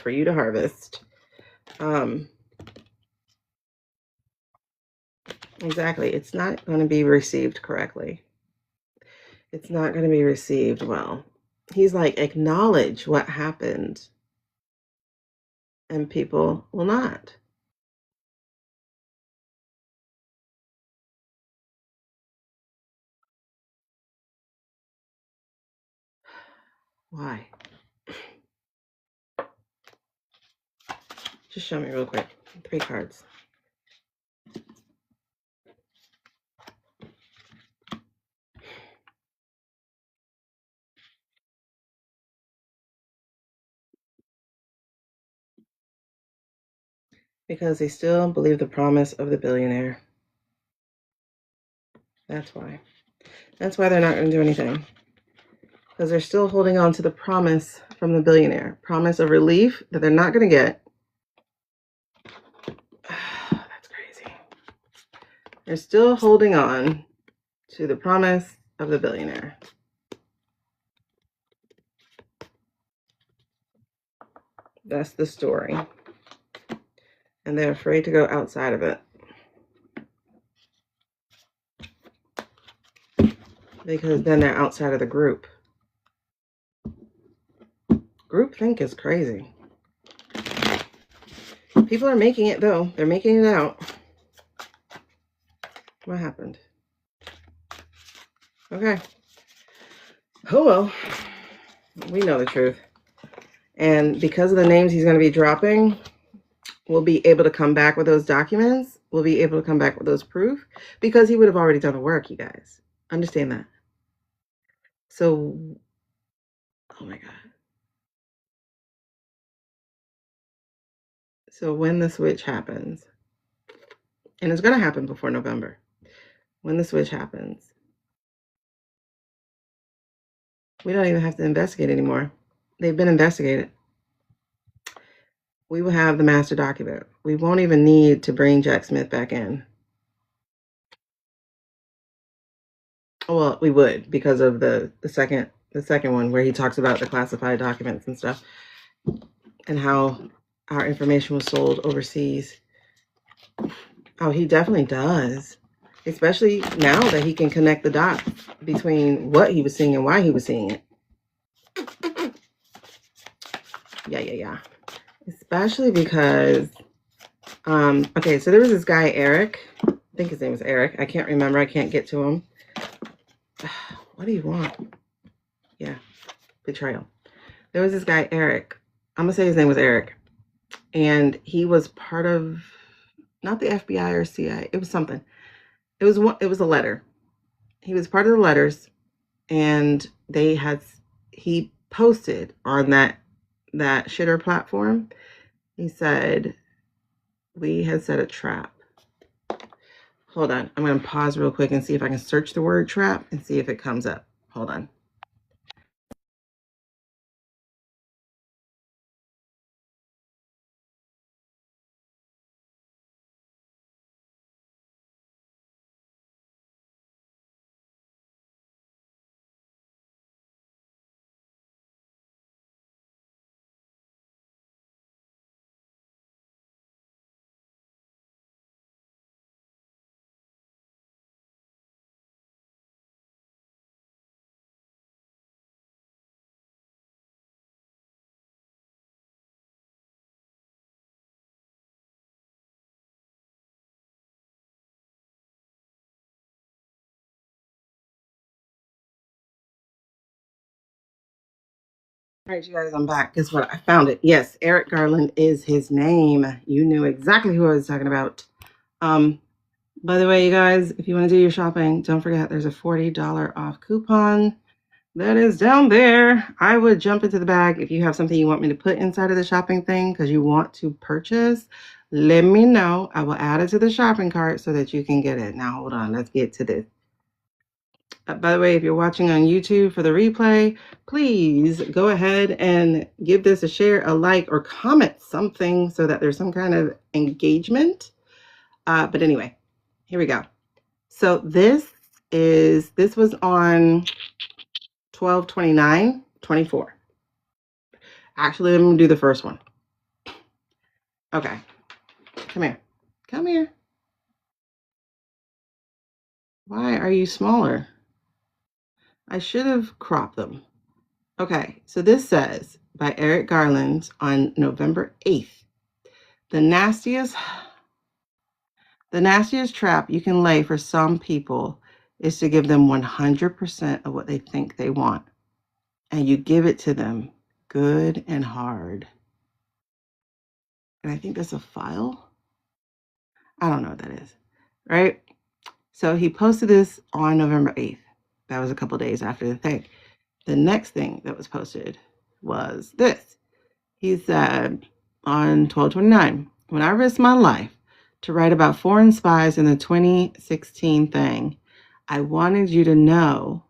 for you to harvest. Exactly. It's not going to be received correctly. It's not going to be received well. He's like, acknowledge what happened. And people will not. Why? Just show me real quick. 3 cards. Because they still believe the promise of the billionaire. That's why. That's why they're not going to do anything. Because they're still holding on to the promise from the billionaire. Promise of relief that they're not going to get. That's crazy. They're still holding on to the promise of the billionaire. That's the story. And they're afraid to go outside of it. Because then they're outside of the group. Groupthink is crazy. People are making it, though. They're making it out. What happened? Okay. Oh, well. We know the truth. And because of the names he's going to be dropping, we'll be able to come back with those documents. We'll be able to come back with those proof. Because he would have already done the work, you guys. Understand that. So, oh my God. So when the switch happens, and it's going to happen before November, when the switch happens, we don't even have to investigate anymore. They've been investigated. We will have the master document. We won't even need to bring Jack Smith back in. Well, we would, because of the second one where he talks about the classified documents and stuff and how our information was sold overseas. Oh, he definitely does. Especially now that he can connect the dots between what he was seeing and why he was seeing it. Yeah. Especially because, okay, so there was this guy, Eric. I think his name was Eric. I can't remember. I can't get to him. What do you want? Yeah, betrayal. There was this guy, Eric. I'm going to say his name was Eric. And he was part of, not the FBI or CIA. It was something. It was a letter. He was part of the letters. And he posted on that shitter platform. He said, we had set a trap. Hold on. I'm going to pause real quick and see if I can search the word trap and see if it comes up. Hold on. All right, you guys, I'm back. Guess what? I found it. Yes, Eric Garland is his name. You knew exactly who I was talking about. By the way, you guys, if you want to do your shopping, don't forget there's a $40 off coupon that is down there. I would jump into the bag. If you have something you want me to put inside of the shopping thing because you want to purchase, let me know. I will add it to the shopping cart so that you can get it. Now, hold on. Let's get to this. By the way, if you're watching on YouTube for the replay, please go ahead and give this a share, a like, or comment something so that there's some kind of engagement. But anyway, here we go. So this was on 12/29/24. Actually, I'm gonna do the first one. Okay, come here. Come here. Why are you smaller? I should have cropped them. Okay, so this says by Eric Garland on November 8th. The nastiest trap you can lay for some people is to give them 100% of what they think they want. And you give it to them good and hard. And I think that's a file. I don't know what that is, right? So he posted this on November 8th. That was a couple days after the thing. The next thing that was posted was this. He said on 12/29, when I risked my life to write about foreign spies in the 2016 thing, I wanted you to know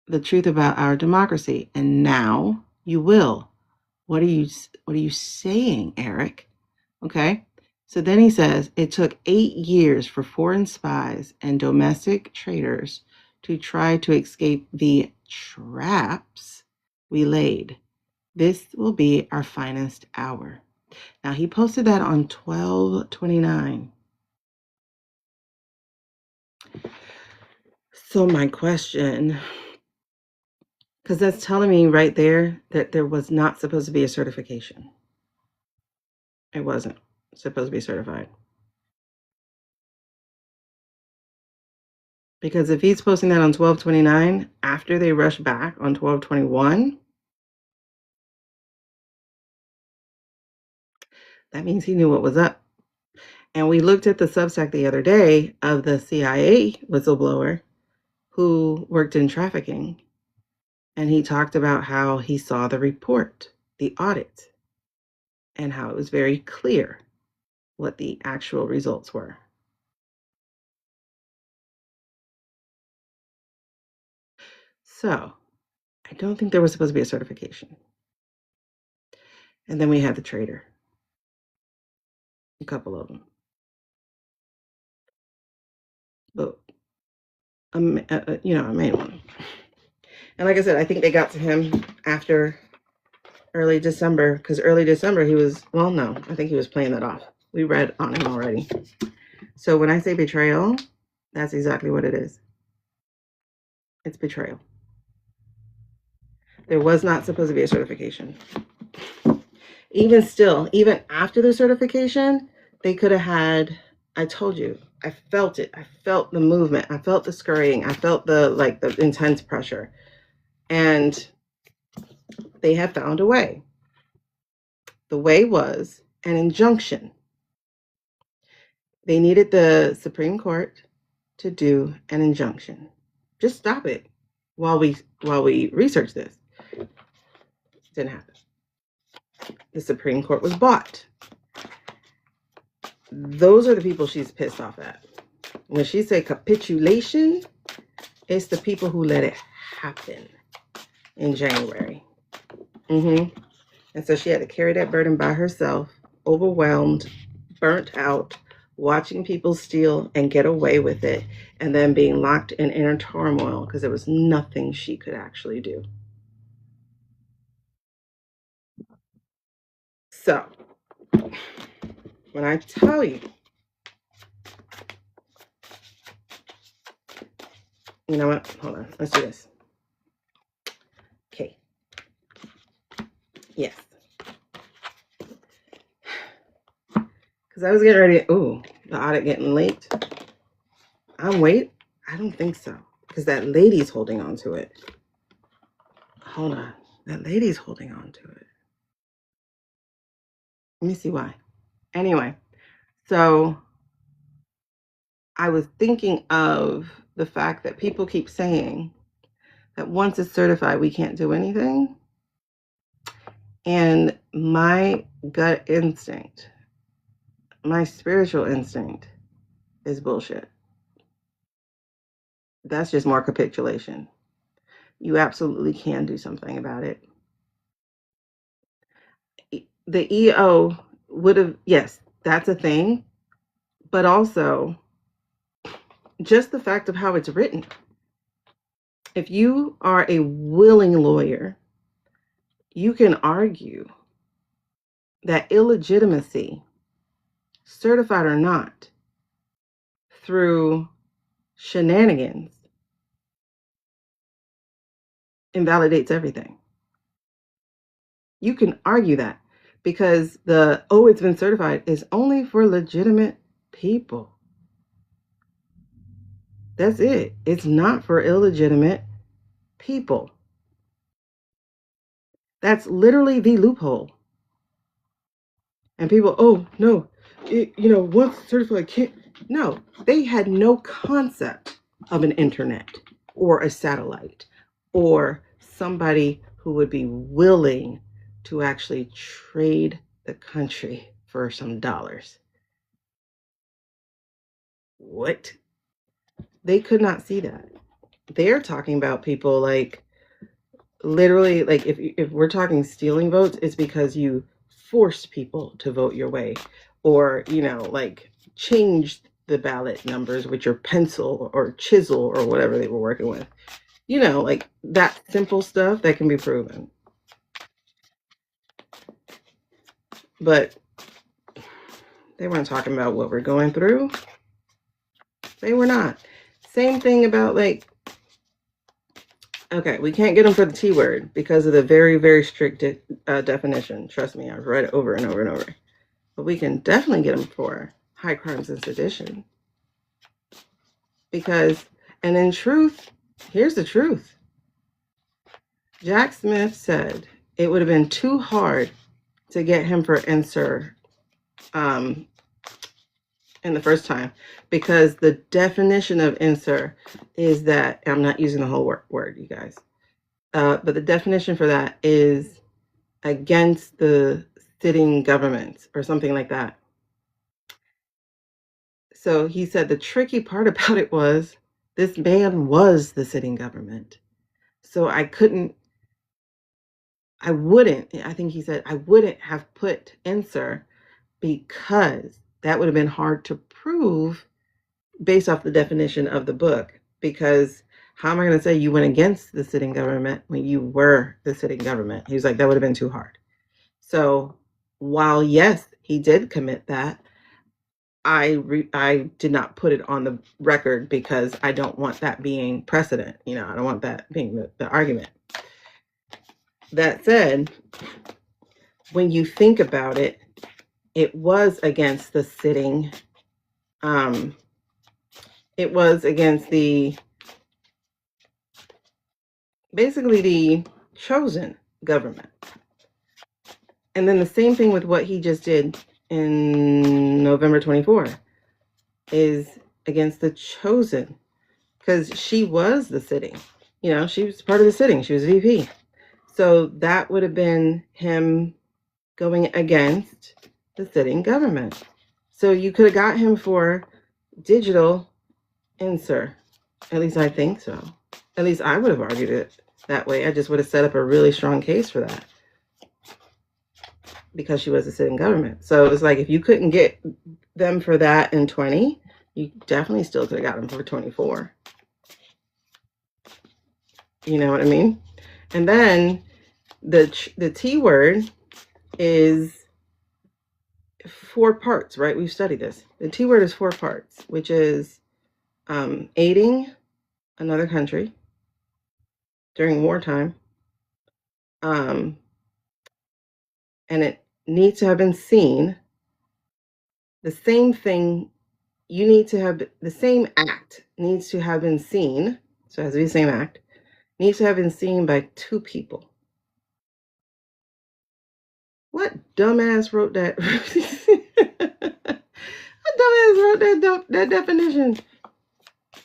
the truth about our democracy. And now you will. What are you saying, Eric? Okay. So then he says it took 8 years for foreign spies and domestic traitors to try to escape the traps we laid. This will be our finest hour. Now he posted that on 12/29. So my question, because that's telling me right there that there was not supposed to be a certification. It wasn't supposed to be certified. Because if he's posting that on 12/29 after they rush back on 12/21, that means he knew what was up. And we looked at the Substack the other day of the CIA whistleblower who worked in trafficking. And he talked about how he saw the report, the audit, and how it was very clear what the actual results were. So I don't think there was supposed to be a certification. And then we had the traitor, a couple of them. But, I made one. And like I said, I think they got to him after early December, because early December he was, well, no, I think he was playing that off. We read on him already. So when I say betrayal, that's exactly what it is. It's betrayal. There was not supposed to be a certification. Even still, even after the certification, they could have had, I told you, I felt it. I felt the movement. I felt the scurrying. I felt the intense pressure. And they have found a way. The way was an injunction. They needed the Supreme Court to do an injunction. Just stop it while we research this. Didn't happen. The Supreme Court was bought. Those are the people she's pissed off at. When she say capitulation, it's the people who let it happen in January. And so she had to carry that burden by herself, overwhelmed, burnt out, watching people steal and get away with it, and then being locked in inner turmoil because there was nothing she could actually do. So, when I tell you, you know what? Hold on. Let's do this. Okay. Yes. Because I was getting ready. Ooh, the audit getting late. I don't think so. Because that lady's holding on to it. Hold on. That lady's holding on to it. Let me see why. Anyway, so I was thinking of the fact that people keep saying that once it's certified, we can't do anything. And my gut instinct, my spiritual instinct is bullshit. That's just more capitulation. You absolutely can do something about it. The EO would have, yes, that's a thing. But also, just the fact of how it's written. If you are a willing lawyer, you can argue that illegitimacy, certified or not, through shenanigans, invalidates everything. You can argue that because it's been certified is only for legitimate people. That's it. It's not for illegitimate people. That's literally the loophole. And people, oh, no, once certified can't. No, they had no concept of an internet or a satellite or somebody who would be willing to actually trade the country for some dollars. What? They could not see that. They're talking about people like literally, like if we're talking stealing votes, it's because you forced people to vote your way, or like changed the ballot numbers with your pencil or chisel or whatever they were working with. Like that simple stuff that can be proven. But they weren't talking about what we're going through. They were not. Same thing about like, okay, we can't get them for the T word because of the very, very strict definition. Trust me, I've read it over and over and over. But we can definitely get them for high crimes and sedition. Because, and in truth, here's the truth. Jack Smith said it would have been too hard to get him for insur in the first time, because the definition of insur is that, I'm not using the whole word, you guys, but the definition for that is against the sitting government or something like that. So he said the tricky part about it was this man was the sitting government. So I think he said I wouldn't have put insur because that would have been hard to prove based off the definition of the book. Because how am I going to say you went against the sitting government when you were the sitting government? He was like, that would have been too hard. So while, yes, he did commit that, I did not put it on the record because I don't want that being precedent. I don't want that being the argument. That said, when you think about it, it was against the sitting. It was against basically the chosen government. And then the same thing with what he just did in November 24 is against the chosen, because she was the sitting. She was part of the sitting. She was VP. So that would have been him going against the sitting government. So you could have got him for digital insur. At least I think so. At least I would have argued it that way. I just would have set up a really strong case for that, because she was a sitting government. So it's like, if you couldn't get them for that in 20, you definitely still could have got them for 24. You know what I mean? And then the T word is 4 parts, right? We've studied this. The T word is 4 parts, which is aiding another country during wartime. And it needs to have been seen. The same thing, you need to have the same act needs to have been seen. So it has to be the same act. Needs to have been seen by 2 people. What dumbass wrote that? What dumbass wrote that definition?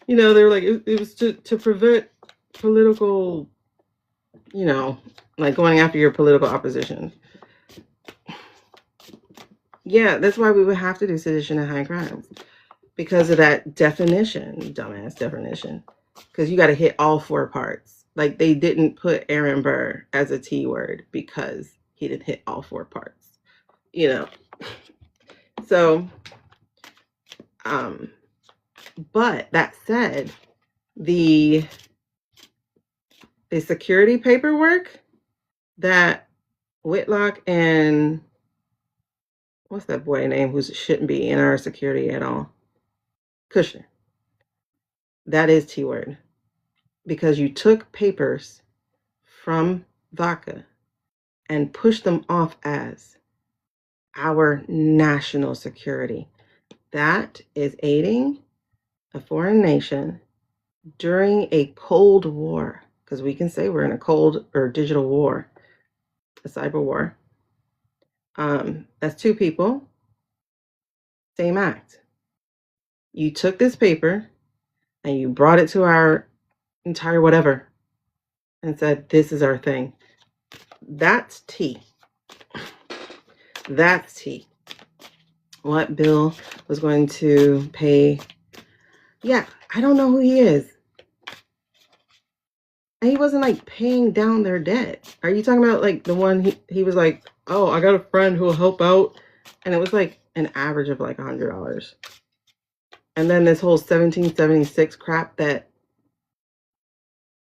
They were like, it was to prevent political, like going after your political opposition. Yeah, that's why we would have to do sedition and high crimes, because of that definition, dumbass definition. Because you got to hit all 4 parts. Like, they didn't put Aaron Burr as a T word because he didn't hit all 4 parts. So, but that said, the security paperwork that Whitlock and what's that boy name who shouldn't be in our security at all? Kushner. That is T word, because you took papers from VACA and pushed them off as our national security. That is aiding a foreign nation during a Cold War, because we can say we're in a cold or digital war, a cyber war. That's 2 people, same act. You took this paper and you brought it to our entire whatever and said, this is our thing. That's T. That's T. what Bill was going to pay. Yeah, I don't know who he is. And he wasn't like paying down their debt. Are you talking about like the one he was like, oh, I got a friend who will help out. And it was like an average of like $100. And then this whole 1776 crap that,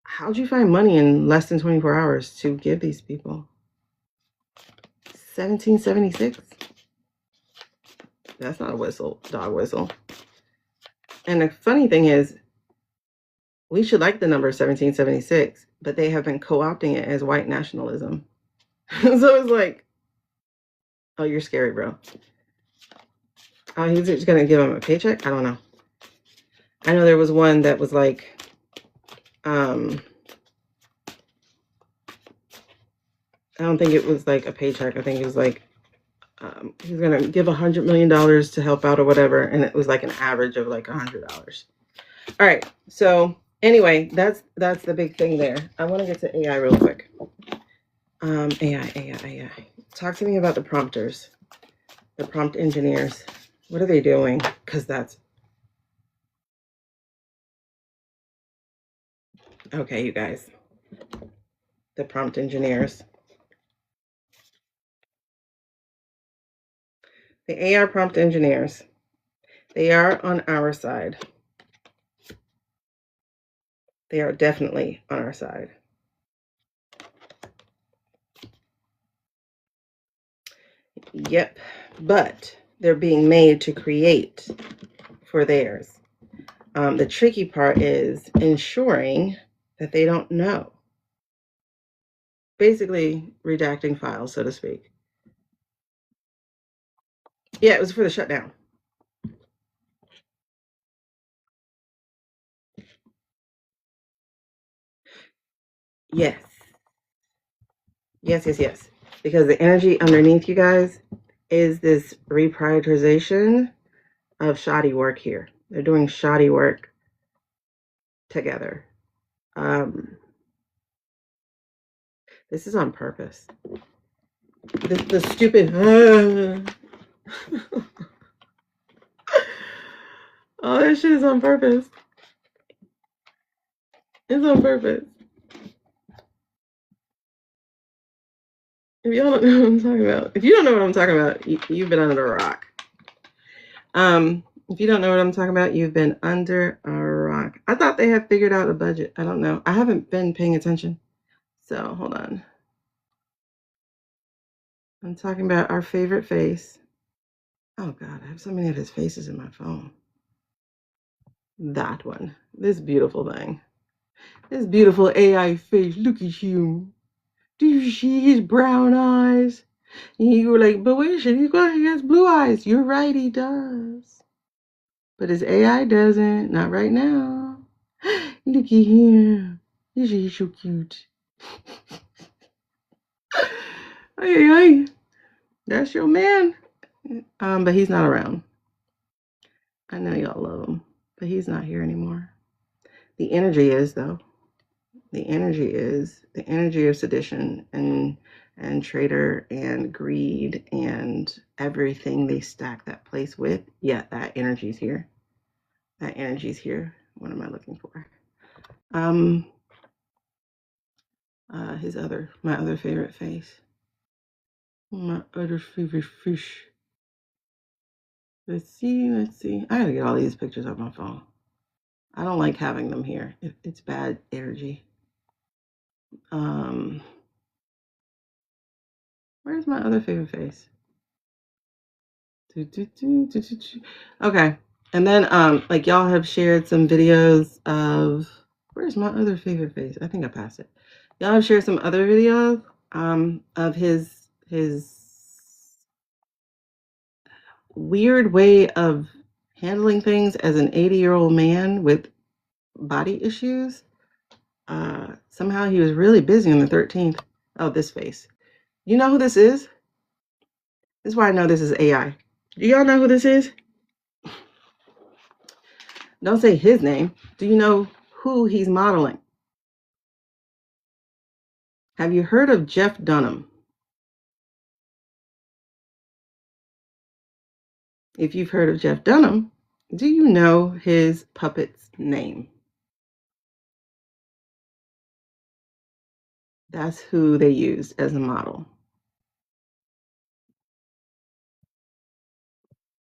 how'd you find money in less than 24 hours to give these people? 1776? That's not a whistle, dog whistle. And the funny thing is, we should like the number 1776, but they have been co-opting it as white nationalism. So it's like, oh, you're scary, bro. Oh, he's just going to give him a paycheck? I don't know. I know there was one that was like, I don't think it was like a paycheck. I think it was like, he's going to give $100 million to help out or whatever. And it was like an average of like $100. All right. So anyway, that's the big thing there. I want to get to AI real quick. AI. Talk to me about the prompters, the prompt engineers. What are they doing? Because that's, okay, you guys. The prompt engineers. The AI prompt engineers. They are on our side. They are definitely on our side. Yep. But they're being made to create for theirs. The tricky part is ensuring that they don't know. Basically, redacting files, so to speak. Yeah, it was for the shutdown. Yes. Yes. Because the energy underneath you guys is this reprioritization of shoddy work here. They're doing shoddy work together. This is on purpose. The stupid. Oh, this shit is on purpose. It's on purpose. If y'all don't know what I'm talking about, if you don't know what I'm talking about, you've been under a rock. If you don't know what I'm talking about, you've been under a rock. I thought they had figured out a budget. I don't know. I haven't been paying attention. So hold on. I'm talking about our favorite face. Oh God, I have so many of his faces in my phone. That one. This beautiful thing. This beautiful AI face. Look at him. Do you see his brown eyes? And you were like, but wait, Shaneequa, he has blue eyes. You're right, he does. But his AI doesn't. Not right now. Look at him. He's so cute. Hey, that's your man. But he's not around. I know y'all love him, but he's not here anymore. The energy is, though. The energy is the energy of sedition and traitor and greed and everything they stack that place with. Yeah, that energy's here. That energy's here. What am I looking for? My other favorite face. My other favorite fish. Let's see. I gotta get all these pictures off my phone. I don't like having them here. It's bad energy. Where's my other favorite face? Okay. And then like y'all have shared some videos of, where's my other favorite face? I think I passed it. Y'all have shared some other videos of his weird way of handling things as an 80-year-old man with body issues. Somehow he was really busy on the 13th. Oh, this face. You know who this is? This is why I know this is AI. Do y'all know who this is? Don't say his name. Do you know who he's modeling? Have you heard of Jeff Dunham? If you've heard of Jeff Dunham, do you know his puppet's name? That's who they used as a model.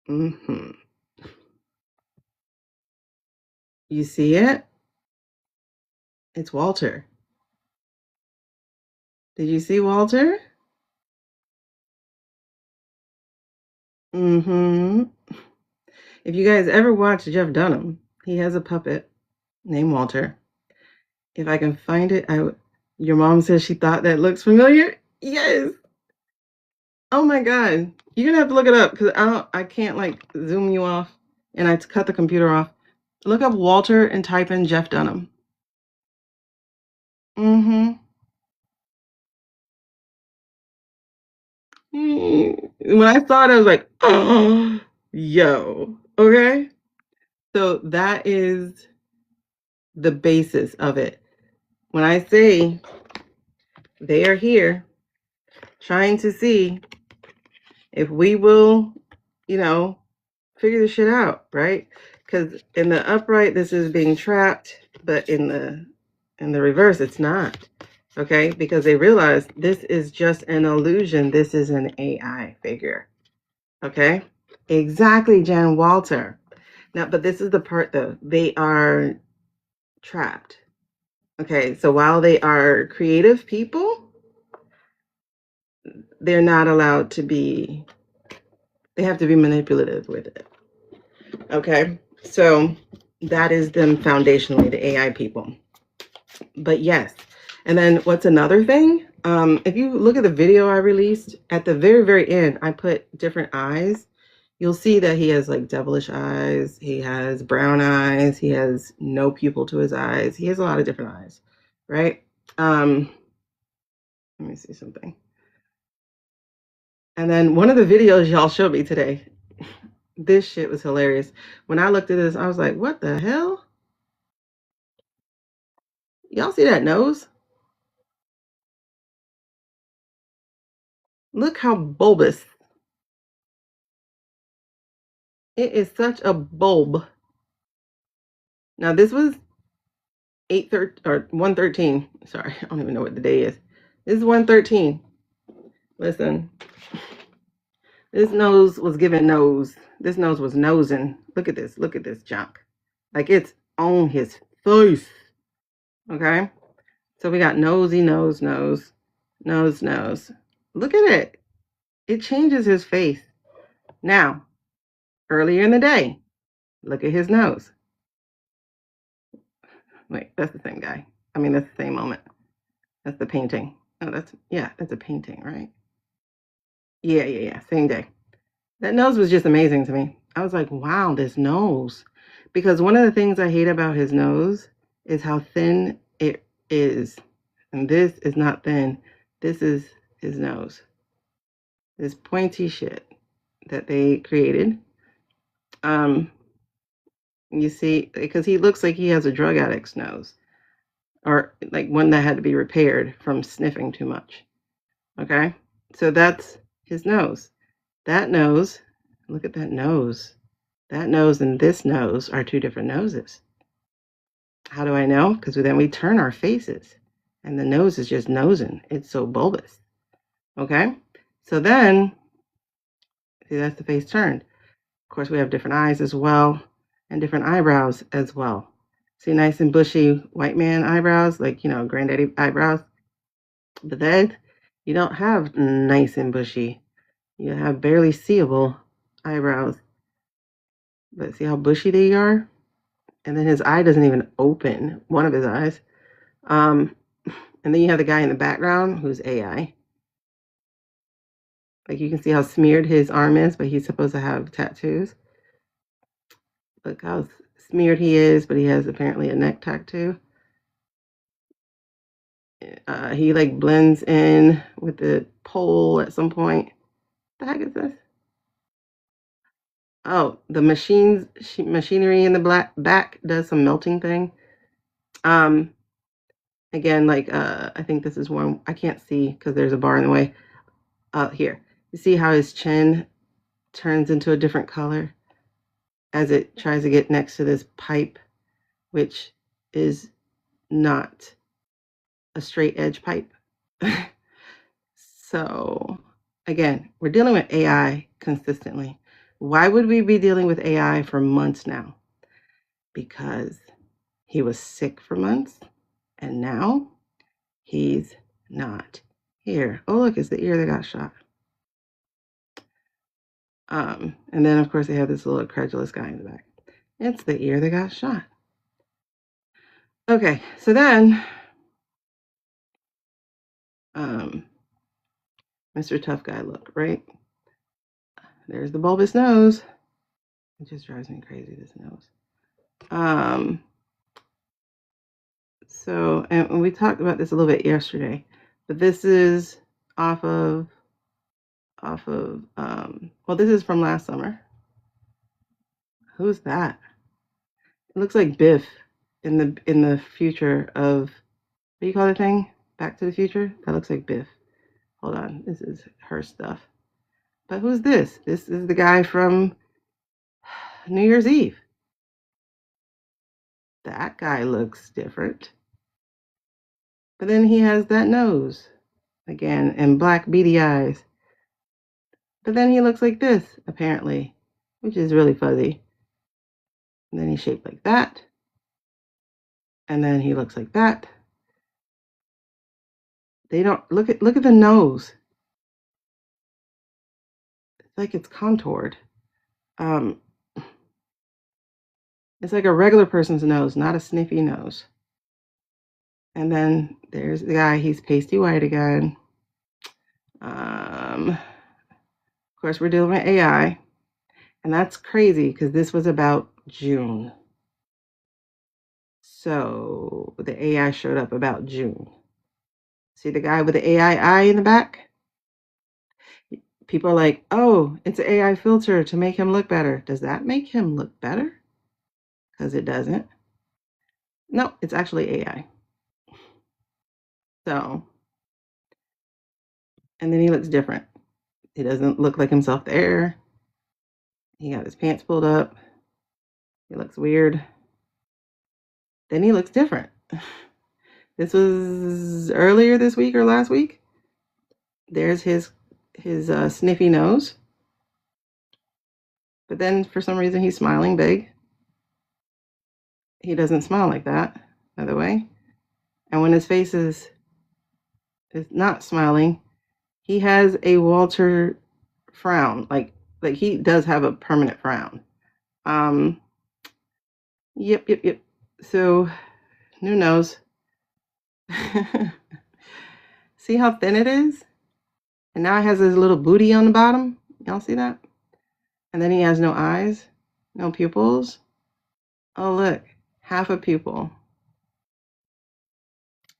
Mm-hmm. You see it? It's Walter. Did you see Walter? Mm-hmm. If you guys ever watch Jeff Dunham, he has a puppet named Walter. If I can find it, your mom says she thought that looks familiar. Yes. Oh my God. You're gonna have to look it up because I can't like zoom you off and I cut the computer off. Look up Walter and type in Jeff Dunham. Mm-hmm. When I saw it, I was like, oh, yo. Okay. So that is the basis of it. When I say they are here trying to see if we will, figure this shit out, right? Because in the upright, this is being trapped, but in the reverse, it's not. Okay, because they realize this is just an illusion. This is an AI figure. Okay, exactly, Jan Walter. Now, but this is the part though. They are trapped. Okay, so while they are creative people, they're not allowed to be. They have to be manipulative with it. Okay, so that is them foundationally, the AI people. But yes, and then what's another thing? If you look at the video I released, at the very, very end, I put different eyes. You'll see that he has like devilish eyes. He has brown eyes. He has no pupil to his eyes. He has a lot of different eyes, right? Let me see something. And then one of the videos y'all showed me today, this shit was hilarious. When I looked at this, I was like, what the hell? Y'all see that nose? Look how bulbous. It is such a bulb. Now this was 113. Sorry, I don't even know what the day is. This is 113. Listen, this nose was giving nose. This nose was nosing. Look at this. Look at this junk. Like it's on his face. Okay? So we got nosy nose, nose, nose, nose. Look at it. It changes his face. Now, earlier in the day, look at his nose. Wait, that's the same guy. I mean, that's the same moment. That's the painting. Oh, that's a painting, right? Yeah. Same day. That nose was just amazing to me. I was like, wow, this nose. Because one of the things I hate about his nose is how thin it is. And this is not thin. This is his nose. This pointy shit that they created. You see, because he looks like he has a drug addict's nose. Or like one that had to be repaired from sniffing too much. Okay? So that's his nose. That nose, look at that nose. That nose and this nose are two different noses. How do I know? Because then we turn our faces and the nose is just nosing. It's so bulbous. Okay? So then, see, that's the face turned. Of course, we have different eyes as well and different eyebrows as well. See, nice and bushy white man eyebrows, like, granddaddy eyebrows. But then you don't have nice and bushy. You have barely seeable eyebrows. But see how bushy they are? And then his eye doesn't even open, one of his eyes. And then you have the guy in the background who's AI. Like you can see how smeared his arm is, but he's supposed to have tattoos. Look how smeared he is, but he has apparently a neck tattoo. He like blends in with the pole at some point. What the heck is this? Oh, the machinery in the back does some melting thing. Again, like I think this is one I can't see because there's a bar in the way. Here, you see how his chin turns into a different color as it tries to get next to this pipe, which is not a straight edge pipe. So again, we're dealing with AI consistently. Why would we be dealing with AI for months now? Because he was sick for months and now he's not here. Oh, look, it's the ear that got shot. And then of course they have this little credulous guy in the back. It's the ear that got shot. Okay, so then Mr. Tough Guy look, right? There's the bulbous nose. It just drives me crazy, this nose. So, and we talked about this a little bit yesterday, but this is off of, well, this is from last summer. Who's that? It looks like Biff in the future of, what do you call the thing? Back to the Future? That looks like Biff. Hold on, this is her stuff. But who's this? This is the guy from New Year's Eve. That guy looks different. But then he has that nose again and black beady eyes. But then he looks like this, apparently, which is really fuzzy. And then he's shaped like that. And then he looks like that. They don't look at the nose. It's like it's contoured. It's like a regular person's nose, not a sniffy nose. And then there's the guy, he's pasty white again. Of course, we're dealing with AI. And that's crazy because this was about June. So the AI showed up about June. See the guy with the AI eye in the back? People are like, oh, it's an AI filter to make him look better. Does that make him look better? Because it doesn't. No, it's actually AI. So, and then he looks different. He doesn't look like himself there. He got his pants pulled up. He looks weird. Then he looks different. This was earlier this week or last week. There's his sniffy nose. But then for some reason he's smiling big. He doesn't smile like that, by the way. And when his face is not smiling, he has a Walter frown. Like he does have a permanent frown. Yep. So, new nose. See how thin it is? And now it has his little booty on the bottom. Y'all see that? And then he has no eyes, no pupils. Oh, look, half a pupil.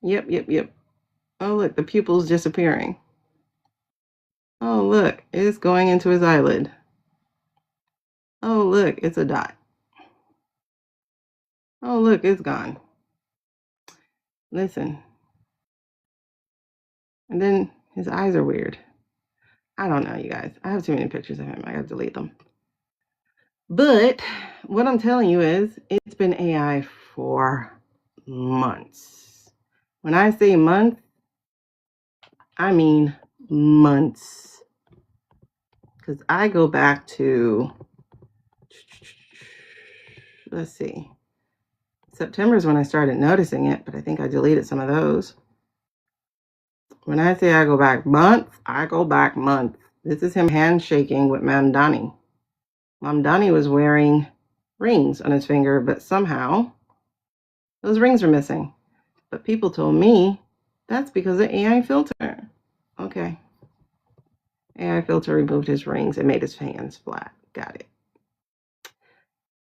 Yep. Oh, look, the pupil's disappearing. Oh, look, it's going into his eyelid. Oh, look, it's a dot. Oh, look, it's gone. Listen. And then his eyes are weird. I don't know, you guys. I have too many pictures of him. I gotta delete them. But what I'm telling you is it's been AI for months. When I say months, I mean months. Because I go back to, let's see, September is when I started noticing it, but I think I deleted some of those. When I say I go back months, I go back months. This is him handshaking with Mam Donnie. Mam Donnie was wearing rings on his finger, but somehow those rings are missing. But people told me that's because of AI filter. Okay. AI filter removed his rings and made his hands flat. Got it.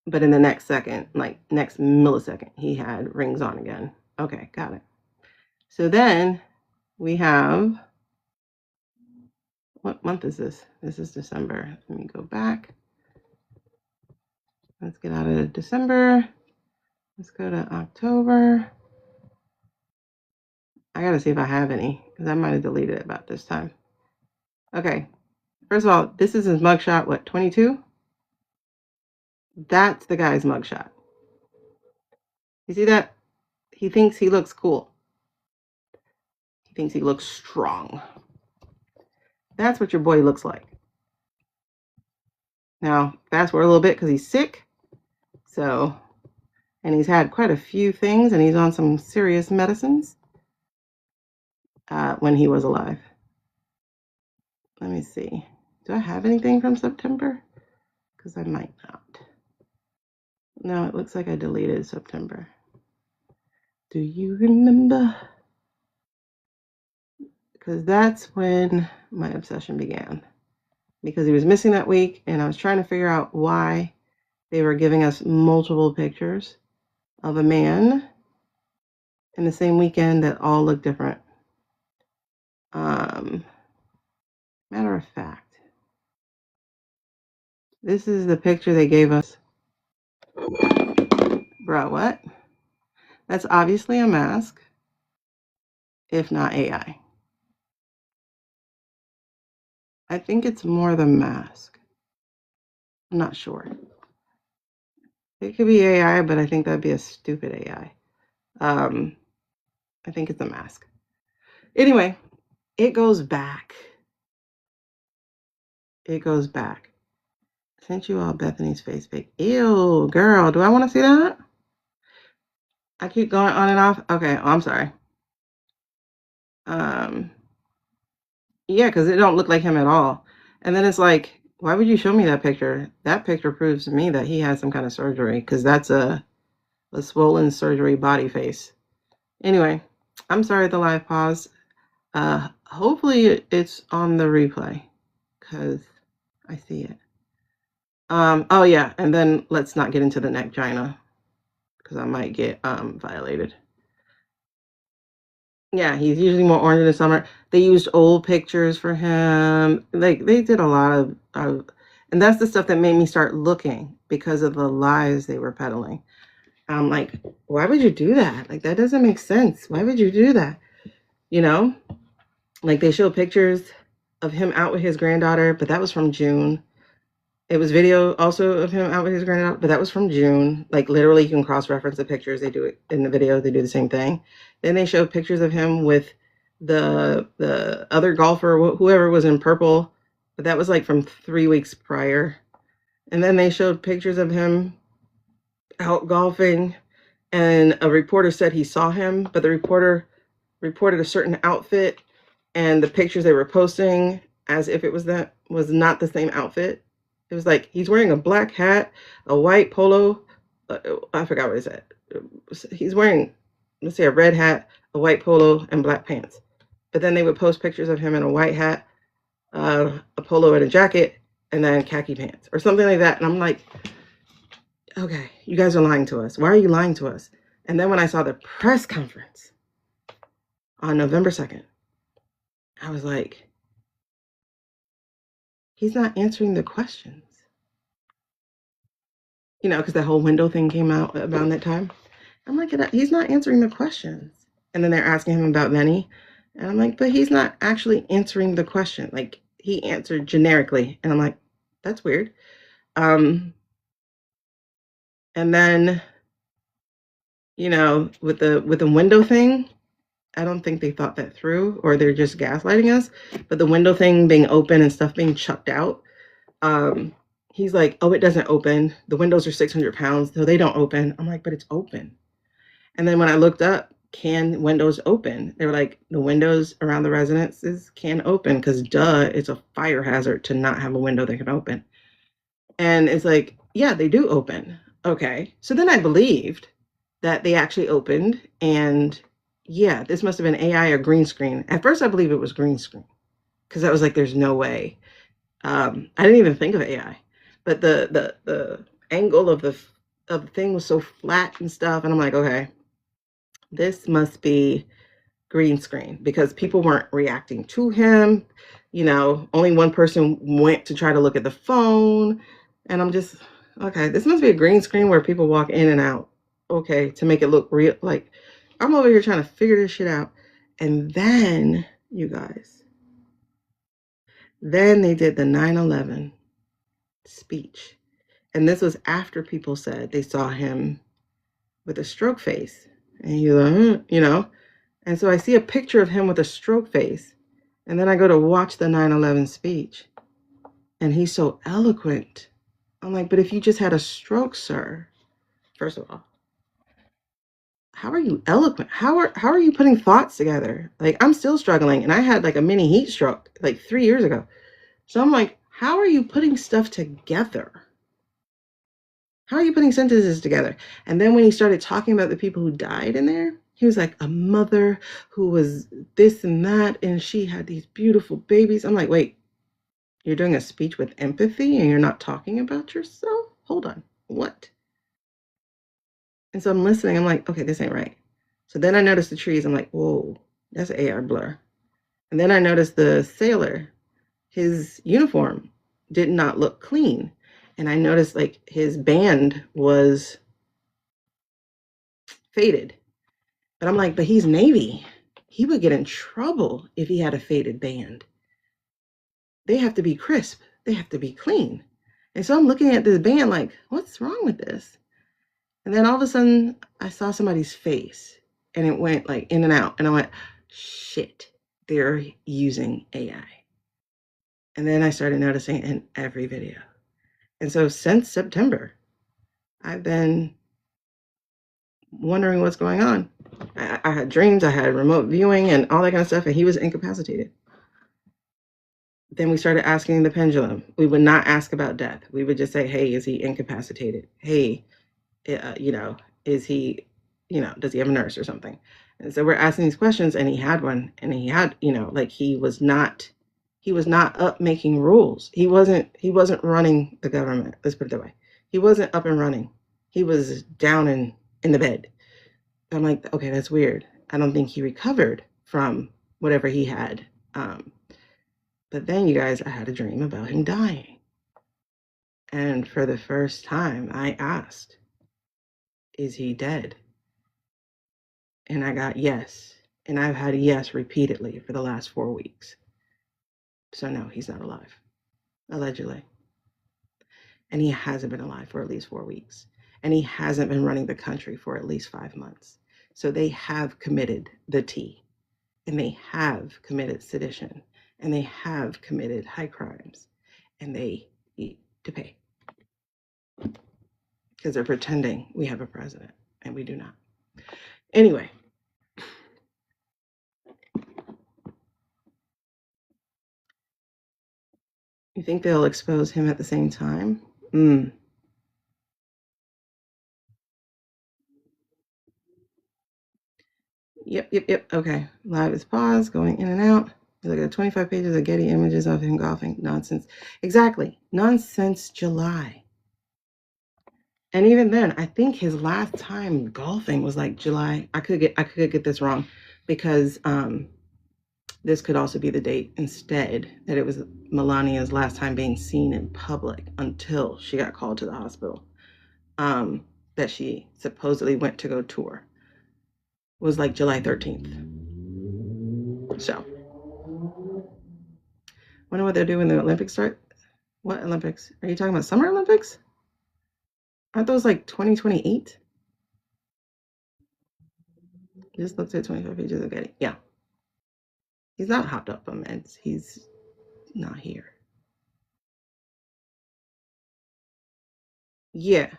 But in the next second, like next millisecond, he had rings on again. Okay, got it. So then we have, what month is this? This is December. Let me go back. Let's get out of December. Let's go to October. I gotta see if I have any, because I might have deleted it about this time. Okay, First of all, this is his mugshot, what, 22? That's the guy's mugshot. You see that? He thinks he looks cool. He thinks he looks strong. That's what your boy looks like. Now, fast forward a little bit because he's sick. So, and he's had quite a few things and he's on some serious medicines when he was alive. Let me see. Do I have anything from September? Because I might not. No, it looks like I deleted September. Do you remember? Because that's when my obsession began. Because he was missing that week, and I was trying to figure out why they were giving us multiple pictures of a man in the same weekend that all looked different. Matter of fact, this is the picture they gave us. Bro, what? That's obviously a mask, if not AI. I think it's more the mask. I'm not sure. It could be AI, but I think that'd be a stupid AI. I think it's a mask. Anyway, it goes back. It goes back. I sent you all Bethany's face pic. Ew, girl, do I want to see that? I keep going on and off. Okay, I'm sorry. Yeah, because it don't look like him at all. And then it's like, why would you show me that picture? That picture proves to me that he had some kind of surgery because that's a swollen surgery body face. Anyway, I'm sorry the live pause. Hopefully it's on the replay because I see it. Oh yeah, and then let's not get into the neck gina because I might get violated. Yeah, he's usually more orange in the summer. They used old pictures for him. Like they did a lot of and that's the stuff that made me start looking because of the lies they were peddling. I'm like, why would you do that? Like that doesn't make sense. Why would you do that? You know? Like they show pictures of him out with his granddaughter, but that was from June. It was video also of him out with his granddaughter, but that was from June. Like literally you can cross-reference the pictures. They do it in the video. They do the same thing. Then they showed pictures of him with the other golfer, whoever was in purple, but that was like from 3 weeks prior. And then they showed pictures of him out golfing, and a reporter said he saw him, but the reporter reported a certain outfit, and the pictures they were posting as if it was not the same outfit. It was like he's wearing a black hat, a white polo. I forgot what he said. He's wearing, let's say, a red hat, a white polo, and black pants. But then they would post pictures of him in a white hat, a polo and a jacket, and then khaki pants or something like that. And I'm like, okay, you guys are lying to us. Why are you lying to us? And then when I saw the press conference on November 2nd, I was like, he's not answering the questions. You know, because that whole window thing came out around that time. I'm like, he's not answering the questions. And then they're asking him about Lenny. And I'm like, but he's not actually answering the question. Like, he answered generically. And I'm like, that's weird. And then, you know, with the window thing, I don't think they thought that through, or they're just gaslighting us. But the window thing being open and stuff being chucked out, he's like, oh, it doesn't open. The windows are 600 pounds, so they don't open. I'm like, but it's open. And then when I looked up, can windows open? They were like, the windows around the residences can open because duh, it's a fire hazard to not have a window that can open. And it's like, yeah, they do open. Okay. So then I believed that they actually opened, and yeah, this must have been AI or green screen. At first I believed it was green screen because I was like, there's no way. I didn't even think of AI, but the angle of the thing was so flat and stuff. And I'm like, okay, this must be green screen because people weren't reacting to him. You know, only one person went to try to look at the phone. And I'm just, okay, this must be a green screen where people walk in and out. Okay, to make it look real. Like, I'm over here trying to figure this shit out. And then, you guys, Then they did the 9/11 speech. And this was after people said they saw him with a stroke face. And you're like, you know. And so I see a picture of him with a stroke face. And then I go to watch the 9/11 speech. And he's so eloquent. I'm like, but if you just had a stroke, sir, first of all, how are you eloquent? How are you putting thoughts together? Like, I'm still struggling, and I had like a mini heat stroke like 3 years ago. So I'm like, how are you putting stuff together? How are you putting sentences together? And then when he started talking about the people who died in there, he was like, a mother who was this and that, and she had these beautiful babies. I'm like, wait, you're doing a speech with empathy and you're not talking about yourself? Hold on, what? And so I'm listening. I'm like, okay, this ain't right. So then I noticed the trees. I'm like, whoa, that's AR blur. And then I noticed the sailor, his uniform did not look clean. And I noticed like his band was faded. But I'm like, but he's Navy. He would get in trouble if he had a faded band. They have to be crisp. They have to be clean. And so I'm looking at this band like, what's wrong with this? And then all of a sudden, I saw somebody's face and it went like in and out. And I went, shit, they're using AI. And then I started noticing it in every video. And so since September, I've been wondering what's going on. I had dreams, I had remote viewing and all that kind of stuff, and he was incapacitated. Then we started asking the pendulum. We would not ask about death. We would just say, hey, is he incapacitated? Hey, is he, does he have a nurse or something? And so we're asking these questions, and he had one, and he had, like he was not up making rules. He wasn't running the government. Let's put it that way. He wasn't up and running. He was down in the bed. I'm like, okay, that's weird. I don't think he recovered from whatever he had. But then, you guys, I had a dream about him dying. And for the first time, I asked, is he dead? And I got yes. And I've had yes repeatedly for the last 4 weeks. So no, he's not alive, allegedly. And he hasn't been alive for at least 4 weeks. And he hasn't been running the country for at least 5 months. So they have committed the T. And they have committed sedition. And they have committed high crimes. And they need to pay. Because they're pretending we have a president. And we do not. Anyway. You think they'll expose him at the same time? Yep. Okay. Live is paused, going in and out. You look at 25 pages of Getty images of him golfing. Nonsense. Exactly. Nonsense July. And even then, I think his last time golfing was like July. I could get this wrong because this could also be the date instead that it was Melania's last time being seen in public until she got called to the hospital. That she supposedly went to go tour. Was like July 13th. So, wonder what they're doing when the Olympics start. What Olympics? Are you talking about Summer Olympics? Aren't those like 2028? Just looked at 25 pages of Getty. Yeah. He's not hopped up on meds. He's not here. Yeah.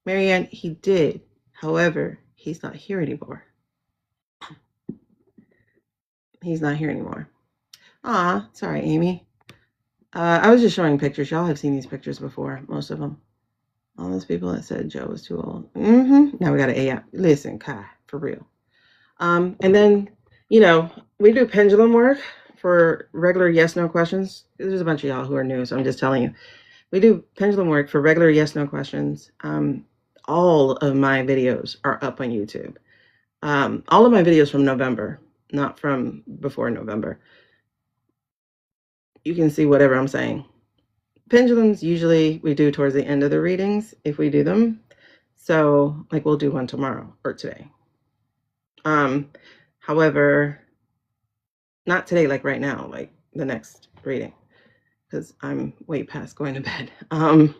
Marianne, he did. However, he's not here anymore. He's not here anymore. Ah, sorry, Amy. I was just showing pictures. Y'all have seen these pictures before, most of them. All those people that said Joe was too old. Now we got an AI. Listen, Kai, for real. And then, we do pendulum work for regular yes/no questions. There's a bunch of y'all who are new, so I'm just telling you. We do pendulum work for regular yes/no questions. All of my videos are up on YouTube. All of my videos from November, not from before November. You can see whatever I'm saying. Pendulums usually we do towards the end of the readings if we do them. So like we'll do one tomorrow or today. However, not today, like right now, like the next reading. because I'm way past going to bed. So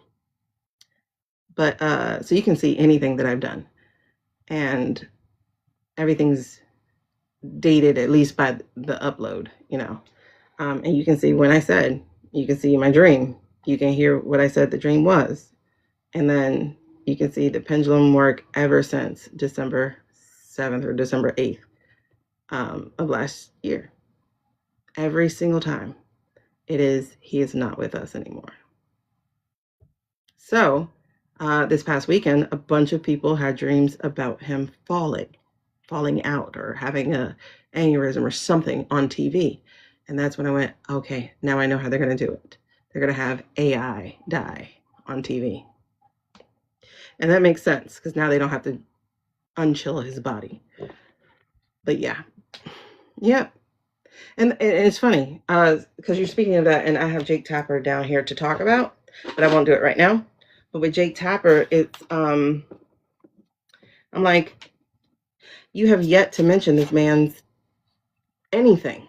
you can see anything that I've done, and everything's dated at least by the upload, and you can see when I said, you can see my dream, you can hear what I said the dream was, and then you can see the pendulum work ever since December 7th or December 8th of last year. Every single time he is not with us anymore. So this past weekend, a bunch of people had dreams about him falling out or having a aneurysm or something on TV. And that's when I went, okay, now I know how they're going to do it. They're going to have AI die on TV. And that makes sense because now they don't have to unchill his body. But yeah. And it's funny because you're speaking of that, and I have Jake Tapper down here to talk about, but I won't do it right now. But with Jake Tapper, it's I'm like, you have yet to mention this man's anything.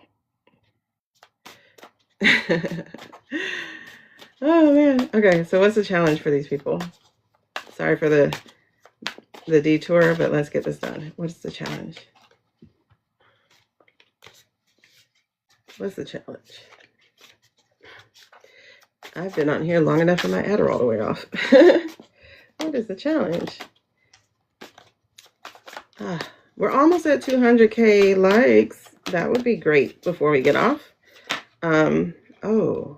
Oh man. Okay, so what's the challenge for these people? Sorry for the detour, but let's get this done. What's the challenge? What's the challenge? I've been on here long enough for my Adderall to wear off. What is the challenge? We're almost at 200K likes. That would be great before we get off. Oh.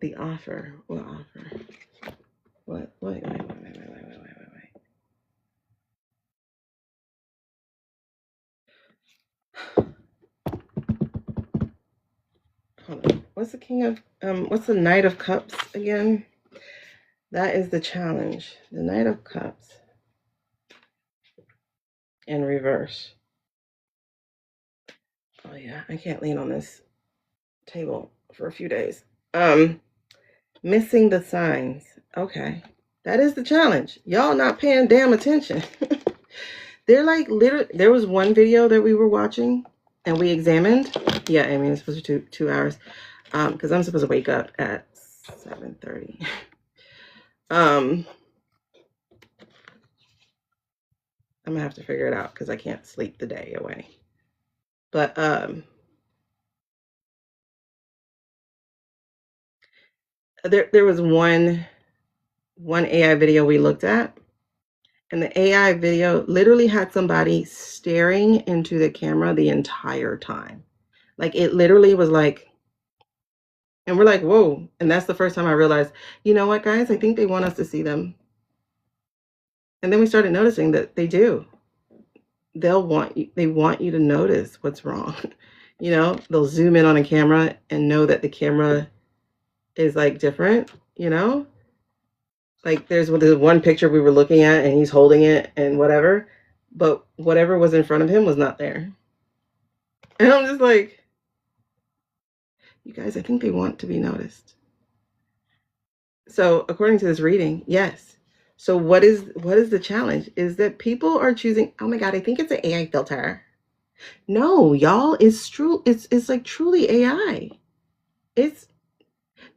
The offer. What offer? What? Wait. Hold on. What's the king of what's the Knight of Cups again? That is the challenge. The Knight of Cups in reverse. Oh yeah, I can't lean on this table for a few days. Missing the signs. Okay. That is the challenge. Y'all not paying damn attention. They're like literally, there was one video that we were watching and we examined. Yeah, I mean, it's supposed to be 2 hours. Because I'm supposed to wake up at 7:30. I'm gonna have to figure it out because I can't sleep the day away. But there was one AI video we looked at, and the AI video literally had somebody staring into the camera the entire time. Like it literally was like, and we're like, whoa. And that's the first time I realized, you know what, guys, I think they want us to see them. And then we started noticing that they do. They want you to notice what's wrong. They'll zoom in on a camera and know that the camera is like different, like there's one picture we were looking at and he's holding it and whatever, but whatever was in front of him was not there. And I'm just like, you guys, I think they want to be noticed. So according to this reading, yes. So what is the challenge is that people are choosing, oh my God, I think it's an AI filter. No, y'all, it's true. It's like truly AI.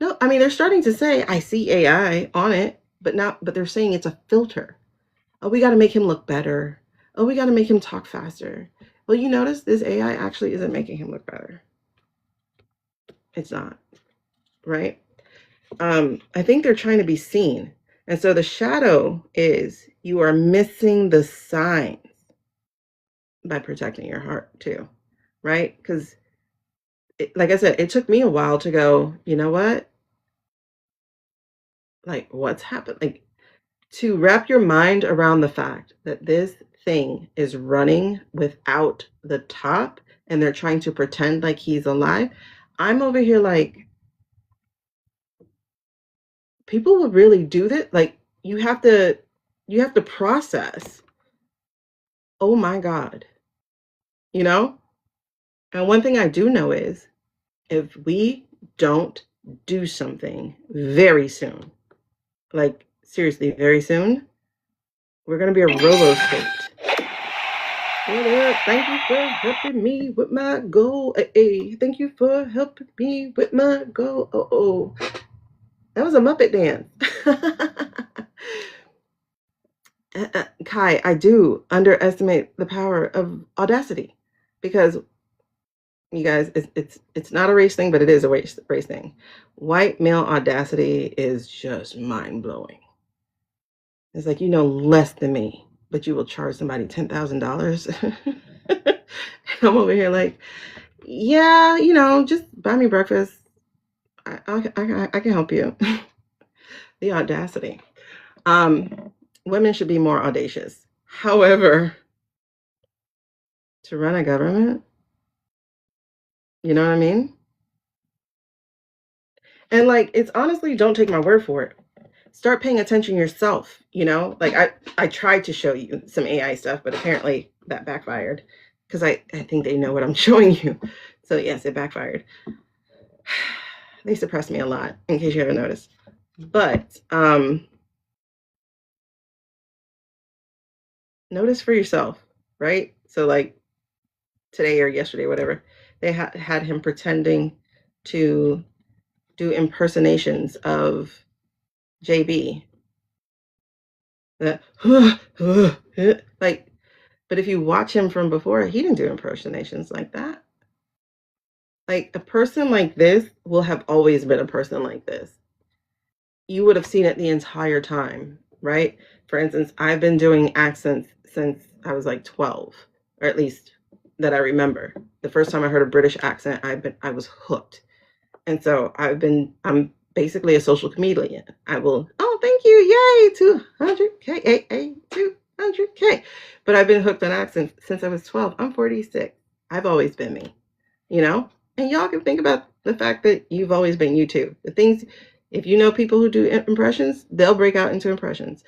No, I mean, they're starting to say, I see AI on it, but they're saying it's a filter. Oh, we got to make him look better. Oh, we got to make him talk faster. Well, you notice this AI actually isn't making him look better. It's not, right? I think they're trying to be seen. And so the shadow is you are missing the signs by protecting your heart too, right? Because like I said, it took me a while to go, you know what? Like, what's happened? Like, to wrap your mind around the fact that this thing is running without the top and they're trying to pretend like he's alive. I'm over here like, people would really do that? Like, you have to process, oh my God, And one thing I do know is if we don't do something very soon, like seriously, very soon, we're going to be a robo state. Thank you for helping me with my goal. Hey, thank you for helping me with my goal. Oh. That was a Muppet dance. Kai, I do underestimate the power of audacity because you guys, it's not a race thing, but it is a race thing. White male audacity is just mind blowing. It's like you know less than me, but you will charge somebody $10,000. I'm over here like, yeah, just buy me breakfast. I can help you. The audacity. Women should be more audacious. However, to run a government, you know what I mean? And like, it's honestly, don't take my word for it. Start paying attention yourself, Like I tried to show you some AI stuff, but apparently that backfired because I think they know what I'm showing you. So yes, it backfired. They suppressed me a lot, in case you haven't noticed. But notice for yourself, right? So like today or yesterday, whatever, they had him pretending to do impersonations of JB. That like, but if you watch him from before, he didn't do impersonations like that. Like a person like this will have always been a person like this. You would have seen it the entire time, right? For instance, I've been doing accents since I was like 12, or at least that I remember. The first time I heard a British accent, I was hooked. And so I'm basically a social comedian. I will, oh, thank you, yay, 200K, 200K. But I've been hooked on accents since I was 12. I'm 46. I've always been me, you know? And y'all can think about the fact that you've always been you too. The things, if you know people who do impressions, they'll break out into impressions.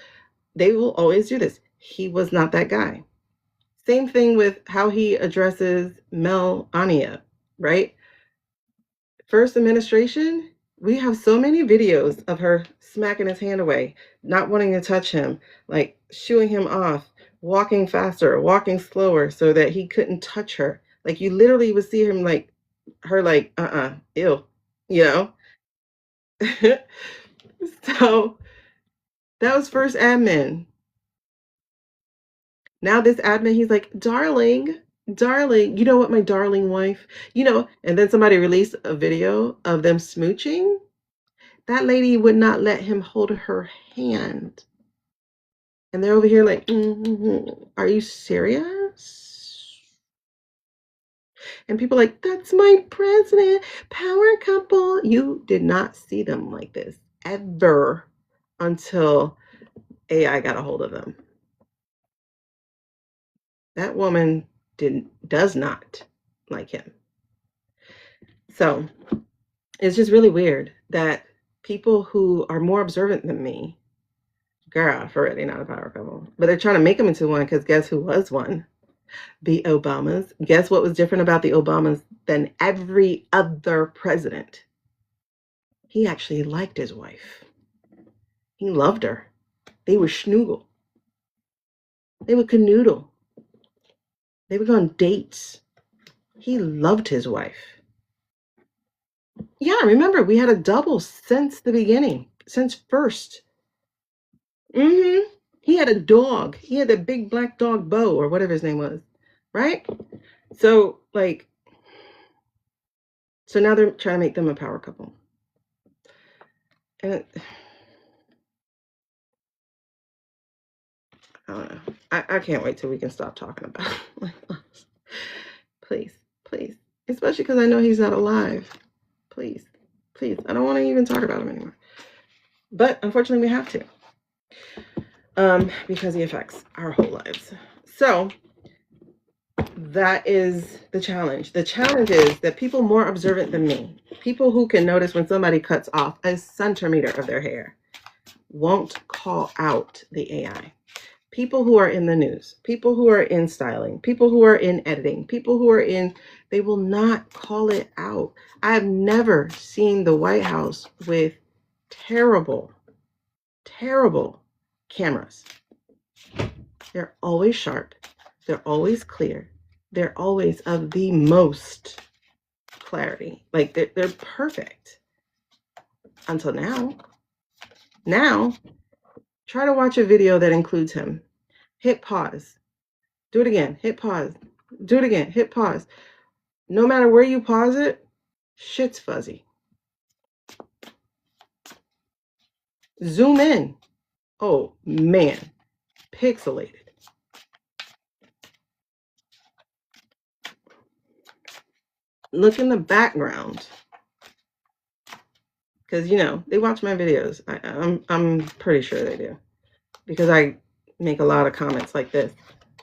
They will always do this. He was not that guy. Same thing with how he addresses Melania, right? First administration, we have so many videos of her smacking his hand away, not wanting to touch him, like shooing him off, walking faster, walking slower so that he couldn't touch her. Like you literally would see him like her like, ew, you know? So that was first admin. Now this admin, he's like, darling, you know what, my darling wife, and then somebody released a video of them smooching. That lady would not let him hold her hand. And they're over here like, are you serious? And people are like, that's my president, power couple. You did not see them like this ever until AI got a hold of them. That woman does not like him. So it's just really weird that people who are more observant than me, girl, for really not a power couple, but they're trying to make them into one because guess who was one? The Obamas. Guess what was different about the Obamas than every other president? He actually liked his wife. He loved her. They would schnoogle. They would canoodle. They would go on dates. He loved his wife. Yeah, remember, we had a double since the beginning, since first. He had a dog. He had a big black dog, Bo, or whatever his name was, right? So, so now they're trying to make them a power couple. And I don't know. I can't wait till we can stop talking about it. Please. Especially because I know he's not alive. Please. I don't want to even talk about him anymore. But unfortunately, we have to. Because he affects our whole lives. So that is the challenge. The challenge is that people more observant than me, people who can notice when somebody cuts off a centimeter of their hair, won't call out the AI. People who are in the news, people who are in styling, people who are in editing, people who are they will not call it out. I have never seen the White House with terrible cameras. They're always sharp. They're always clear. They're always of the most clarity. Like they're perfect. Until now. Now, try to watch a video that includes him. Hit pause. Do it again. Hit pause. Do it again. Hit pause. No matter where you pause it, shit's fuzzy. Zoom in. Oh, man. Pixelated. Look in the background. Because, you know, they watch my videos. I'm pretty sure they do. Because I make a lot of comments like this.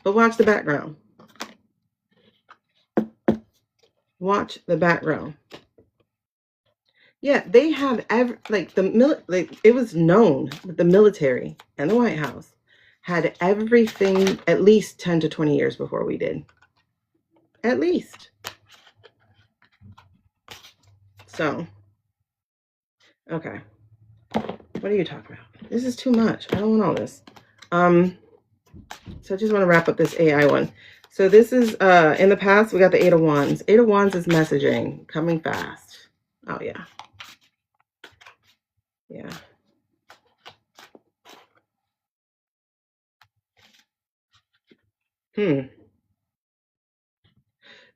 But watch the background. Watch the background. Yeah, they have it was known that the military and the White House had everything at least 10 to 20 years before we did. At least. So, okay. What are you talking about? This is too much. I don't want all this. So I just want to wrap up this AI one. So this is, in the past, we got the Eight of Wands. Eight of Wands is messaging, coming fast. Oh, yeah. Yeah.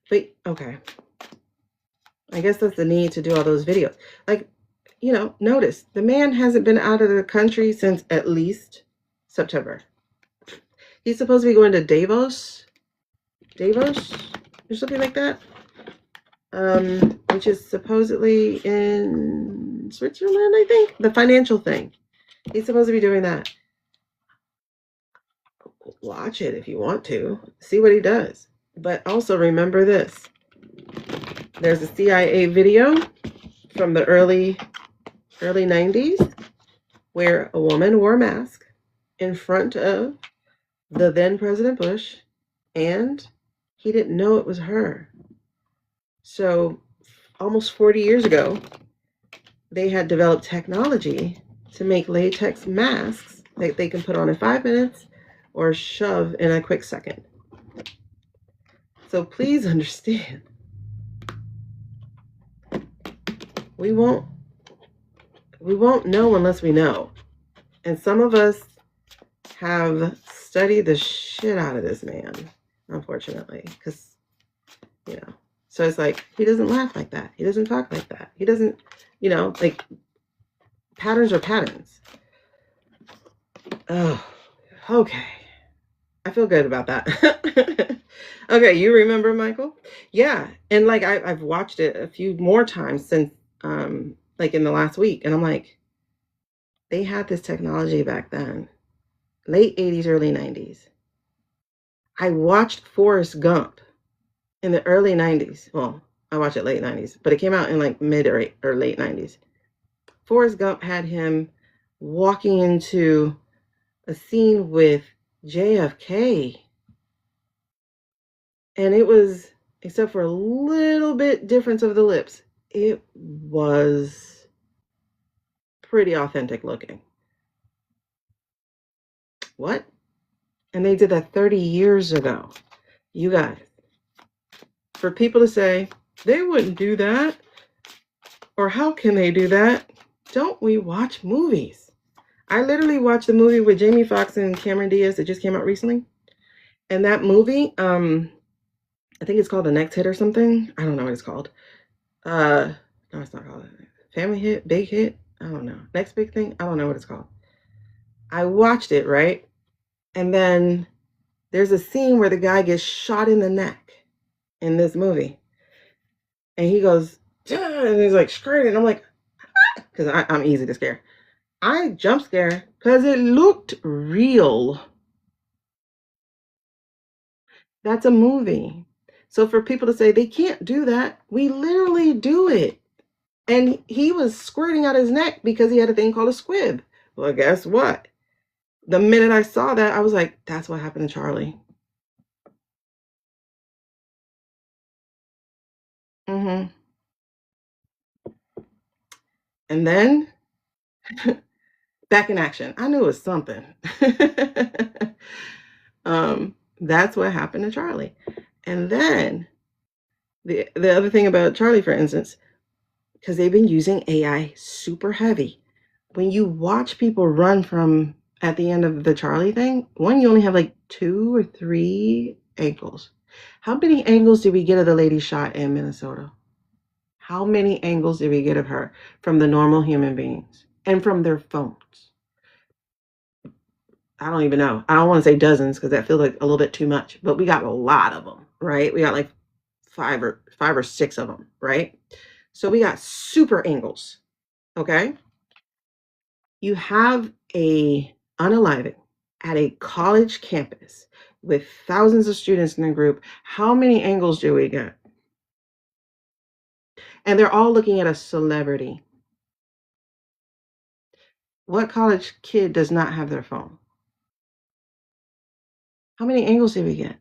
But, okay. I guess that's the need to do all those videos. Like, you know, notice the man hasn't been out of the country since at least September. He's supposed to be going to Davos, or something like that, which is supposedly in Switzerland, I think. The financial thing. He's supposed to be doing that. Watch it if you want to. See what he does. But also remember this. There's a CIA video from the early 90s where a woman wore a mask in front of the then President Bush, and he didn't know it was her. So almost 40 years ago, they had developed technology to make latex masks that they can put on in 5 minutes or shove in a quick second. So please understand, we won't know unless we know. And some of us have studied the shit out of this man, unfortunately, because, you know, so it's like, he doesn't laugh like that. He doesn't talk like that. He doesn't, you know, like, patterns are patterns. Oh, okay. I feel good about that. Okay, you remember Michael? Yeah, and like I've watched it a few more times since, like in the last week, and I'm like, they had this technology back then, late 80s, early 90s. I watched Forrest Gump in the early 90s. Well, I watched it late 90s, but it came out in like mid or late 90s. Forrest Gump had him walking into a scene with JFK. And it was, except for a little bit difference of the lips, it was pretty authentic looking. What? And they did that 30 years ago. You guys, for people to say, they wouldn't do that, or how can they do that? Don't we watch movies? I literally watched the movie with Jamie Foxx and Cameron Diaz that just came out recently. And that movie, I think it's called The Next Hit or something. I don't know what it's called. No, it's not called Family Hit, Big Hit. I don't know. Next Big Thing. I don't know what it's called. I watched it, right? And then there's a scene where the guy gets shot in the neck in this movie. And he goes, and he's like, screaming. And I'm like, because I'm easy to scare. I jump scare because it looked real. That's a movie. So for people to say they can't do that, we literally do it. And he was squirting out his neck because he had a thing called a squib. Well, guess what? The minute I saw that, I was like, that's what happened to Charlie. And then, back in action. I knew it was something. That's what happened to Charlie. And then the other thing about Charlie, for instance, because they've been using AI super heavy. When you watch people run from at the end of the Charlie thing, one, you only have like 2 or 3 angles. How many angles did we get of the lady shot in Minnesota? How many angles did we get of her from the normal human beings and from their phones? I don't even know. I don't want to say dozens because that feels like a little bit too much, but we got a lot of them, right? We got like five or six of them, right? So we got super angles, okay? You have a unaliving at a college campus with thousands of students in the group. How many angles do we get? And they're all looking at a celebrity. What college kid does not have their phone? How many angles did we get?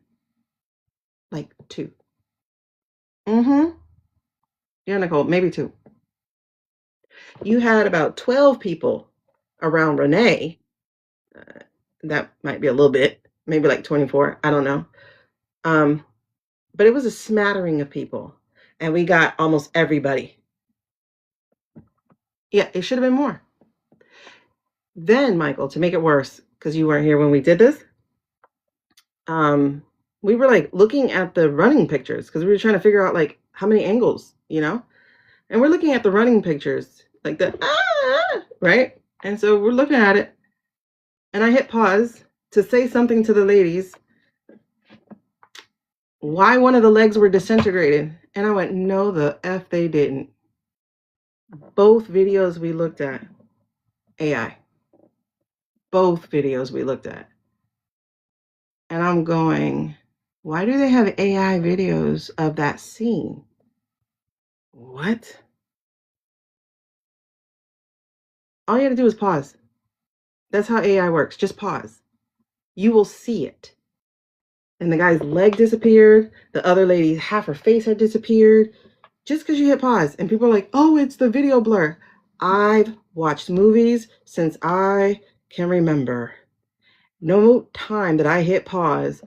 Like 2. Mm-hmm. Yeah, Nicole, maybe 2. You had about 12 people around Renee. That might be a little bit, maybe like 24. I don't know. But it was a smattering of people, and we got almost everybody. Yeah, it should have been more. Then, Michael, to make it worse, because you weren't here when we did this, we were like looking at the running pictures because we were trying to figure out like how many angles, and we're looking at the running pictures, like right? And so we're looking at it, and I hit pause to say something to the ladies why one of the legs were disintegrated. And I went, no, the F they didn't. Both videos we looked at, AI. Both videos we looked at. And I'm going, why do they have AI videos of that scene? What? All you have to do is pause. That's how AI works. Just pause. You will see it. And the guy's leg disappeared. The other lady, half her face had disappeared. Just because you hit pause. And people are like, oh, it's the video blur. I've watched movies since I can remember. No time that I hit pause,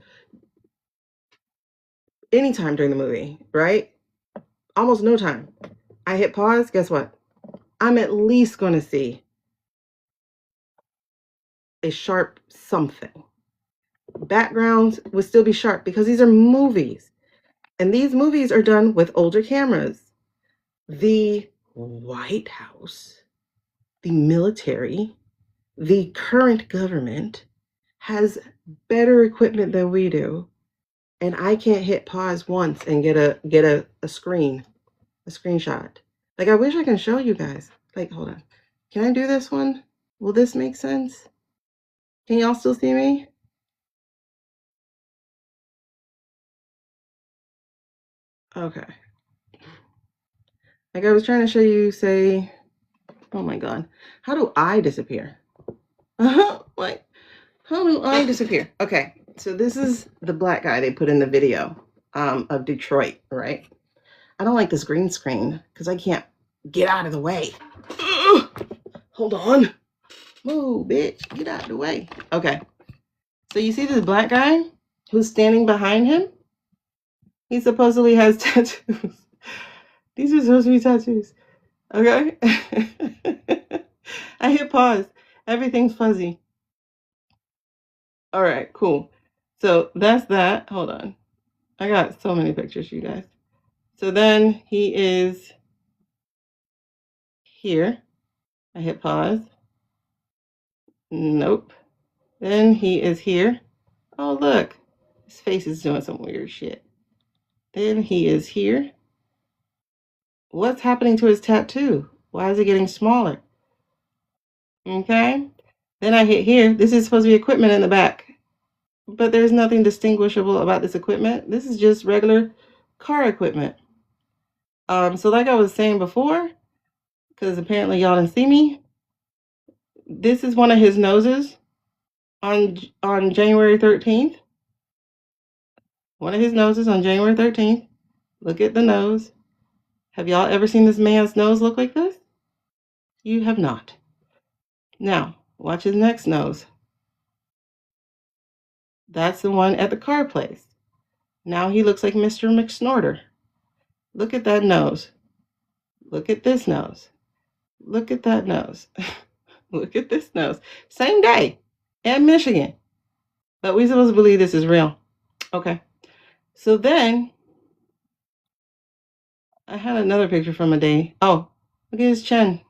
anytime during the movie, right? Almost no time. I hit pause, guess what? I'm at least going to see a sharp something. Backgrounds would still be sharp because these are movies. And these movies are done with older cameras. The White House, the military, the current government has better equipment than we do. And I can't hit pause once and get a screenshot. Like, I wish I can show you guys. Like, hold on. Can I do this one? Will this make sense? Can y'all still see me? Okay. Like, I was trying to show you, say, oh my God, how do I disappear? Like, how do I disappear? Okay, so this is the black guy they put in the video of Detroit, right? I don't like this green screen because I can't get out of the way. Hold on. Move, bitch. Get out of the way. Okay. So you see this black guy who's standing behind him? He supposedly has tattoos. These are supposed to be tattoos. Okay? I hit pause. Everything's fuzzy. All right, cool. So that's that. Hold on. I got so many pictures, you guys. So then he is here. I hit pause. Nope. Then he is here. Oh, look. His face is doing some weird shit. Then he is here. What's happening to his tattoo? Why is it getting smaller? Okay. Then I hit here. This is supposed to be equipment in the back. But there's nothing distinguishable about this equipment. This is just regular car equipment. So like I was saying before, because apparently y'all didn't see me, this is one of his noses on January 13th. One of his noses on January 13th. Look at the nose. Have y'all ever seen this man's nose look like this? You have not. Now, watch his next nose. That's the one at the car place. Now he looks like Mr. McSnorter. Look at that nose. Look at this nose. Look at that nose. Look at this nose. Same day in Michigan. But we're supposed to believe this is real. Okay. So then I had another picture from a day. Oh, look at his chin.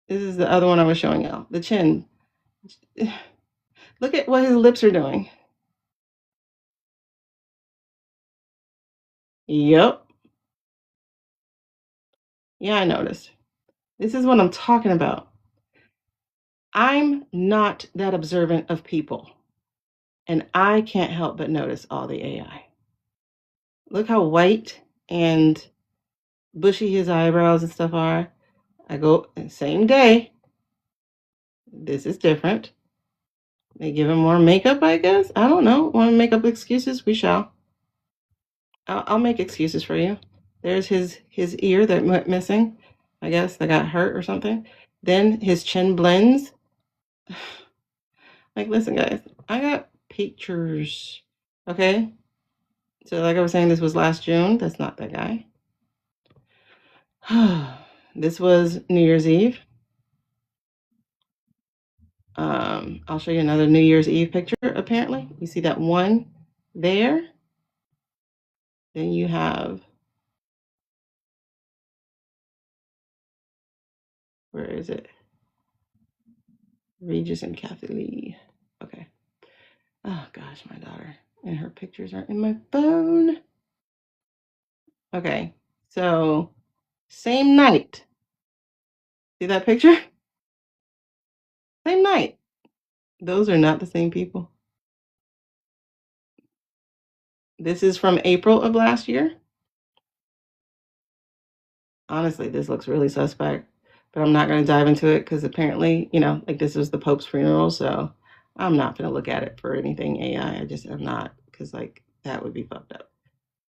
This is the other one I was showing y'all. The chin. Look at what his lips are doing. Yep. Yeah, I noticed. This is what I'm talking about. I'm not that observant of people. And I can't help but notice all the AI. Look how white and bushy his eyebrows and stuff are. I go, same day. This is different. They give him more makeup, I guess. I don't know. Want to make up excuses? We shall. I'll make excuses for you. There's his ear that went missing. I guess that got hurt or something. Then his chin blends. Like, listen, guys. I got pictures. Okay? So, like I was saying, this was last June. That's not that guy. This was New Year's Eve. I'll show you another New Year's Eve picture, apparently. You see that one there? Then you have, where is it? Regis and Kathy Lee. Okay. Oh gosh, my daughter. And her pictures are in my phone. Okay, so same night. See that picture? Same night. Those are not the same people. This is from April of last year. Honestly, this looks really suspect, but I'm not going to dive into it because apparently, like this was the Pope's funeral, so I'm not going to look at it for anything AI. I just am not, because like that would be fucked up.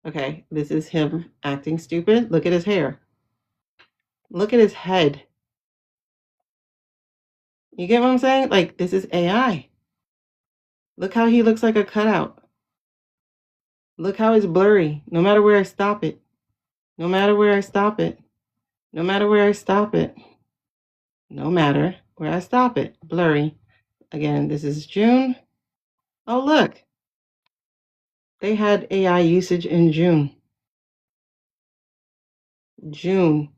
Okay, this is him acting stupid. Look at his hair. Look at his head. You get what I'm saying? Like, this is AI. Look how he looks like a cutout. Look how it's blurry. No matter where I stop it. No matter where I stop it. No matter where I stop it. No matter where I stop it. Blurry. Again, this is June. Oh, look. They had AI usage in June. June.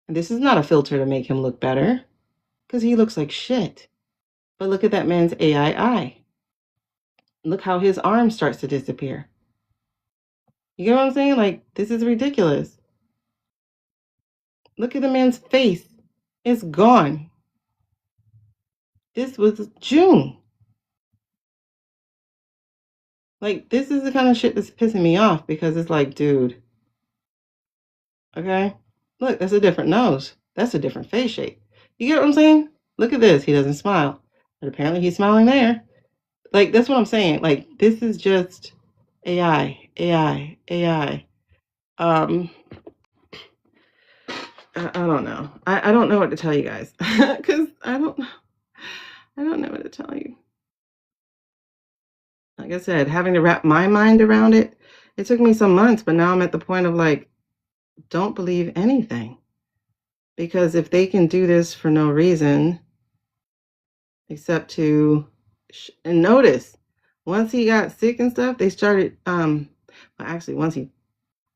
And this is not a filter to make him look better, because he looks like shit. But look at that man's AI eye. Look how his arm starts to disappear. You get what I'm saying? Like, this is ridiculous. Look at the man's face. It's gone. This was June. Like, this is the kind of shit that's pissing me off, because it's like, dude. Okay? Look, that's a different nose. That's a different face shape. You get what I'm saying? Look at this. He doesn't smile. But apparently he's smiling there. Like, that's what I'm saying. Like, this is just AI. AI. I don't know. I don't know what to tell you guys. Because I don't know what to tell you. Like I said, having to wrap my mind around it, it took me some months, but now I'm at the point of like, don't believe anything. Because if they can do this for no reason, except to, and notice, once he got sick and stuff, they started, well, actually, once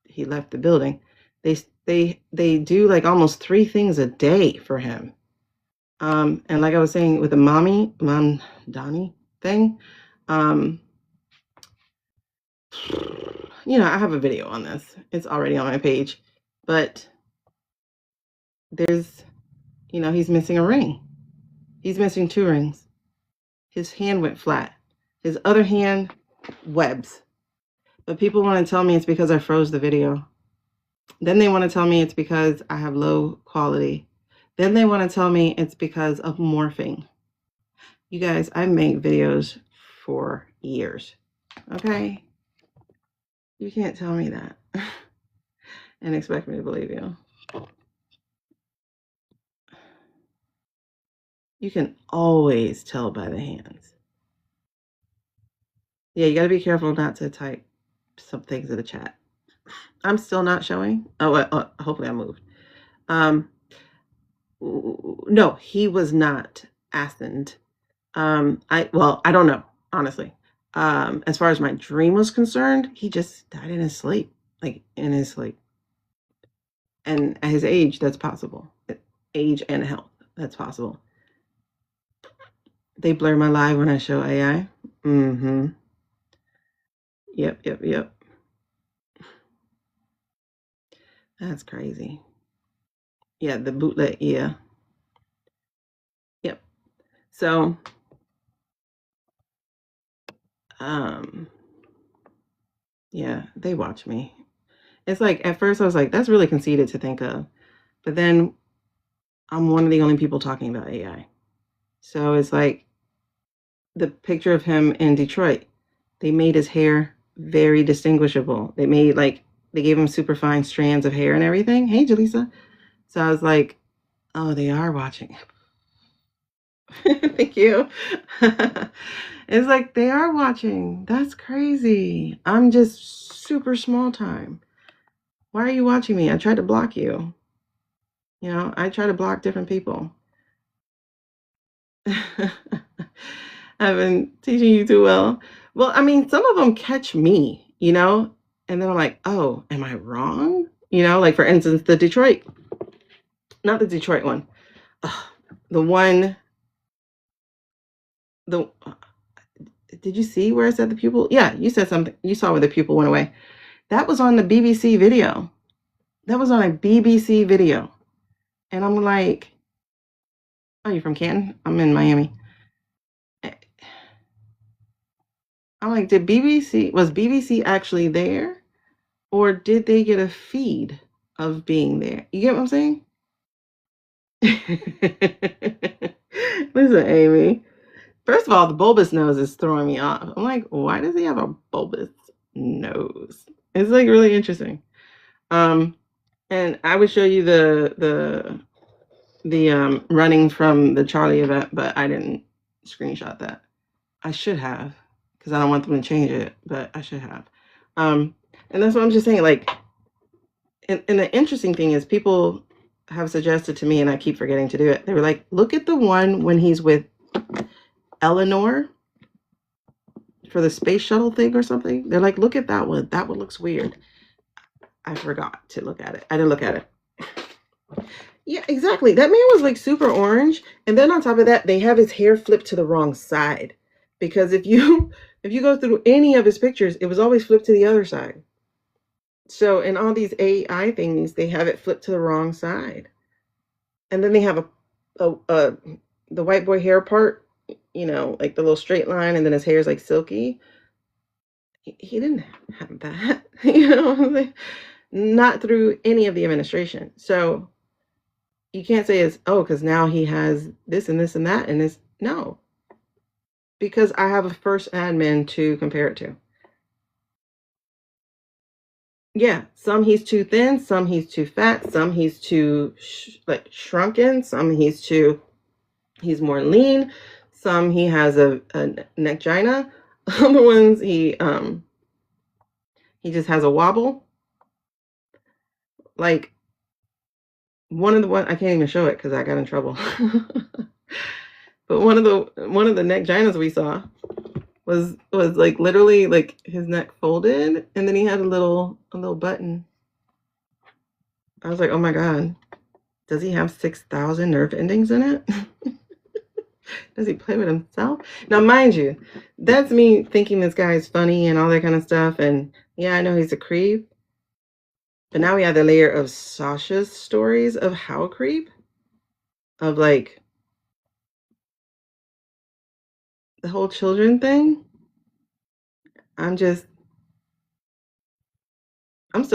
he left the building, they do like almost 3 things a day for him. And like I was saying with the Mom Donnie thing, I have a video on this. It's already on my page, but there's, he's missing a ring. He's missing 2 rings. His hand went flat. His other hand, webs. But people want to tell me it's because I froze the video. Then they want to tell me it's because I have low quality. Then they want to tell me it's because of morphing. You guys, I've made videos for years. Okay? You can't tell me that and expect me to believe you. You can always tell by the hands. Yeah, you got to be careful not to type some things in the chat. I'm still not showing. Oh, hopefully I moved. No, he was not asined. I don't know, honestly. As far as my dream was concerned, he just died in his sleep, like in his sleep. And at his age, that's possible. Age and health, that's possible. They blur my live when I show AI. Mm-hmm. Yep. That's crazy. Yeah, the bootleg, yeah. Yep. So, yeah, they watch me. It's like, at first I was like, that's really conceited to think of. But then I'm one of the only people talking about AI. So it's like the picture of him in Detroit, they made his hair very distinguishable. They gave him super fine strands of hair and everything. Hey, Jaleesa. So I was like, oh, they are watching. Thank you. It's like they are watching. That's crazy. I'm just super small time. Why are you watching me? I tried to block you. I try to block different people. I've been teaching you too well. Well, I mean, some of them catch me, and then I'm like, oh, am I wrong? Like for instance, not the Detroit one, the one, did you see where I said the pupil? Yeah, you said something. You saw where the pupil went away. That was on the BBC video. That was on a BBC video. And I'm like, oh, you're from Canton? I'm in Miami. I'm like, was BBC actually there? Or did they get a feed of being there? You get what I'm saying? Listen, Amy. First of all, the bulbous nose is throwing me off. I'm like, why does he have a bulbous nose? It's like really interesting. And I would show you the running from the Charlie event, but I didn't screenshot that. I should have, because I don't want them to change it, but I should have. And that's what I'm just saying. Like, and the interesting thing is people have suggested to me, and I keep forgetting to do it. They were like, look at the one when he's with Eleanor for the space shuttle thing or something. They're like, look at that one. That one looks weird. I forgot to look at it. I didn't look at it. Yeah, exactly. That man was like super orange. And then on top of that, they have his hair flipped to the wrong side. Because if you go through any of his pictures, it was always flipped to the other side. So in all these AI things, they have it flipped to the wrong side. And then they have the white boy hair part, like the little straight line, and then his hair is like silky. He didn't have that, not through any of the administration. So you can't say it's, because now he has this and this and that and this. No, because I have a first admin to compare it to. Yeah, some he's too thin, some he's too fat, some he's too shrunken, some he's more lean, some he has a neckgina, other ones he just has a wobble. Like one I can't even show it because I got in trouble. But one of the neckginas we saw was like literally like his neck folded, and then he had a little button. I was like, oh my god, does he have 6,000 nerve endings in it? Does he play with himself? Now, mind you, that's me thinking this guy is funny and all that kind of stuff. And yeah, I know he's a creep. But now we have the layer of Sasha's stories of how creep. Of like the whole children thing. I'm still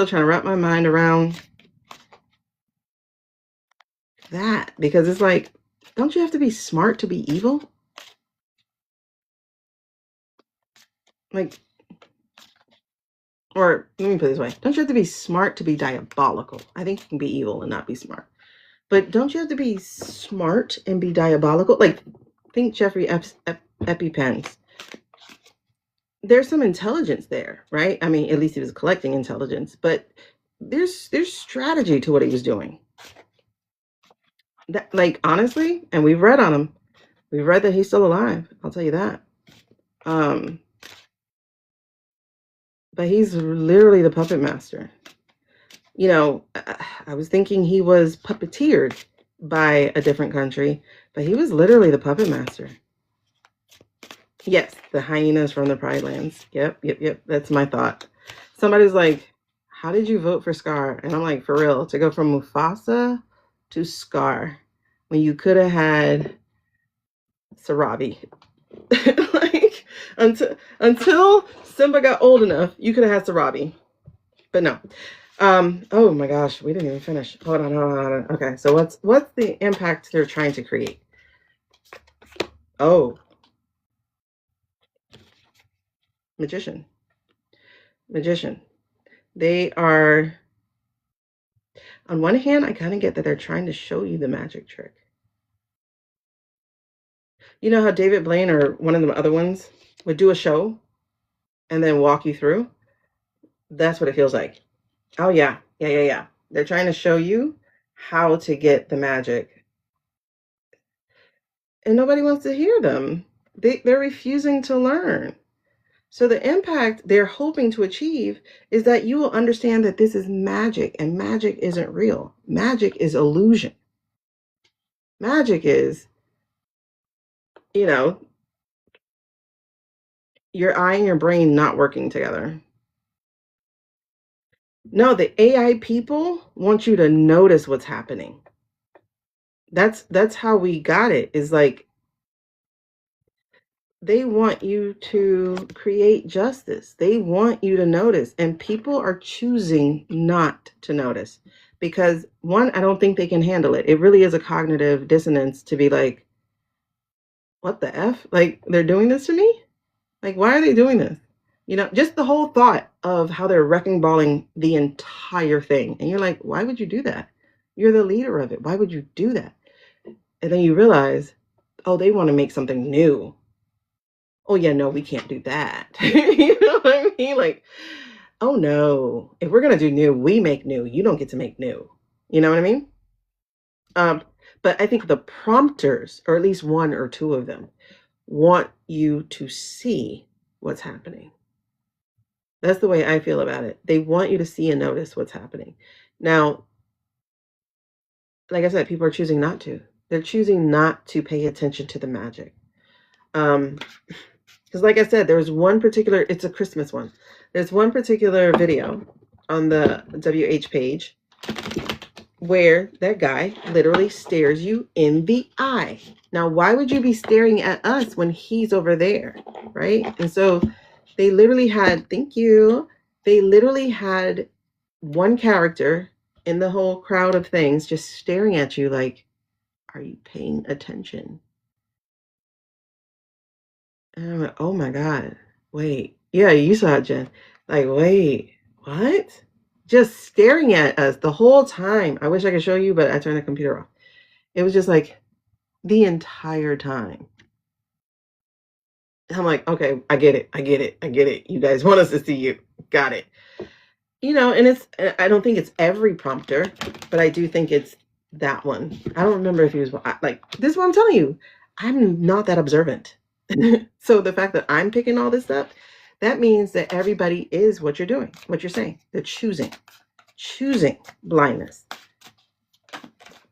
trying to wrap my mind around that. Because it's like, don't you have to be smart to be evil? Like, or let me put it this way. Don't you have to be smart to be diabolical? I think you can be evil and not be smart. But don't you have to be smart and be diabolical? Like, think Jeffrey EpiPens. There's some intelligence there, right? I mean, at least he was collecting intelligence, but there's strategy to what he was doing. That, like, honestly, and we've read on him. We've read that he's still alive. I'll tell you that. But he's literally the puppet master. You know, I was thinking he was puppeteered by a different country, but he was literally the puppet master. Yes, the hyenas from the Pride Lands. Yep. That's my thought. Somebody's like, how did you vote for Scar? And I'm like, for real, to go from Mufasa to Scar when you could have had Sarabi. Like, until Simba got old enough, you could have had Sarabi. But no. Oh my gosh, we didn't even finish. Hold on. Okay, so what's the impact they're trying to create? Oh. Magician. They are, on one hand, I kind of get that they're trying to show you the magic trick. You know how David Blaine or one of the other ones would do a show and then walk you through? That's what it feels like. Oh, yeah. They're trying to show you how to get the magic. And nobody wants to hear them. They're refusing to learn. So the impact they're hoping to achieve is that you will understand that this is magic, and magic isn't real. Magic is illusion. Magic is, you know, your eye and your brain not working together. No, the AI people want you to notice what's happening. That's how we got it, is like they want you to create justice. They want you to notice, and people are choosing not to notice because, one, I don't think they can handle it. It really is a cognitive dissonance to be like, what the F? Like, they're doing this to me? Like, why are they doing this? You know, just the whole thought of how they're wrecking balling the entire thing. And you're like, why would you do that? You're the leader of it. Why would you do that? And then you realize, oh, they want to make something new. Oh, yeah, no, we can't do that. You know what I mean? Like, oh, no, if we're going to do new, we make new. You don't get to make new. You know what I mean? But I think the prompters, or at least one or two of them, want you to see what's happening. That's the way I feel about it. They want you to see and notice what's happening. Now, like I said, people are choosing not to. They're choosing not to pay attention to the magic. Because like I said, there was one particular, it's a Christmas one. There's one particular video on the WH page where that guy literally stares you in the eye. Now, why would you be staring at us when he's over there, right? And so they literally had, thank you, they literally had one character in the whole crowd of things just staring at you like, are you paying attention? And I'm like, oh my God, wait. Yeah, you saw it, Jen. Like, wait, what? Just staring at us the whole time. I wish I could show you, but I turned the computer off. It was just like the entire time. I'm like, okay, I get it. You guys want us to see you. Got it. You know, and I don't think it's every prompter, but I do think it's that one. I don't remember if he was like, this is what I'm telling you. I'm not that observant. So the fact that I'm picking all this up, that means that everybody is what you're doing, what you're saying. They're choosing blindness.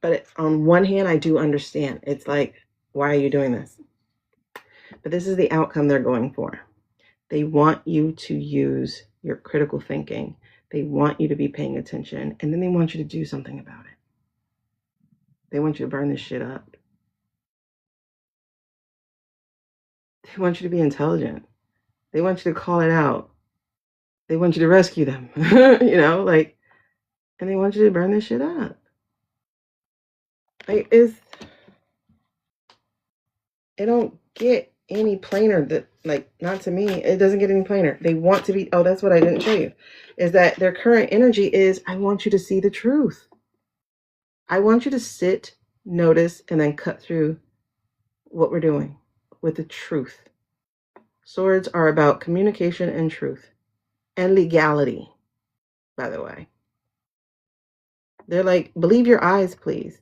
But on one hand, I do understand. It's like, why are you doing this? But this is the outcome they're going for. They want you to use your critical thinking. They want you to be paying attention. And then they want you to do something about it. They want you to burn this shit up. They want you to be intelligent. They want you to call it out. They want you to rescue them. You know, like, and they want you to burn this shit up. Like, it don't get any plainer, that, like, not to me, it doesn't get any plainer. They want to be, oh, that's what I didn't show you, is that their current energy is, I want you to see the truth. I want you to sit, notice, and then cut through what we're doing with the truth. Swords are about communication and truth and legality, by the way. They're like, believe your eyes, please.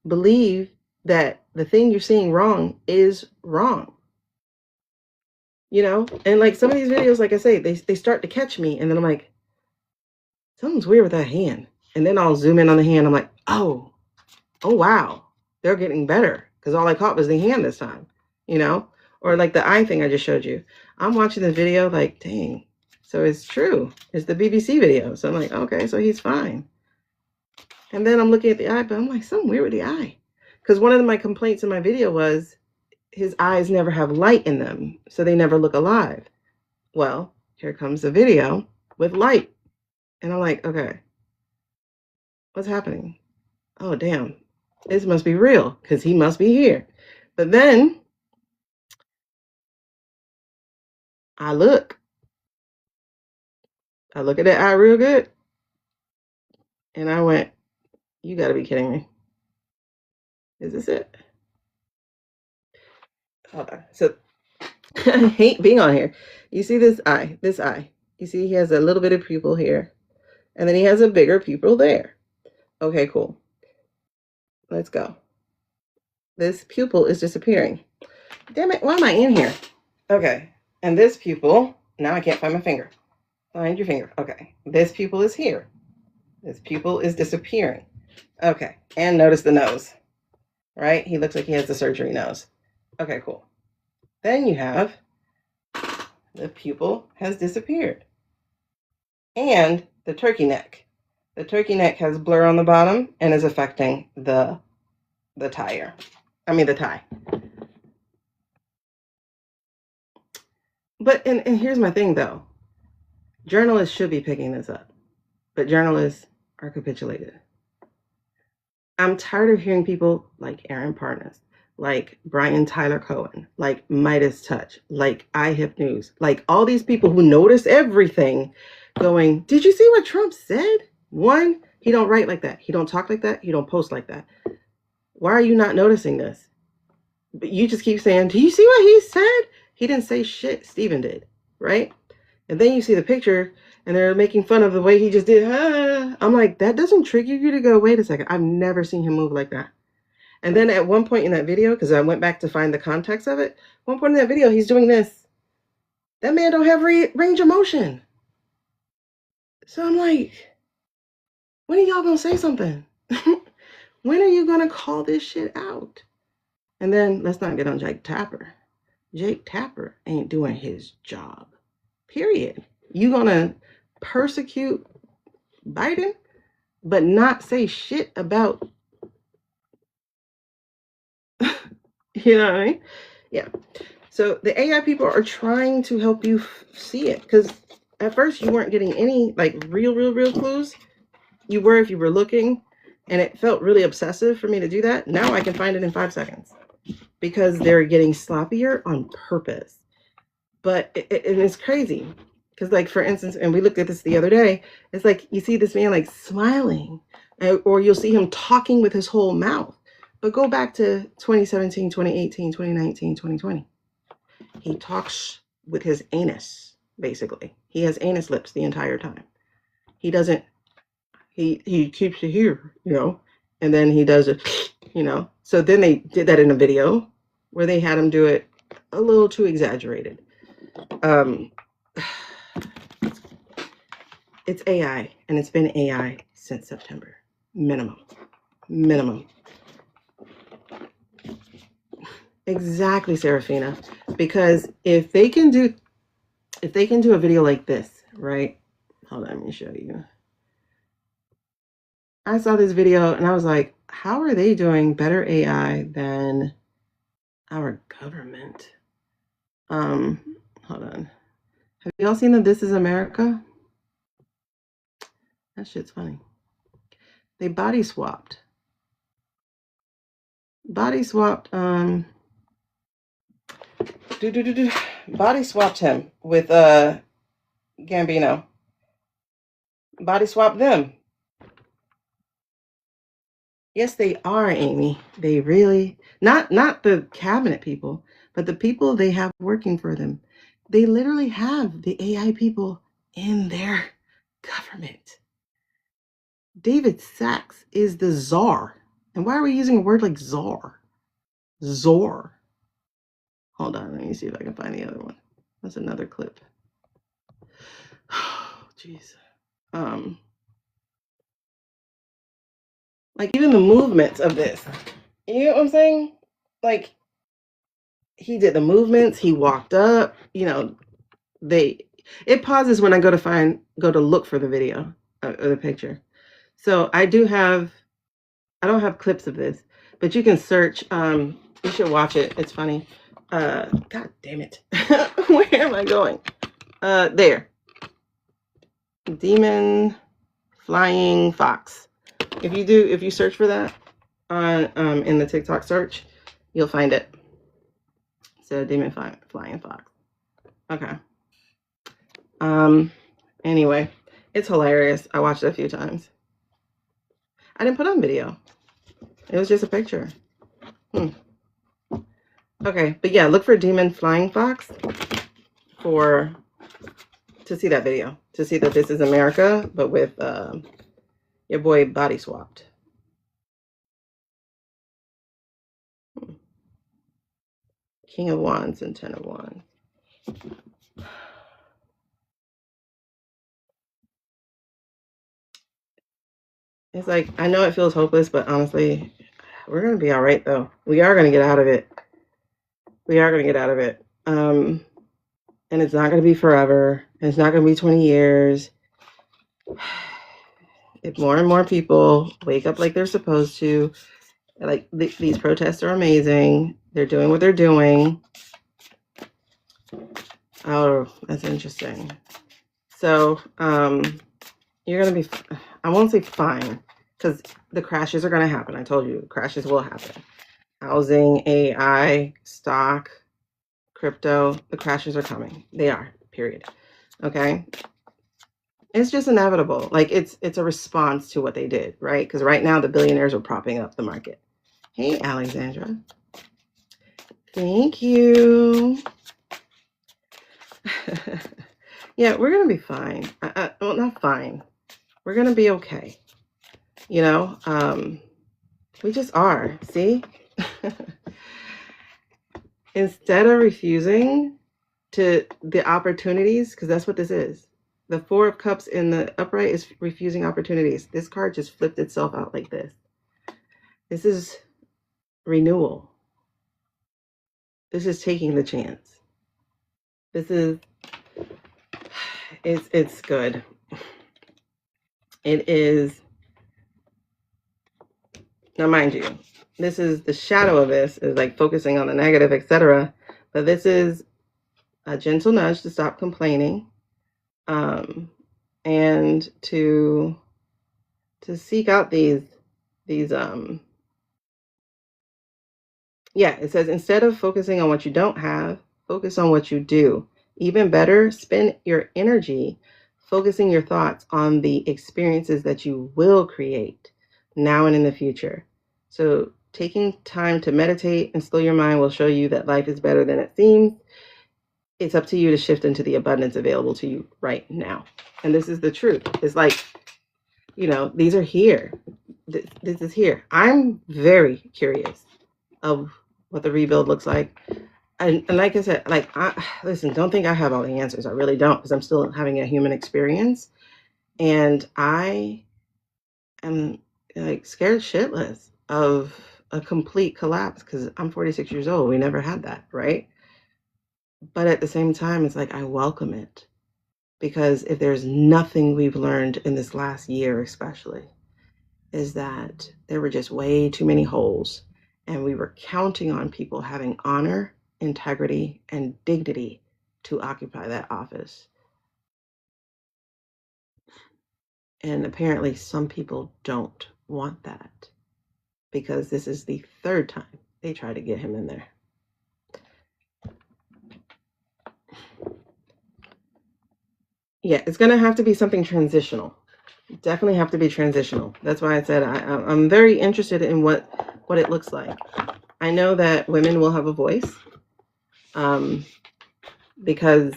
Believe that the thing you're seeing wrong is wrong. You know? And like some of these videos, like I say, they start to catch me, and then I'm like, something's weird with that hand. And then I'll zoom in on the hand. I'm like, oh wow, they're getting better, because all I caught was the hand this time, you know? Or like the eye thing I just showed you. I'm watching the video like, dang, so it's true. It's the BBC video. So I'm like, okay, so he's fine. And then I'm looking at the eye, but I'm like, something weird with the eye. Because one of my complaints in my video was his eyes never have light in them, so they never look alive. Well, here comes the video with light. And I'm like, okay, what's happening? Oh, damn. This must be real, because he must be here. But then I look at that eye real good, and I went, you got to be kidding me. Is this it? Hold on. So I hate being on here. You see this eye. You see he has a little bit of pupil here, and then he has a bigger pupil there. Okay, cool. Let's go. This pupil is disappearing. Damn it, why am I in here? Okay, and this pupil, now I can't find my finger. Find your finger. Okay, this pupil is here. This pupil is disappearing. Okay, and notice the nose, right? He looks like he has the surgery nose. Okay, cool. Then you have the pupil has disappeared. And the turkey neck. The turkey neck has blur on the bottom and is affecting the tie. But, and here's my thing though. Journalists should be picking this up, but journalists are capitulated. I'm tired of hearing people like Aaron Parnas, like Brian Tyler Cohen, like Midas Touch, like iHip News, like all these people who notice everything going, did you see what Trump said? One, he don't write like that. He don't talk like that. He don't post like that. Why are you not noticing this? But you just keep saying, do you see what he said? He didn't say shit. Steven did, right? And then you see the picture and they're making fun of the way he just did. I'm like, that doesn't trigger you to go, wait a second. I've never seen him move like that. And then at one point in that video, because I went back to find the context of it, one point in that video, he's doing this. That man don't have range of motion. So I'm like, when are y'all going to say something? When are you going to call this shit out? And then let's not get on Jake Tapper. Jake Tapper ain't doing his job. Period. You going to persecute Biden, but not say shit about, you know what I mean? Yeah. So the AI people are trying to help you see it, because at first you weren't getting any like real clues. You were if you were looking, and it felt really obsessive for me to do that. Now I can find it in 5 seconds because they're getting sloppier on purpose. But it's crazy because, like, for instance, and we looked at this the other day, it's like you see this man like smiling, or you'll see him talking with his whole mouth. But go back to 2017, 2018, 2019, 2020. He talks with his anus, basically. He has anus lips the entire time. He doesn't, he keeps it here, you know, and then he does it, you know. So then they did that in a video where they had him do it a little too exaggerated. It's AI, and it's been AI since September. Minimum. Exactly, Serafina. Because if they can do a video like this, right? Hold on, let me show you. I saw this video and I was like, how are they doing better AI than our government? Hold on. Have y'all seen the This Is America? That shit's funny. They body swapped. Body swapped him with Gambino. Body swapped them. Yes, they are, Amy. They really, not the cabinet people, but the people they have working for them. They literally have the AI people in their government. David Sachs is the czar. And why are we using a word like czar? Zor. Hold on, let me see if I can find the other one. That's another clip. Oh, jeez. Like even the movements of this. You know what I'm saying? Like he did the movements, he walked up, it pauses when I go to look for the video or the picture. So I don't have clips of this, but you can search, you should watch it. It's funny. God damn it. Where am I going? There. Demon flying fox. If you search for that on in the TikTok search, you'll find it. So demon flying fox. Okay. Anyway, it's hilarious. I watched it a few times. I didn't put on video. It was just a picture. Okay, but yeah, look for demon flying fox to see that video, to see that this is America, but with your boy body swapped. King of Wands and Ten of Wands. It's like, I know it feels hopeless, but honestly, we're going to be all right, though. We are going to get out of it. We are going to get out of it. And it's not going to be forever. And it's not going to be 20 years. If more and more people wake up like they're supposed to, like these protests are amazing. They're doing what they're doing. Oh, that's interesting. So, you're going to be, I won't say fine, because the crashes are going to happen. I told you, crashes will happen. Housing, AI, stock, crypto, the crashes are coming. They are, period. Okay? It's just inevitable. Like, it's a response to what they did, right? Because right now, the billionaires are propping up the market. Hey, Alexandra. Thank you. Yeah, we're going to be fine. Well, not fine. We're going to be okay. We just are. See? Instead of refusing to the opportunities, because that's what this is. The Four of Cups in the upright is refusing opportunities. This card just flipped itself out like this. This is renewal. This is taking the chance. This is, it's good. It is, now mind you, this is the shadow of this is like focusing on the negative, etc. But this is a gentle nudge to stop complaining, and to seek out these yeah, it says instead of focusing on what you don't have, focus on what you do. Even better, spend your energy focusing your thoughts on the experiences that you will create now and in the future. So taking time to meditate and slow your mind will show you that life is better than it seems. It's up to you to shift into the abundance available to you right now. And this is the truth. It's like, these are here. This is here. I'm very curious of what the rebuild looks like. And like I said, listen, don't think I have all the answers. I really don't, because I'm still having a human experience. And I am like scared shitless of a complete collapse, because I'm 46 years old. We never had that, right? But at the same time, it's like I welcome it, because if there's nothing we've learned in this last year, especially, is that there were just way too many holes, and we were counting on people having honor, integrity, and dignity to occupy that office. And apparently some people don't want that, because this is the third time they try to get him in there. Yeah, it's going to have to be something transitional. definitely have to be transitional. That's why I said I'm very interested in what it looks like. I know that women will have a voice, because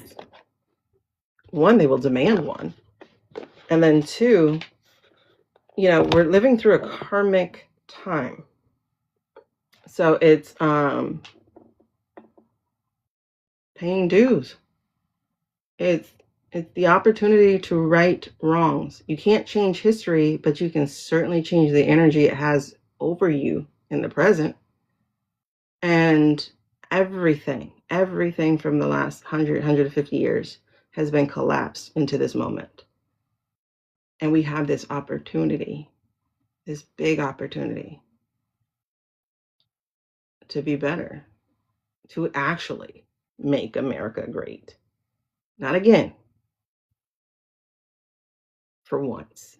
one, they will demand one, and then two, we're living through a karmic time, so it's paying dues. It's the opportunity to right wrongs. You can't change history, but you can certainly change the energy it has over you in the present. And everything from the last 150 years has been collapsed into this moment. And we have this opportunity, this big opportunity to be better, to actually make America great. Not again, for once.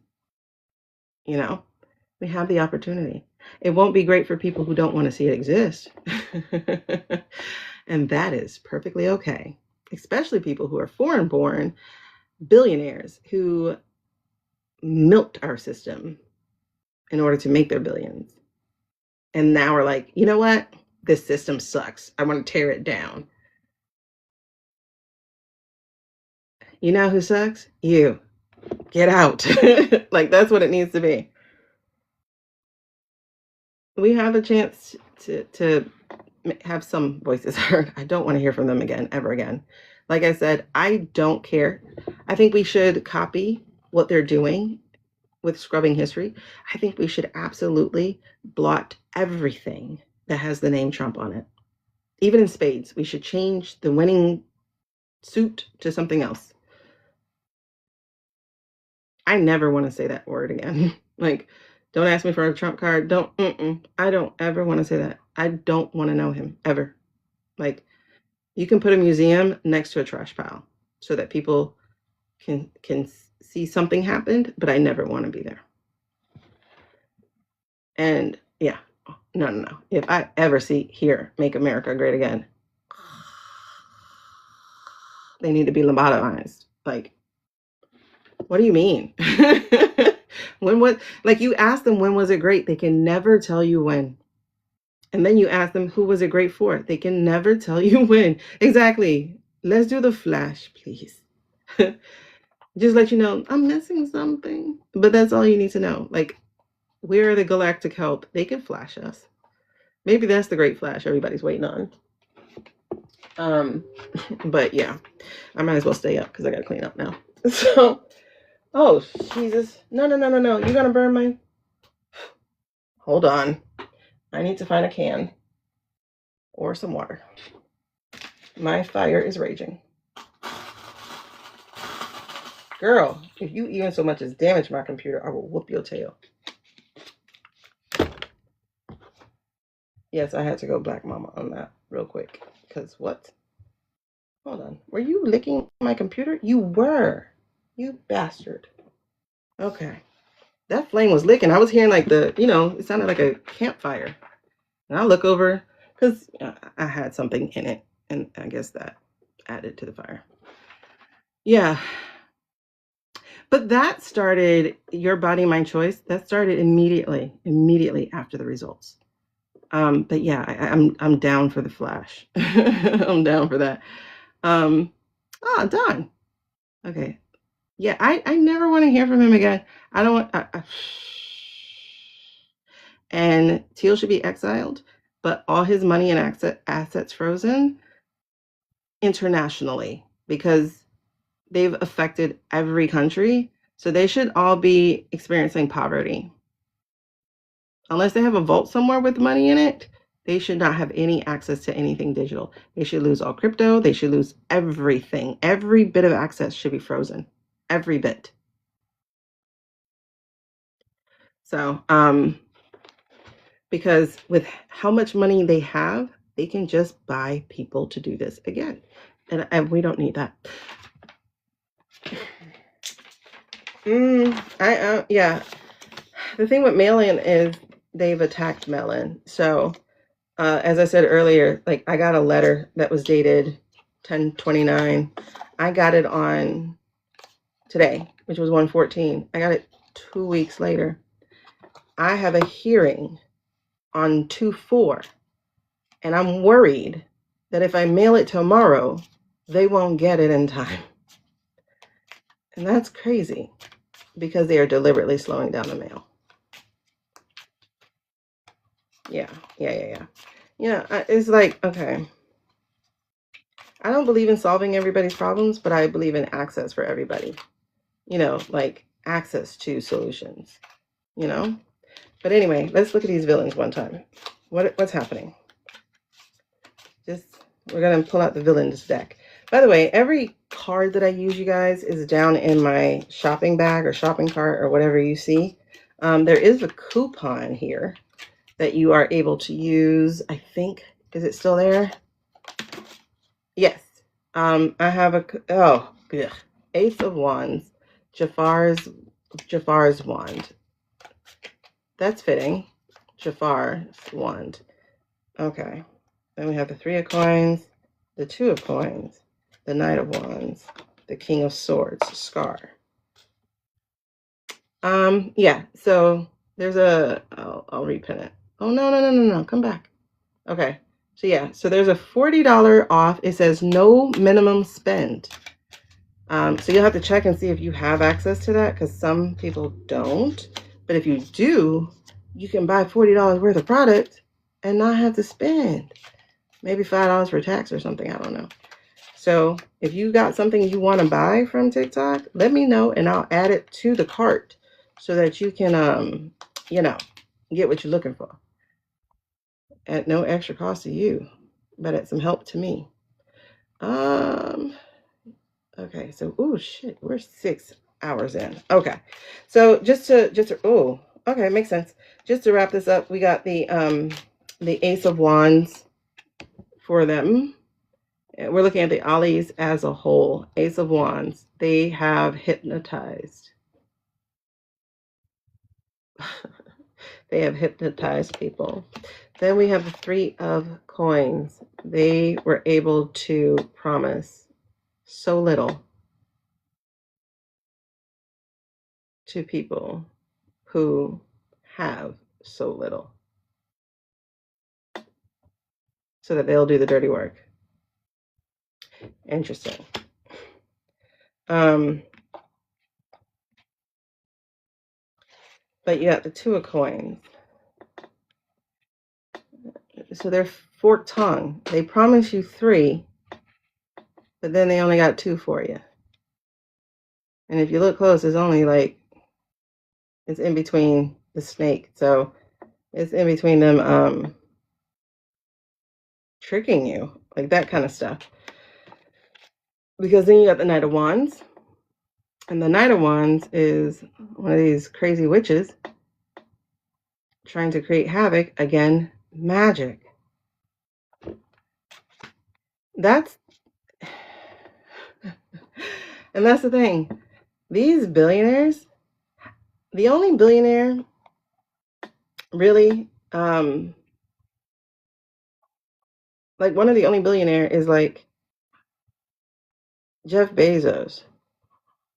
We have the opportunity. It won't be great for people who don't want to see it exist. And that is perfectly okay, especially people who are foreign born billionaires who milked our system in order to make their billions. And now we're like, you know what? This system sucks. I want to tear it down. You know who sucks? You. Get out. Like, that's what it needs to be. We have a chance to have some voices heard. I don't want to hear from them again, ever again. Like I said, I don't care. I think we should copy what they're doing with scrubbing history. I think we should absolutely blot everything that has the name Trump on it. Even in spades, we should change the winning suit to something else. I never want to say that word again. Like, don't ask me for a Trump card. I don't ever want to say that. I don't want to know him ever. Like, you can put a museum next to a trash pile so that people can see something happened, but I never want to be there. And yeah, no. If I ever hear Make America Great Again, they need to be lobotomized. Like, what do you mean? You ask them, when was it great? They can never tell you when. And then you ask them, who was it great for? They can never tell you when. Exactly. Let's do the flash, please. Just let you know, I'm missing something. But that's all you need to know. Like, we're the galactic help. They can flash us. Maybe that's the great flash everybody's waiting on. But yeah, I might as well stay up because I gotta clean up now. So, oh Jesus, no! You're gonna burn my. Hold on, I need to find a can or some water. My fire is raging. Girl, if you even so much as damage my computer, I will whoop your tail. Yes, I had to go Black Mama on that real quick. Because what? Hold on. Were you licking my computer? You were. You bastard. Okay. That flame was licking. I was hearing like it sounded like a campfire. And I look over because I had something in it. And I guess that added to the fire. Yeah. But that started Your Body, Mind Choice. That started immediately after the results. But yeah, I'm down for the flash. I'm down for that. Done. Okay. Yeah, I never want to hear from him again. I don't want. And Teal should be exiled, but all his money and assets frozen internationally because they've affected every country. So they should all be experiencing poverty. Unless they have a vault somewhere with money in it, they should not have any access to anything digital. They should lose all crypto. They should lose everything. Every bit of access should be frozen. Every bit. So, because with how much money they have, they can just buy people to do this again. And we don't need that. Yeah. The thing with mail-in is they've attacked mail-in. So, as I said earlier, like I got a letter that was dated 10/29. I got it on today, which was 1/14. I got it 2 weeks later. I have a hearing on 2/4, and I'm worried that if I mail it tomorrow, they won't get it in time. And that's crazy because they are deliberately slowing down the mail. Yeah. It's like, okay, I don't believe in solving everybody's problems, but I believe in access for everybody. Like access to solutions, But anyway, let's look at these villains one time. What's happening? We're going to pull out the villains deck. By the way, every card that I use, you guys, is down in my shopping bag or shopping cart or whatever you see. There is a coupon here that you are able to use. I think, is it still there? Yes. I have Ace of Wands, Jafar's wand. That's fitting. Jafar's wand. Okay. Then we have the 3 of coins, the 2 of coins, the Knight of Wands, the King of Swords, Scar. Yeah, so there's I'll repin it. Oh, no, come back. Okay, so yeah, so there's a $40 off. It says no minimum spend. So you'll have to check and see if you have access to that, because some people don't. But if you do, you can buy $40 worth of product and not have to spend. Maybe $5 for tax or something, I don't know. So if you got something you want to buy from TikTok, let me know and I'll add it to the cart so that you can, get what you're looking for at no extra cost to you, but at some help to me. Okay, so, oh shit, we're 6 hours in. Okay, so okay, makes sense. Just to wrap this up, we got the Ace of Wands for them. We're looking at the Ollies as a whole. Ace of Wands, they have hypnotized. They have hypnotized people. Then we have the 3 of coins. They were able to promise so little to people who have so little, so that they'll do the dirty work. Interesting. But you got the 2 of coins. So they're forked tongue. They promise you 3, but then they only got 2 for you. And if you look close, it's only like, it's in between the snake. So it's in between them tricking you, like that kind of stuff. Because then you got the Knight of Wands. And the Knight of Wands is one of these crazy witches trying to create havoc. Again, magic. And that's the thing. These billionaires, the only billionaire really, like one of the only billionaire is like Jeff Bezos.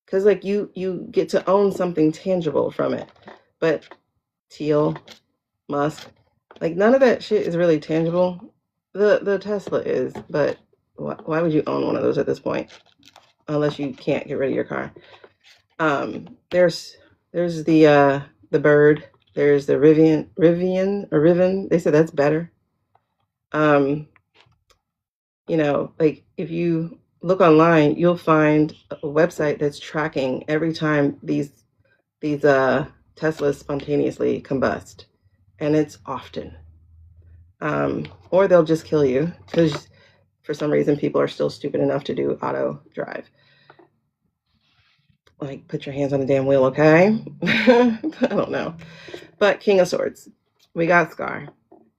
Because like you get to own something tangible from it. But Teal, Musk, like none of that shit is really tangible. The Tesla is, but why would you own one of those at this point? Unless you can't get rid of your car. There's the bird. There's the Rivian. They said that's better. Like if you look online, you'll find a website that's tracking every time these Teslas spontaneously combust, and it's often. Or they'll just kill you because for some reason people are still stupid enough to do auto drive. Like, put your hands on the damn wheel, okay? I don't know. But King of Swords, we got Scar,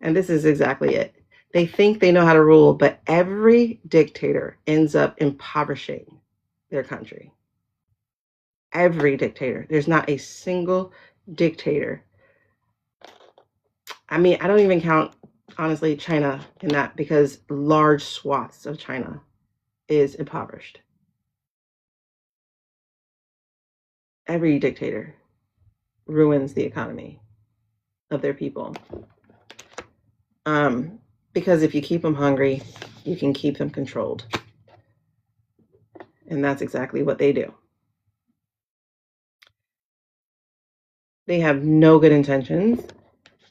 and this is exactly it. They think they know how to rule, but every dictator ends up impoverishing their country. Every dictator. There's not a single dictator. I mean, I don't even count, honestly, China in that, because large swaths of China is impoverished. Every dictator. ruins the economy of their people. Because if you keep them hungry, you can keep them controlled. And that's exactly what they do. They have no good intentions.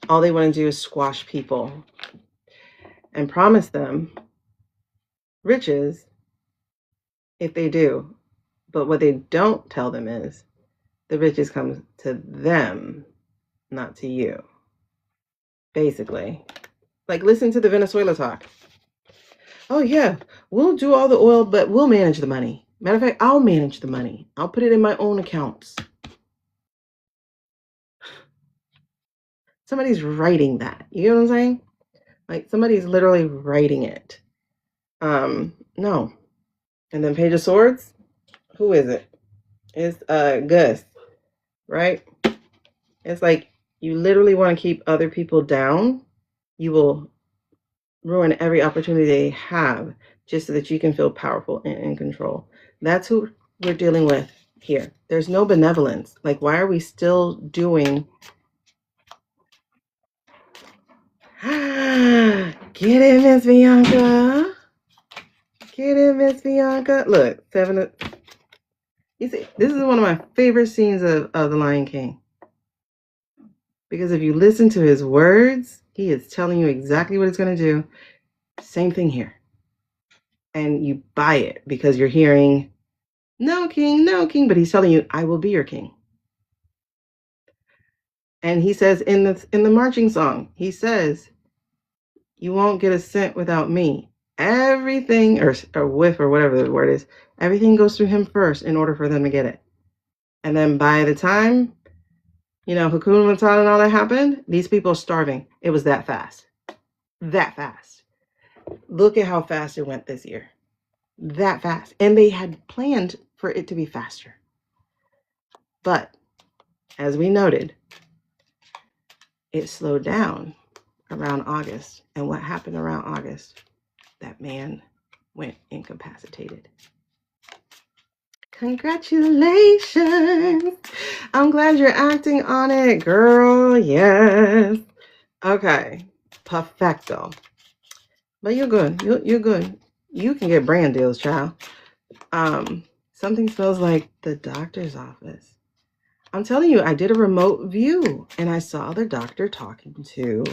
All they want to do is squash people and promise them riches if they do. But what they don't tell them is the riches comes to them, not to you. Basically. Like, listen to the Venezuela talk. Oh, yeah, we'll do all the oil, but we'll manage the money. Matter of fact, I'll manage the money. I'll put it in my own accounts. Somebody's writing that. You know what I'm saying? Like, somebody's literally writing it. No. And then Page of Swords, who is it? It's Gus, right? It's like you literally want to keep other people down. You will ruin every opportunity they have just so that you can feel powerful and in control. That's who we're dealing with here. There's no benevolence. Like, why are we still doing... Get it, Miss Bianca. Get it, Miss Bianca. Look, you see, this is one of my favorite scenes of The Lion King. Because if you listen to his words, he is telling you exactly what it's going to do. Same thing here. And you buy it because you're hearing, no, king, but he's telling you, I will be your king. And he says in the marching song, he says, you won't get a cent without me. Everything, or with, or whatever the word is, everything goes through him first in order for them to get it. And then by the time, Hakuna Matata and all that happened, these people are starving. It was that fast. That fast. Look at how fast it went this year. That fast. And they had planned for it to be faster. But, as we noted, it slowed down around August. And what happened around August? That man went incapacitated. Congratulations. I'm glad you're acting on it, girl. Yes. Okay. Perfecto. But you're good. You're good. You can get brand deals, child. Something smells like the doctor's office. I'm telling you, I did a remote view and I saw the doctor talking to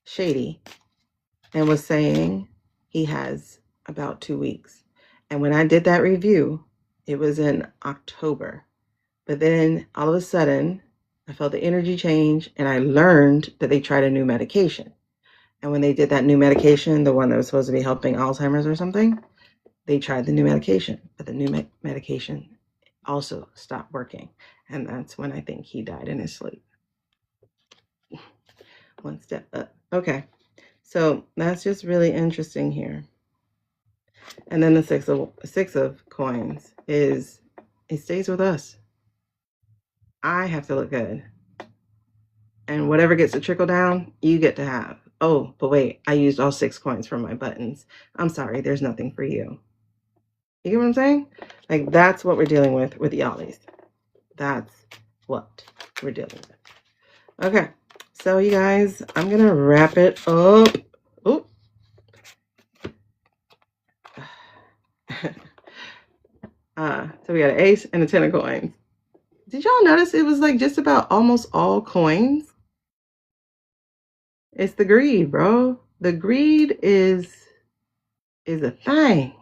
Shady and was saying he has about 2 weeks. And when I did that review, it was in October. But then all of a sudden, I felt the energy change and I learned that they tried a new medication. And when they did that new medication, the one that was supposed to be helping Alzheimer's or something, they tried the new medication. But the new medication also stopped working. And that's when I think he died in his sleep. One step up. Okay. So that's just really interesting here. And then the six of coins is, it stays with us. I have to look good. And whatever gets to trickle down, you get to have. Oh, but wait, I used all 6 coins from my buttons. I'm sorry, there's nothing for you. You get what I'm saying? Like, that's what we're dealing with the ollies. That's what we're dealing with. Okay, so you guys, I'm going to wrap it up. Oh. So we got an ace and a 10 of coins. Did y'all notice it was like just about almost all coins? It's the greed, bro. The greed is a thing.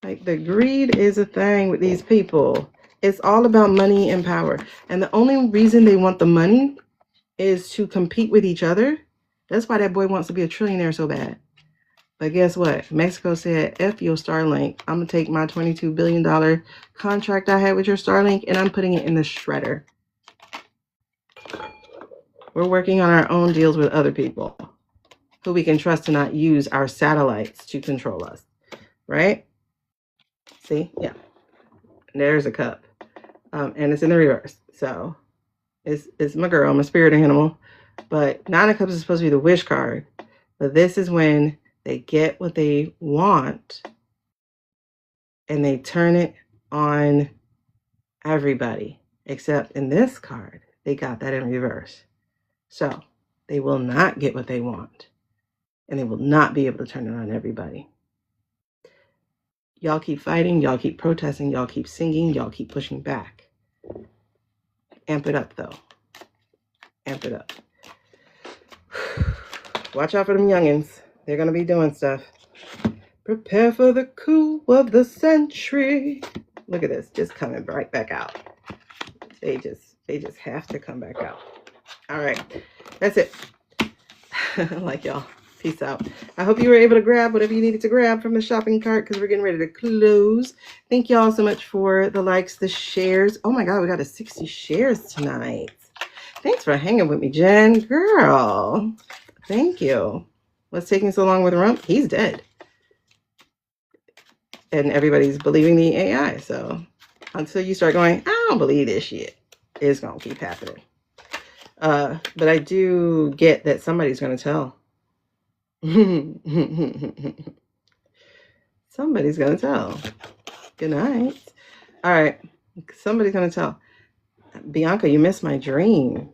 Like, the greed is a thing with these people. It's all about money and power. And the only reason they want the money is to compete with each other. That's why that boy wants to be a trillionaire so bad. But guess what? Mexico said, F your Starlink. I'm going to take my $22 billion contract I had with your Starlink and I'm putting it in the shredder. We're working on our own deals with other people who we can trust to not use our satellites to control us. Right? See? Yeah. There's a cup. And it's in the reverse. So it's my girl, my spirit animal. But 9 of Cups is supposed to be the wish card. But this is when they get what they want and they turn it on everybody. Except in this card, they got that in reverse. So they will not get what they want. And they will not be able to turn it on everybody. Y'all keep fighting. Y'all keep protesting. Y'all keep singing. Y'all keep pushing back. Amp it up, though. Amp it up. Watch out for them youngins. They're going to be doing stuff. Prepare for the coup of the century. Look at this. Just coming right back out. They just have to come back out. All right. That's it. Like y'all. Peace out. I hope you were able to grab whatever you needed to grab from the shopping cart because we're getting ready to close. Thank y'all so much for the likes, the shares. Oh my God, we got 60 shares tonight. Thanks for hanging with me, Jen. Girl. Thank you. What's taking so long with Rump? He's dead. And everybody's believing the AI. So until you start going, I don't believe this shit, it's going to keep happening. But I do get that somebody's going to tell. Somebody's going to tell. Good night. All right. Somebody's going to tell. Bianca, you missed my dream.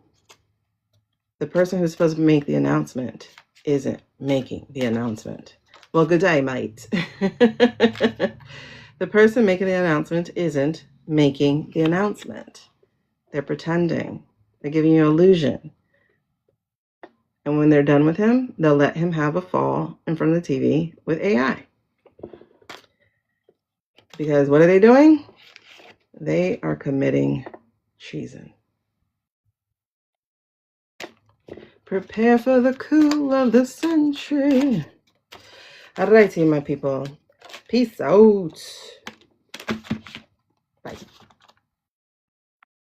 The person who's supposed to make the announcement isn't making the announcement. Well, good day, mate. The person making the announcement isn't making the announcement. They're pretending. They're giving you illusion. And when they're done with him, they'll let him have a fall in front of the TV with AI. Because what are they doing? They are committing treason. Prepare for the coup of the century. All righty, my people. Peace out. Bye.